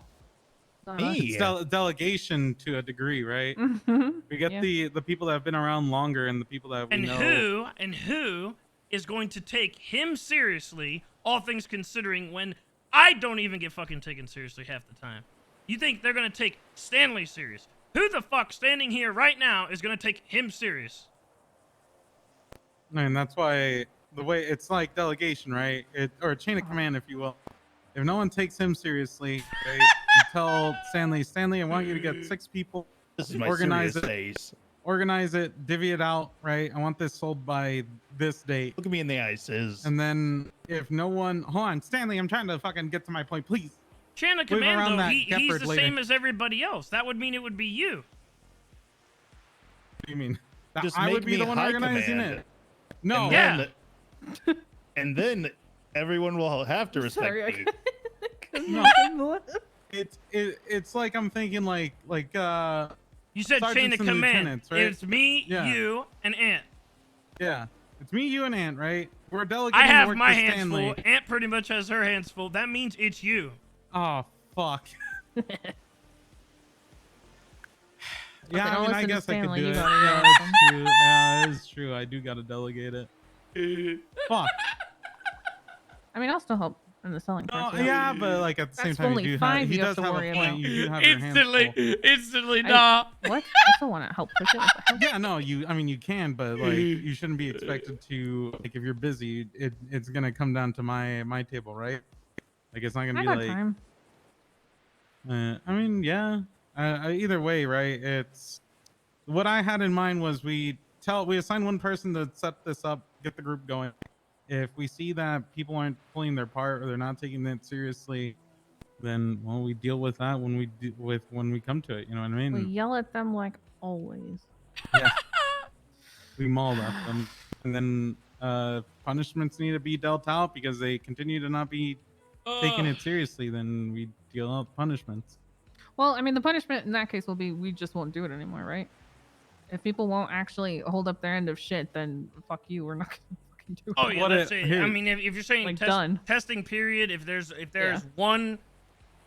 Not us. It's delegation to a degree, right? Mhm. We get Yeah. the people that have been around longer and the people that we And know. who is going to take him seriously, all things considering, when I don't even get fucking taken seriously half the time? You think they're gonna take Stanley serious? Who the fuck standing here right now is gonna take him serious? And that's why the way it's like delegation, right? Or chain of command, if you will. If no one takes him seriously, right, you tell Stanley, I want you to get 6 people. This is my organize serious it, face. organize it, divvy it out, right? I want this sold by this date. Look at me in the eyes, Sis. And then if no one, hold on, Stanley, I'm trying to fucking get to my point, please. Chain of Wave command, around though, that he's Gepard the later. same as everybody else. That would mean it would be you. What do you mean? That Just I make would be me the one high organizing command. it. No. And then, and then everyone will have to respect Sorry, me. No. It's like I'm thinking like You said chain sergeants of and command. lieutenants, right? It's me, Yeah. you, and Ant. Yeah, it's me, you, and Ant, right? We're delegating I have work my to hands Stanley. full. Ant pretty much has her hands full. That means it's you. Oh fuck. They Yeah, don't I mean, I listen to guess I could Stanley, do you it. gotta Yeah, yell at it's true. Yeah, it is true. I do gotta delegate it. Fuck. I mean, I'll still help in the selling Oh, part. yeah, but like at the same That's time, only you do 5 have, he you have does to have a worry point. about. You do have your hands full. Instantly, I- nah. What? I still want to help push it. What the hell? Yeah, no, I mean, you can, but like, you shouldn't be expected to, like, if you're busy, it's gonna come down to my table, right? Like, it's not gonna I be got like. time. I mean, yeah. Either way, right? It's what I had in mind was we assign one person to set this up, get the group going. If we see that people aren't pulling their part or they're not taking it seriously, then well, we deal with that when we come to it. You know what I mean? We yell at them like always. Yeah. We mauled at them, and then punishments need to be dealt out because they continue to not be taking it seriously. Then we deal out punishments. Well, I mean, the punishment in that case will be we just won't do it anymore, right? If people won't actually hold up their end of shit, then fuck you. We're not gonna fucking do it. Oh yeah, that's it. I mean, if you're saying Like, done. testing period, if there's one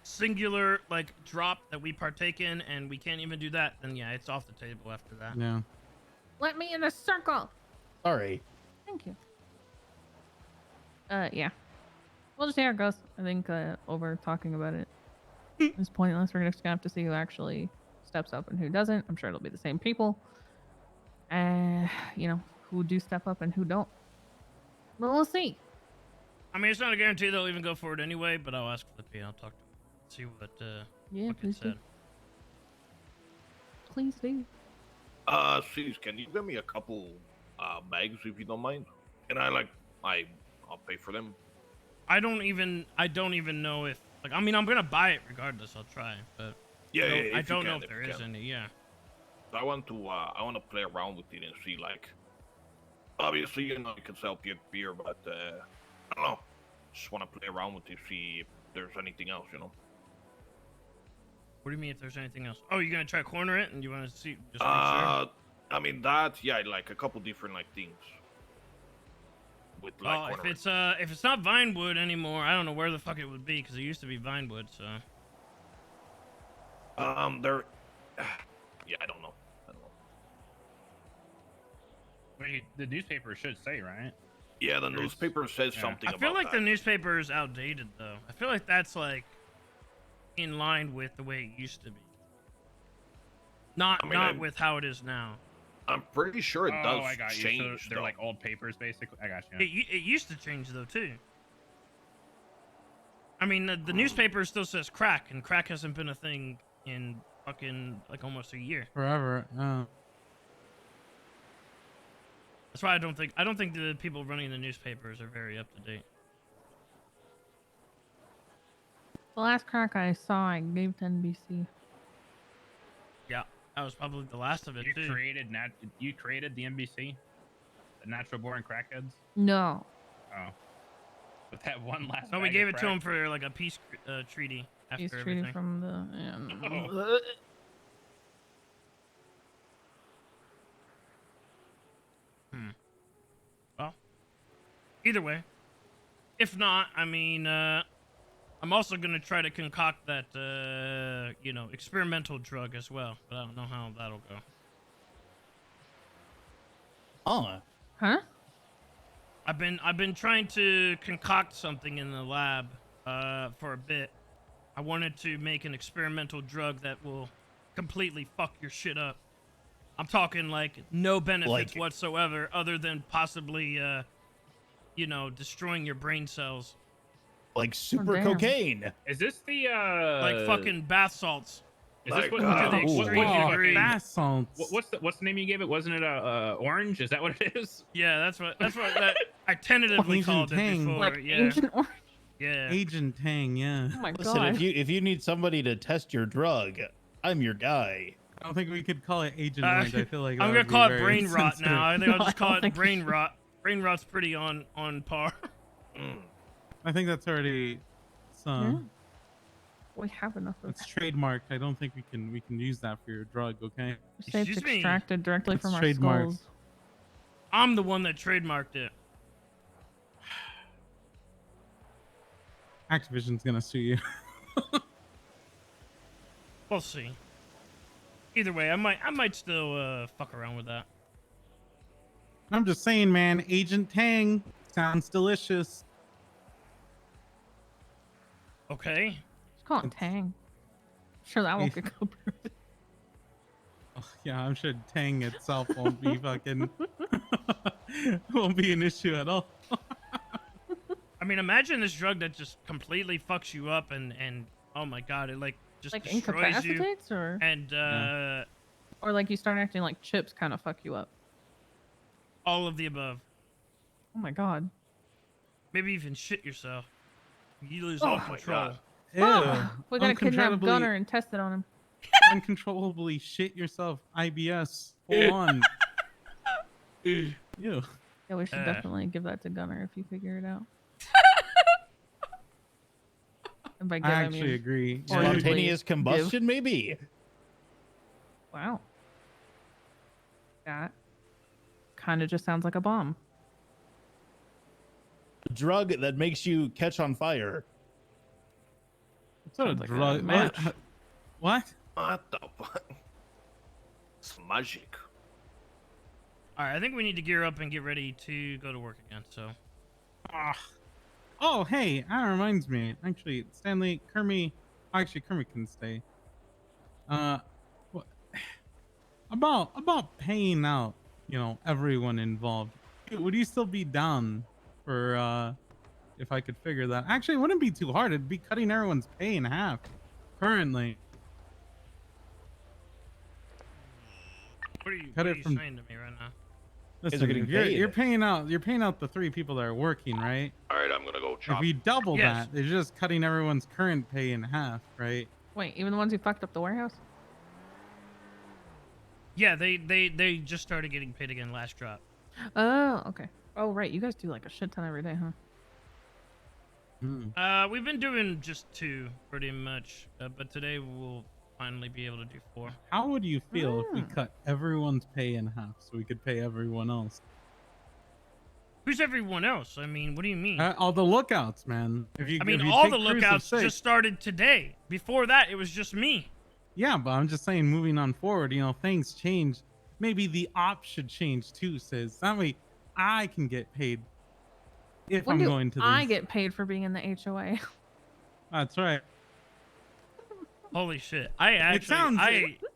singular like drop that we partake in and we can't even do that, then yeah, it's off the table after that. Yeah. Let me in the circle. Sorry. Thank you. Yeah. We'll just see how it goes. I think over talking about it is pointless. We're just gonna have to see who actually steps up and who doesn't. I'm sure it'll be the same people. You know, who do step up and who don't. But we'll see. I mean, it's not a guarantee they'll even go for it anyway, but I'll ask Flippy. I'll talk to him, see what Yeah, what please gets said. do. Please do. Cease, can you give me a couple bags if you don't mind? And I'll pay for them. I don't even know if like I mean I'm gonna buy it regardless. I'll try, but Yeah, I if you don't know can, if there you is can. any. Yeah. I want to play around with it and see, like, obviously, you know, you can sell beer, but I don't know. Just want to play around with it, see if there's anything else, you know. What do you mean if there's anything else? Oh, you're gonna try corner it and you want to see just make sure? I mean that, yeah, like a couple different like things. With like Oh, if it's not Vinewood anymore, I don't know where the fuck it would be because it used to be Vinewood. So. There. Yeah, I don't know. Wait, the newspaper should say, right? Yeah, the newspaper says something I feel about like that. the newspaper is outdated though. I feel like that's like in line with the way it used to be. Not I mean, not with how it is now. I'm pretty sure it does I got change. you. So they're though. like old papers, basically. I got you. It used to change though too. I mean the newspaper still says crack, and crack hasn't been a thing in fucking like almost a year. Forever. That's why I don't think the people running the newspapers are very up to date. The last crack I saw, I gave to NBC. Yeah, that was probably the last of it too. You created the NBC, the Natural Born Crackheads. No. Oh, but that one last. No, we bag gave of it to crack- him for like a peace treaty after He's everything. treated from the. Oh. Well, either way, if not, I mean, I'm also gonna try to concoct that, you know, experimental drug as well, but I don't know how that'll go. Oh. Huh? I've been trying to concoct something in the lab for a bit. I wanted to make an experimental drug that will completely fuck your shit up. I'm talking like no benefits whatsoever, other than possibly, you know, destroying your brain cells. Like super cocaine. Is this the Like fucking bath salts. Is this what? To the extreme degree. Bath salts. What's the name you gave it? Wasn't it orange? Is that what it is? Yeah, that's what that I tentatively Agent called Tang. it before. Like yeah. Agent Orange. Yeah. Agent Tang, yeah. Oh my Listen, god. if you need somebody to test your drug, I'm your guy. I don't think we could call it Agent Orange. I feel like I'm that gonna would be call it very brain rot insensitive. now. I think I'll No, just I call don't it think brain rot. Brain rot's pretty on par. I think that's already some. We have enough of It's trademarked. I don't think we can use that for your drug. Okay. Say it's Excuse me. extracted directly It's from our trademarked. skulls. I'm the one that trademarked it. Activision's gonna sue you. We'll see. Either way, I might still fuck around with that. I'm just saying, man. Agent Tang sounds delicious. Okay. Just call it Tang. Sure, that won't get approved. Yeah, I'm sure Tang itself won't be fucking won't be an issue at all. I mean, imagine this drug that just completely fucks you up and oh my god, it like just Like destroys you. incapacitates, or And like you start acting like chips kind of fuck you up. all of the above. Oh my god. Maybe even shit yourself. You lose all control. Oh, we gotta kidnap Uncontrollably- Gunner and test it on him. Uncontrollably shit yourself. IBS. Full on. Ew. Yeah, we should definitely give that to Gunner if you figure it out. And by give, I I actually mean agree. forcibly Spontaneous give. combustion, maybe. Wow. That kind of just sounds like a bomb. A drug that makes you catch on fire. It's not a Sounds like a drug. match. What? What the fuck? It's magic. All right, I think we need to gear up and get ready to go to work again. So. Oh, hey, that reminds me. Actually, Stanley, Kermie. Actually, Kermie can stay. What about paying out? You know, everyone involved. Would you still be down for if I could figure that? Actually, it wouldn't be too hard. It'd be cutting everyone's pay in half. Currently. What are you, Cut what it are you from- saying to me right now? Listen, getting you're paid. paying out the 3 people that are working, right? All right, I'm gonna go chop. If you double Yes. that, they're just cutting everyone's current pay in half, right? Wait, even the ones who fucked up the warehouse? Yeah, they just started getting paid again last drop. Oh, okay. Oh, right. You guys do like a shit ton every day, huh? We've been doing just 2 pretty much, but today we'll finally be able to do 4. How would you feel if we cut everyone's pay in half so we could pay everyone else? Who's everyone else? I mean, what do you mean? All the lookouts, man. If you, I mean, if you all take the crews of lookouts 6 just started today. Before that, it was just me. Yeah, but I'm just saying, moving on forward, you know, things change. Maybe the ops should change too, Sis. That way, I can get paid if When I'm do going to. I these. get paid for being in the HOA? That's right. Holy shit! I actually, sounds-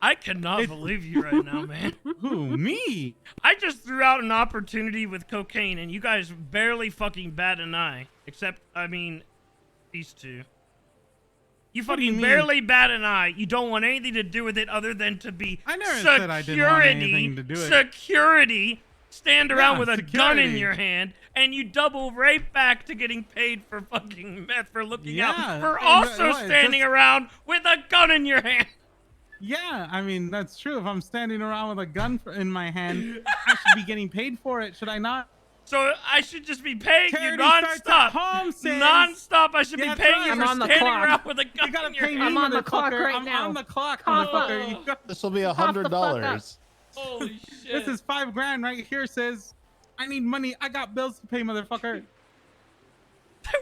I cannot believe you right now, man. Who, me? I just threw out an opportunity with cocaine, and you guys barely fucking bat an eye. Except, I mean, these 2. You What do you fucking mean? barely bat an eye. You don't want anything to do with it other than to be I never said I didn't want anything to do with it. security. Stand around Yeah, with a gun in security. your hand, and you double right back to getting paid for fucking meth for looking Yeah, out. For and also what, standing just- around with a gun in your hand. Yeah, I mean, that's true. If I'm standing around with a gun in my hand, I should be getting paid for it, should I not? So I should just be paying you Charity starts at nonstop. home, Sis. Nonstop, I should Yeah, be that's paying right. you I'm for on the standing clock. around with a gun You gotta in your pay me, hand. I'm on the clock motherfucker. right I'm now. on the clock, Cough motherfucker. up. You got- This will be Cough the fuck $100. Holy This shit. is $5,000 right here, Sis. I need money. I got bills to pay, motherfucker.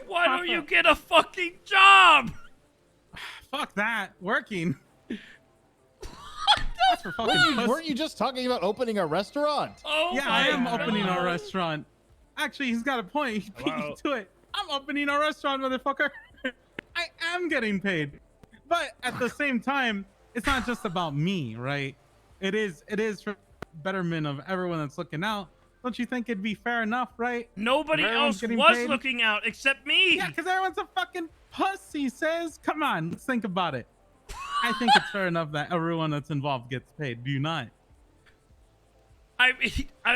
Why don't you get a fucking job? Fuck that. Working. That's for fucking Weren't you, pussy. weren't you just talking about opening a restaurant? Oh Yeah, my I am opening a God. restaurant. Actually, he's got a point. He beat Hello? me to it. I'm opening a restaurant, motherfucker. I am getting paid, but at the same time, it's not just about me, right? It is for betterment of everyone that's looking out. Don't you think it'd be fair enough, right? Nobody If everyone's else getting was paid? looking out except me. Yeah, because everyone's a fucking pussy, says. Come on, let's think about it. I think it's fair enough that everyone that's involved gets paid. Do you not? I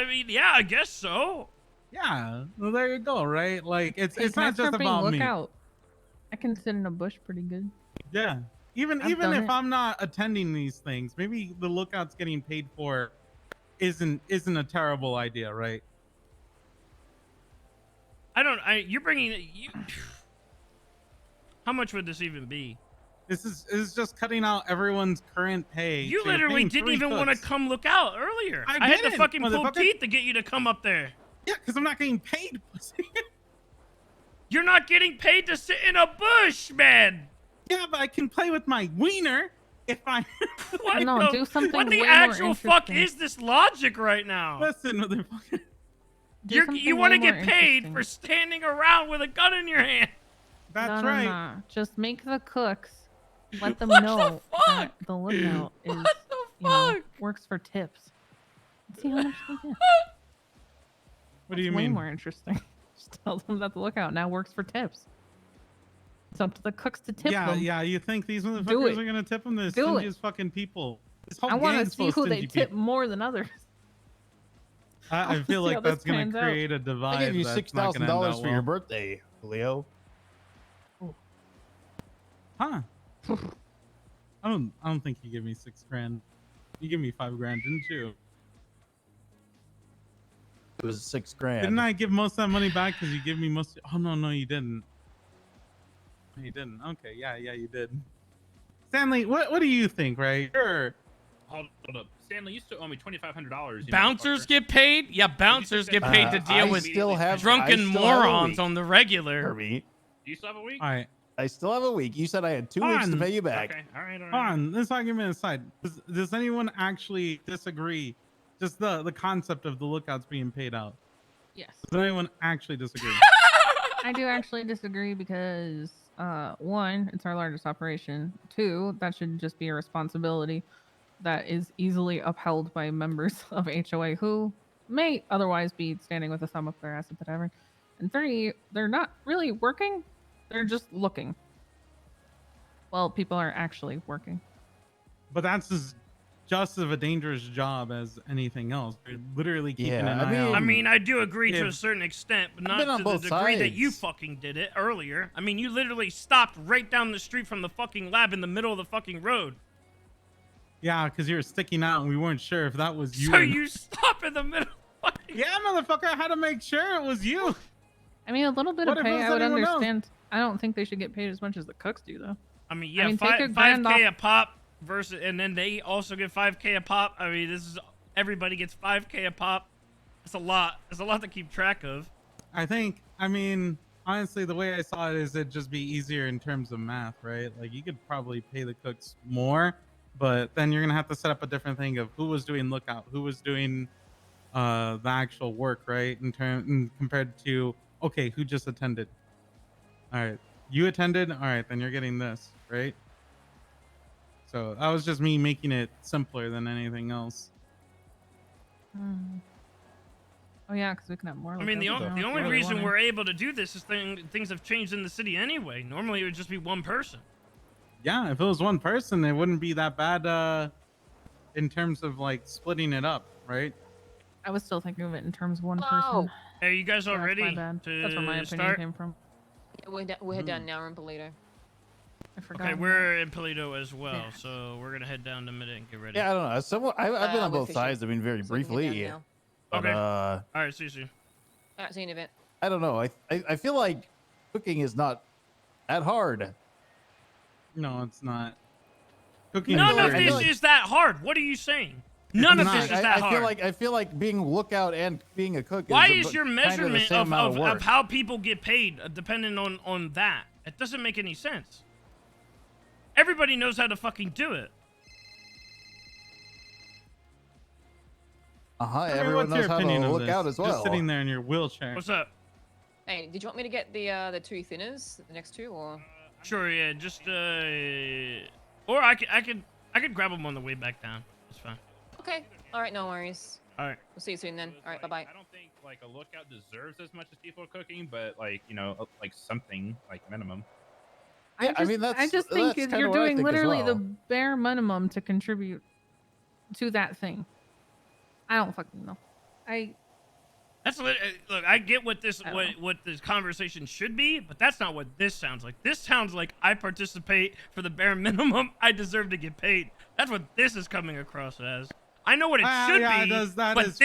mean, yeah, I guess so. Yeah, well, there you go, right? Like it's Hey, it's can I not just start being about me. lookout? I can sit in a bush pretty good. Yeah, even I've even done if it. I'm not attending these things, maybe the lookout's getting paid for isn't a terrible idea, right? You're bringing you. How much would this even be? This is just cutting out everyone's current pay. You so you're literally paying didn't 3 even want to cooks. come look out earlier. I had to didn't, fucking pull motherfucker. teeth to get you to come up there. Yeah, because I'm not getting paid. Pussy. You're not getting paid to sit in a bush, man. Yeah, but I can play with my wiener if I. What No, the, do something what the way more actual fuck interesting. is this logic right now? Listen, motherfucker. Do You something want to way get more paid interesting. for standing around with a gun in your hand. That's no, right. No. Just make the cooks. Let them know that the lookout is, works for tips. See how much they get. What do you That's way mean? more interesting. Just tell them that the lookout now works for tips. It's up to the cooks to tip Yeah, them. yeah. You think these Do motherfuckers it. are gonna tip them? They're Do it. stingiest fucking people. This whole I want to gang's see full who of they stingy tip people. more than others. I feel see how like this that's gonna pans out. create a divide. I gave you that's not gonna end $6,000 out for well. your birthday, Leo. Huh? I don't think you gave me $6,000. You gave me $5,000, didn't you? It was $6,000. Didn't I give most of that money back because you gave me most? Oh no, you didn't. You didn't. Okay, yeah, you did. Stanley, what do you think? Right? Sure. Hold up. Stanley, you still owe me $2,500. Bouncers get paid? Yeah, bouncers get paid to deal with drunken morons on the regular. Kirby. Do you still have a week? All right. I still have a week. You said I had 2 weeks to pay you back. Okay. All right. Hold on. This argument aside, does anyone actually disagree? Just the concept of the lookouts being paid out. Yes. Does anyone actually disagree? I do actually disagree because, one, it's our largest operation. Two, that should just be a responsibility that is easily upheld by members of HOA who may otherwise be standing with a thumb up their ass at the tavern. And three, they're not really working. They're just looking. Well, people are actually working. But that's just as a dangerous job as anything else. They're literally keeping an eye out. I mean, I do agree to a If- certain extent, but I've not been on to the both degree that you sides. fucking did it earlier. I mean, you literally stopped right down the street from the fucking lab in the middle of the fucking road. Yeah, because you were sticking out and we weren't sure if that was you. So or you not. stop in the middle. Yeah, motherfucker, I had to make sure it was you. I mean, a little bit What of if it pay, was I would anyone else? understand. I don't think they should get paid as much as the cooks do, though. I mean, yeah, take five, a grand 5K off- a pop versus, and then they also get 5K a pop. I mean, this is everybody gets 5K a pop. It's a lot. It's a lot to keep track of. I mean, honestly, the way I saw it is it'd just be easier in terms of math, right? Like you could probably pay the cooks more, but then you're gonna have to set up a different thing of who was doing lookout, who was doing the actual work, right? Compared to, okay, who just attended? All right, you attended. All right, then you're getting this, right? So that was just me making it simpler than anything else. Hmm. Oh yeah, because we can have more. I mean, the, lookouts now the if you only really reason wanna. we're able to do this is things have changed in the city anyway. Normally, it would just be one person. Yeah, if it was one person, it wouldn't be that bad in terms of like splitting it up, right? I was still thinking of it in terms of one Oh. person. Hey, you guys all That's ready my bad. to That's where my opinion start? came from. Yeah, we're down now in Polito. I forgot. Okay, we're in Polito as well, so we're gonna head down to Mid and get ready. Yeah, I don't know. I've been on we're both fishing. sides. I mean, very So we can get briefly. down But, Okay. All right, see you soon. Alright, see you in a bit. I don't know. I feel like cooking is not that hard. No, it's not. Cooking None is of very this easy. is that hard. What are you saying? None of this is that hard. I feel like being a lookout and being a cook. Why is is your kind of the measurement same amount of work. how people get paid dependent on that? It doesn't make any sense. Everybody knows how to fucking do it. Everyone knows how to look out as well. Just sitting there in your wheelchair. What's up? Hey, did you want me to get the 2 thinners, the next 2, or? Sure, yeah, just or I could grab them on the way back down. It's fine. Okay. All right, no worries. All right. We'll see you soon then. All right, bye bye. I don't think like a lookout deserves as much as people cooking, but like like something like minimum. I just think you're doing literally the bare minimum to contribute to that thing. I don't fucking know. Look. I get what this conversation should be, but that's not what this sounds like. This sounds like I participate for the bare minimum. I deserve to get paid. That's what this is coming across as. I know what it should be, but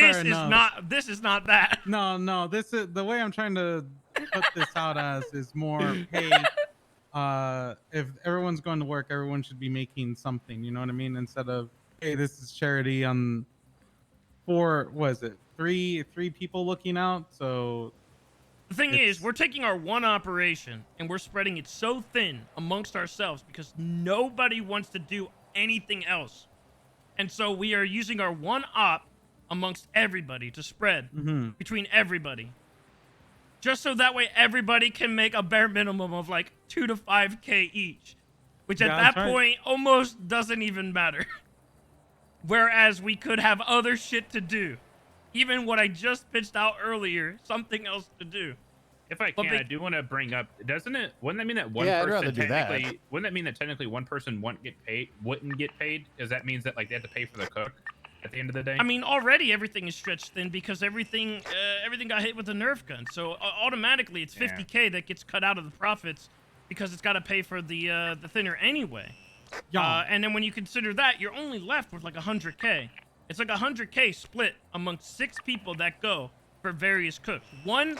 this is not that. No. This is the way I'm trying to put this out as is more pay. If everyone's going to work, everyone should be making something. You know what I mean? Instead of, hey, this is charity on 3 people looking out. So the thing is, we're taking our one operation and we're spreading it so thin amongst ourselves because nobody wants to do anything else. And so we are using our one op amongst everybody to spread between everybody. Just so that way everybody can make a bare minimum of like 2 to 5K each. Which at that point almost doesn't even matter. Whereas we could have other shit to do. Even what I just pitched out earlier, something else to do. If I can, I do want to bring up, wouldn't that mean that one Yeah, I'd person rather do that. wouldn't that mean that technically one person wouldn't get paid? Because that means that like they have to pay for the cook at the end of the day? I mean, already everything is stretched thin because everything got hit with the Nerf gun. So automatically it's 50K that gets cut out of the profits because it's got to pay for the thinner anyway. And then when you consider that, you're only left with like 100K. It's like 100K split amongst 6 people that go for various cooks. One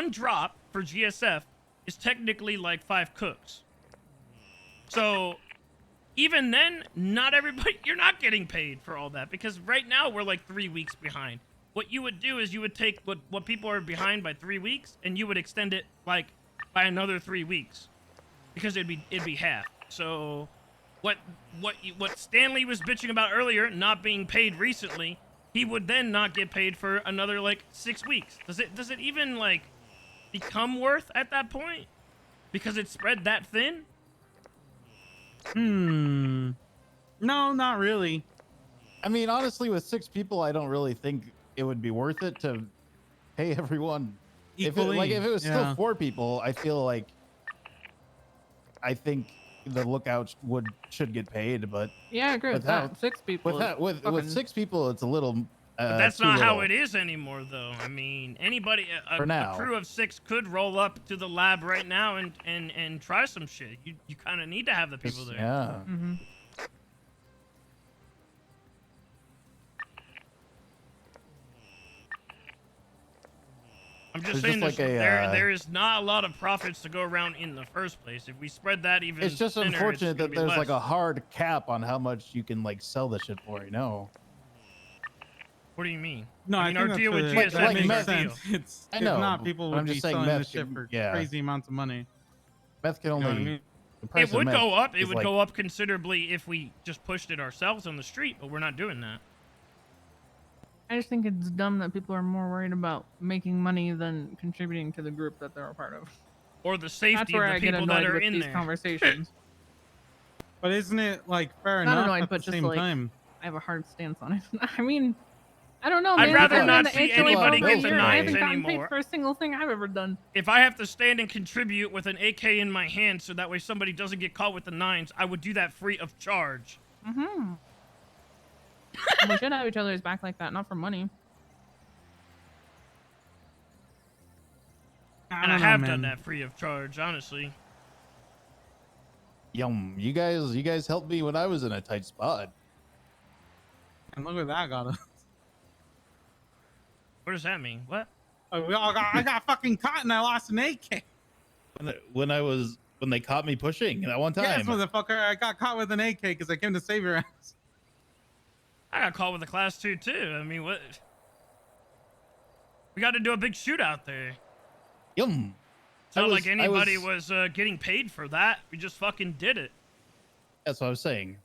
drop for GSF is technically like 5 cooks. So even then, not everybody, you're not getting paid for all that because right now we're like 3 weeks behind. What you would do is you would take what people are behind by 3 weeks and you would extend it like by another 3 weeks because it'd be half. So what Stanley was bitching about earlier, not being paid recently, he would then not get paid for another like 6 weeks. Does it even like become worth at that point because it's spread that thin? No, not really. I mean, honestly, with 6 people, I don't really think it would be worth it to pay everyone equally. If it was still 4 people, I feel like I think the lookout should get paid. But yeah, I agree with that. 6 people. With 6 people, it's a little. But that's not how it is anymore, though. I mean, anybody, a crew of 6 could roll up to the lab right now and try some shit. You kind of need to have the people there. Yeah. I'm just saying there is not a lot of profits to go around in the first place. If we spread that even it's just thinner, unfortunate that there's less. like a hard cap on how much you can like sell the shit for, you know? What do you mean? No, I mean, think our deal with that's GSF makes is our sense. deal. It's, I know, if not, people but would I'm be just saying selling meth this shit for yeah. crazy amounts of money. Meth can only. You know what I mean? The price It of would meth go up. It is would like- go up considerably if we just pushed it ourselves on the street, but we're not doing that. I just think it's dumb that people are more worried about making money than contributing to the group that they're a part of. Or the That's safety where of the I get people that annoyed are with in these there. conversations. But isn't it like fair Not enough annoyed, at but the just same like time? I have a hard stance on it. I mean, I don't know. I'd Man. rather I've been not on the see HOA anybody for over a get the year, and I haven't knives gotten paid anymore. for a single thing I've ever done. If I have to stand and contribute with an AK in my hand so that way somebody doesn't get caught with the 9s, I would do that free of charge. Mm-hmm. And we should have each other's back like that, not for money. And I have done that free of charge, honestly. Yum! You guys helped me when I was in a tight spot. And look what that got us. What does that mean? What? I got fucking caught and I lost an AK. When they caught me pushing that one time. Yes, motherfucker. I got caught with an AK because I came to save your ass. I got caught with a class 2 too. I mean, what? We got to do a big shootout there. Yum. It's not like anybody was getting paid for that. We just fucking did it. That's what I was saying.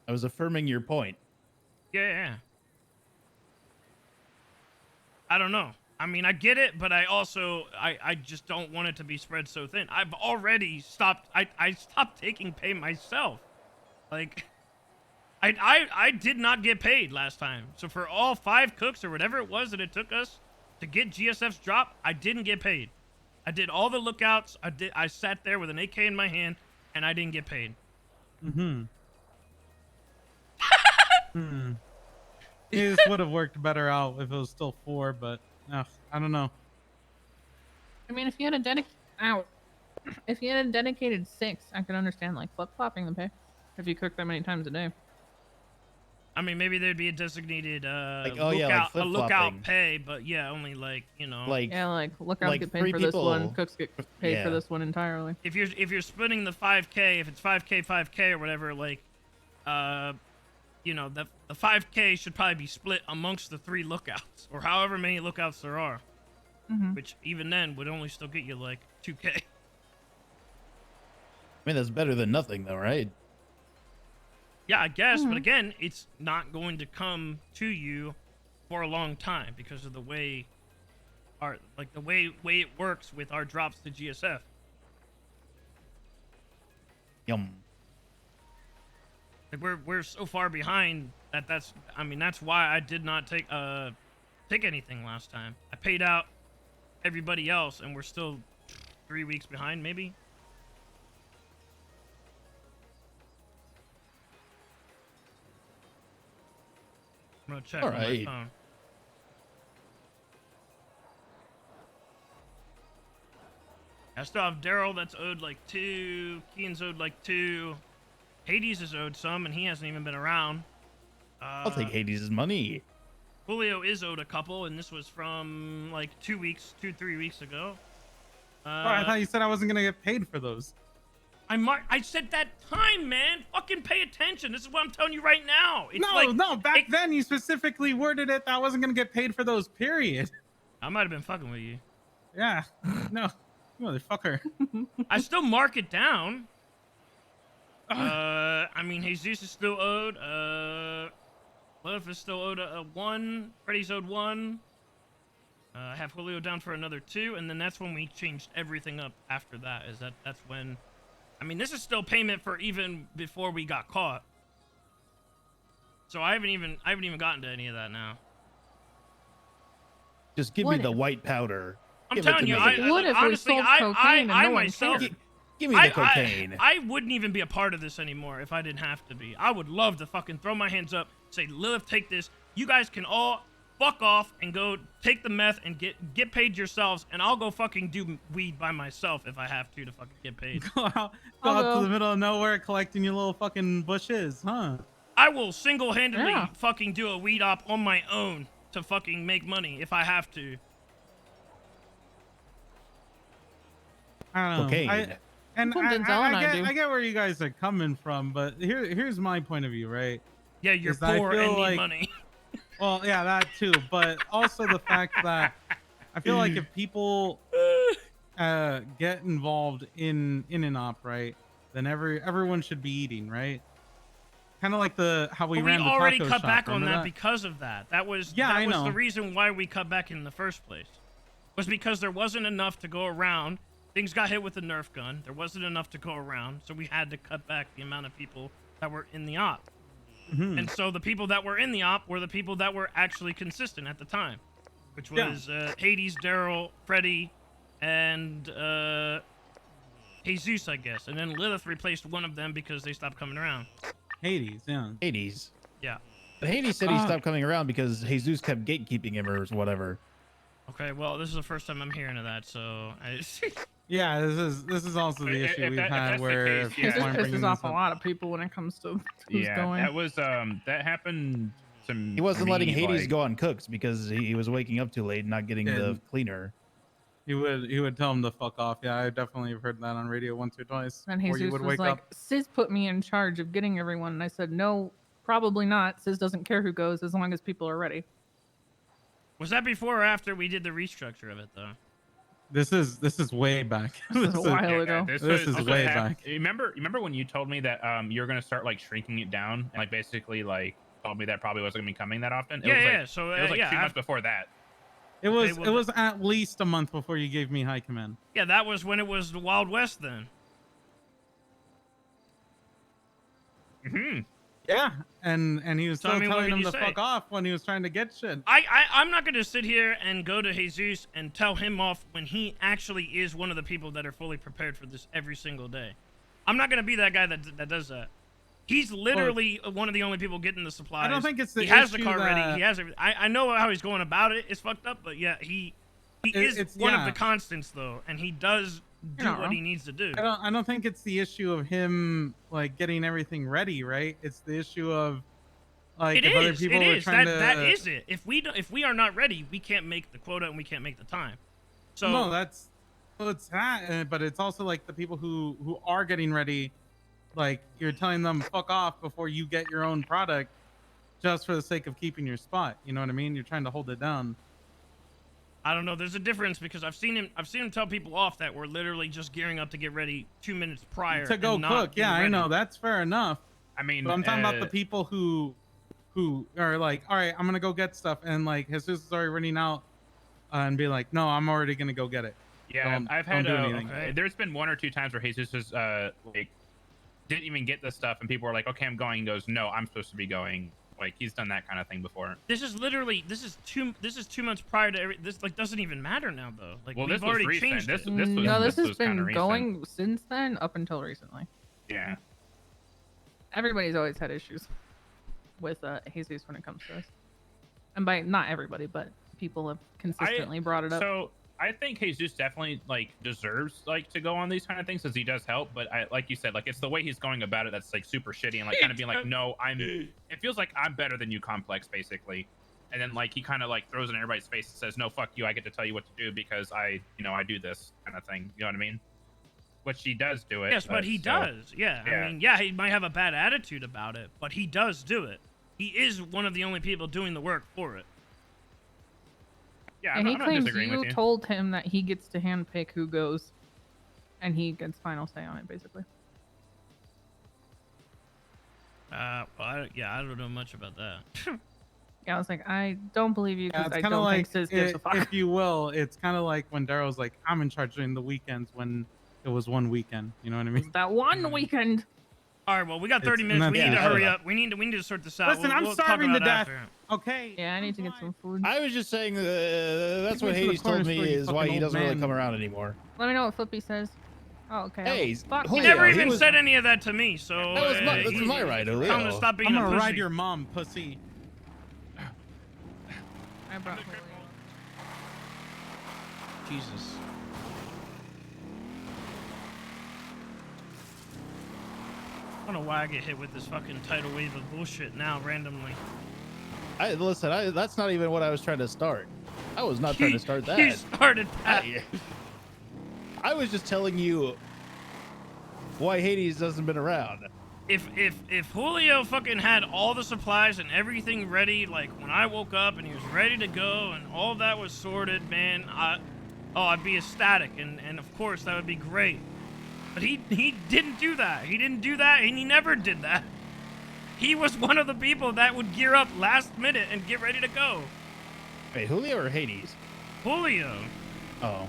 I was affirming your point. Yeah. I don't know. I mean, I get it, but I also I just don't want it to be spread so thin. I've already stopped. I stopped taking pay myself. Like, I did not get paid last time. So for all 5 cooks or whatever it was that it took us to get GSF's drop, I didn't get paid. I did all the lookouts. I sat there with an AK in my hand, and I didn't get paid. Mm-hmm. This would have worked better out if it was still 4, but I don't know. I mean, if you had a dedicated 6, I could understand like flip-flopping the pay if you cook that many times a day. I mean, maybe there'd be a designated like lookout pay, but yeah, only like, you know, Like lookouts get paid for this one, cooks get paid for this one entirely. If you're splitting the 5K, if it's 5K or whatever, like, you know, the 5K should probably be split amongst the 3 lookouts or however many lookouts there are, which even then would only still get you like 2K. I mean, that's better than nothing, though, right? Yeah, I guess, but again, it's not going to come to you for a long time because of the way the way it works with our drops to GSF. Yum. Like we're so far behind that's why I did not take anything last time. I paid out everybody else and we're still 3 weeks behind maybe. I'm gonna check on my phone. I still have Daryl that's owed like 2, Kean's owed like 2, Hades is owed some and he hasn't even been around. I'll take Hades' money. Julio is owed a couple and this was from like 3 weeks ago. I thought you said I wasn't gonna get paid for those. I said that time, man. Fucking pay attention. This is what I'm telling you right now. It's back then you specifically worded it that I wasn't gonna get paid for those, period. I might have been fucking with you. Yeah. No. You motherfucker. I still mark it down. I mean, Jesus is still owed. Lilith is still owed a 1. Freddy's owed 1. I have Julio down for another 2, and then that's when we changed everything up after that. That's when... I mean, this is still payment for even before we got caught. So I haven't even gotten to any of that now. Just give me the white powder. I'm telling you, honestly, I myself... Give me the cocaine. I wouldn't even be a part of this anymore if I didn't have to be. I would love to fucking throw my hands up, say, Lilith, take this. You guys can all fuck off and go take the meth and get paid yourselves, and I'll go fucking do weed by myself if I have to fucking get paid. Go out to the middle of nowhere collecting your little fucking bushes, huh? I will single-handedly fucking do a weed op on my own to fucking make money if I have to. I don't know. Cocaine. I get where you guys are coming from, but here's my point of view, right? Yeah, you're poor and need money. Well, yeah, that too, but also the fact that I feel like if people get involved in an op, right, then everyone should be eating, right? Kind of like how we ran the taco shop. We already cut back on that because of that. That was know. The reason why we cut back in the first place. Was because there wasn't enough to go around. Things got hit with the Nerf gun. There wasn't enough to go around, so we had to cut back the amount of people that were in the op. And so the people that were in the op were the people that were actually consistent at the time, which was Hades, Daryl, Freddy, and Jesus, I guess. And then Lilith replaced one of them because they stopped coming around. Hades. Yeah. But Hades said he stopped coming around because Jesus kept gatekeeping him or whatever. Okay, well, this is the first time I'm hearing of that, so yeah, this is also the issue we've had where it pisses off a lot of people when it comes to who's going. That was that happened to me. He wasn't letting Hades go on cooks because he was waking up too late and not getting the cleaner. He would tell him to fuck off. Yeah, I definitely have heard that on radio once or twice. And Jesus was like, Sis put me in charge of getting everyone, and I said, no, probably not. Sis doesn't care who goes as long as people are ready. Was that before or after we did the restructure of it, though? This is way back. This is a while ago. This is way back. Remember when you told me that you're gonna start like shrinking it down, and like basically like told me that probably wasn't gonna be coming that often? So it was like 2 months before that. It was Okay, well, it was at least a month before you gave me high command. Yeah, that was when it was the Wild West then. Hmm. Yeah, and he was So, I still mean, what telling can him you to say? fuck off when he was trying to get shit. I'm not going to sit here and go to Jesus and tell him off when he actually is one of the people that are fully prepared for this every single day. I'm not going to be that guy that does that. He's literally one of the only people getting the supplies. I don't think it's the he has the issue car ready. that- He has everything. I know how he's going about it. It's fucked up, but yeah, he is It's- one of yeah. the constants though, and he does do You're not what he wrong. needs to do. I don't think it's the issue of him like getting everything ready, right? It's the issue of like It if other is. people It were is. trying That to. is it. If we are not ready, we can't make the quota and we can't make the time. So no, that's well, it's that, but it's also like the people who are getting ready, like you're telling them fuck off before you get your own product, just for the sake of keeping your spot. You know what I mean? You're trying to hold it down. I don't know. There's a difference because I've seen him tell people off that were literally just gearing up to get ready 2 minutes prior To go and not cook, yeah, getting I ready. know that's fair enough. I mean, but I'm talking about the people who are like, all right, I'm gonna go get stuff, and like Jesus is already running out, and be like, no, I'm already gonna go get it. Yeah, I've had don't do anything. there's been 1 or 2 times where Jesus was like didn't even get the stuff, and people were like, "Okay, I'm going." He goes, "No, I'm supposed to be going." Like he's done that kind of thing before. This is 2 months prior to this. Like doesn't even matter now though. Like Well, we've this was already recent. changed This it. was No, this has was kinda been recent. going since then up until recently. Yeah. Everybody's always had issues with Jesus when it comes to this, and by not everybody, but people have consistently brought it up. So I think Jesus definitely like deserves like to go on these kind of things because he does help. But I, like you said, like it's the way he's going about it that's like super shitty and like kind of being like, no, it feels like I'm better than you, complex, basically. And then like he kind of like throws in everybody's face and says, no, fuck you, I get to tell you what to do because I do this kind of thing. You know what I mean? Which he does do it. Yes, but he still. does. Yeah. I mean, yeah, he might have a bad attitude about it, but he does do it. He is one of the only people doing the work for it. Yeah, and he I'm not claims disagreeing you with you. told him that he gets to handpick who goes, and he gets final say on it, basically. Well, I don't know much about that. Yeah, I was like, I don't believe you Yeah, because it's I kind of don't like, think Sis gives a fuck. if you will, it's kind of like when Daryl's like, I'm in charge during the weekends when it was one weekend. You know what I mean? That one weekend. All right, well, we got 30 It's- minutes. and We that's need to the hurry shit. up. We need to sort this out. Listen, I'm we'll talk starving to about death. after. Okay. Yeah, I need to get some food. I was just saying that's Take me what to the Hades told corner me store, you is why fucking he old doesn't really man. come around anymore. Let me know what Flippy says. Oh, okay. Hey, Fuck. He Julio, never he even was- said any of that to me, so That's he- my right, tell him Julio. to stop being I'm a gonna pussy. ride your mom, pussy. I brought Julio. Jesus. I don't know why I get hit with this fucking tidal wave of bullshit now randomly. Listen, that's not even what I was trying to start. I was not trying to start that. You started that. I was just telling you why Hades hasn't been around. If Julio fucking had all the supplies and everything ready, like when I woke up and he was ready to go and all that was sorted, man, I'd be ecstatic and of course that would be great. But he didn't do that. He didn't do that and he never did that. He was one of the people that would gear up last minute and get ready to go. Wait, Julio or Hades? Julio. Oh.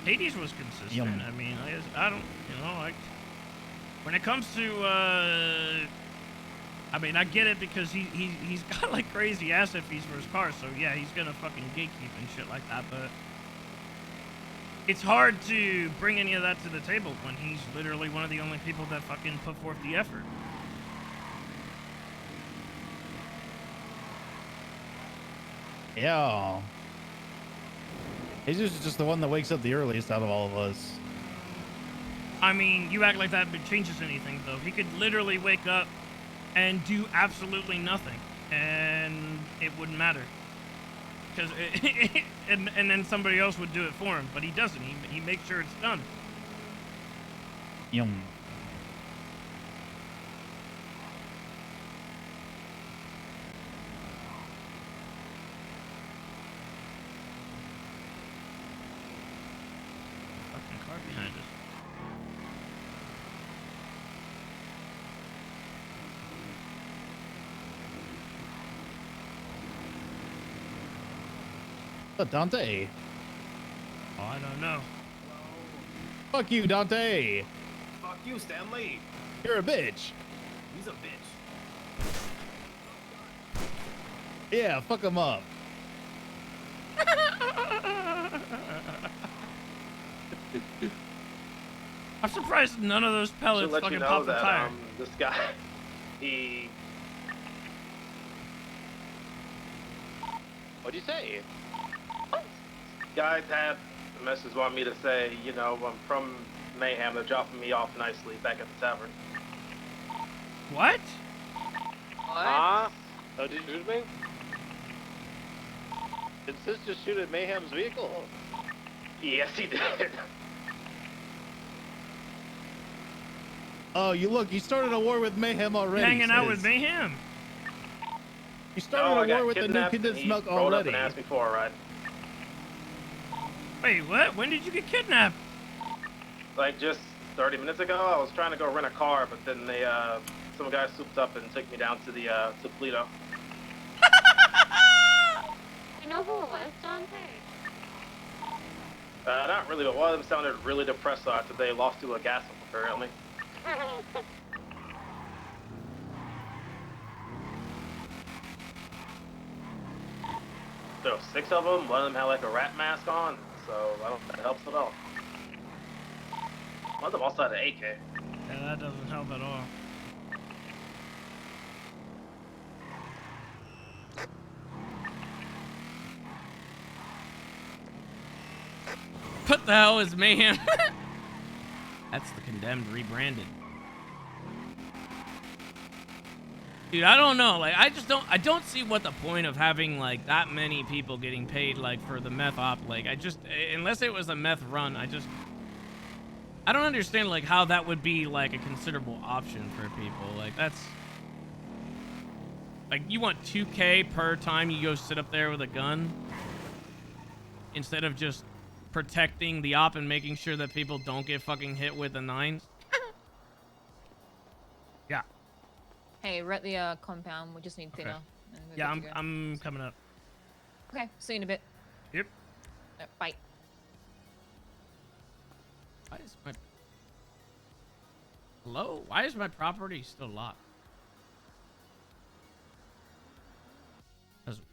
Hades was consistent. Yum. I mean, I don't, when it comes to, I mean, I get it because he's got like crazy asset fees for his car, so yeah, he's gonna fucking gatekeep and shit like that, but it's hard to bring any of that to the table when he's literally one of the only people that fucking put forth the effort. Yeah. Jesus is just the one that wakes up the earliest out of all of us. I mean, you act like that changes anything, though. He could literally wake up and do absolutely nothing, and it wouldn't matter. Because and then somebody else would do it for him, but he doesn't. He makes sure it's done. Yum. Fucking car behind us. Dante? Oh, I don't know. Fuck you, Dante. Fuck you, Stanley. You're a bitch. He's a bitch. Yeah, fuck him up. I'm surprised none of those pellets Should let fucking you know popped the that tire. this guy, he. What'd you say? Guys had a message want me to say, you know, I'm from Mayhem. They're dropping me off nicely back at the tavern. What? Huh? Oh, did you shoot me? Did Sis just shoot at Mayhem's vehicle? Yes, he did. Oh, you started a war with Mayhem already. Hanging out Sis. with Mayhem. You started No, I a got war with the new kidnapped and condensed he milk rolled up already. and asked me for a ride. Wait, what? When did you get kidnapped? Like just 30 minutes ago, I was trying to go rent a car, but then they, some guy souped up and took me down to the, to Pluto. You know who it was, Dante? Not really, but one of them sounded really depressed after they lost to a gas pump, apparently. There were 6 of them. One of them had like a rat mask on, so I don't think that helps at all. One of them also had an AK. Yeah, that doesn't help at all. What the hell is Mayhem? That's the Condemned rebranded. Dude, I don't know. Like, I don't see what the point of having like that many people getting paid like for the meth op. Like, unless it was a meth run, I don't understand like how that would be like a considerable option for people. Like, that's like, you want 2K per time you go sit up there with a gun instead of just protecting the op and making sure that people don't get fucking hit with the 9s. Yeah. Hey, we're at the compound. We just need dinner. And we're Yeah, good to go. I'm coming up. Okay, see you in a bit. Yep. Bye. Why is my... Hello? Why is my property still locked? That's weird.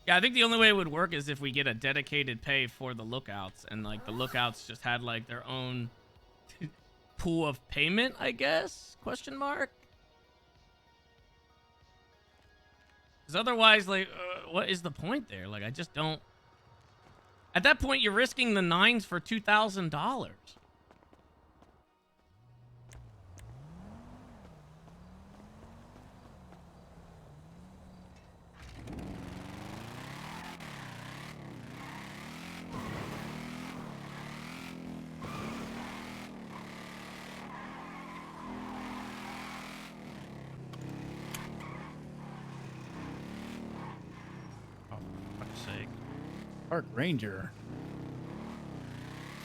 Yeah, I think the only way it would work is if we get a dedicated pay for the lookouts, and like the lookouts just had like their own pool of payment, I guess? Question mark? Because otherwise, like, what is the point there? Like, I just don't... At that point, you're risking the 9s for $2,000. Sake. Park Ranger.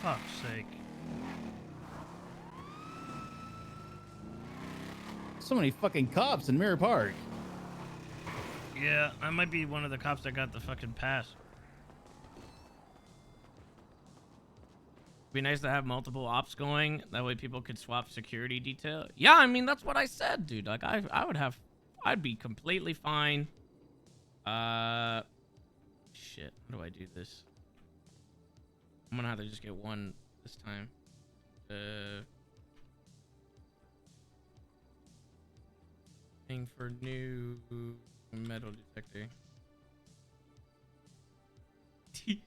Fuck's sake. So many fucking cops in Mirror Park. Yeah, I might be one of the cops that got the fucking pass. Be nice to have multiple ops going. That way people could swap security detail. Yeah, I mean, that's what I said, dude. Like, I'd be completely fine. Shit, how do I do this? I'm gonna have to just get one this time. Thing for new metal detector. D.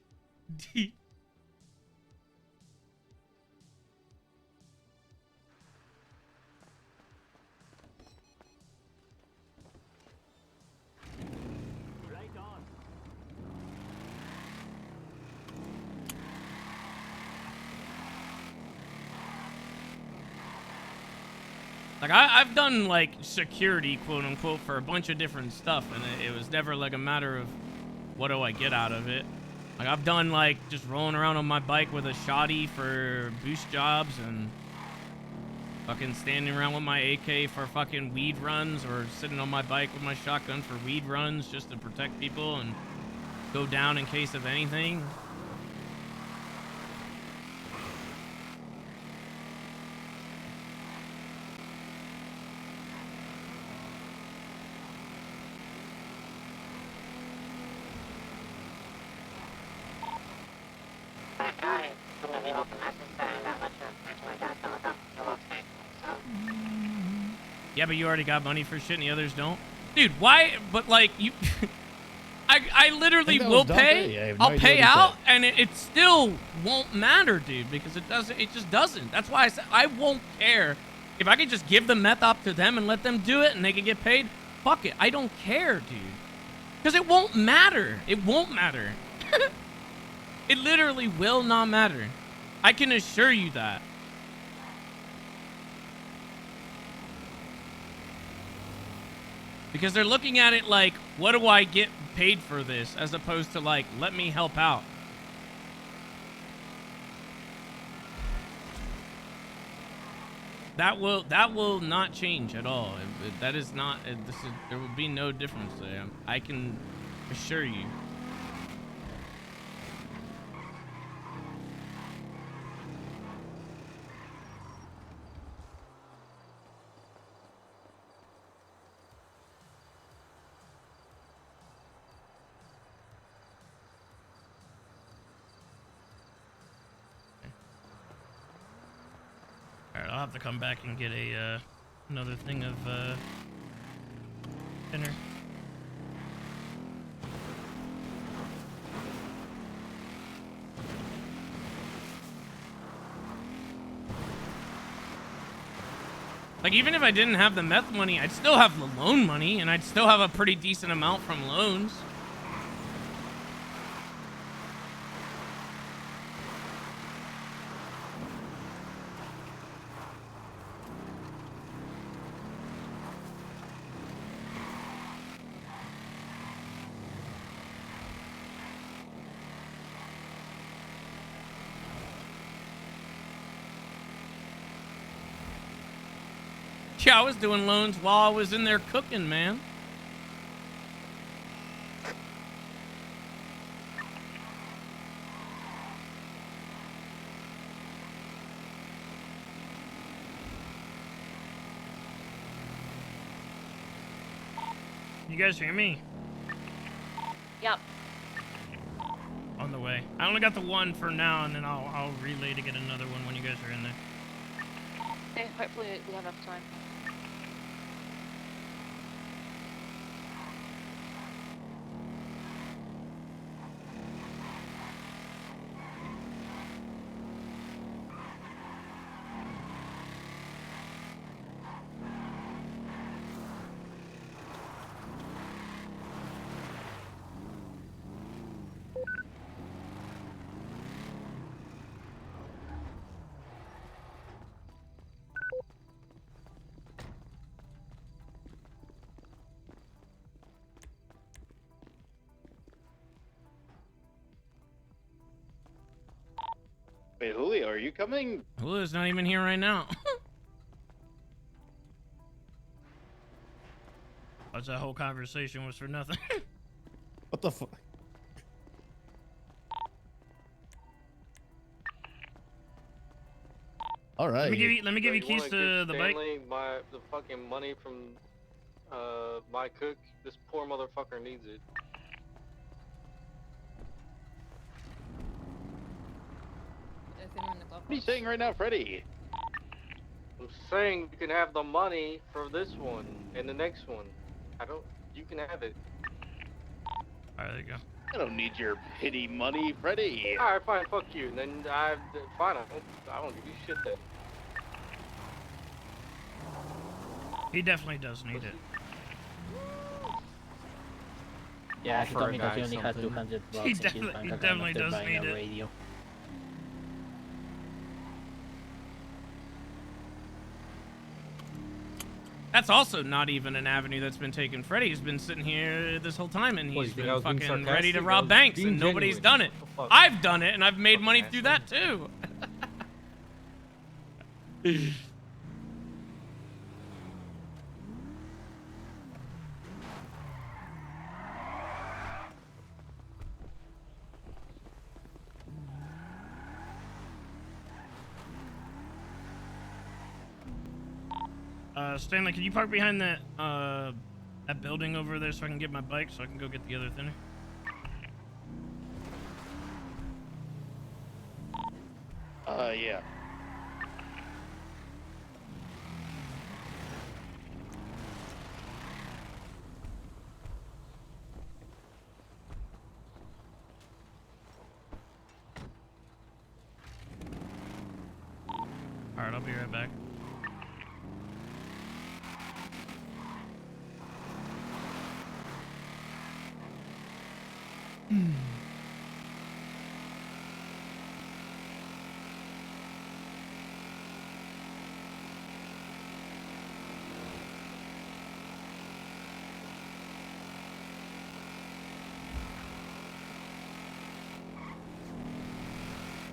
Like, I've done, like, security, quote-unquote, for a bunch of different stuff, and it was never, like, a matter of what do I get out of it. Like, I've done, like, just rolling around on my bike with a shoddy for boost jobs, and Fucking standing around with my AK for fucking weed runs, or sitting on my bike with my shotgun for weed runs just to protect people and go down in case of anything. Yeah, but you already got money for shit and the others don't. Dude, why? But like you, I literally will pay. I'll pay out, and it still won't matter, dude, because it doesn't. It just doesn't. That's why I said I won't care if I could just give the meth up to them and let them do it, and they can get paid. Fuck it, I don't care, dude, because it won't matter. It won't matter. It literally will not matter. I can assure you that. Because they're looking at it like, what do I get paid for this? As opposed to like, let me help out. That will not change at all. That is not, there will be no difference there. I can assure you. Alright, I'll have to come back and get a another thing of dinner. Like, even if I didn't have the meth money, I'd still have the loan money, and I'd still have a pretty decent amount from loans. Yeah, I was doing loans while I was in there cooking, man. You guys hear me? Yep. On the way. I only got the one for now, and then I'll relay to get another one when you guys are in there. Okay, hopefully we have enough time. Wait, Julio, are you coming? Julio's not even here right now. What's that whole conversation was for nothing? What the fuck? All right. Let me give you keys to the bike. The fucking money from my cook. This poor motherfucker needs it. What are you saying right now, Freddy? I'm saying you can have the money for this one and the next one. You can have it. Alright, there you go. I don't need your pity money, Freddy. Alright, fine, fuck you. Then fine, I don't give you shit then. He definitely does need it. Yeah, he Offer told me a that he guy only had something. 200 bucks He in his definitely- bank he account definitely after does buying need a it. radio. That's also not even an avenue that's been taken. Freddy's been sitting here this whole time, and What, he's you think I been was being fucking ready to sarcastic? I rob was banks, being and nobody's genuine. done it. What the fuck? I've done it, and I've made money through that too. Stanley, can you park behind that that building over there so I can get my bike so I can go get the other thinner? Yeah. Alright, I'll be right back.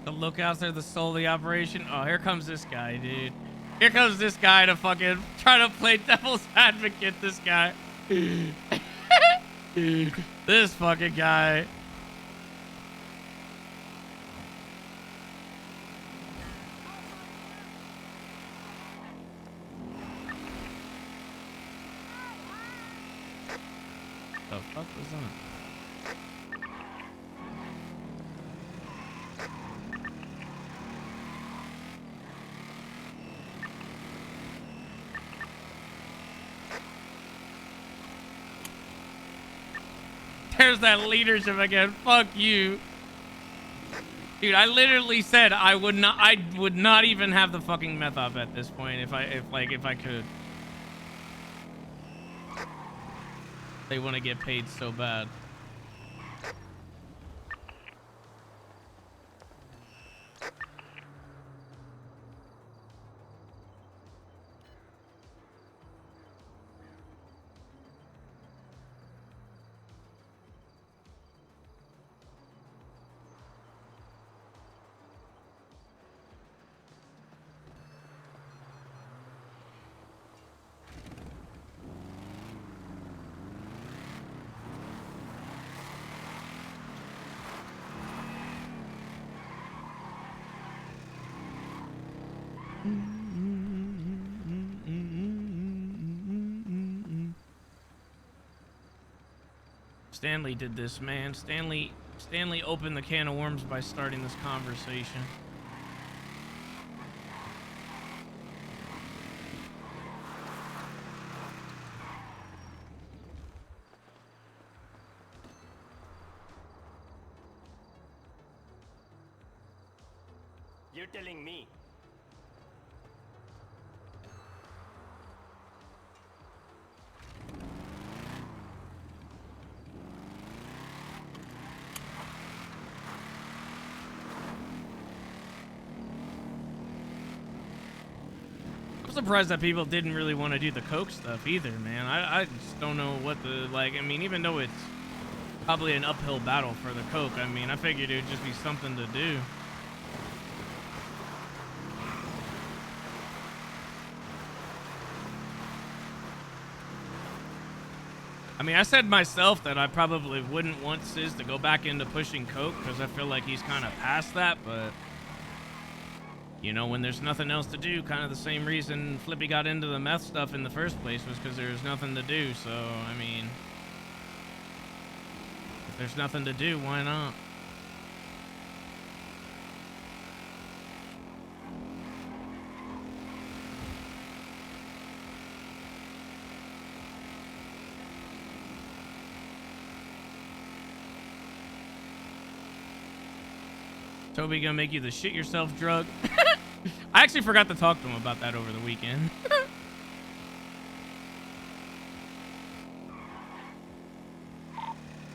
The lookouts are the soul of the operation. Oh, here comes this guy, dude. Here comes this guy to fucking try to play devil's advocate, this guy. This fucking guy. The fuck was that? There's that leadership again. Fuck you. Dude, I literally said I would not even have the fucking meth up at this point if I could. They want to get paid so bad. Stanley did this, man. Stanley opened the can of worms by starting this conversation. You're telling me. I'm surprised that people didn't really want to do the coke stuff either, man. I just don't know what the, like, I mean, even though it's probably an uphill battle for the coke, I mean, I figured it would just be something to do. I mean, I said myself that I probably wouldn't want Sis to go back into pushing coke because I feel like he's kind of past that, but you know, when there's nothing else to do, kind of the same reason Flippy got into the meth stuff in the first place was because there's nothing to do. So, I mean, if there's nothing to do, why not? Toby gonna make you the shit yourself drug. I actually forgot to talk to him about that over the weekend.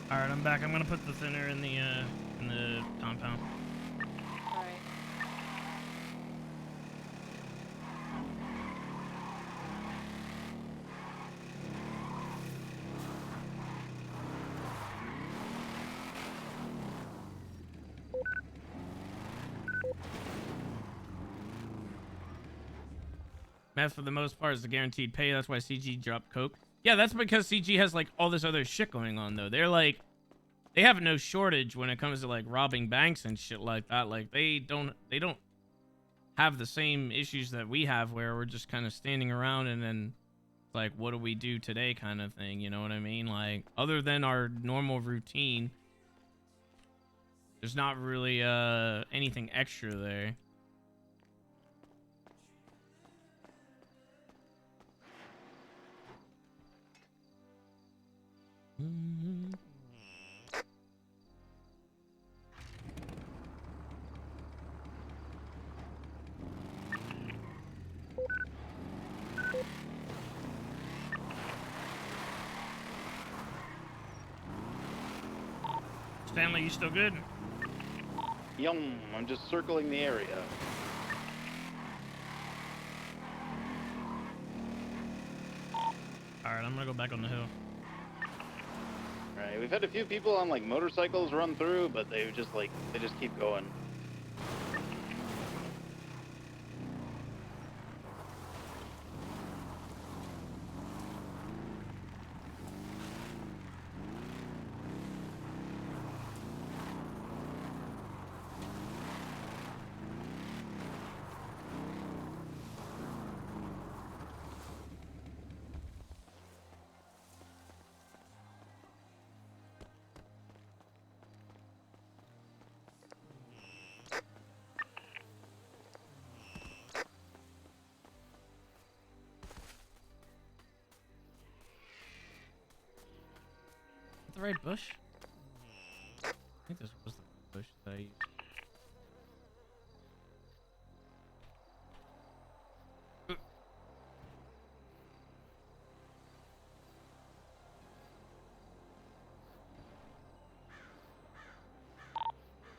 All right, I'm back. I'm gonna put the thinner in the compound. Meth for the most part is the guaranteed pay. That's why CG dropped coke. Yeah, that's because CG has like all this other shit going on though. They're like, they have no shortage when it comes to like robbing banks and shit like that. Like they don't have the same issues that we have, where we're just kind of standing around and then like, what do we do today kind of thing, you know what I mean? Like, other than our normal routine, there's not really anything extra there. Stanley, you still good? Yum, I'm just circling the area. Alright, I'm gonna go back on the hill. Right, we've had a few people on like motorcycles run through, but they just keep going. The right bush? I think this was the bush that I used.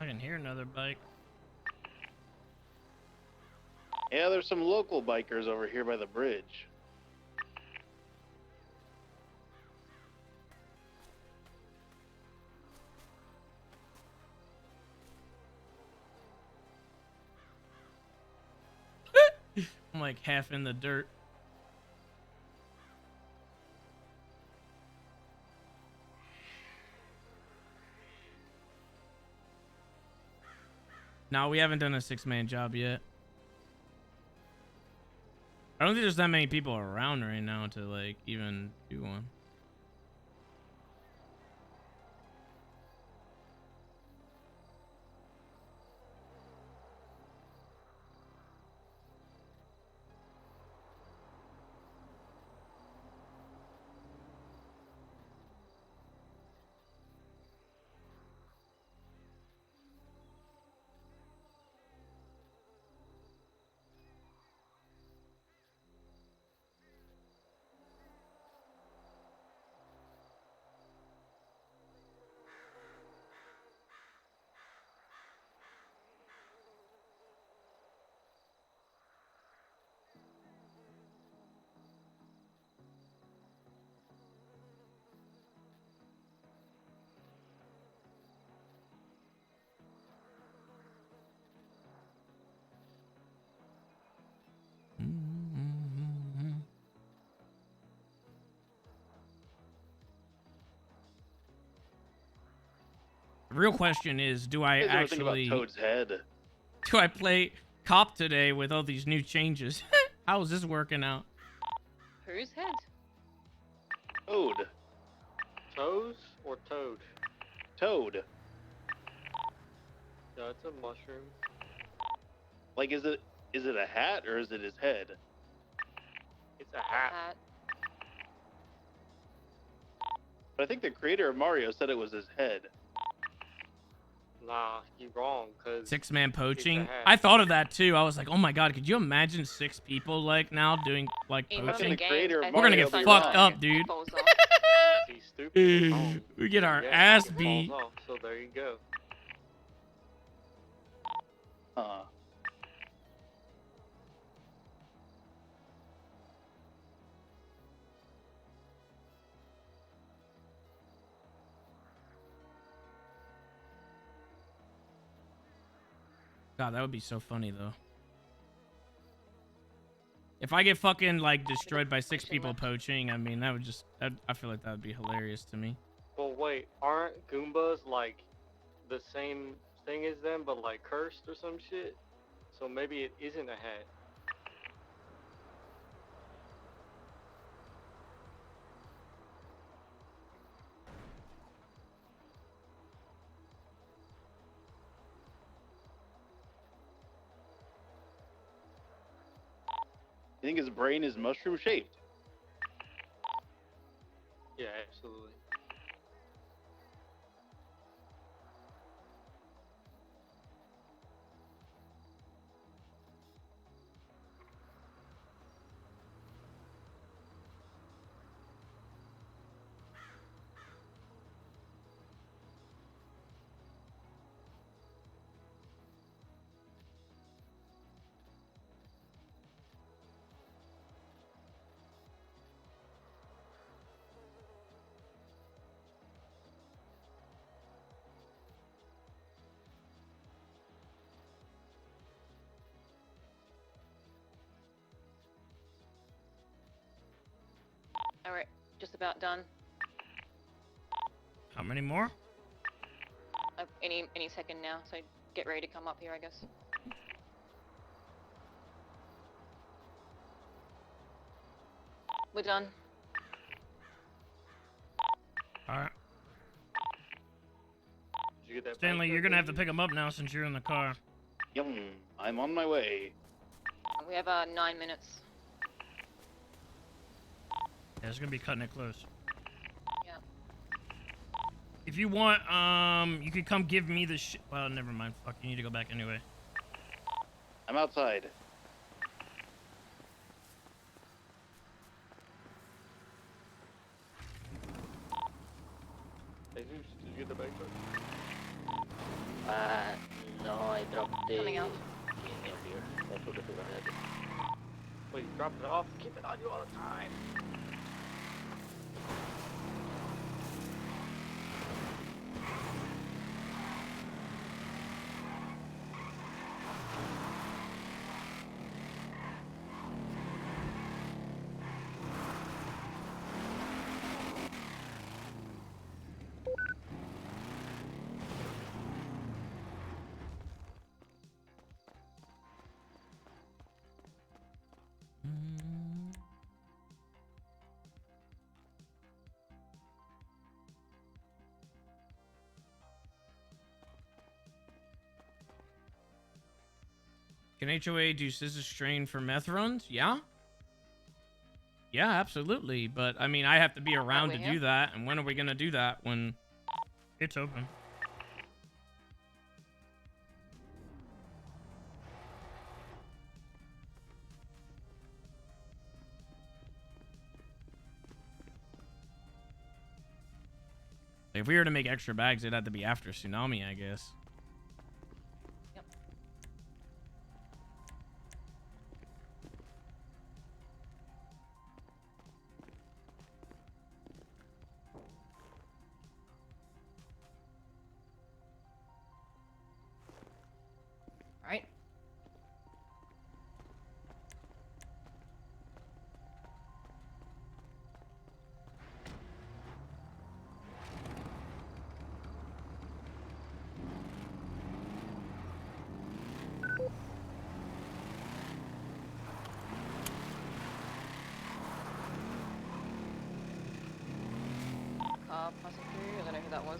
I can hear another bike. Yeah, there's some local bikers over here by the bridge. I'm like half in the dirt. No, we haven't done a 6-man job yet. I don't think there's that many people around right now to like even do one. The real question is, do I You guys ever think about actually Toad's head? do I play cop today with all these new changes? How is this working out? Whose head? Toad. Toes or toad? Toad. Yeah, it's a mushroom. Like, is it a hat or is it his head? It's a hat. But I think the creator of Mario said it was his head. Nah, you're wrong, cause 6-man poaching. hat. I thought of that too. I was like, oh my god, could you imagine 6 people like now doing like Even from poaching? the games, I We're gonna think get it's fucked like up, dude. falls off. He's stupid. Oh. We get our Yeah, ass it beat. falls off, so there you go. Huh. God, that would be so funny though. If I get fucking like destroyed by 6 people poaching, I mean that would just I feel like that would be hilarious to me. But wait, aren't Goombas like the same thing as them, but like cursed or some shit? So maybe it isn't a hat. You think his brain is mushroom shaped? Yeah, absolutely. All right, just about done. How many more? Any second now, so get ready to come up here, I guess. We're done. All right. Did you get that Stanley, you're gonna have to pick him up now since you're in the car. Yum. I'm on my way. We have 9 minutes. Yeah, it's gonna be cutting it close. Yeah. If you want, you could come give me the shit. Well, never mind. Fuck, you need to go back anyway. I'm outside. Hey, did you get the bag truck? No, I dropped the Coming out. key earlier. I forgot to run it. Wait, you dropped it off? Keep it on you all the time. Can HOA do scissor strain for meth runs? Yeah. Yeah, absolutely. But I mean, I have to be around to do that. And when are we gonna do that? When it's open. If we were to make extra bags, it'd have to be after tsunami, I guess. Yep. All right. Passing through. I don't know who that was.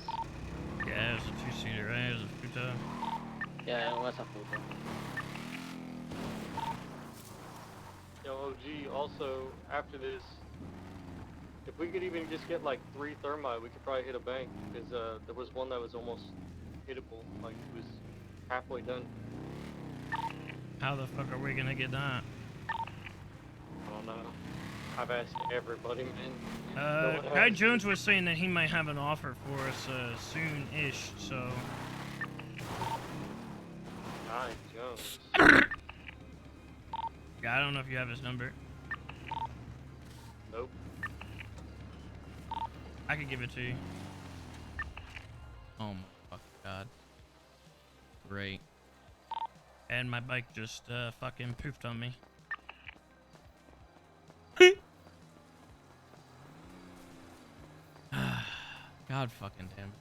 Yeah, it was a two-seater, right? It was a futon. Yeah, it was a photo. Yo, OG, also, after this, if we could even just get like 3 thermite, we could probably hit a bank, because there was one that was almost hittable, like it was halfway done. How the fuck are we gonna get that? I don't know. I've asked everybody, man. No one Guy has. Jones was saying that he might have an offer for us soon-ish, so... Guy Jones. Yeah, I don't know if you have his number. Nope. I could give it to you. Oh my fucking god. Great. And my bike just fucking poofed on me. God fucking damn.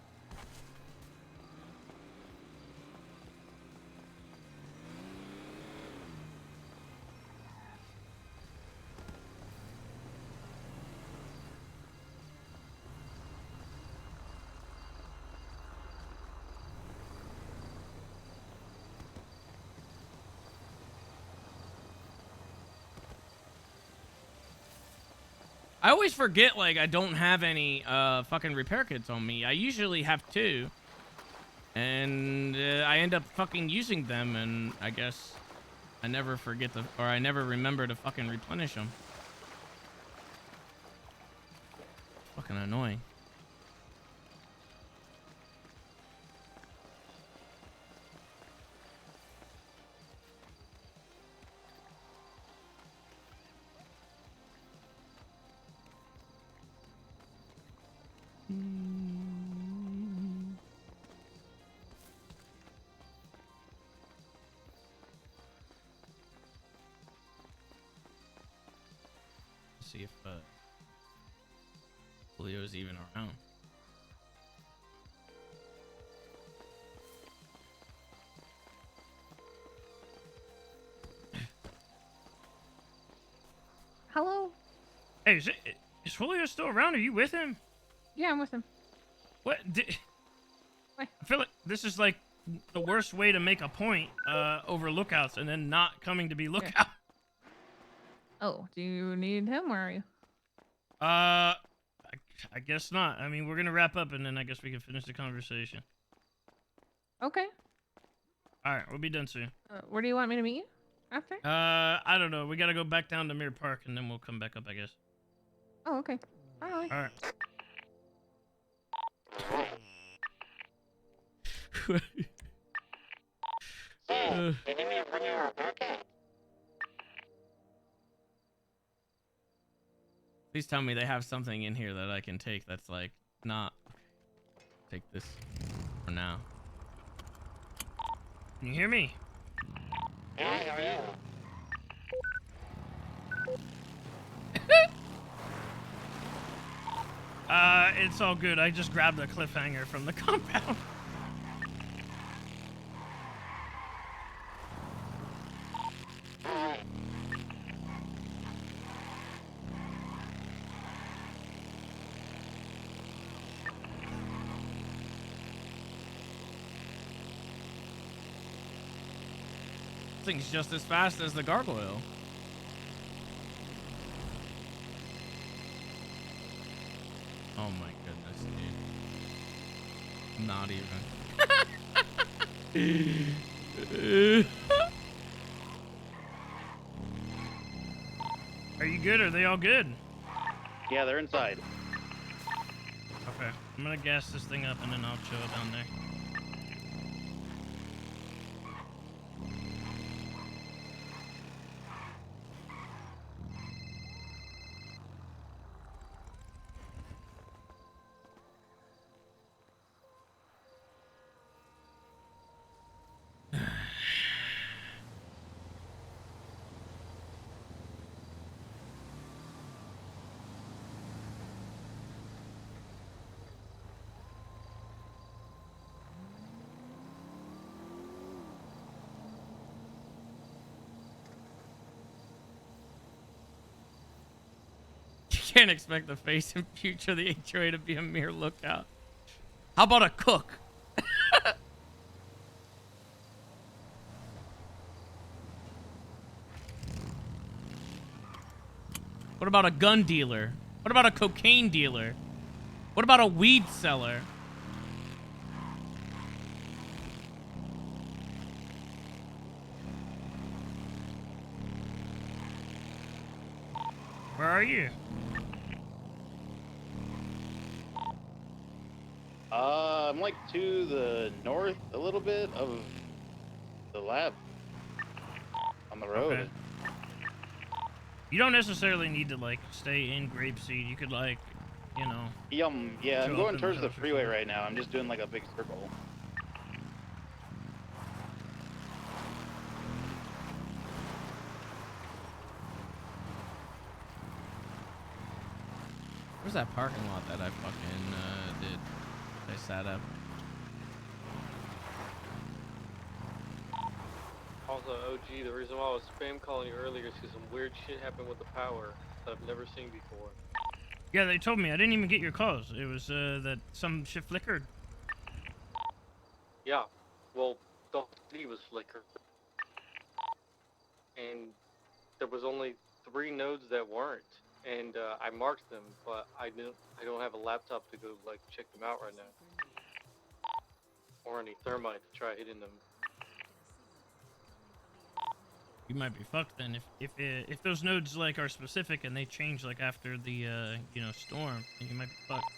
I always forget, like, I don't have any fucking repair kits on me. I usually have 2. And I end up fucking using them, and I guess I never forget to, or I never remember to fucking replenish them. Fucking annoying. See if Julio's even around. Hello? Hey, is Julio still around? Are you with him? Yeah, I'm with him. What? I feel like this is like the worst way to make a point over lookouts and then not coming to be lookout. Oh, do you need him? Where are you? I guess not. I mean, we're gonna wrap up and then I guess we can finish the conversation. Okay. All right, we'll be done soon. Where do you want me to meet you? After? I don't know. We gotta go back down to Mirror Park and then we'll come back up, I guess. Oh, okay. All right. All right. Please tell me they have something in here that I can take that's like not. Take this for now. Can you hear me? It's all good. I just grabbed a cliffhanger from the compound. This thing's just as fast as the gargoyle. Oh my goodness, dude. Not even. Are you good? Are they all good? Yeah, they're inside. Okay. I'm gonna gas this thing up and then I'll chill down there. You can't expect the face and future of the HOA to be a mere lookout. How about a cook? What about a gun dealer? What about a cocaine dealer? What about a weed seller? Where are you? I'm like to the north a little bit of the lab on the road. Okay. You don't necessarily need to like stay in Grapeseed. You could like, you know. Yeah, I'm show up going in towards the house or freeway something. right now. I'm just doing like a big circle. Where's that parking lot that I fucking did? I sat up. Also, OG, the reason why I was spam calling you earlier is because some weird shit happened with the power that I've never seen before. Yeah, they told me. I didn't even get your calls. It was that some shit flickered. Yeah, well, the whole city was flickered. And there was only 3 nodes that weren't. and I marked them, but I don't have a laptop to go like check them out right now, or any thermite to try hitting them. You might be fucked then if those nodes like are specific and they change like after the storm, then you might be fucked.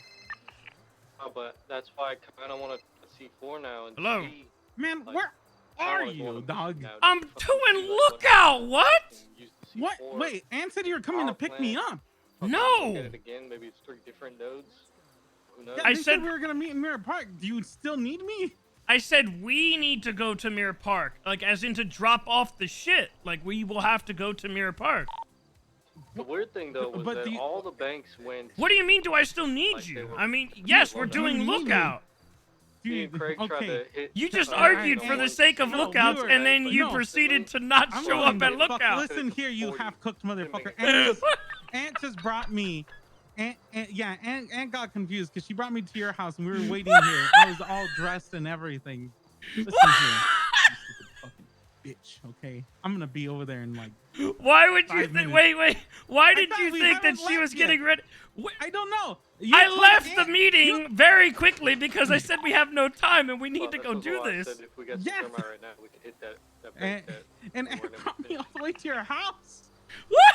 Oh, but that's why I kind of want to C4 now and Hello? see. Man, like, where I are wanna go on you, a dog? mission now I'm just to fucking doing see, like, what lookout. What? use the What? C4 Wait, Ann said you were coming to power pick me plant, up. fucking No. Look at it again. Maybe it's 3 different nodes. Who knows? Yeah, I they said we were gonna meet in Mirror Park. Do you still need me? I said we need to go to Mirror Park, like as in to drop off the shit. Like we will have to go to Mirror Park. The weird thing though was But that all the banks went. What do you mean? Do I still need Like, they you? were- I mean, yes, we're You doing need me. lookout. Me and Craig tried okay. to hit. You just All argued right, for and- the sake of no, lookouts, we were- and then you no. proceeded to not I'm show willing up to at fuck- lookout. Listen here, you half-cooked motherfucker. Aunt just brought me. Aunt got confused because she brought me to your house and we were waiting here. I was all dressed and everything. Listen here, you stupid fucking bitch. Okay, I'm gonna be over there in like. Why would you 5 think? minutes. Wait. Why I did thought you we think that haven't she was left getting yet. ready? I don't know. I told left the Aunt- meeting very quickly because I said we have no time and we need to go do this. Said if we got Yeah. some thermite right now, we could hit that bank that. And we weren't able to brought me finish. all the way to your house. What?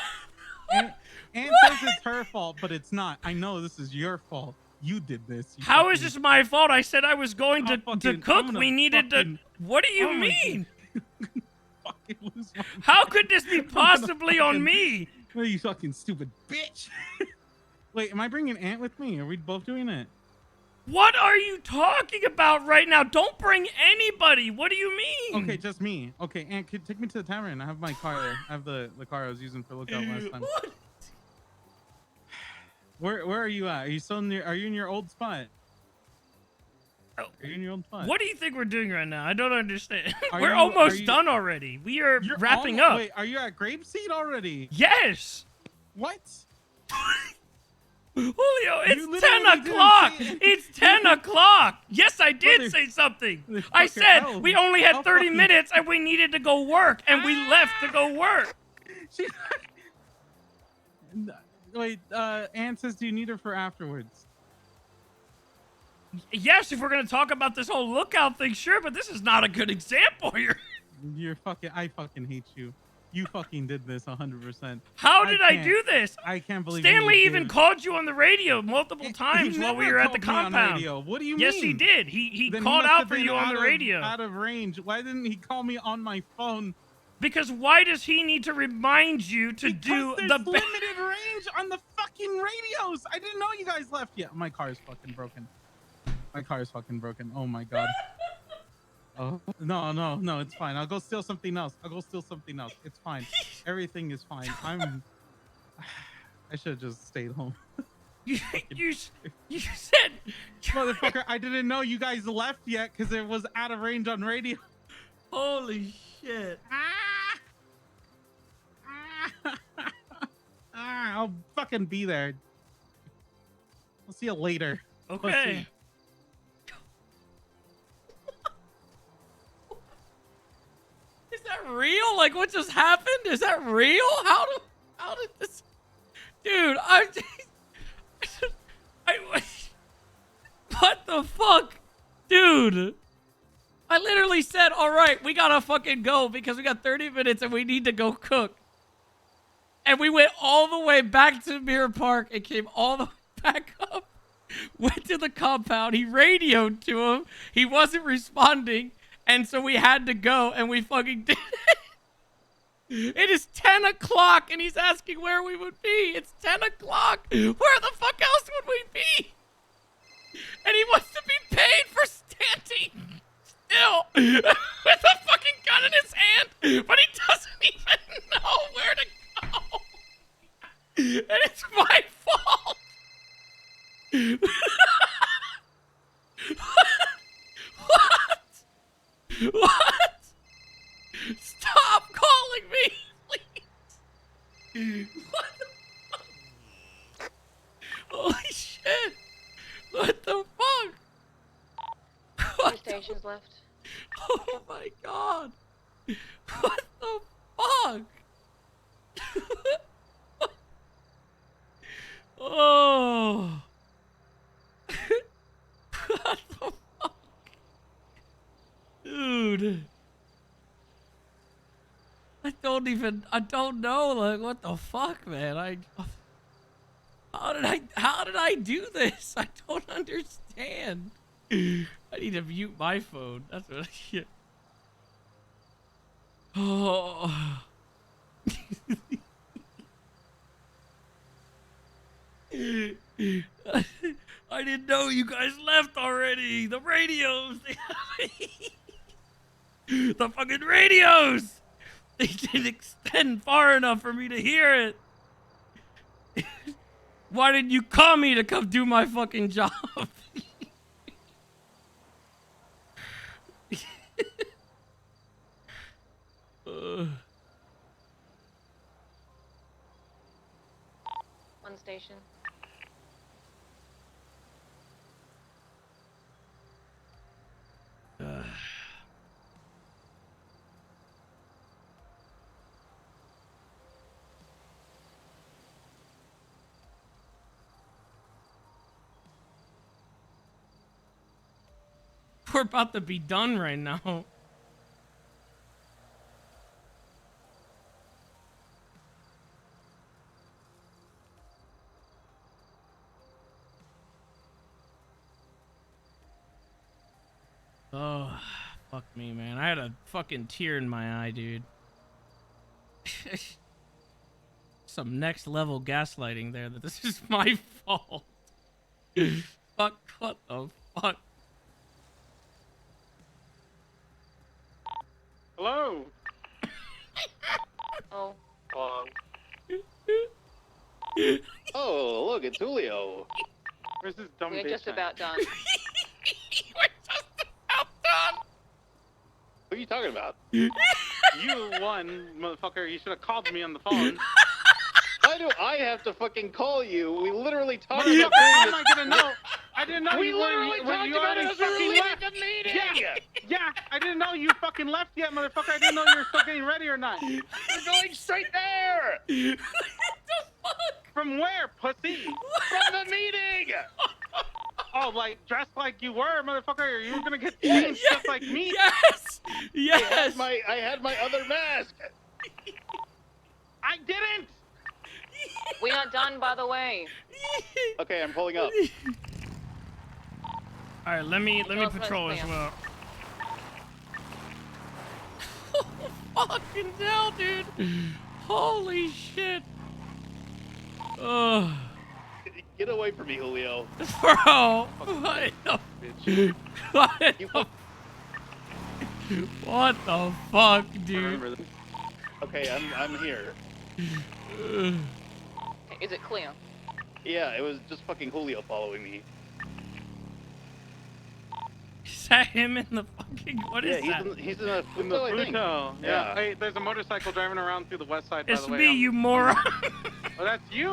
Aunt says it's her fault, but it's not. I know this is your fault. You did this. You How is fucking- this my fault? I said I was going to I'm cook. gonna We needed fucking- to. What do you I'm gonna mean? fucking lose my How could this be possibly on fucking- me? Oh, you fucking stupid bitch. Wait, am I bringing Aunt with me? Are we both doing it? What are you talking about right now? Don't bring anybody. What do you mean? Okay, just me. Okay, Aunt, take me to the tavern. I have my car there. I have the car I was using for lookout last time. What? Where are you at? Are you still near? Are you in your old spot? Are you in your old spot? What do you think we're doing right now? I don't understand. Are We're you- almost are you- done already. We are You're wrapping almo- up. Wait, are you at Grapeseed already? Yes. What? Julio, You it's literally 10 didn't o'clock. say it. It's 10 o'clock. Yes, I did Mother- say something. I Motherfucker, said I'll- we only had I'll 30 fucking- minutes and we needed to go work, and we left to go work. She's Wait, Aunt says, do you need her for afterwards? Yes, if we're going to talk about this whole lookout thing, sure, but this is not a good example here. I fucking hate you. You fucking did this 100%. How did I can't- do this? I can't believe Stanley you even did. called you on the radio multiple times He while we never were at the called me on compound. radio. What do you Yes, mean? he did. He Then called must out have for been you on the radio. Out of range. Why didn't he call me on my phone? Because why does he need to remind you to do There's the limited range on the fucking radios. I didn't know you guys left yet. My car is fucking broken. My car is fucking broken. Oh my god. Oh no, it's fine. I'll go steal something else. It's fine. Everything is fine. I should have just stayed home. you said Motherfucker, I didn't know you guys left yet because it was out of range on radio. Holy shit. I'll fucking be there. I'll see you later. Okay. Is that real? Like what just happened? Is that real? How did this dude, what the fuck? Dude. I literally said, all right, we gotta fucking go because we got 30 minutes and we need to go cook. And we went all the way back to Mirror Park and came all the way back up. Went to the compound. He radioed to him. He wasn't responding. And so we had to go and we fucking did it. It is 10 o'clock and he's asking where we would be. It's 10 o'clock. Where the fuck else would we be? And he wants to be paid for standing still with a fucking gun in his hand, but he doesn't even know where to go. And it's my fault. What? Stop calling me, please. What the fuck? Holy shit. What the fuck? Two stations left. Oh my god. What the fuck? don't know. Like, what the fuck, man? How did I do this? I don't understand. I need to mute my phone. That's what I Oh. I didn't know you guys left already. The radios. The fucking radios. They didn't extend far enough for me to hear it. Why didn't you call me to come do my fucking job? One station. We're about to be done right now. Oh, fuck me, man. I had a fucking tear in my eye, dude. Some next level gaslighting there that this is my fault. Fuck, what the fuck? Hello. Oh. Oh, look, it's Julio. Where's this dumb We're bitch just at? about done. What are you talking about? You won, motherfucker. You should have called me on the phone. Why do I have to fucking call you? We literally talked Motherfucker, about how doing am I this. gonna know? I didn't know We you literally were. talked You about already it as we were fucking leaving left. the meeting. Yeah, I didn't know you fucking left yet, motherfucker. I didn't know you were still getting ready or not. We're going straight there. What the fuck? From where, pussy? From the meeting. Oh, like dressed like you were, motherfucker. You were gonna get changed just like me. Yes. Yes. I had my other mask. I didn't. We are done, by the way. Okay, I'm pulling up. All right, let me Northwest patrol as clear. well. Fucking hell, dude. Holy shit. Oh. Get away from me, Julio. Bro. What the, what the fuck, dude? Okay, I'm here. Okay, is it clear? Yeah, it was just fucking Julio following me. Is that him in the fucking, what is Yeah, that? he's in a In the Futo, I think. Futo. Yeah. Yeah. Hey, there's a motorcycle driving around through the west side. It's by the way. me, you moron. Oh, that's you.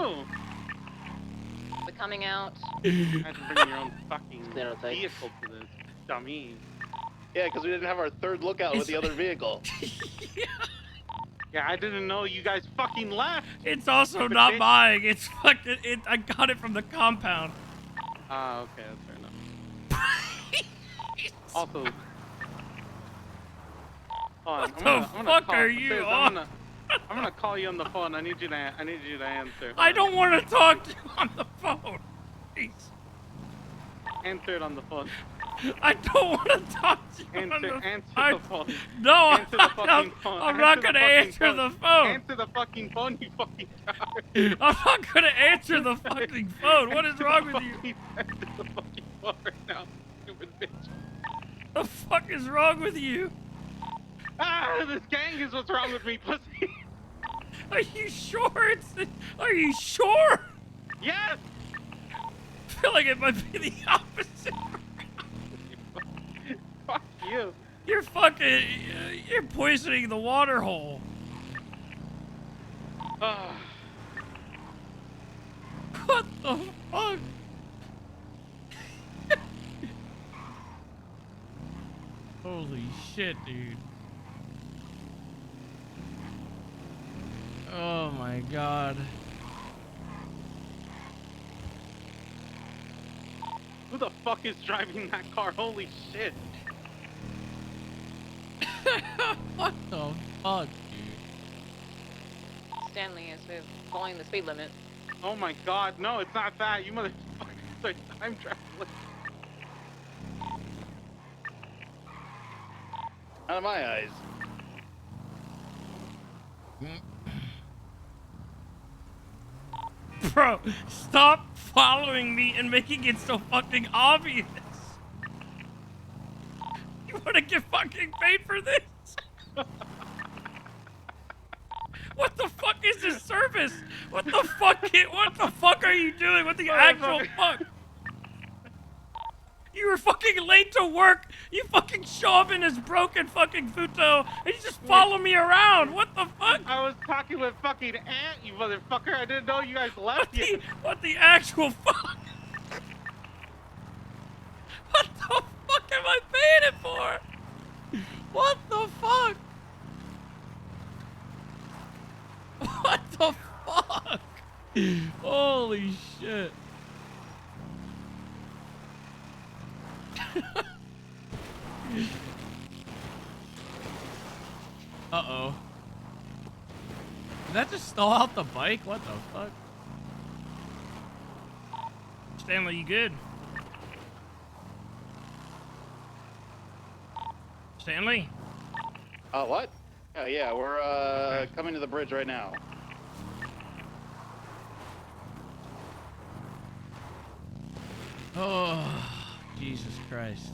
We're coming out. You had to bring your own fucking vehicle to this, dummy. Yeah, because we didn't have our third lookout with the other vehicle. Yeah, I didn't know you guys fucking left. It's also Stupid not bitch. mine. It's fucking, I got it from the compound. Ah, okay, that's fair enough. Also, hold on, What I'm gonna the call, fuck are you Fizz, on? I'm gonna call you on the phone. I need you to answer. I don't want to talk to you on the phone. Please. Answer it on the phone. I don't want to talk to you on the Answer the phone. No, Answer the fucking phone. I'm not gonna answer the phone. Answer the fucking phone, you fucking coward. I'm not gonna answer the fucking phone. What is wrong with you? Answer the fucking phone right now, stupid bitch. The fuck is wrong with you? Ah, this gang is what's wrong with me, pussy. Are you sure are you sure? Yes. I feel like it might be the opposite. Fuck you. You're fucking, you're poisoning the water hole. What the fuck? Holy shit, dude. Oh my god. Who the fuck is driving that car? Holy shit. What the fuck, dude? Stanley as we're following the speed limit. Oh my God, no, it's not that. You motherfucker, it's like time traveling. Out of my eyes. Bro, stop following me and making it so fucking obvious. You wanna get fucking paid for this? What the fuck is this service? What the fuck are you doing? What the actual fuck? You were fucking late to work. You fucking show up in this broken fucking futo and you just follow me around. What the fuck? I was talking with fucking Ant, you motherfucker. I didn't know you guys left yet. What the actual fuck? What the fuck am I paying it for? What the fuck? What the fuck? Holy shit. Uh-oh. Did that just stall out the bike? What the fuck? Stanley, you good? Stanley? What? Yeah, we're coming to the bridge right now. Oh, Jesus Christ.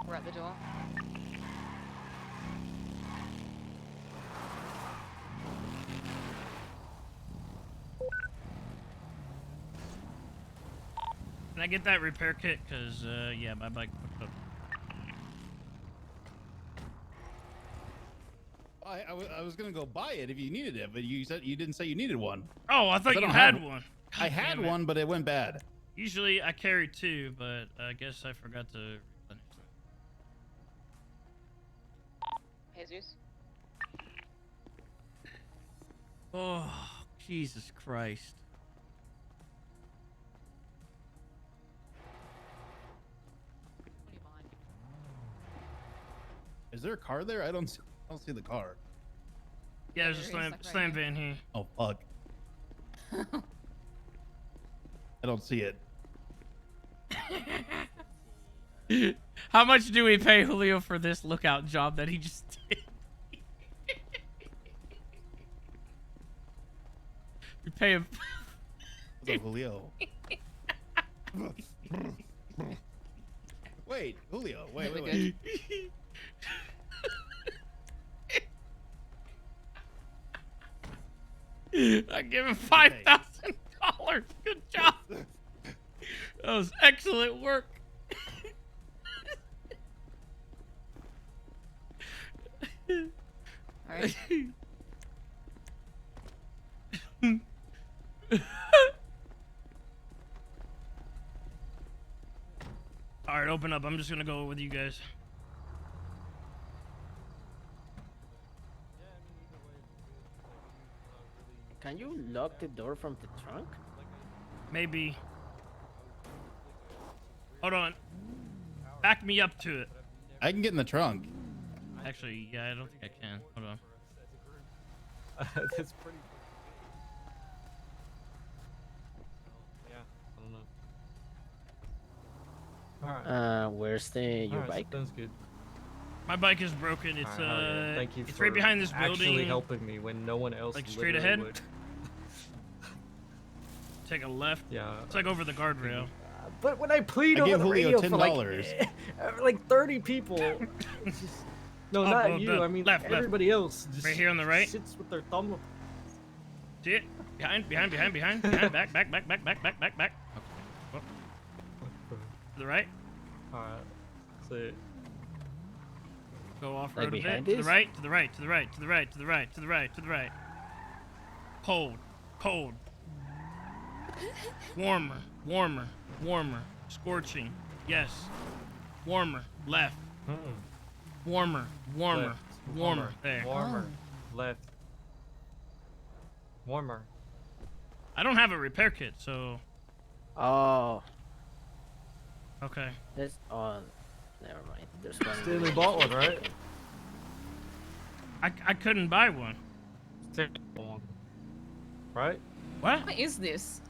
We're at the door. Can I get that repair kit? Cause yeah, my bike fucked up. I was gonna go buy it if you needed it, but you said you didn't say you needed one. Oh, I thought you don't had have it. one. I God had damn it. one, but it went bad. Usually I carry two, but I guess I forgot to replenish them. Jesus. Oh, Jesus Christ. Is there a car there? I don't see the car. Yeah, there's a slam van here. Oh fuck. I don't see it. How much do we pay Julio for this lookout job that he just did? We pay him. What's up, Julio? Wait, Julio. Wait. I give him $5,000. Good job. That was excellent work. Alright. Alright, open up. I'm just gonna go with you guys. Can you lock the door from the trunk? Maybe. Hold on. Back me up to it. I can get in the trunk. Actually, yeah, I don't think I can. Hold on. That's pretty. Yeah, I don't know. Alright. Where's your Alright, bike? Sounds good. My bike is broken. It's Alright, yeah. Thank you it's for right behind this actually building. helping me when no one else Like straight literally ahead. would. Take a left. Yeah. It's like over the guardrail. But when I plead I over gave the Julio radio for $10. like 30 people, it's just, no, Oh, not well, you. I mean, left. everybody else just Right here on the right. sits with their thumb. See it? Behind. Back. Okay. Oh. To the right. Alright, so Go off Like road a bit. behind To the this? right. To the right. Cold. Warmer. Scorching. Yes. Warmer. Left. Warmer. Left. Warmer. There. Warmer. Left. Warmer. I don't have a repair kit, so Oh. okay. There's never mind. There's one. Stanley bought one, right? I couldn't buy one. Right? What? What is this?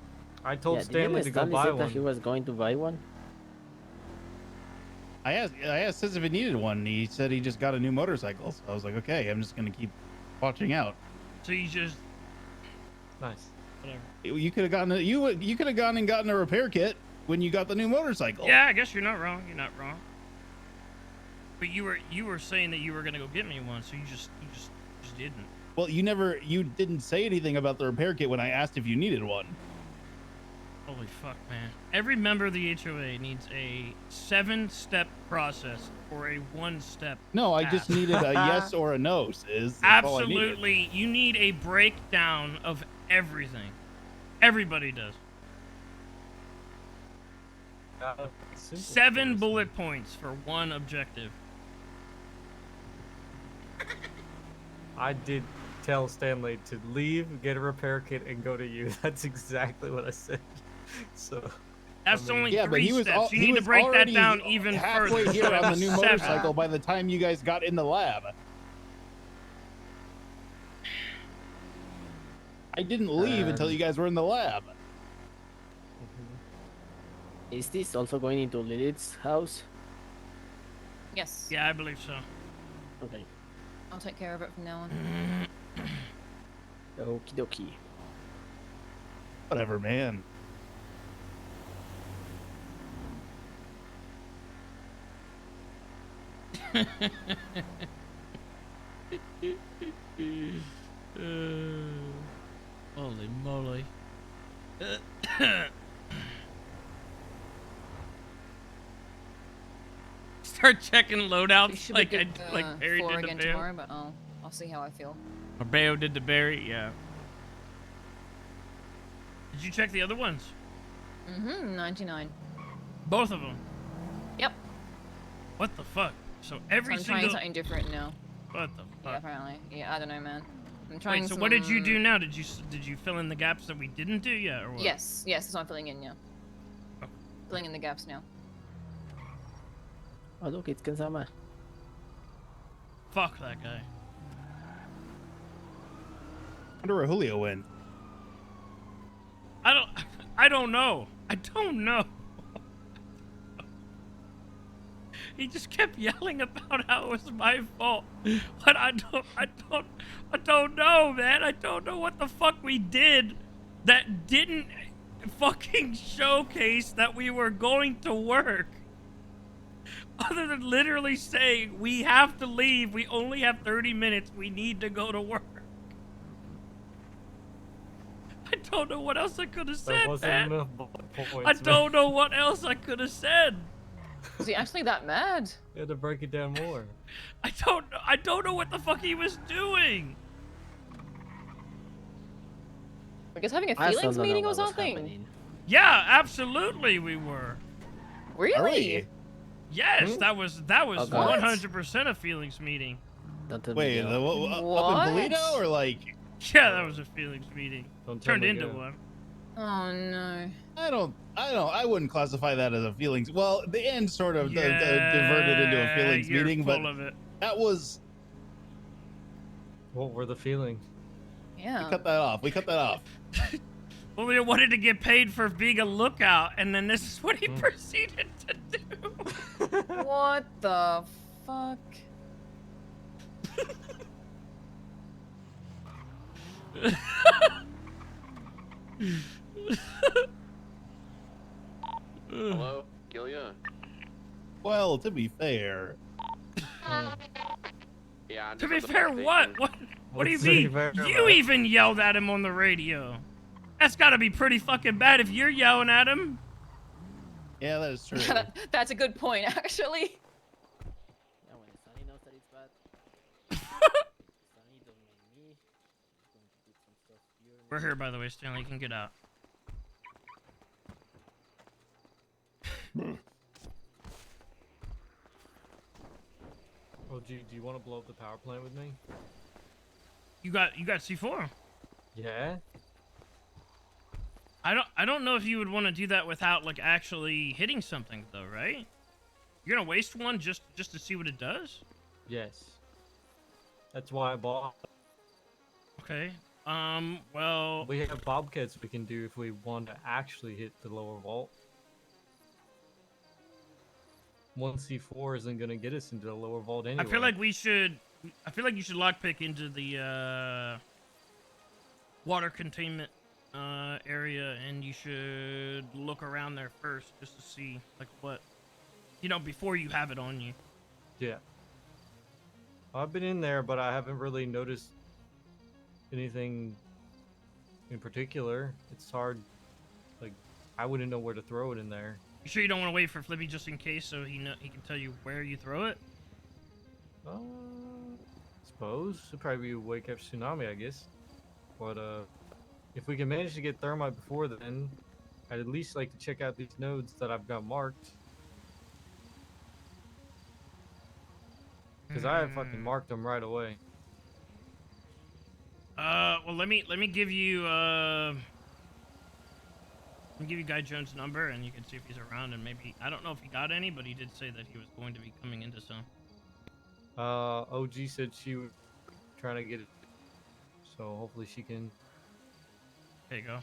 I told Did Stanley to go buy that one. he was going to buy one. I asked Sis if he needed one. He said he just got a new motorcycle. So I was like, okay, I'm just gonna keep watching out. So you just nice. Whatever. You could have gotten you could have gone and gotten a repair kit when you got the new motorcycle. Yeah, I guess you're not wrong. You're not wrong. But you were saying that you were gonna go get me one, so you just didn't. Well, you didn't say anything about the repair kit when I asked if you needed one. Holy fuck, man. Every member of the HOA needs a 7-step process or a 1-step No, I path. just needed a yes or a no, Sis. That's all I needed. Absolutely. You need a breakdown of everything. Everybody does. 7 bullet points for one objective. I did tell Stanley to leave, get a repair kit, and go to you. That's exactly what I said. So. That's only Yeah, but 3 he was steps. You he need to was break that already down even halfway further. here So on the it's new 7. motorcycle by the time you guys got in the lab. I didn't leave until you guys were in the lab. Is this also going into Lilith's house? Yes. Yeah, I believe so. Okay. I'll take care of it from now on. Okie dokie. Whatever, man. Holy moly. Start checking loadouts like Barry four did to again Bayo. tomorrow, but I'll see how I feel. Or Bayo did to Barry, yeah. Did you check the other ones? 99. Both of them. Yep. What the fuck? So every So I'm single. trying something different now. What the Yeah, fuck? apparently. Yeah, I don't know, man. I'm trying. Wait, so what did you do now? Did you fill in the gaps that we didn't do yet, or what? Yes, that's what I'm filling in now. Filling in the gaps now. Oh look, it's Kansama. Fuck that guy. I wonder where Julio went. I don't know. I don't know. He just kept yelling about how it was my fault. But I don't know, man. I don't know what the fuck we did that didn't fucking showcase that we were going to work. Other than literally saying, we have to leave, we only have 30 minutes, we need to go to work. I don't know what else I could have said, man. I don't know what else I could have said. Was he actually that mad? You had to break it down more. I don't know what the fuck he was doing. We're just having a I still feelings don't know meeting or what was something? happening. Yeah, absolutely we were. Really? Yes, that was Oh, God. 100% a feelings meeting. Don't tell Wait, me up in Polito or like? Yeah, that was a feelings meeting. Don't tell Turned me into again. one. Oh no. I wouldn't classify that as a feelings. Well, the end sort of diverted into a feelings you're meeting, full but of it. that was. What were the feelings? Yeah. We cut that off. Well, we wanted to get paid for being a lookout, and then this is what he proceeded to do. What the fuck? Hello, Gilia? Well, to be fair. Yeah, I'm To just be at the fair, bus what? station. What do you Let's see, mean? fair, You right? even yelled at him on the radio. That's gotta be pretty fucking bad if you're yelling at him. Yeah, that is true. That's a good point, actually. Yeah, when Sunny knows that it's bad. Sunny don't mind me. I'm going to put some stuff here. We're here, by the way, Stanley. You can get out. Oh, do you want to blow up the power plant with me? You got C4. Yeah. I don't know if you would want to do that without like actually hitting something though, right? You're gonna waste one just to see what it does? Yes. That's why I bought. Okay. Well, we have bobcats we can do if we want to actually hit the lower vault. 1C4 isn't gonna get us into the lower vault anyway. I feel like we should. I feel like you should lockpick into the water containment area, and you should look around there first just to see like what, before you have it on you. Yeah. I've been in there, but I haven't really noticed anything in particular. It's hard. Like, I wouldn't know where to throw it in there. You sure you don't want to wait for Flippy just in case, so he can tell you where you throw it? Suppose it'd probably be wake up tsunami, I guess. But if we can manage to get thermite before then, I'd at least like to check out these nodes that I've got marked. Because I have fucking marked them right away. Well, let me give you Guy Jones' number, and you can see if he's around, and maybe I don't know if he got any, but he did say that he was going to be coming into some. OG said she was trying to get it, so hopefully she can. There you go.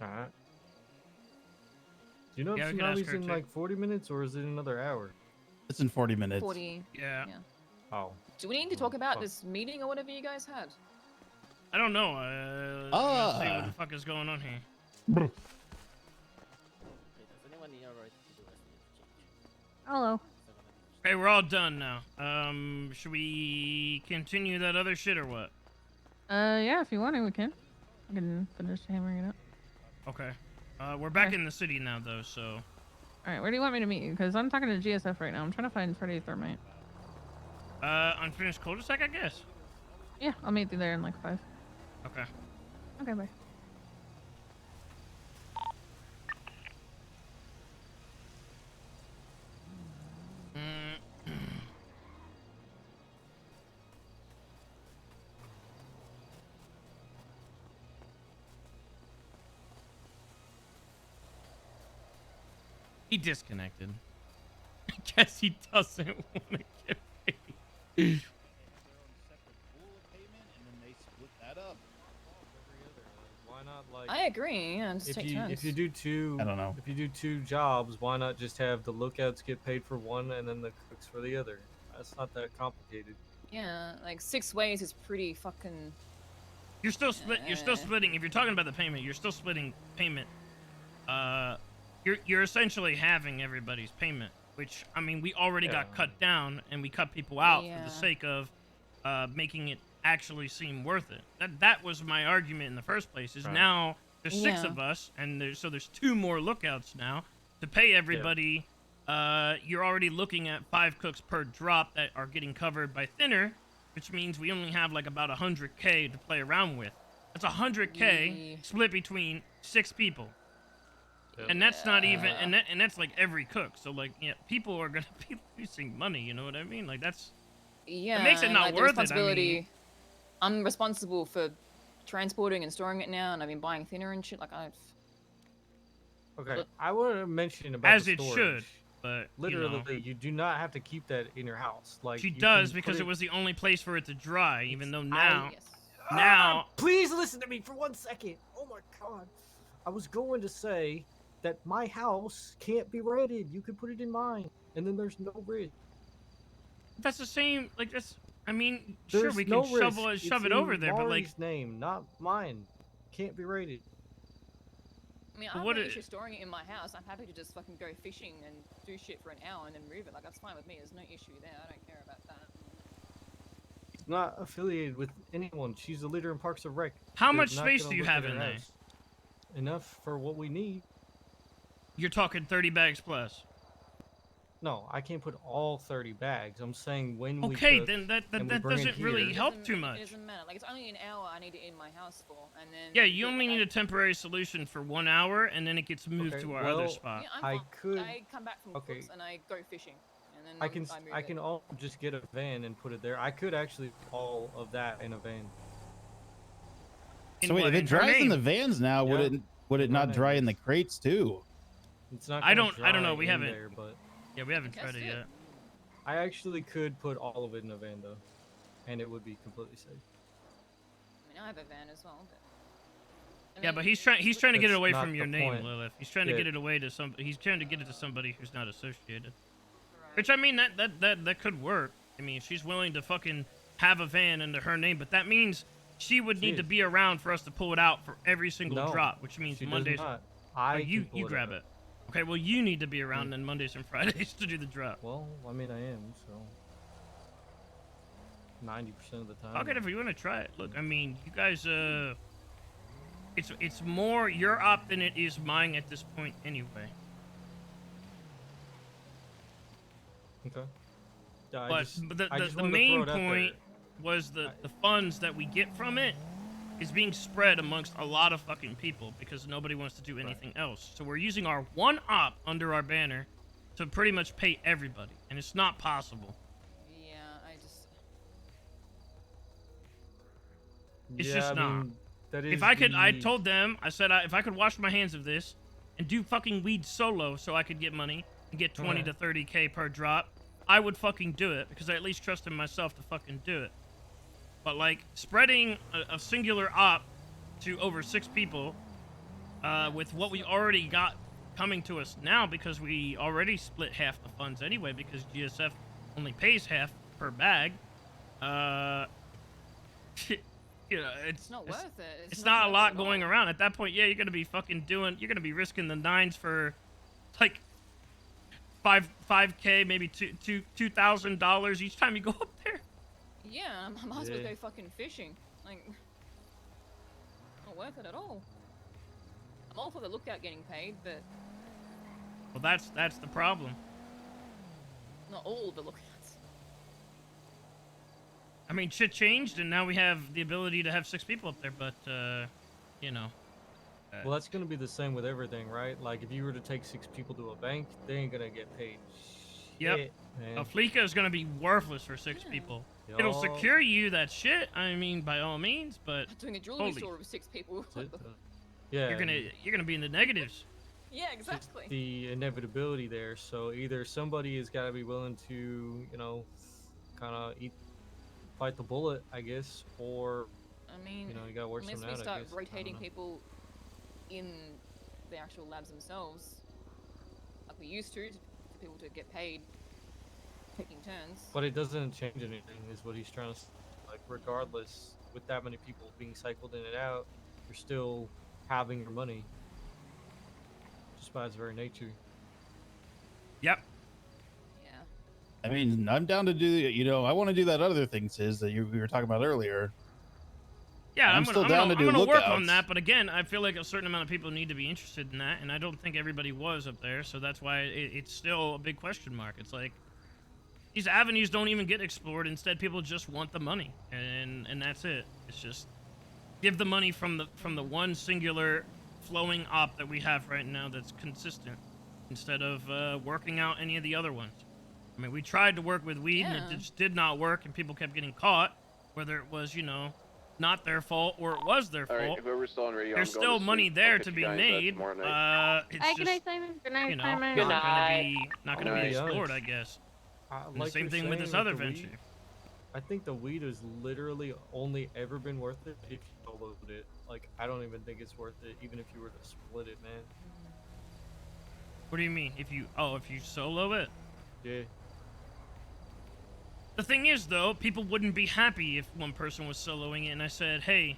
All right. Do you know Yeah, if we can ask tsunami's her in too. like 40 minutes or is it another hour? It's in 40 minutes. 40. Yeah. Oh. Do we need to talk about fuck. this meeting or whatever you guys had? I don't know. Let's see what the fuck is going on here. Does anyone need a right to do a Hello. Hey, we're all done now. Should we continue that other shit or what? Yeah, if you want to, we can. I can finish hammering it up. Okay. We're back in the city now, though, so... Alright, where do you want me to meet you? Because I'm talking to GSF right now. I'm trying to find Freddy Thermite. Unfinished cul-de-sac, I guess? Yeah, I'll meet you there in like 5. Okay. Okay, bye. He disconnected. I guess he doesn't want to get paid. Why not like? I agree. Yeah, just take turns. If you do two, I don't know. If you do 2 jobs, why not just have the lookouts get paid for one and then the cooks for the other? That's not that complicated. Yeah, like 6 ways is pretty fucking. You're still splitting. If you're talking about the payment, you're still splitting payment. You're essentially halving everybody's payment, which I mean, we already got cut down, and we cut people out for Yeah. the sake of making it actually seem worth it. That was my argument in the first place. Is now there's 6 Yeah. of us, and there's 2 more lookouts now to pay everybody. You're already looking at 5 cooks per drop that are getting covered by thinner, which means we only have like about 100K to play around with. That's 100K split between 6 people. And that's not even, and that's like every cook. So like, yeah, people are gonna be losing money. You know what I mean? Like that's, Yeah. it makes it and, not like, the worth it. I responsibility. mean, I'm responsible for transporting and storing it now, and I've been buying thinner and shit. Like I've. Okay, I want to mention about as the it storage. should, but Literally, you do not have to keep that in your house. Like she you does can because put it was the only place for it to dry. Even though I- now, Please listen to me for 1 second. Oh my god. I was going to say that my house can't be rented. You can put it in mine, and then there's no risk. that's the same. Like that's, I mean, There's sure we no can risk. shove it It's over in there, but like, Mari's name, not mine. Can't be rated. I mean, I But have what no it- issue storing it in my house. I'm happy to just fucking go fishing and do shit for an hour and then move it. Like that's fine with me. There's no issue there. I don't care about that. It's not affiliated with anyone. She's the leader in Parks and Rec. How They're much not space gonna do you look at have her in there? house. Enough for what we need. you're talking 30 bags plus. No, I can't put all 30 bags. I'm saying when we Okay, cook then that and we bring it doesn't really here- help too much. It doesn't matter. Like it's only an hour I need it in my house for, and then. Yeah, you only need a temporary solution for 1 hour, and then it gets moved Okay, to our other well, spot. Yeah, I'm I fine. could- I come back from okay. cooks and I go fishing, and then I can move I it. can all just get a van and put it there. I could actually put all of that in a van. So wait, if it in her dries in the name. vans now, would it not dry in the crates too? It's not. I gonna don't know. dry We in haven't. There, but Yeah, we haven't tried it yet. I actually could put all of it in a van though, and it would be completely safe. I mean, I have a van as well, but. Yeah, but he's trying to get it That's away not from your the name, point. Lilith. He's trying to Yeah. get it away to some. He's trying to get it to somebody who's not associated. Which I mean, that could work. I mean, she's willing to fucking have a van under her name, but that means she would need to be around for us to pull it out for every single No, drop, which means she does Mondays. not. Oh, I you can pull you it grab out. it. Okay, well you need to be around on Mondays and Fridays to do the drop. Well, I mean, I am, so 90% of the time. Okay, if you want to try it, look. I mean, you guys. It's more your op than it is mine at this point, anyway. Okay. Yeah, But the main point was the funds that we get from it is being spread amongst a lot of fucking people because nobody wants to do anything else. So we're using our one op under our banner to pretty much pay everybody, and it's not possible. Yeah, I just. It's Yeah, just I not. mean, that If is I could, I the- told them, I said if I could wash my hands of this and do fucking weed solo so I could get money and get 20 to 30K per drop, I would fucking do it because I at least trust in myself to fucking do it. But like spreading a singular op to over 6 people with what we already got coming to us now, because we already split half the funds anyway because GSF only pays half per bag. You know, it's not worth it. It's not a lot going around at that point. Yeah, you're gonna be fucking you're gonna be risking the nines for like $5K, maybe $2,000 each time you go up there. Yeah, I might as well Yeah. go fucking fishing. Like, not worth it at all. I'm all for the lookout getting paid, but Well, that's the problem. not all the lookouts. I mean, shit changed, and now we have the ability to have 6 people up there. But you know. Well, that's gonna be the same with everything, right? Like, if you were to take 6 people to a bank, they ain't gonna get paid. Yep. Shit, man. A Fleeka is gonna be worthless for 6 people. It'll Yup. secure you that shit. I mean, by all means, but Doing a jewelry holy, store with 6 people. Yeah. you're gonna be in the negatives. Yeah, exactly. The inevitability there. So either somebody has got to be willing to, you know, kind of fight the bullet, I guess, or I mean, you know, you got to work unless something we out. I start guess. I don't rotating know. people in the actual labs themselves, like we used to, for people to get paid, taking turns. But it doesn't change anything, is what he's trying to say. Like, regardless, with that many people being cycled in and out, you're still having your money, just by its very nature. Yep. I mean, I'm down to do. You know, I want to do that other thing, Sis, that we were talking about earlier. Yeah, I'm still down to do I'm gonna work on lookouts. that, but again, I feel like a certain amount of people need to be interested in that, and I don't think everybody was up there, so that's why it's still a big question mark. It's like these avenues don't even get explored. Instead, people just want the money, and that's it. It's just give the money from the one singular flowing op that we have right now that's consistent, instead of working out any of the other ones. I mean, we tried to work with weed, and it just did not work, and people kept getting caught, whether it was, you know, not their fault or it was their All right, fault. whoever's still on radio, There's I'm going still to money sleep. there I'll to catch be you guys, made. tomorrow night. It's Hi, good just, night, Simon. Good night, you know, Simon. not gonna be I'll be explored, I honest. guess. And Like the same you're thing with this saying other the weed, venture. I think the weed has literally only ever been worth it if you soloed it. Like, I don't even think it's worth it, even if you were to split it, man. What do you mean? If you solo it? Yeah. The thing is, though, people wouldn't be happy if one person was soloing it, and I said, hey,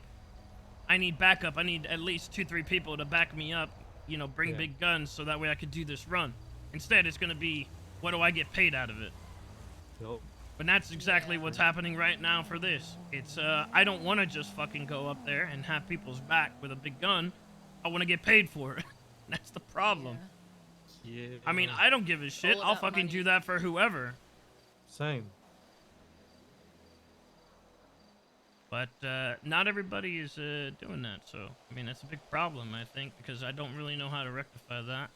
I need backup. I need at least 2-3 people to back me up, you know, bring Yeah. big guns so that way I could do this run. Instead, it's going to be, what do I get paid out of it? Yup. But that's exactly what's happening right now for this. It's, I don't want to just fucking go up there and have people's back with a big gun. I want to get paid for it. That's the problem. Yeah. I mean, I don't give a shit. I'll fucking do that for whoever. Same. But not everybody is doing that, so I mean that's a big problem, I think, because I don't really know how to rectify that.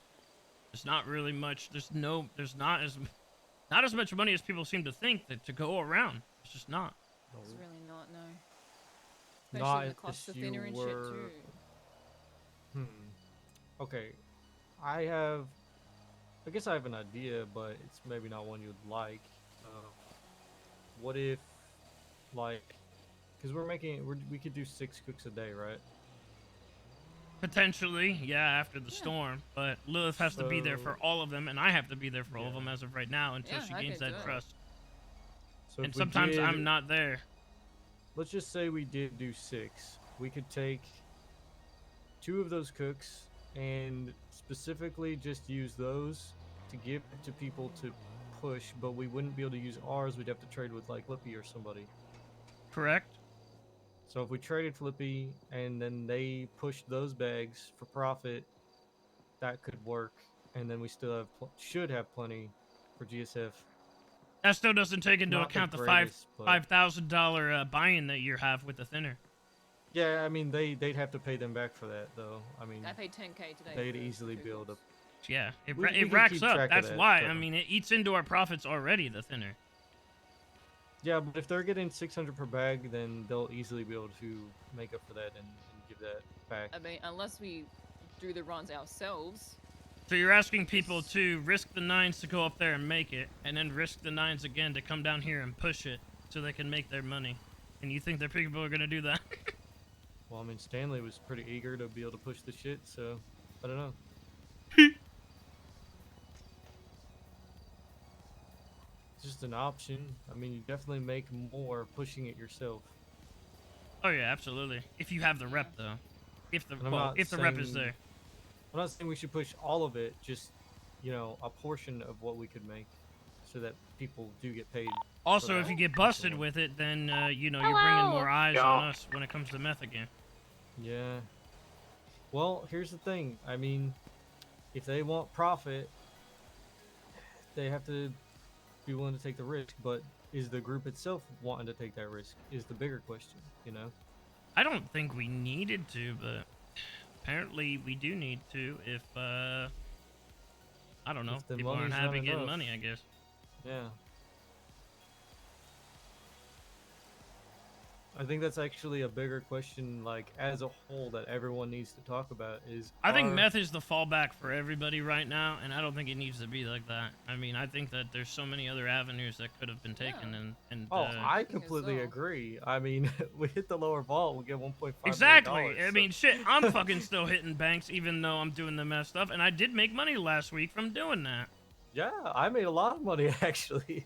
There's not really much. There's not as much money as people seem to think that to go around. It's just not. It's really not, no. Not Especially when it costs the unless thinner you and shit were. too. Okay, I guess I have an idea, but it's maybe not one you'd like. What if, like, because we could do 6 cooks a day, right? Potentially, yeah, after the storm. But Lilith has to be there for So- all of them, and I have to be there for all of them as of right now until she gains that trust. So And if we sometimes did- I'm not there. Let's just say we did do 6. We could take 2 of those cooks and specifically just use those to give to people to push, but we wouldn't be able to use ours. We'd have to trade with like Lippy or somebody. Correct. So if we traded Flippy and then they pushed those bags for profit, that could work, and then we still have should have plenty for GSF. That still doesn't take into Not the account the greatest, but- $5,000 buy-in that you have with the thinner. Yeah, I mean they'd have to pay them back for that though. I mean I paid 10K today. they'd for easily two be able to. cooks. Yeah, it We can racks keep up. track of That's that, why. so- I mean, it eats into our profits already, the thinner. Yeah, but if they're getting 600 per bag, then they'll easily be able to make up for that and give that back. I mean, unless we do the runs ourselves. So you're asking people to risk the 9s to go up there and make it, and then risk the 9s again to come down here and push it so they can make their money. And you think that people are going to do that? Well, I mean Stanley was pretty eager to be able to push the shit, so I don't know. It's just an option. I mean, you definitely make more pushing it yourself. Oh yeah, absolutely. If you have the rep, though. If the And I'm not if the rep is saying- there. I'm not saying we should push all of it, just, a portion of what we could make so that people do get paid. for Also, that. if you get busted with it, then you're bringing more eyes on us when it comes to meth again. Yeah. Well, here's the thing. I mean, if they want profit, they have to be willing to take the risk. But is the group itself wanting to take that risk? Is the bigger question, I don't think we needed to, but apparently we do need to if I don't know, If the people aren't money's not happy getting enough. money, I guess. Yeah. I think that's actually a bigger question, like, as a whole, that everyone needs to talk about is... I think are- meth is the fallback for everybody right now, and I don't think it needs to be like that. I mean, I think that there's so many other avenues that could have been taken, and Oh, I completely agree. I mean, we hit the lower vault, we get 1.5 exactly. million, I so- mean, shit, I'm fucking still hitting banks even though I'm doing the meth stuff, and I did make money last week from doing that. Yeah, I made a lot of money, actually.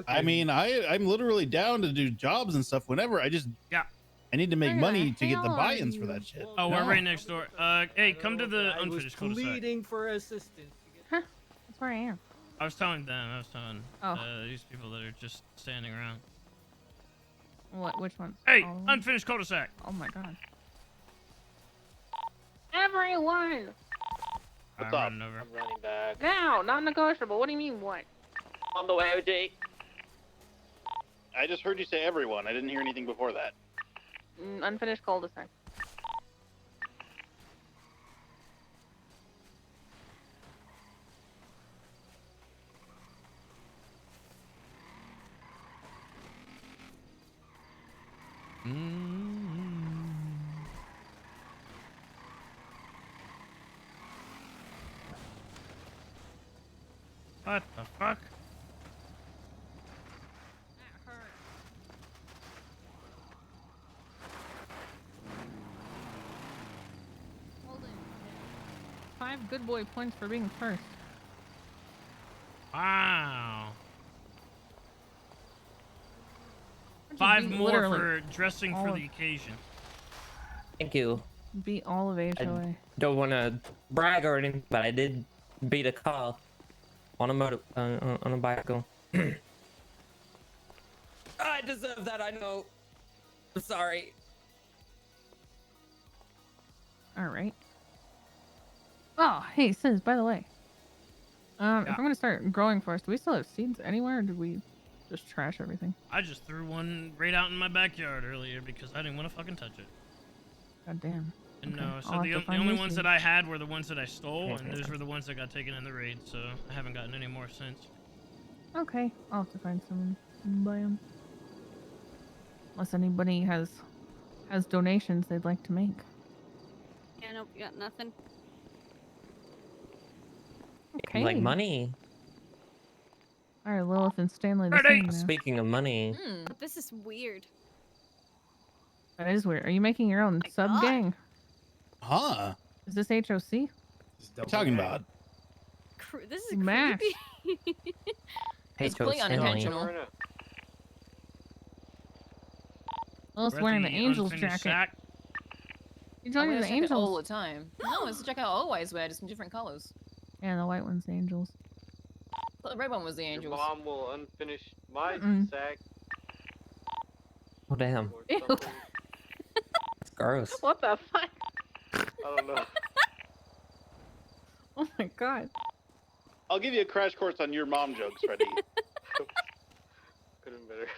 I mean, I'm literally down to do jobs and stuff whenever. I need to make money to get the buy-ins for that shit. Oh, we're right next door. Hey, come to the I was unfinished cul-de-sac. pleading for assistance. That's where I am. I was telling them. I was telling Oh. these people that are just standing around. What? Which ones? Hey, All of them? unfinished cul-de-sac. Oh my god. Everyone! What's up? I'm running back. Now, not negotiable. What do you mean, what? On the way, OJ. I just heard you say everyone. I didn't hear anything before that. Unfinished cul-de-sac. What the fuck? Five good boy points for being first. Wow. Why'd you 5 beat more literally for dressing all for of- the occasion. Thank you. Beat all of HOA. Don't want to brag or anything, but I did beat a car on a bicycle. I deserve that. I know. I'm sorry. All right. Oh, hey, Sis, by the way. If I'm gonna start growing for us, do we still have seeds anywhere, or did we just trash everything? I just threw one right out in my backyard earlier because I didn't want to fucking touch it. God damn. And Okay, no, I'll so have the to find only new ones seeds. that I had were the ones that I stole, and those were the ones that got taken in the raid, so I haven't gotten any more since. Okay, I'll have to find some and buy 'em. Unless anybody has has donations they'd like to make. Yeah, nope, you got nothing. Okay. Like money. All right, Lilith and Stanley the Ready? same now. Speaking of money, This is weird. That is weird. Are you making your own sub God. gang? Huh? Is this HOC? What you talking about? This is Mash. creepy. It's completely unintentional. Lilith's We're at wearing the the Angel's unfinished jacket. sack. You I joining wear the this jacket all Angels? the time. No, it's the jacket I always wear, just in different colors. Yeah, the white one's the Angels. But the red one was the Your Angels. mom will unfinish my sack. oh damn, Or Ew. something. it's gross. What the fuck? I don't know. Oh my god. I'll give you a crash course on your mom jokes, Freddie. Could have been better.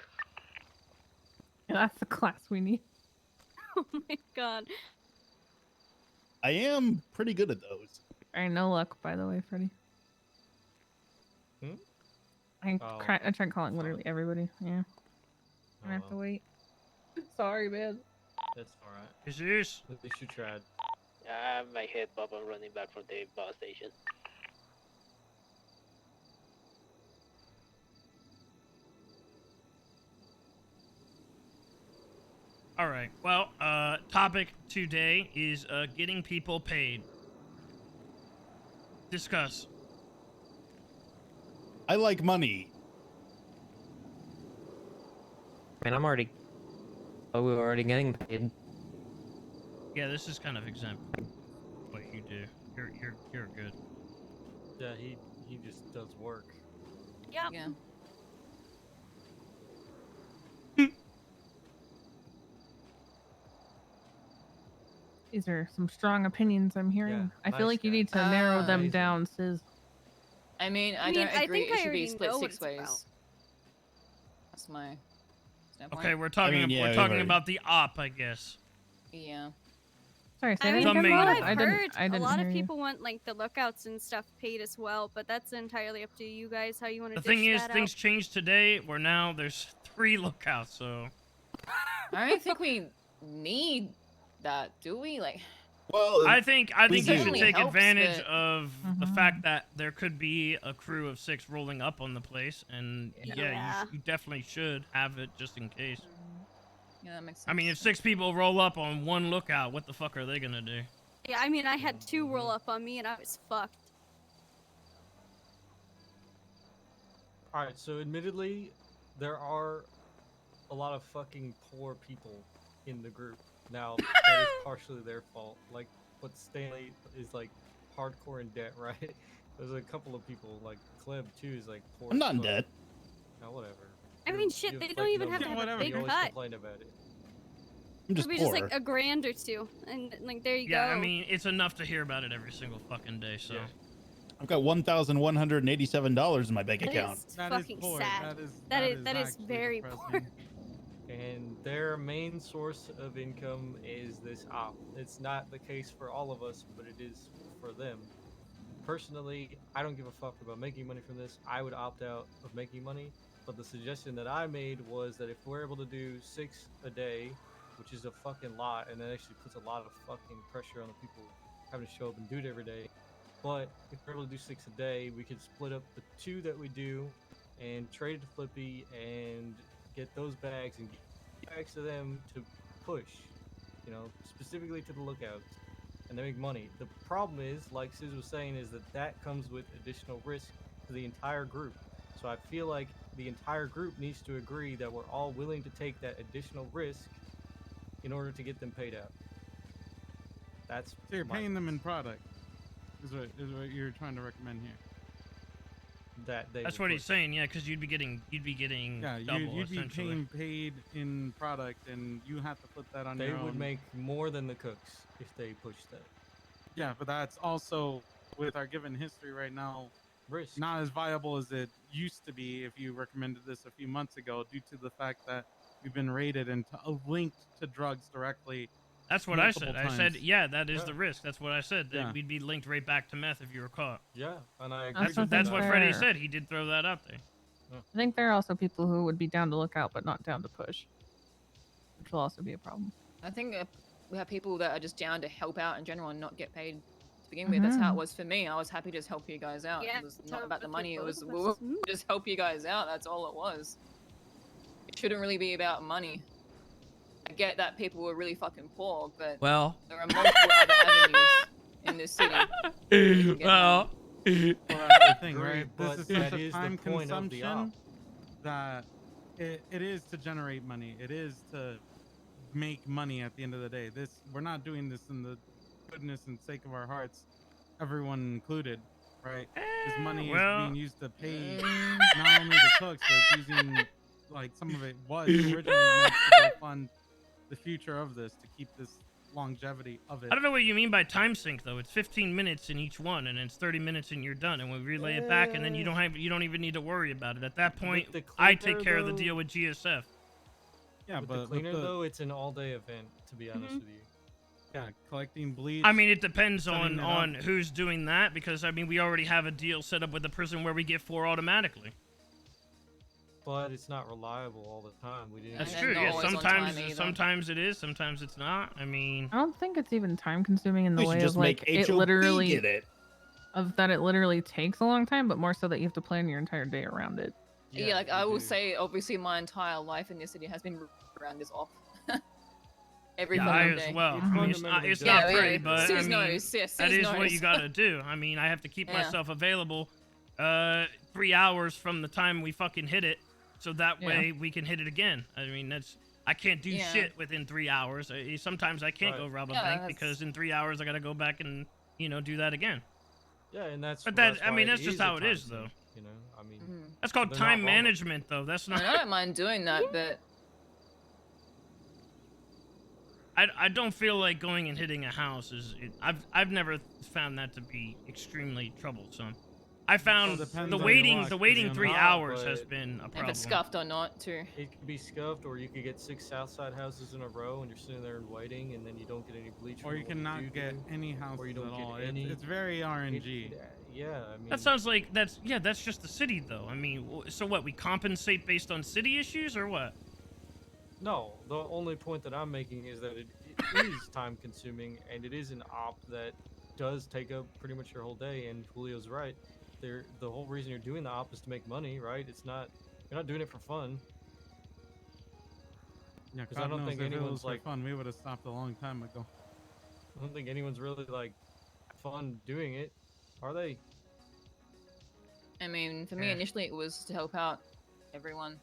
Yeah, that's the class we need. Oh my god. I am pretty good at those. All right, no luck, by the way, Freddie. Hmm? I Oh. I tried calling literally everybody. Yeah. I have to wait. Sorry, man. That's alright. Jesus. At least you tried. My head pop. I'm running back from the bus station. All right. Well, topic today is getting people paid. Discuss. I like money. Man, I'm already. Oh, we were already getting paid. Yeah, this is kind of exempt. What you do, you're good. Yeah, he just does work. Yep. Yeah. These are some strong opinions I'm hearing. Yeah, I feel nice like you guy. need to narrow them Amazing. down, Sis. I mean, I I don't mean, I agree. think It I should be already split know what 6 it's ways. about. That's my standpoint. Okay, we're talking. yeah, we're we've talking already- about the op, I guess. Yeah. Sorry, say I that mean, The again. from main what one. I've heard, I a didn't lot hear of you. people want like the lookouts and stuff paid as well, but that's entirely up to you guys how you want to The thing is, that things out. changed today. Where now there's 3 lookouts. So I don't think we need that, do we? Like, Well, I think we you should certainly take helps, advantage but- of the fact that there could be a crew of 6 rolling up on the place, and Yeah. you definitely should have it just in case. yeah, that makes sense. I mean, if 6 people roll up on one lookout, what the fuck are they gonna do? Yeah, I mean, I had 2 roll up on me and I was fucked. Alright, so admittedly, there are a lot of fucking poor people in the group. Now, that is partially their fault. Like, what Stanley is like hardcore in debt, right? There's a couple of people, like Kleb too, is like poor. I'm not as in fuck. debt. No, whatever. I mean, shit, they don't even have to have a big You always cut. complain about it. I'm just Maybe poor. just like a grand or 2, and like there you Yeah, go. I mean, it's enough to hear about it every single fucking day. So. I've got $1,187 in my bank That account. is fucking sad. That is very poor. And their main source of income is this op. It's not the case for all of us, but it is for them. Personally, I don't give a fuck about making money from this. I would opt out of making money, but the suggestion that I made was that if we're able to do 6 a day, which is a fucking lot, and that actually puts a lot of fucking pressure on the people having to show up and do it every day. But if we're able to do 6 a day, we could split up the 2 that we do and trade it to Flippy and get those bags and get bags to them to push, you know, specifically to the lookouts, and they make money. The problem is, like Sis was saying, is that comes with additional risk to the entire group. So I feel like the entire group needs to agree that we're all willing to take that additional risk in order to get them paid out. That's So you're my- paying them in product. Is what you're trying to recommend here. that they That's would what he's push. saying, yeah, because you'd be getting Yeah, double you'd be essentially. paying paid in product, and you have to flip that on They your own. would make more than the cooks if they pushed that. Yeah, but that's also, with our given history right now, risk. Not as viable as it used to be if you recommended this a few months ago, due to the fact that we've been rated and linked to drugs directly. That's what I said. multiple I said, times. yeah, that is Yeah. the risk. That's what I said. That Yeah. we'd be linked right back to meth if you were caught. Yeah, and I agree. That's what Freddie fair. said. He did throw that out there. I think there are also people who would be down to look out but not down to push, which will also be a problem. I think we have people that are just down to help out in general and not get paid to begin with. That's how it was for me. I was happy to just help you guys out. Yeah, It was not about the money. It was both of us. we'll just help you guys out. That's all it was. It shouldn't really be about money. I get that people were really fucking poor, but Well, there are multiple other avenues in this city. that you can get well, around. Well, That's I the thing, agree, right? but This is that such a is the time point of the op. consumption that it is to generate money. It is to make money at the end of the day. We're not doing this in the goodness and sake of our hearts, everyone included, right? This money is being used to pay not only the cooks, but it's using, like, some of it was originally meant to go fund the future of this, to keep this longevity of it. I don't know what you mean by time sync though. It's 15 minutes in each one, and it's 30 minutes and you're done. And we relay it back, and then you don't even need to worry about it. At that point, I take care of the deal with GSF. Yeah, With but the cleaner with the, though, it's an all-day event. To be honest with you. yeah, collecting bleach. I mean, it depends setting it on up. who's doing that, because I mean, we already have a deal set up with the prison where we get 4 automatically. But it's not reliable all the time. We didn't. That's And true. not Yeah, always on sometimes time either. sometimes it is, sometimes it's not. I mean, I don't think it's even time consuming in the We should way just of like make it HOB literally get it. of that it literally takes a long time, but more so that you have to plan your entire day around it. Yeah, like I will say, obviously, my entire life in this city has been around this off. Every yeah, fucking I day. as well. It I mean, it's fundamentally not does. pretty, but I Sis mean, knows, yeah, that sis is what knows. you gotta do. I mean, I have to keep Yeah. myself available 3 hours from the time we fucking hit it, so that way we can hit it again. I mean, I can't do Yeah. shit within 3 hours. Sometimes I can't Right. go rob a Yeah, bank that's- because in 3 hours I gotta go back and do that again. Yeah, and that's. But that's I why mean, it that's just is a how it time is, sink, though. You know, I mean, Mhm. That's called they're not time wrong. management, though. That's I mean, not. I don't mind doing that, but I don't feel like going and hitting a house I've never found that to be extremely troublesome. I found depends the on your waiting luck, the to waiting be 3 honest. hours But has been a if problem. it's scuffed or not, too. it could be scuffed, or you could get 6 Southside houses in a row, and you're sitting there and waiting, and then you don't get any bleach. Or from you what cannot do get do, any houses or you don't at get all. any. It's very RNG. Yeah, I mean. That sounds like that's just the city, though. I mean, so what? We compensate based on city issues, or what? No, the only point that I'm making is that it is time consuming, and it is an op that does take up pretty much your whole day. And Julio's right. The whole reason you're doing the op is to make money, right? You're not doing it for fun. Yeah, 'Cause God I don't knows think if it anyone's was for like. fun, we would have stopped a long time ago. I don't think anyone's really like fun doing it, are they? I mean, for me, Yeah. initially it was to help out everyone.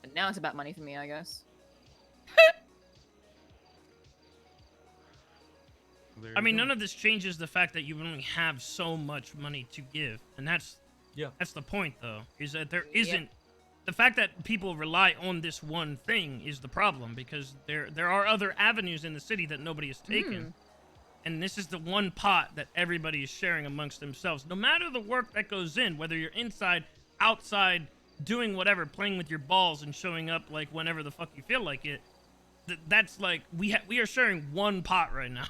But now it's about money for me, I guess. There I you mean, go. none of this changes the fact that you only have so much money to give, and that's the point, though, is that there isn't. The fact that people rely on this one thing is the problem, because there are other avenues in the city that nobody has taken. And this is the one pot that everybody is sharing amongst themselves. No matter the work that goes in, whether you're inside, outside, doing whatever, playing with your balls and showing up like whenever the fuck you feel like it, that's like, we are sharing one pot right now.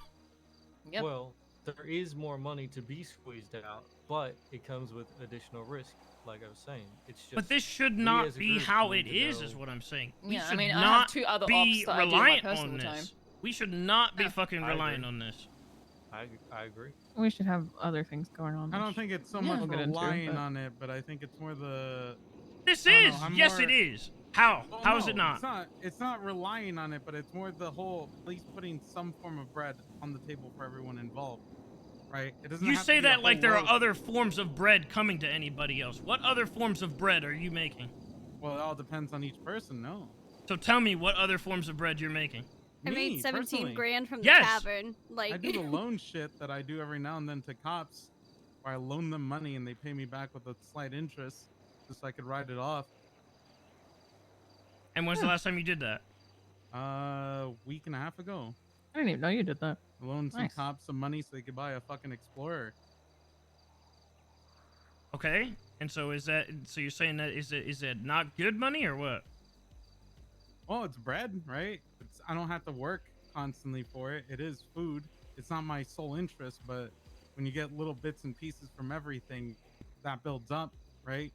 Yep. Well, there is more money to be squeezed out, but it comes with additional risk. Like I was saying, it's just. But this should we not as a be group how need it to is know- what I'm saying. We Yeah, I should mean, I have not 2 other be ops that I do in my reliant on personal time. this. We should not be fucking I reliant agree. on this. I agree. We should have other things going on. I don't which think it's so we'll much get into, relying but- on it, but I think it's more the. This I don't is. know, I'm Yes, more- it is. How? Well, How is no, it not? It's not relying on it, but it's more the whole, at least putting some form of bread on the table for everyone involved, right? It doesn't. You have to say be a that like whole there are loaf. other forms of bread coming to anybody else. What other forms of bread are you making? Well, it all depends on each person. No. So tell me what other forms of bread you're making. I Me, made 17 personally. grand from the Yes. tavern. Like I do the loan shit that I do every now and then to cops, where I loan them money and they pay me back with a slight interest, just so I could write it off. And when's the last time you did that? Week and a half ago. I didn't even know you did that. I loaned some Nice. cops some money so they could buy a fucking Explorer. Okay. And so is that? So you're saying that is it not good money or what? Well, it's bread, right? I don't have to work constantly for it. It is food. It's not my sole interest, but when you get little bits and pieces from everything, that builds up, right?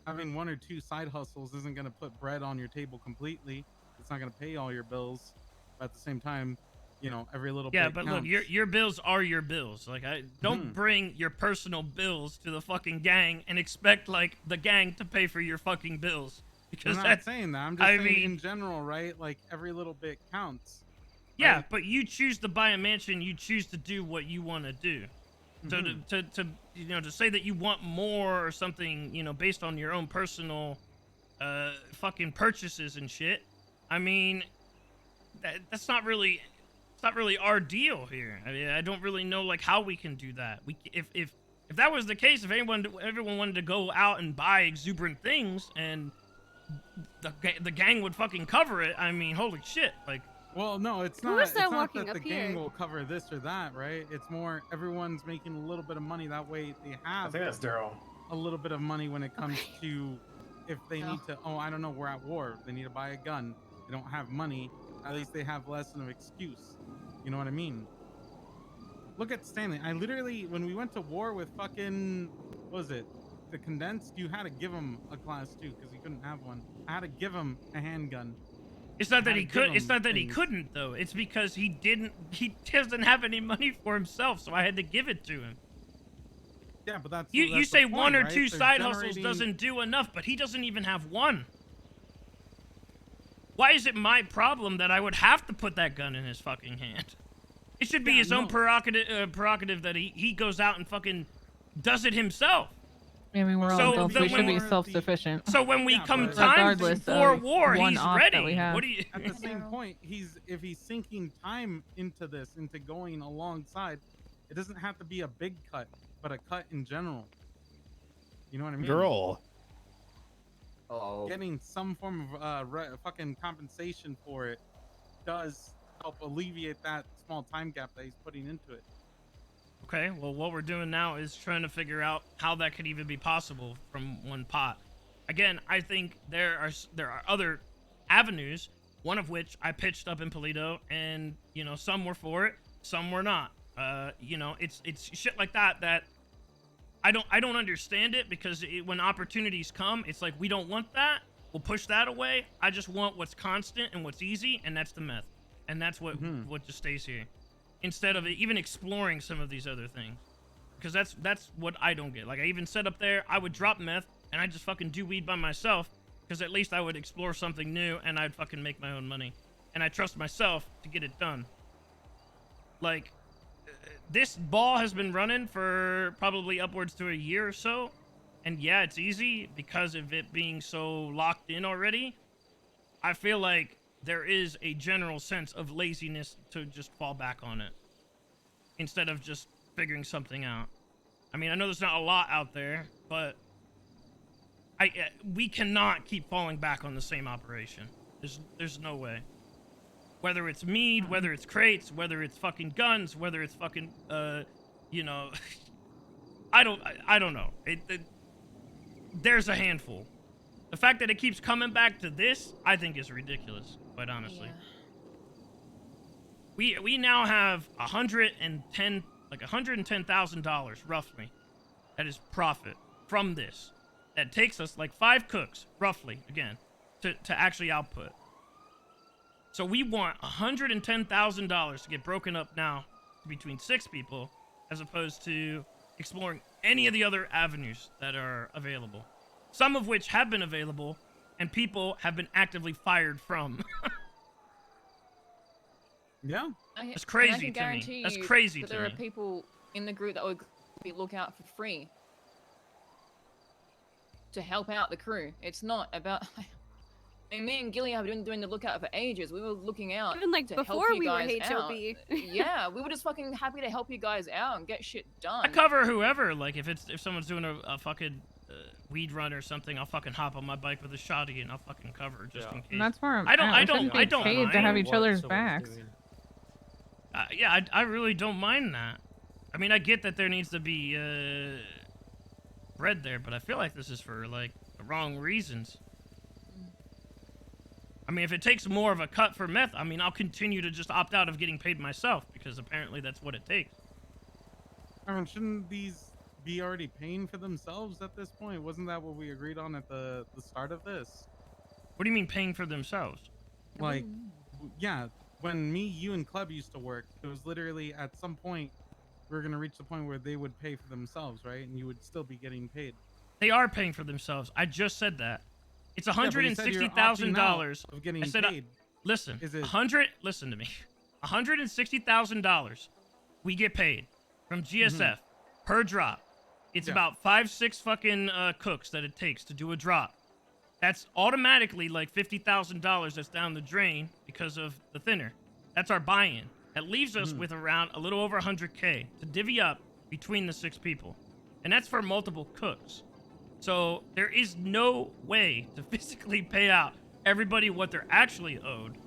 Having 1 or 2 side hustles isn't going to put bread on your table completely. It's not gonna pay all your bills, but at the same time, you know, every little Yeah, bit but counts. look, your bills are your bills. Like, I don't bring your personal bills to the fucking gang and expect like the gang to pay for your fucking bills because I'm not that's saying that. I'm just I saying mean, in general, right? Like every little bit counts. yeah, right? but you choose to buy a mansion. You choose to do what you want to do. So to you know, to say that you want more or something, you know, based on your own personal fucking purchases and shit. I mean, that's not really, it's not really our deal here. I mean, I don't really know like how we can do that. If that was the case, if everyone wanted to go out and buy exuberant things and the gang would fucking cover it, I mean, holy shit, like. Well, no, it's Who not. is that It's not walking that the up gang here? will cover this or that, right? It's more everyone's making a little bit of money. That way, they have. I think that's Daryl. A little bit of money when it comes to if they No. need to. Oh, I don't know. We're at war. They need to buy a gun. They don't have money. At least they have less of an excuse. You know what I mean? Look at Stanley. I literally, when we went to war with fucking, what was it? The condensed. You had to give him a class 2 because he couldn't have one. I had to give him a handgun. It's not that Had he to give could. It's him not that he things. couldn't though. It's because he didn't. He doesn't have any money for himself, so I had to give it to him. Yeah, but that's You that's say the point, one or right? two They're side hustles generating- doesn't do enough, but he doesn't even have one. Why is it my problem that I would have to put that gun in his fucking hand? It should be his own prerogative that he goes out and fucking does it himself. I mean, we're all So adults. the- We should be when- self-sufficient. So when we come but- time Regardless for of war, one he's off ready. that we have. What do you? At the same point, if he's sinking time into this, into going alongside, it doesn't have to be a big cut, but a cut in general. You know what I mean? Girl. Getting some form of fucking compensation for it does help alleviate that small time gap that he's putting into it. Okay, well, what we're doing now is trying to figure out how that could even be possible from one pot. Again, I think there are other avenues, one of which I pitched up in Polito, and you know, some were for it, some were not. You know, it's shit like that I don't understand it, because when opportunities come, it's like, we don't want that, we'll push that away. I just want what's constant and what's easy, and that's the meth, and that's what just stays here, instead of even exploring some of these other things, because that's what I don't get. Like, I even said up there, I would drop meth and I just fucking do weed by myself, because at least I would explore something new and I'd fucking make my own money, and I trust myself to get it done. Like, this ball has been running for probably upwards to a year or so, and yeah, it's easy because of it being so locked in already. I feel like there is a general sense of laziness to just fall back on it instead of just figuring something out. I mean, I know there's not a lot out there, but we cannot keep falling back on the same operation. There's no way. Whether it's mead, whether it's crates, whether it's fucking guns, whether it's fucking, you know, I don't know. There's a handful. The fact that it keeps coming back to this, I think, is ridiculous, quite honestly. Yeah. We now have $110,000 roughly. That is profit from this. That takes us like 5 cooks, roughly, again, to actually output. So we want $110,000 to get broken up now between 6 people, as opposed to exploring any of the other avenues that are available. Some of which have been available, and people have been actively fired from. Yeah. That's And I crazy can to me. guarantee That's you crazy that to there me. are people in the group that would be lookout for free to help out the crew. It's not about. I mean, me and Gilly have been doing the lookout for ages. We were looking out Even like to help before you we were guys out. HOB. Yeah, we were just fucking happy to help you guys out and get shit done. I cover whoever. Like, if someone's doing a fucking weed run or something, I'll fucking hop on my bike with a shotty and I'll fucking cover just in case. And that's where I'm I don't at. We shouldn't be paid mind. to have each other's backs. Yeah, I really don't mind that. I mean, I get that there needs to be bread there, but I feel like this is for like the wrong reasons. I mean, if it takes more of a cut for meth, I mean, I'll continue to just opt out of getting paid myself, because apparently that's what it takes. I mean, shouldn't these be already paying for themselves at this point? Wasn't that what we agreed on at the start of this? What do you mean paying for themselves? Like, yeah, when me, you, and Club used to work, it was literally at some point we were gonna reach the point where they would pay for themselves, right? And you would still be getting paid. They are paying for themselves. I just said that. It's Yeah, but you said you're opting out $160,000 of getting I said, paid. listen, Is it- listen to me. $160,000 we get paid from GSF per drop. It's Yeah. about 5-6 fucking cooks that it takes to do a drop. That's automatically like $50,000 that's down the drain because of the thinner. That's our buy-in. That leaves us with around a little over 100K to divvy up between the 6 people. And that's for multiple cooks. So there is no way to physically pay out everybody what they're actually owed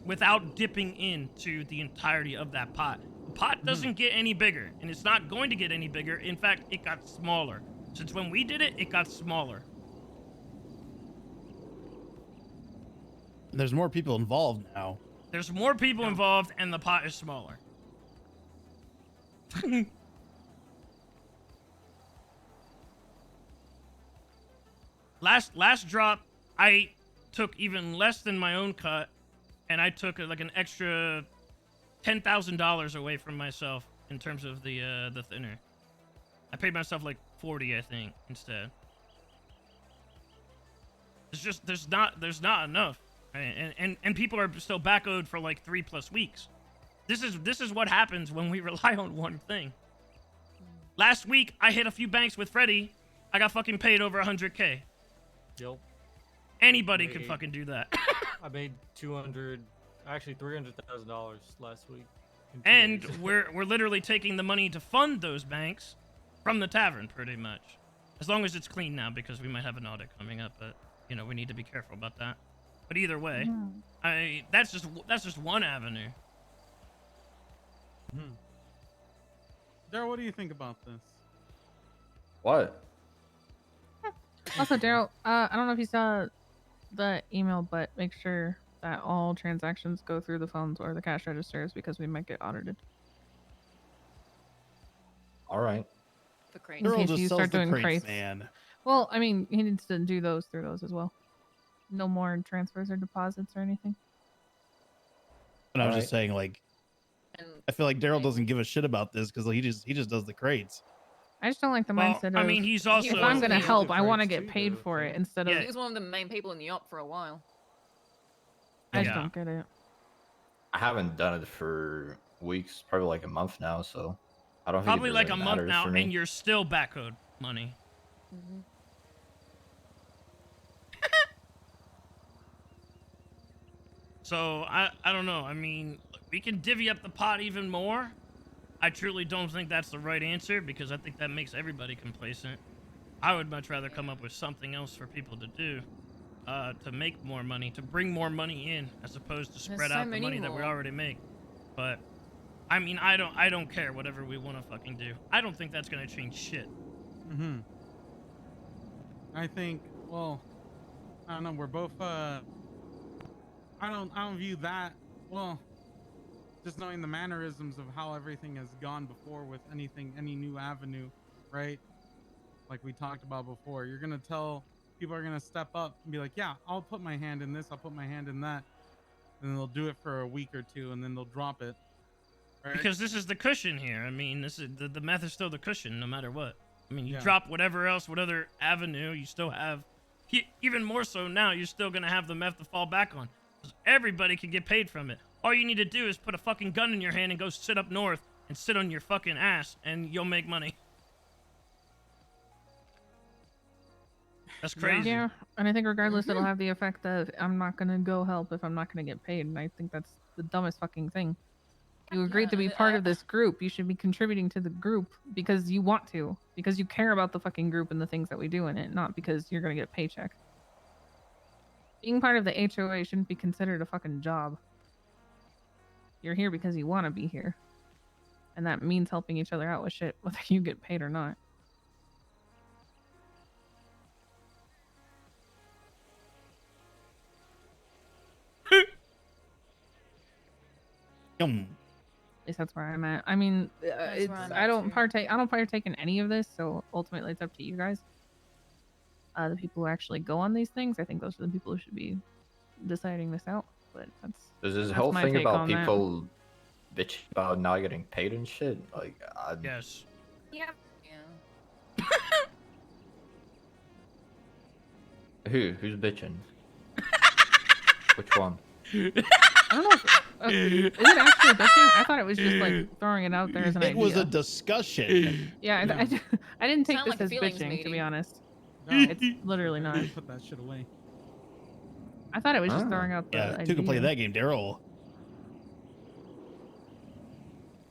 without dipping into the entirety of that pot. The pot doesn't get any bigger, and it's not going to get any bigger. In fact, it got smaller. Since when we did it, it got smaller. There's more people involved now. There's more people involved, and the pot is smaller. Last drop, I took even less than my own cut, and I took like an extra $10,000 away from myself in terms of the thinner. I paid myself like 40, I think, instead. It's just there's not enough, right? and people are still back owed for like 3+ weeks. This is what happens when we rely on one thing. Last week I hit a few banks with Freddy. I got fucking paid over 100K. Yep. Anybody could fucking do that. I made actually $300,000 last week. in 2 And days. we're literally taking the money to fund those banks from the tavern, pretty much. As long as it's clean now, because we might have an audit coming up, but you know we need to be careful about that. But either way, that's just one avenue. Daryl, what do you think about this? What? Also, Daryl, I don't know if you saw the email, but make sure that all transactions go through the phones or the cash registers because we might get audited. All right. The crate. In case you start doing crates. man. Well, I mean, he needs to do those through those as well. No more transfers or deposits or anything. And I was just saying, like, I feel like Daryl doesn't give a shit about this because he just does the crates. I just don't like the mindset of. I mean, he's also. If I'm gonna help, I want to get paid for it instead of. He was one of the main people in the op for a while. I just don't get it. I haven't done it for weeks, probably like a month now, so I don't think Probably it like really a month matters now, for me. and you're still back owed money. So I don't know. I mean, we can divvy up the pot even more. I truly don't think that's the right answer because I think that makes everybody complacent. I would much rather come up with something else for people to do, to make more money, to bring more money in, as opposed to spread so out the many money that we more. already make. But I mean, I don't care whatever we want to fucking do. I don't think that's gonna change shit. I think, well, I don't know. We're both. I don't view that. Well, just knowing the mannerisms of how everything has gone before with any new avenue, right? Like we talked about before, you're gonna tell people are gonna step up and be like, yeah, I'll put my hand in this, I'll put my hand in that, and then they'll do it for a week or two, and then they'll drop it. Right? Because this is the cushion here. I mean, this is the meth is still the cushion, no matter what. I mean, you Yeah. drop whatever else, what other avenue, you still have. Even more so now, you're still gonna have the meth to fall back on. 'Cause everybody can get paid from it. All you need to do is put a fucking gun in your hand and go sit up north and sit on your fucking ass, and you'll make money. That's crazy. Yeah, and I think regardless, it'll have the effect of I'm not gonna go help if I'm not gonna get paid, and I think that's the dumbest fucking thing. You agreed to be part of this group. You should be contributing to the group because you want to, because you care about the fucking group and the things that we do in it, not because you're gonna get a paycheck. Being part of the HOA shouldn't be considered a fucking job. You're here because you want to be here, and that means helping each other out with shit, whether you get paid or not. At least that's where I'm at. I mean, That's where I'm I at, don't too. partake in any of this, so ultimately it's up to you guys. The people who actually go on these things, I think those are the people who should be deciding this out. But There's this that's whole my thing take about on that. people bitching about not getting paid and shit. Like, Yes. Yeah. Who's bitching? Which one? I don't know. Is it actually bitching? I thought it was just like throwing it out there as an idea. It was a discussion. Yeah, I didn't take Sound this like a as feelings bitching, to meeting. be honest. No, It's literally I not. didn't put that shit away. I thought it was just throwing out the Yeah, idea. two can play that game, Daryl.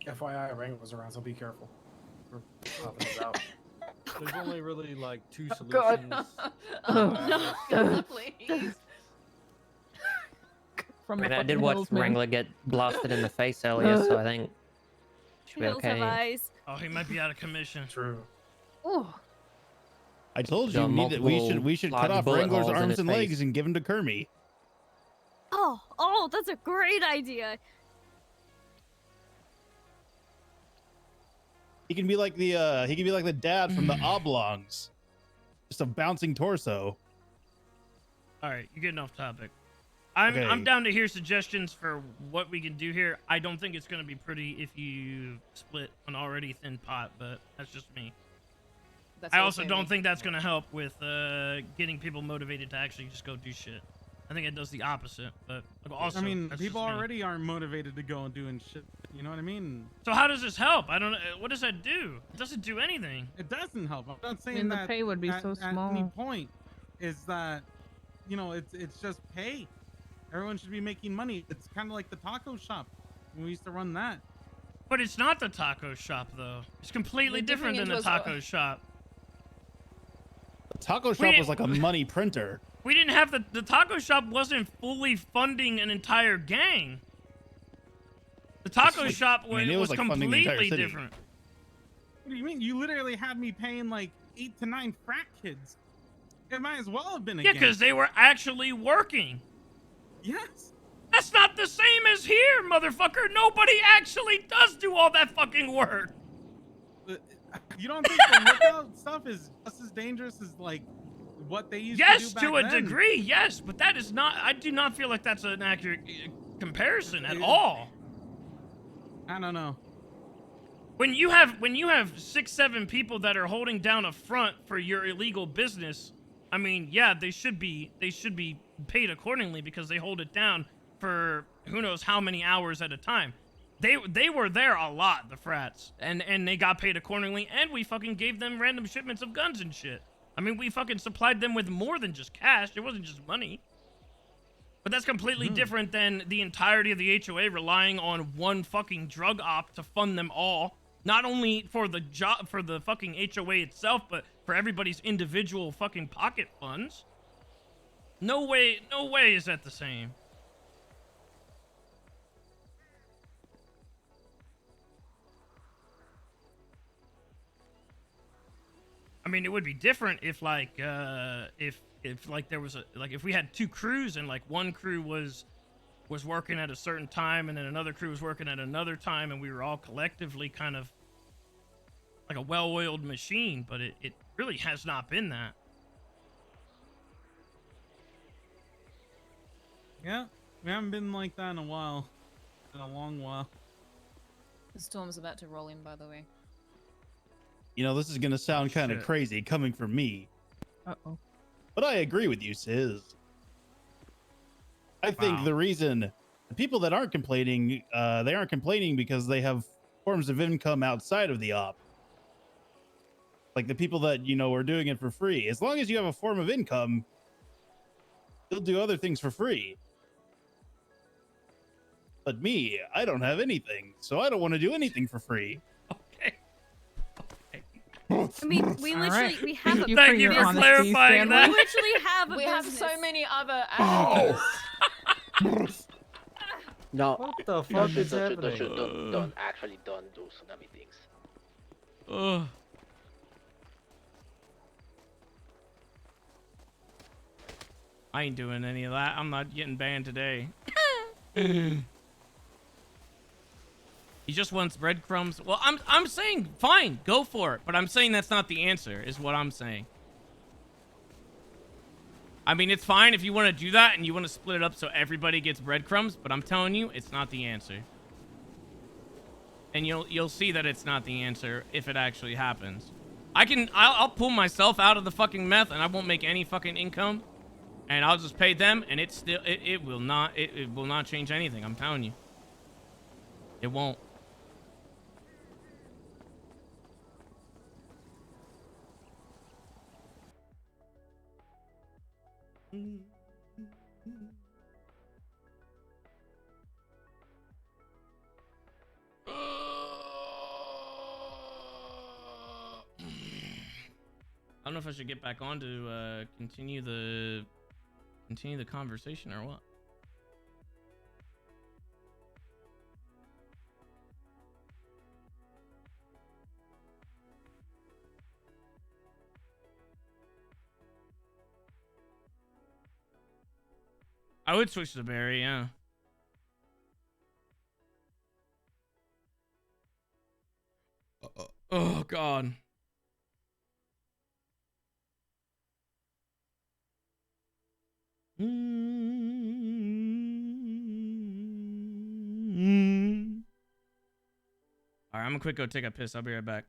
FYI, Rango was around, so be careful. We're popping this out. There's only really like two God. solutions. Oh, no, please. From I the mean, I fucking did watch hills, man. Wrangler get blasted in the face earlier, so I think should be Hills have okay. eyes. Oh, he might be out of commission. True. Oh. I told Got you we multiple should large cut off bullet Wrangler's holes in arms his and face. legs and give him to Kermie. Oh, that's a great idea. He can be like the dad from the Oblongs. Just a bouncing torso. All right, you're getting off topic. I'm Okay. down to hear suggestions for what we can do here. I don't think it's going to be pretty if you split an already thin pot, but that's just me. That's I also also don't me. think that's going to help with getting people motivated to actually just go do shit. I think it does the opposite, but also, I mean, that's people just me. already aren't motivated to go and doing shit. You know what I mean? So how does this help? I don't know. What does that do? It doesn't do anything. It doesn't help. I'm not saying mean, the that pay would be at, so at any small. point is that, you know, it's just pay. Everyone should be making money. It's kind of like the taco shop when we used to run that. But it's not the taco shop, though. It's completely We're different than dipping the into taco shop. The taco We shop didn't- was like a money printer. We didn't have the taco shop wasn't fully funding an entire gang. The taco like- shop I mean, it was was like funding the entire completely city. different. What do you mean? You literally had me paying like 8 to 9 frat kids. It might as well have been a Yeah, gang. because they were actually working. Yes. That's not the same as here, motherfucker. Nobody actually does do all that fucking work. You don't think the lookout stuff is just as dangerous as like what they used Yes, to do to back a then? degree, yes, but that is not. I do not feel like that's an accurate comparison at all. I don't know. When you have 6-7 people that are holding down a front for your illegal business, I mean, yeah, they should be paid accordingly because they hold it down for who knows how many hours at a time. They were there a lot, the frats, and they got paid accordingly, and we fucking gave them random shipments of guns and shit. I mean, we fucking supplied them with more than just cash. It wasn't just money. But that's completely different than the entirety of the HOA relying on one fucking drug op to fund them all. Not only for the job, for the fucking HOA itself, but for everybody's individual fucking pocket funds. No way is that the same. I mean, it would be different if like if like there was if we had two crews and like one crew was working at a certain time and then another crew was working at another time and we were all collectively kind of like a well-oiled machine, but it really has not been that. Yeah, we haven't been like that in a while. In a long while. The storm's about to roll in, by the way. You know, this is gonna sound kind of shit. crazy coming from me, Uh-oh. but I agree with you, Sis. I think Wow. the reason the people that aren't complaining, they aren't complaining because they have forms of income outside of the op. Like the people that, you know, are doing it for free. As long as you have a form of income, you'll do other things for free. But me, I don't have anything, so I don't want to do anything for free. I mean, we All literally right. we have a Thank Thank you you for for your honesty, clarifying Stanley. that. we literally have a We have business. so many other avenues. No. What the No, fuck is don't happening? don't actually don't do tsunami things. Ugh. I ain't doing any of that. I'm not getting banned today. He just wants breadcrumbs. Well, I'm saying fine, go for it. But I'm saying that's not the answer, is what I'm saying. I mean, it's fine if you want to do that and you want to split it up so everybody gets breadcrumbs, but I'm telling you, it's not the answer. And you'll see that it's not the answer if it actually happens. I'll pull myself out of the fucking meth and I won't make any fucking income, and I'll just pay them, and it will not change anything. I'm telling you, it won't. I don't know if I should get back on to continue the conversation or what. I would switch to Barry, yeah. Oh God. All right, I'm gonna quick go take a piss. I'll be right back.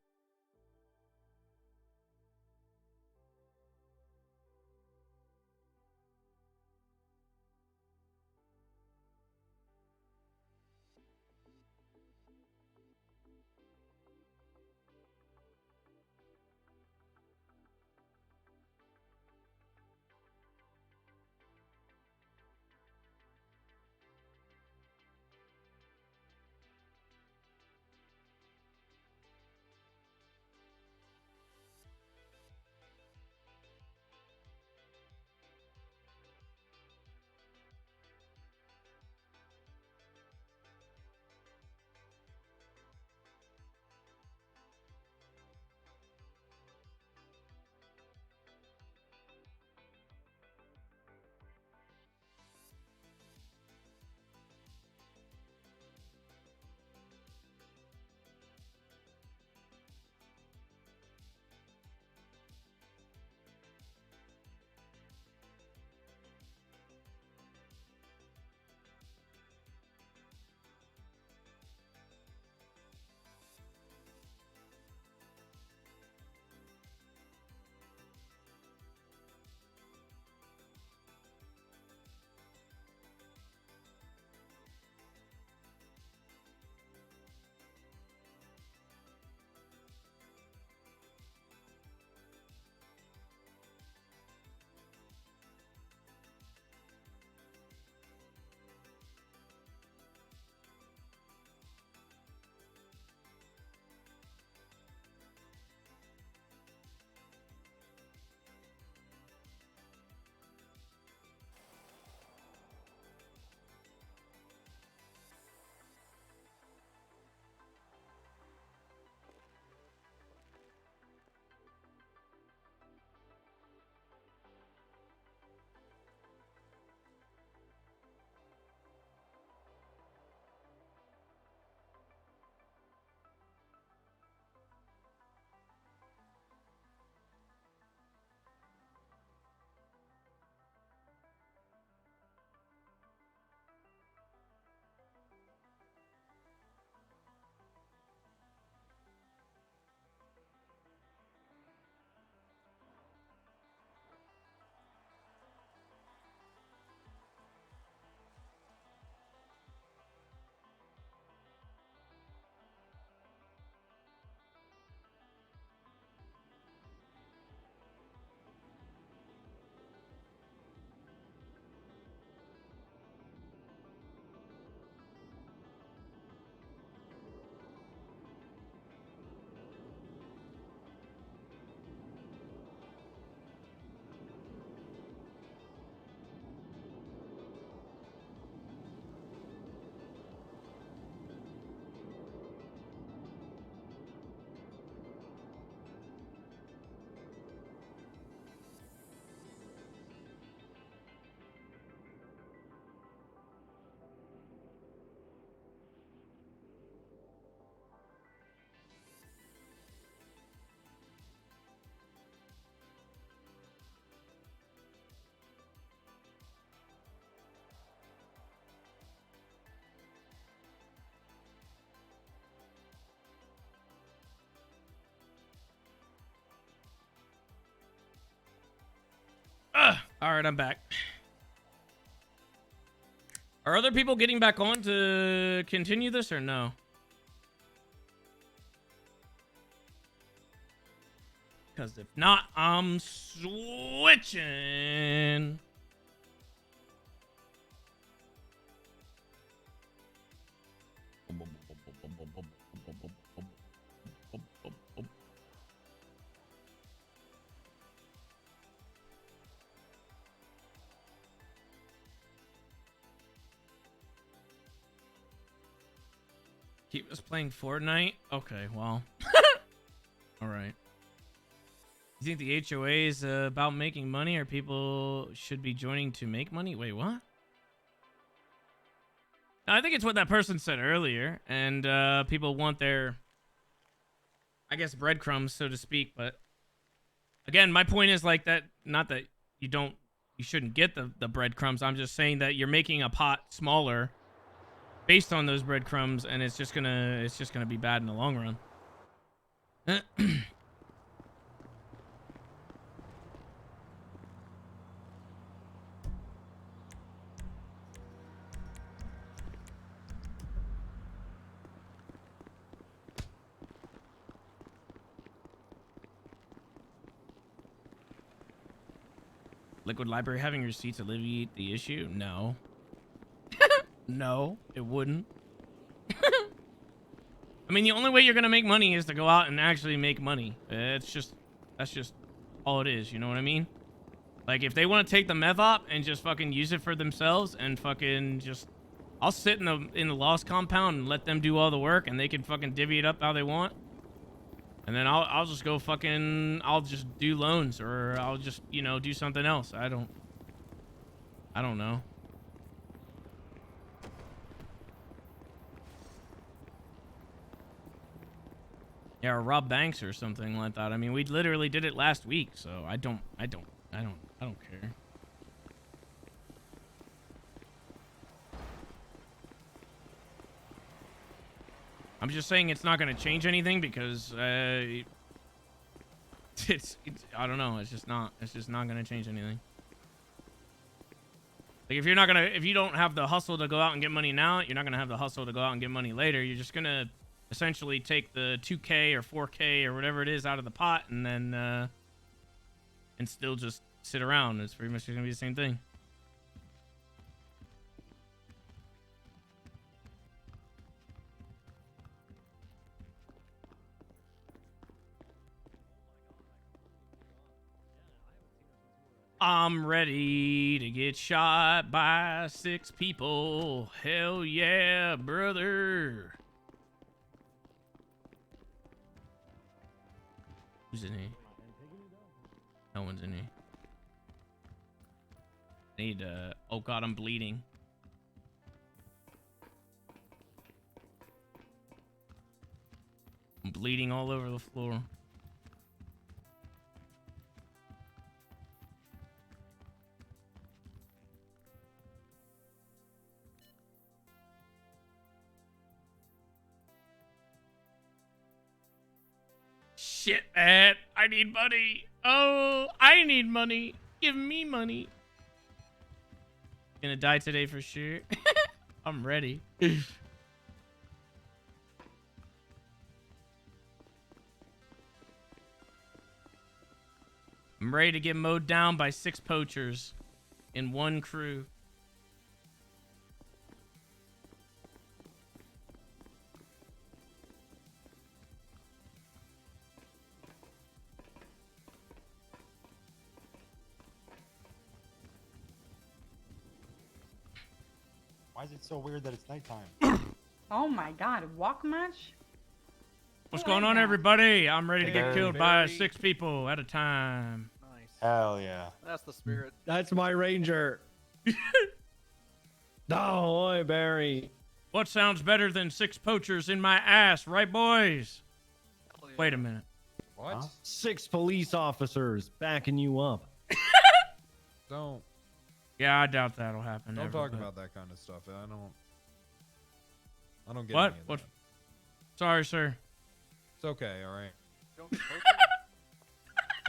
All right, I'm back. Are other people getting back on to continue this or no? Because if not, I'm switching. Keep us playing Fortnite? Okay, well. All right. You think the HOA is about making money, or people should be joining to make money? Wait, what? I think it's what that person said earlier, and people want their, I guess, breadcrumbs, so to speak. But again, my point is like that. Not that you shouldn't get the breadcrumbs. I'm just saying that you're making a pot smaller based on those breadcrumbs, and it's just gonna be bad in the long run. Liquid Library having receipts alleviate the issue? No. No, it wouldn't. I mean, the only way you're gonna make money is to go out and actually make money. That's just all it is. You know what I mean? Like, if they want to take the meth op and just fucking use it for themselves and fucking just, I'll sit in the lost compound and let them do all the work, and they can fucking divvy it up how they want. And then I'll just go fucking, I'll just do loans, or I'll just, you know, do something else. I don't know. Yeah, or rob banks or something like that. I mean, we literally did it last week, so I don't care. I'm just saying it's not going to change anything because it's I don't know. It's just not going to change anything. Like, if you don't have the hustle to go out and get money now, you're not going to have the hustle to go out and get money later. You're just going to essentially take the 2K or 4K or whatever it is out of the pot, and then and still just sit around. It's pretty much going to be the same thing. I'm ready to get shot by 6 people. Hell yeah, brother. Who's in here? No one's in here. Need oh god, I'm bleeding. I'm bleeding all over the floor. Shit, man. I need money. Oh, I need money. Give me money. Gonna die today for sure. I'm ready. I'm ready to get mowed down by 6 poachers in one crew. Why is it so weird that it's nighttime? Oh my god, walk much? What's going on, everybody? I'm ready to get Barry. killed by 6 people at a time. Hell yeah. That's the spirit. That's my ranger. Oh, oi, Barry. What sounds better than 6 poachers in my ass, right, boys? Wait a minute. What? Huh? 6 police officers backing you up. Don't Yeah, I doubt that'll happen. don't ever, talk but- about that kind of stuff. I don't get What? any of What? that. Sorry, sir. It's okay, all right.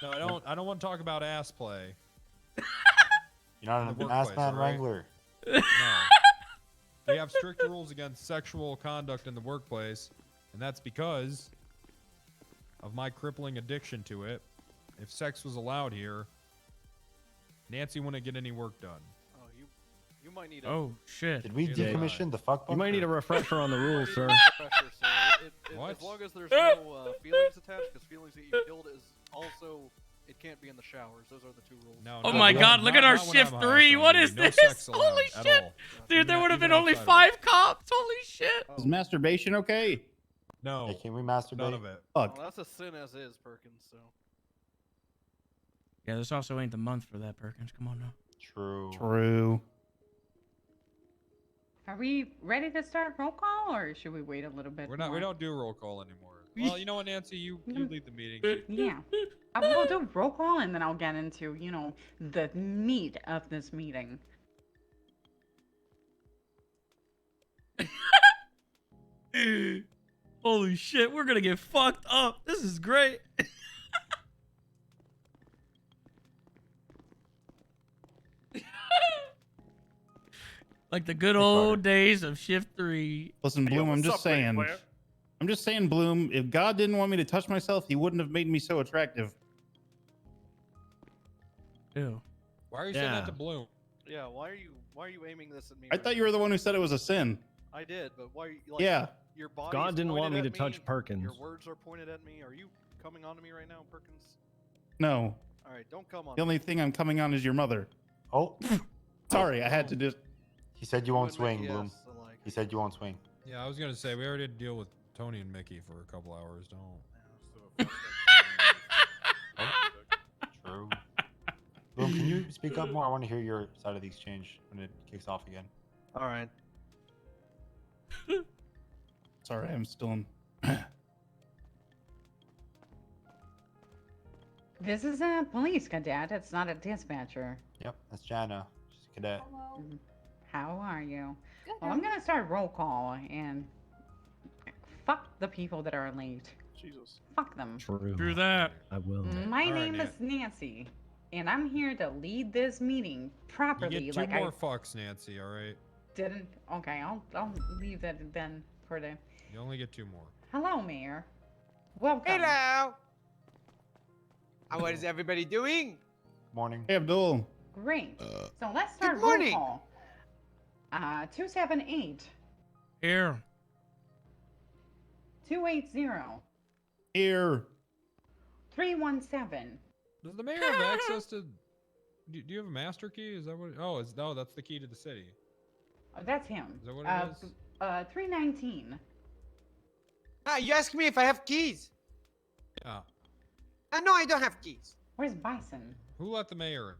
No, I don't want to talk about ass play. You're not in a the masked workplace, man all right? wrangler. No. We have strict rules against sexual conduct in the workplace, and that's because of my crippling addiction to it. If sex was allowed here, Nancy wouldn't get any work done. Oh, you might need a Oh shit! Did we decommission the fuck You might need a refresher on the rules, sir. refresher, sir. What? As long as there's no feelings attached, because feelings that you killed is also, it can't be in the showers. Those are the two rules. No, Oh my god, look at our shift 3. What is this? Holy shit. Dude, there would have been only 5 cops. Holy shit. Is masturbation okay? No. Hey, can we masturbate? None of it. Fuck. Well, that's a sin as is, Perkins. So. Yeah, this also ain't the month for that, Perkins. Come on now. True. Are we ready to start roll call, or should we wait a little bit? We're not. We more? don't do roll call anymore. Well, you know what, Nancy, you lead the meeting. Yeah. We'll do roll call, and then I'll get into, the meat of this meeting. Holy shit, we're gonna get fucked up. This is great. Like the good old days of shift 3. Listen, Bloom, I'm just saying. Bloom, if God didn't want me to touch myself, he wouldn't have made me so attractive. Ew. Why are you saying that to Bloom? Yeah, why are you aiming this at me? I thought you were the one who said it was a sin. I did, but why? Yeah. Your body. God didn't want me to touch Perkins. Your words are pointed at me. Are you coming on to me right now, Perkins? No. All right, don't come on. The only thing I'm coming on is your mother. Oh. Sorry, I had to just... He said you won't swing, Bloom. He said you won't swing. Yeah, I was gonna say we already had to deal with Tony and Mickey for a couple hours. Don't. True. Bloom, can you speak up more? I want to hear your side of the exchange when it kicks off again. All right. Sorry, I'm still in... This is a police cadet. It's not a dispatcher. Yep, that's Jana. She's a cadet. How are you? Well, I'm gonna start roll call, and fuck the people that are late. Jesus. Fuck them. True that. I will. My name is Nancy, and I'm here to lead this meeting properly. You get two like more I fucks, Nancy. All right. didn't. Okay, I'll leave that then for the. You only get 2 more. Hello, Mayor. Welcome. Hello. How is everybody doing? Morning. Hey, Abdul. Great. So let's start Good morning. roll call. 278. Here. 280. Here. 317. Does the mayor have access to? Do you have a master key? Is that what? Oh, that's the key to the city. That's him. Is that what it is? 319. You asked me if I have keys. Yeah. No, I don't have keys. Where's Bison? Who let the mayor in?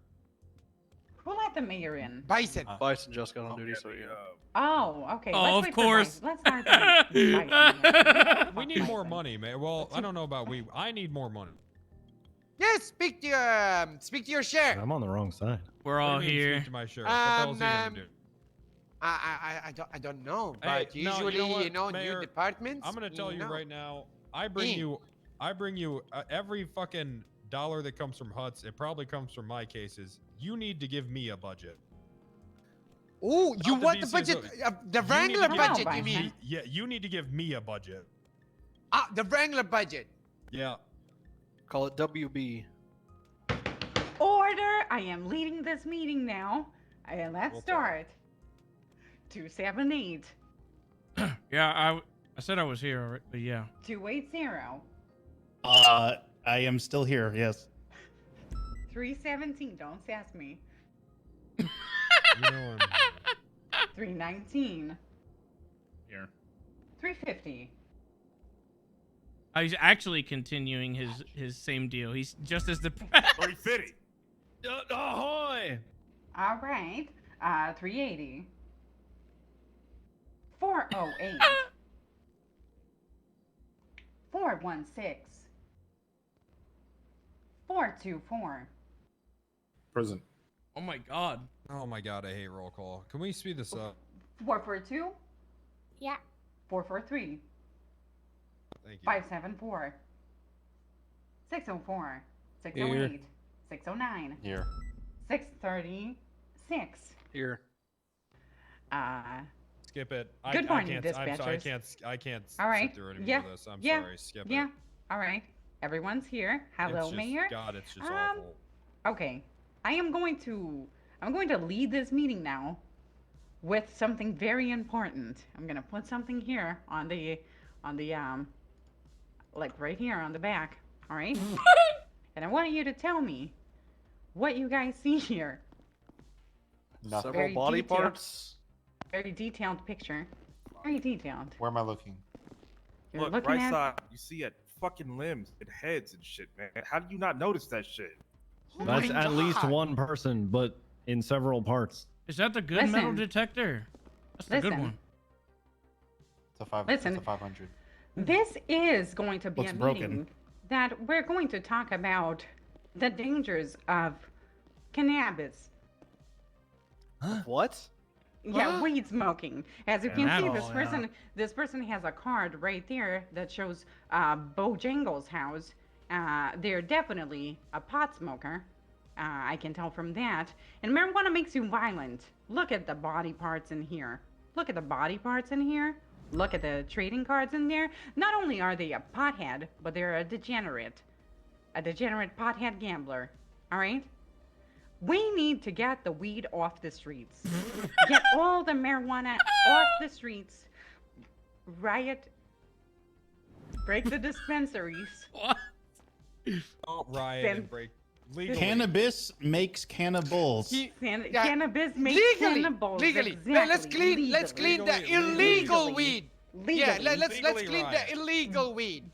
Who let the mayor in? Bison. Bison just got on duty, so yeah. Oh, okay. Oh, let's of wait for course. Let's start. Bison. We need more money, man. Well, I don't know about we. I need more money. Yes, speak to your sheriff. I'm on the wrong side. We're What all do you mean, here. speak to my sheriff? What the hell is he gonna do? I don't know, Hey, but no, usually, you know what, new Mayor? departments. I'm gonna tell you know. right now. I bring you every fucking dollar that comes from Huts. It probably comes from my cases. You need to give me a budget. Oh, you Not the want the BCSO. budget? The You need Wrangler to give- budget, you mean? Yeah, you need to give me a budget. The Wrangler budget. Yeah. Call it WB. Order! I am leading this meeting now. And let's Roll call. start. 278. Yeah, I said I was here already, but yeah. 280. I am still here, yes. 317. Don't sass me. You know 319. Here. 350. He's actually continuing his same deal. He's just as depressed. 350. Ahoy! All right. 380. 408. 416. 424. Prison. Oh my god. Oh my god, I hate roll call. Can we speed this up? 442. Yeah. 443. Thank you. 574. 604. 608. 609. Here. 630. 6. Here. Skip it. Good morning, I'm sorry, dispatchers. I can't All right. sit through any Yeah. more of this. I'm yeah. sorry. Skip yeah. it. All right. Everyone's here. Hello, It's just, Mayor. God, it's just awful. Okay. I'm going to lead this meeting now with something very important. I'm gonna put something here on the like right here on the back. All right. And I want you to tell me what you guys see here. Nothing. Very body detailed- parts. Very detailed picture. Very detailed. Where am I looking? You're Look, looking right at side, you see it fucking limbs and heads and shit, man. How do you not notice that shit? That's at least one person, but in several parts. Is that the good metal Listen. detector? That's the good Listen. one. It's a 500. This is going to be Looks a broken. meeting that we're going to talk about the dangers of cannabis. What? Yeah, weed smoking. As you can see, Cannabis, this person has a card right there that shows Bojangles' house. They're definitely a pot smoker. I can tell from that. And marijuana makes you violent. Look at the body parts in here. Look at the body parts in here. Look at the trading cards in there. Not only are they a pothead, but they're a degenerate. A degenerate pothead gambler. All right? We need to get the weed off the streets. Get all the marijuana off the streets. Riot. Break the dispensaries. Don't riot Then- and break legally. Cannabis makes cannibals. Cannabis makes legally, cannibals. legally. Exactly. Let's clean the Legally, illegal legally. weed. Legally. Yeah, let's Legally clean riot. the illegal weed.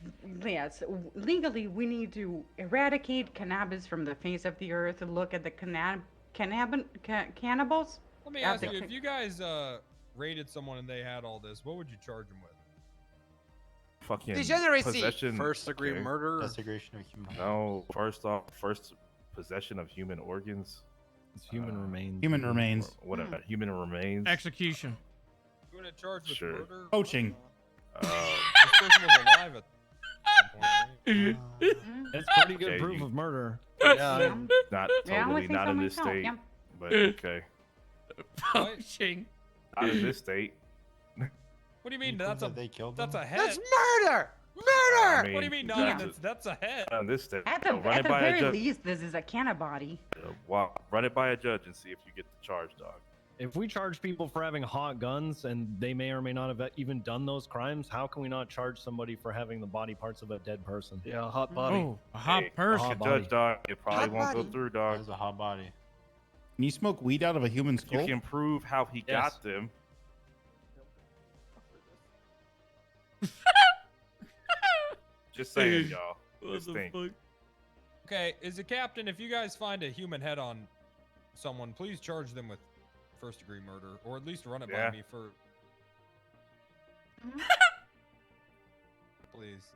Yes, legally we need to eradicate cannabis from the face of the earth. Look at the cannibals. Let me Out ask the you, if you guys raided someone and they had all this, what would you charge them with? Fucking Degeneracy. possession. First degree okay. murder. Desecration of human. No, first possession of human organs. It's human remains. Human remains. Or whatever. Human remains. Execution. You want to charge with Sure. murder? Poaching. This person was alive at some point, right? It's pretty good Okay, proof you- of murder. Yeah, not Yeah, I would totally, say not so in this myself, state, yeah. but okay. Poaching. Not in this state. What do you mean? That's a they killed that's them? a head. That's murder. I Murder. mean, What do you mean? Yeah. That's a head. Not in this state. At So run the it by a very judge. least, this is a cannabody. Wow, run it by a judge and see if you get the charge, dog. If we charge people for having hot guns and they may or may not have even done those crimes, how can we not charge somebody for having the body parts of a dead person? Yeah, hot body. Oh, a hot Hey, person. ask a body. judge, dog. It probably Hot won't body. go through, That dog. was a hot body. Can you smoke weed out of a human You skull? can prove how he Yes. got them. Just saying, y'all. Just think. Okay, as a captain, if you guys find a human head on someone, please charge them with first degree murder, or at least run it Yeah. by me for. Please.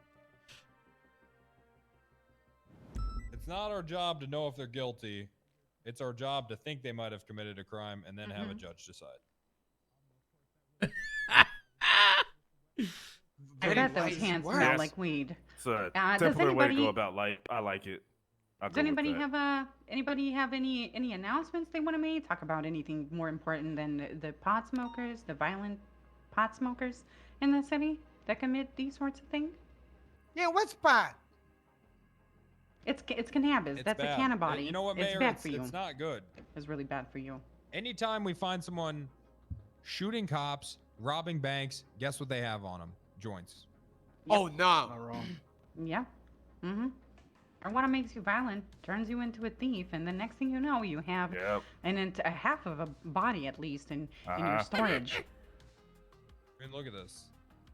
It's not our job to know if they're guilty. It's our job to think they might have committed a crime and then have a judge decide. I bet those wise hands words. smell Yes. like weed. It's a does simpler way to anybody- go about life. I like it. I'll Does go with anybody that. have any announcements they want to make? Talk about anything more important than the pot smokers, the violent pot smokers in the city that commit these sorts of things? Yeah, what's pot? It's cannabis. It's That's bad. a cannabody. You know what, It's Mayor? bad for you. It's not good. It's really bad for you. Anytime we find someone shooting cops, robbing banks, guess what they have on them? Joints. Oh no. Not wrong. Yeah. Mm-hmm. Marijuana makes you violent, turns you into a thief, and the next thing you know, you have Yep. a half of a body at least in your Uh-huh. storage. I mean, look at this.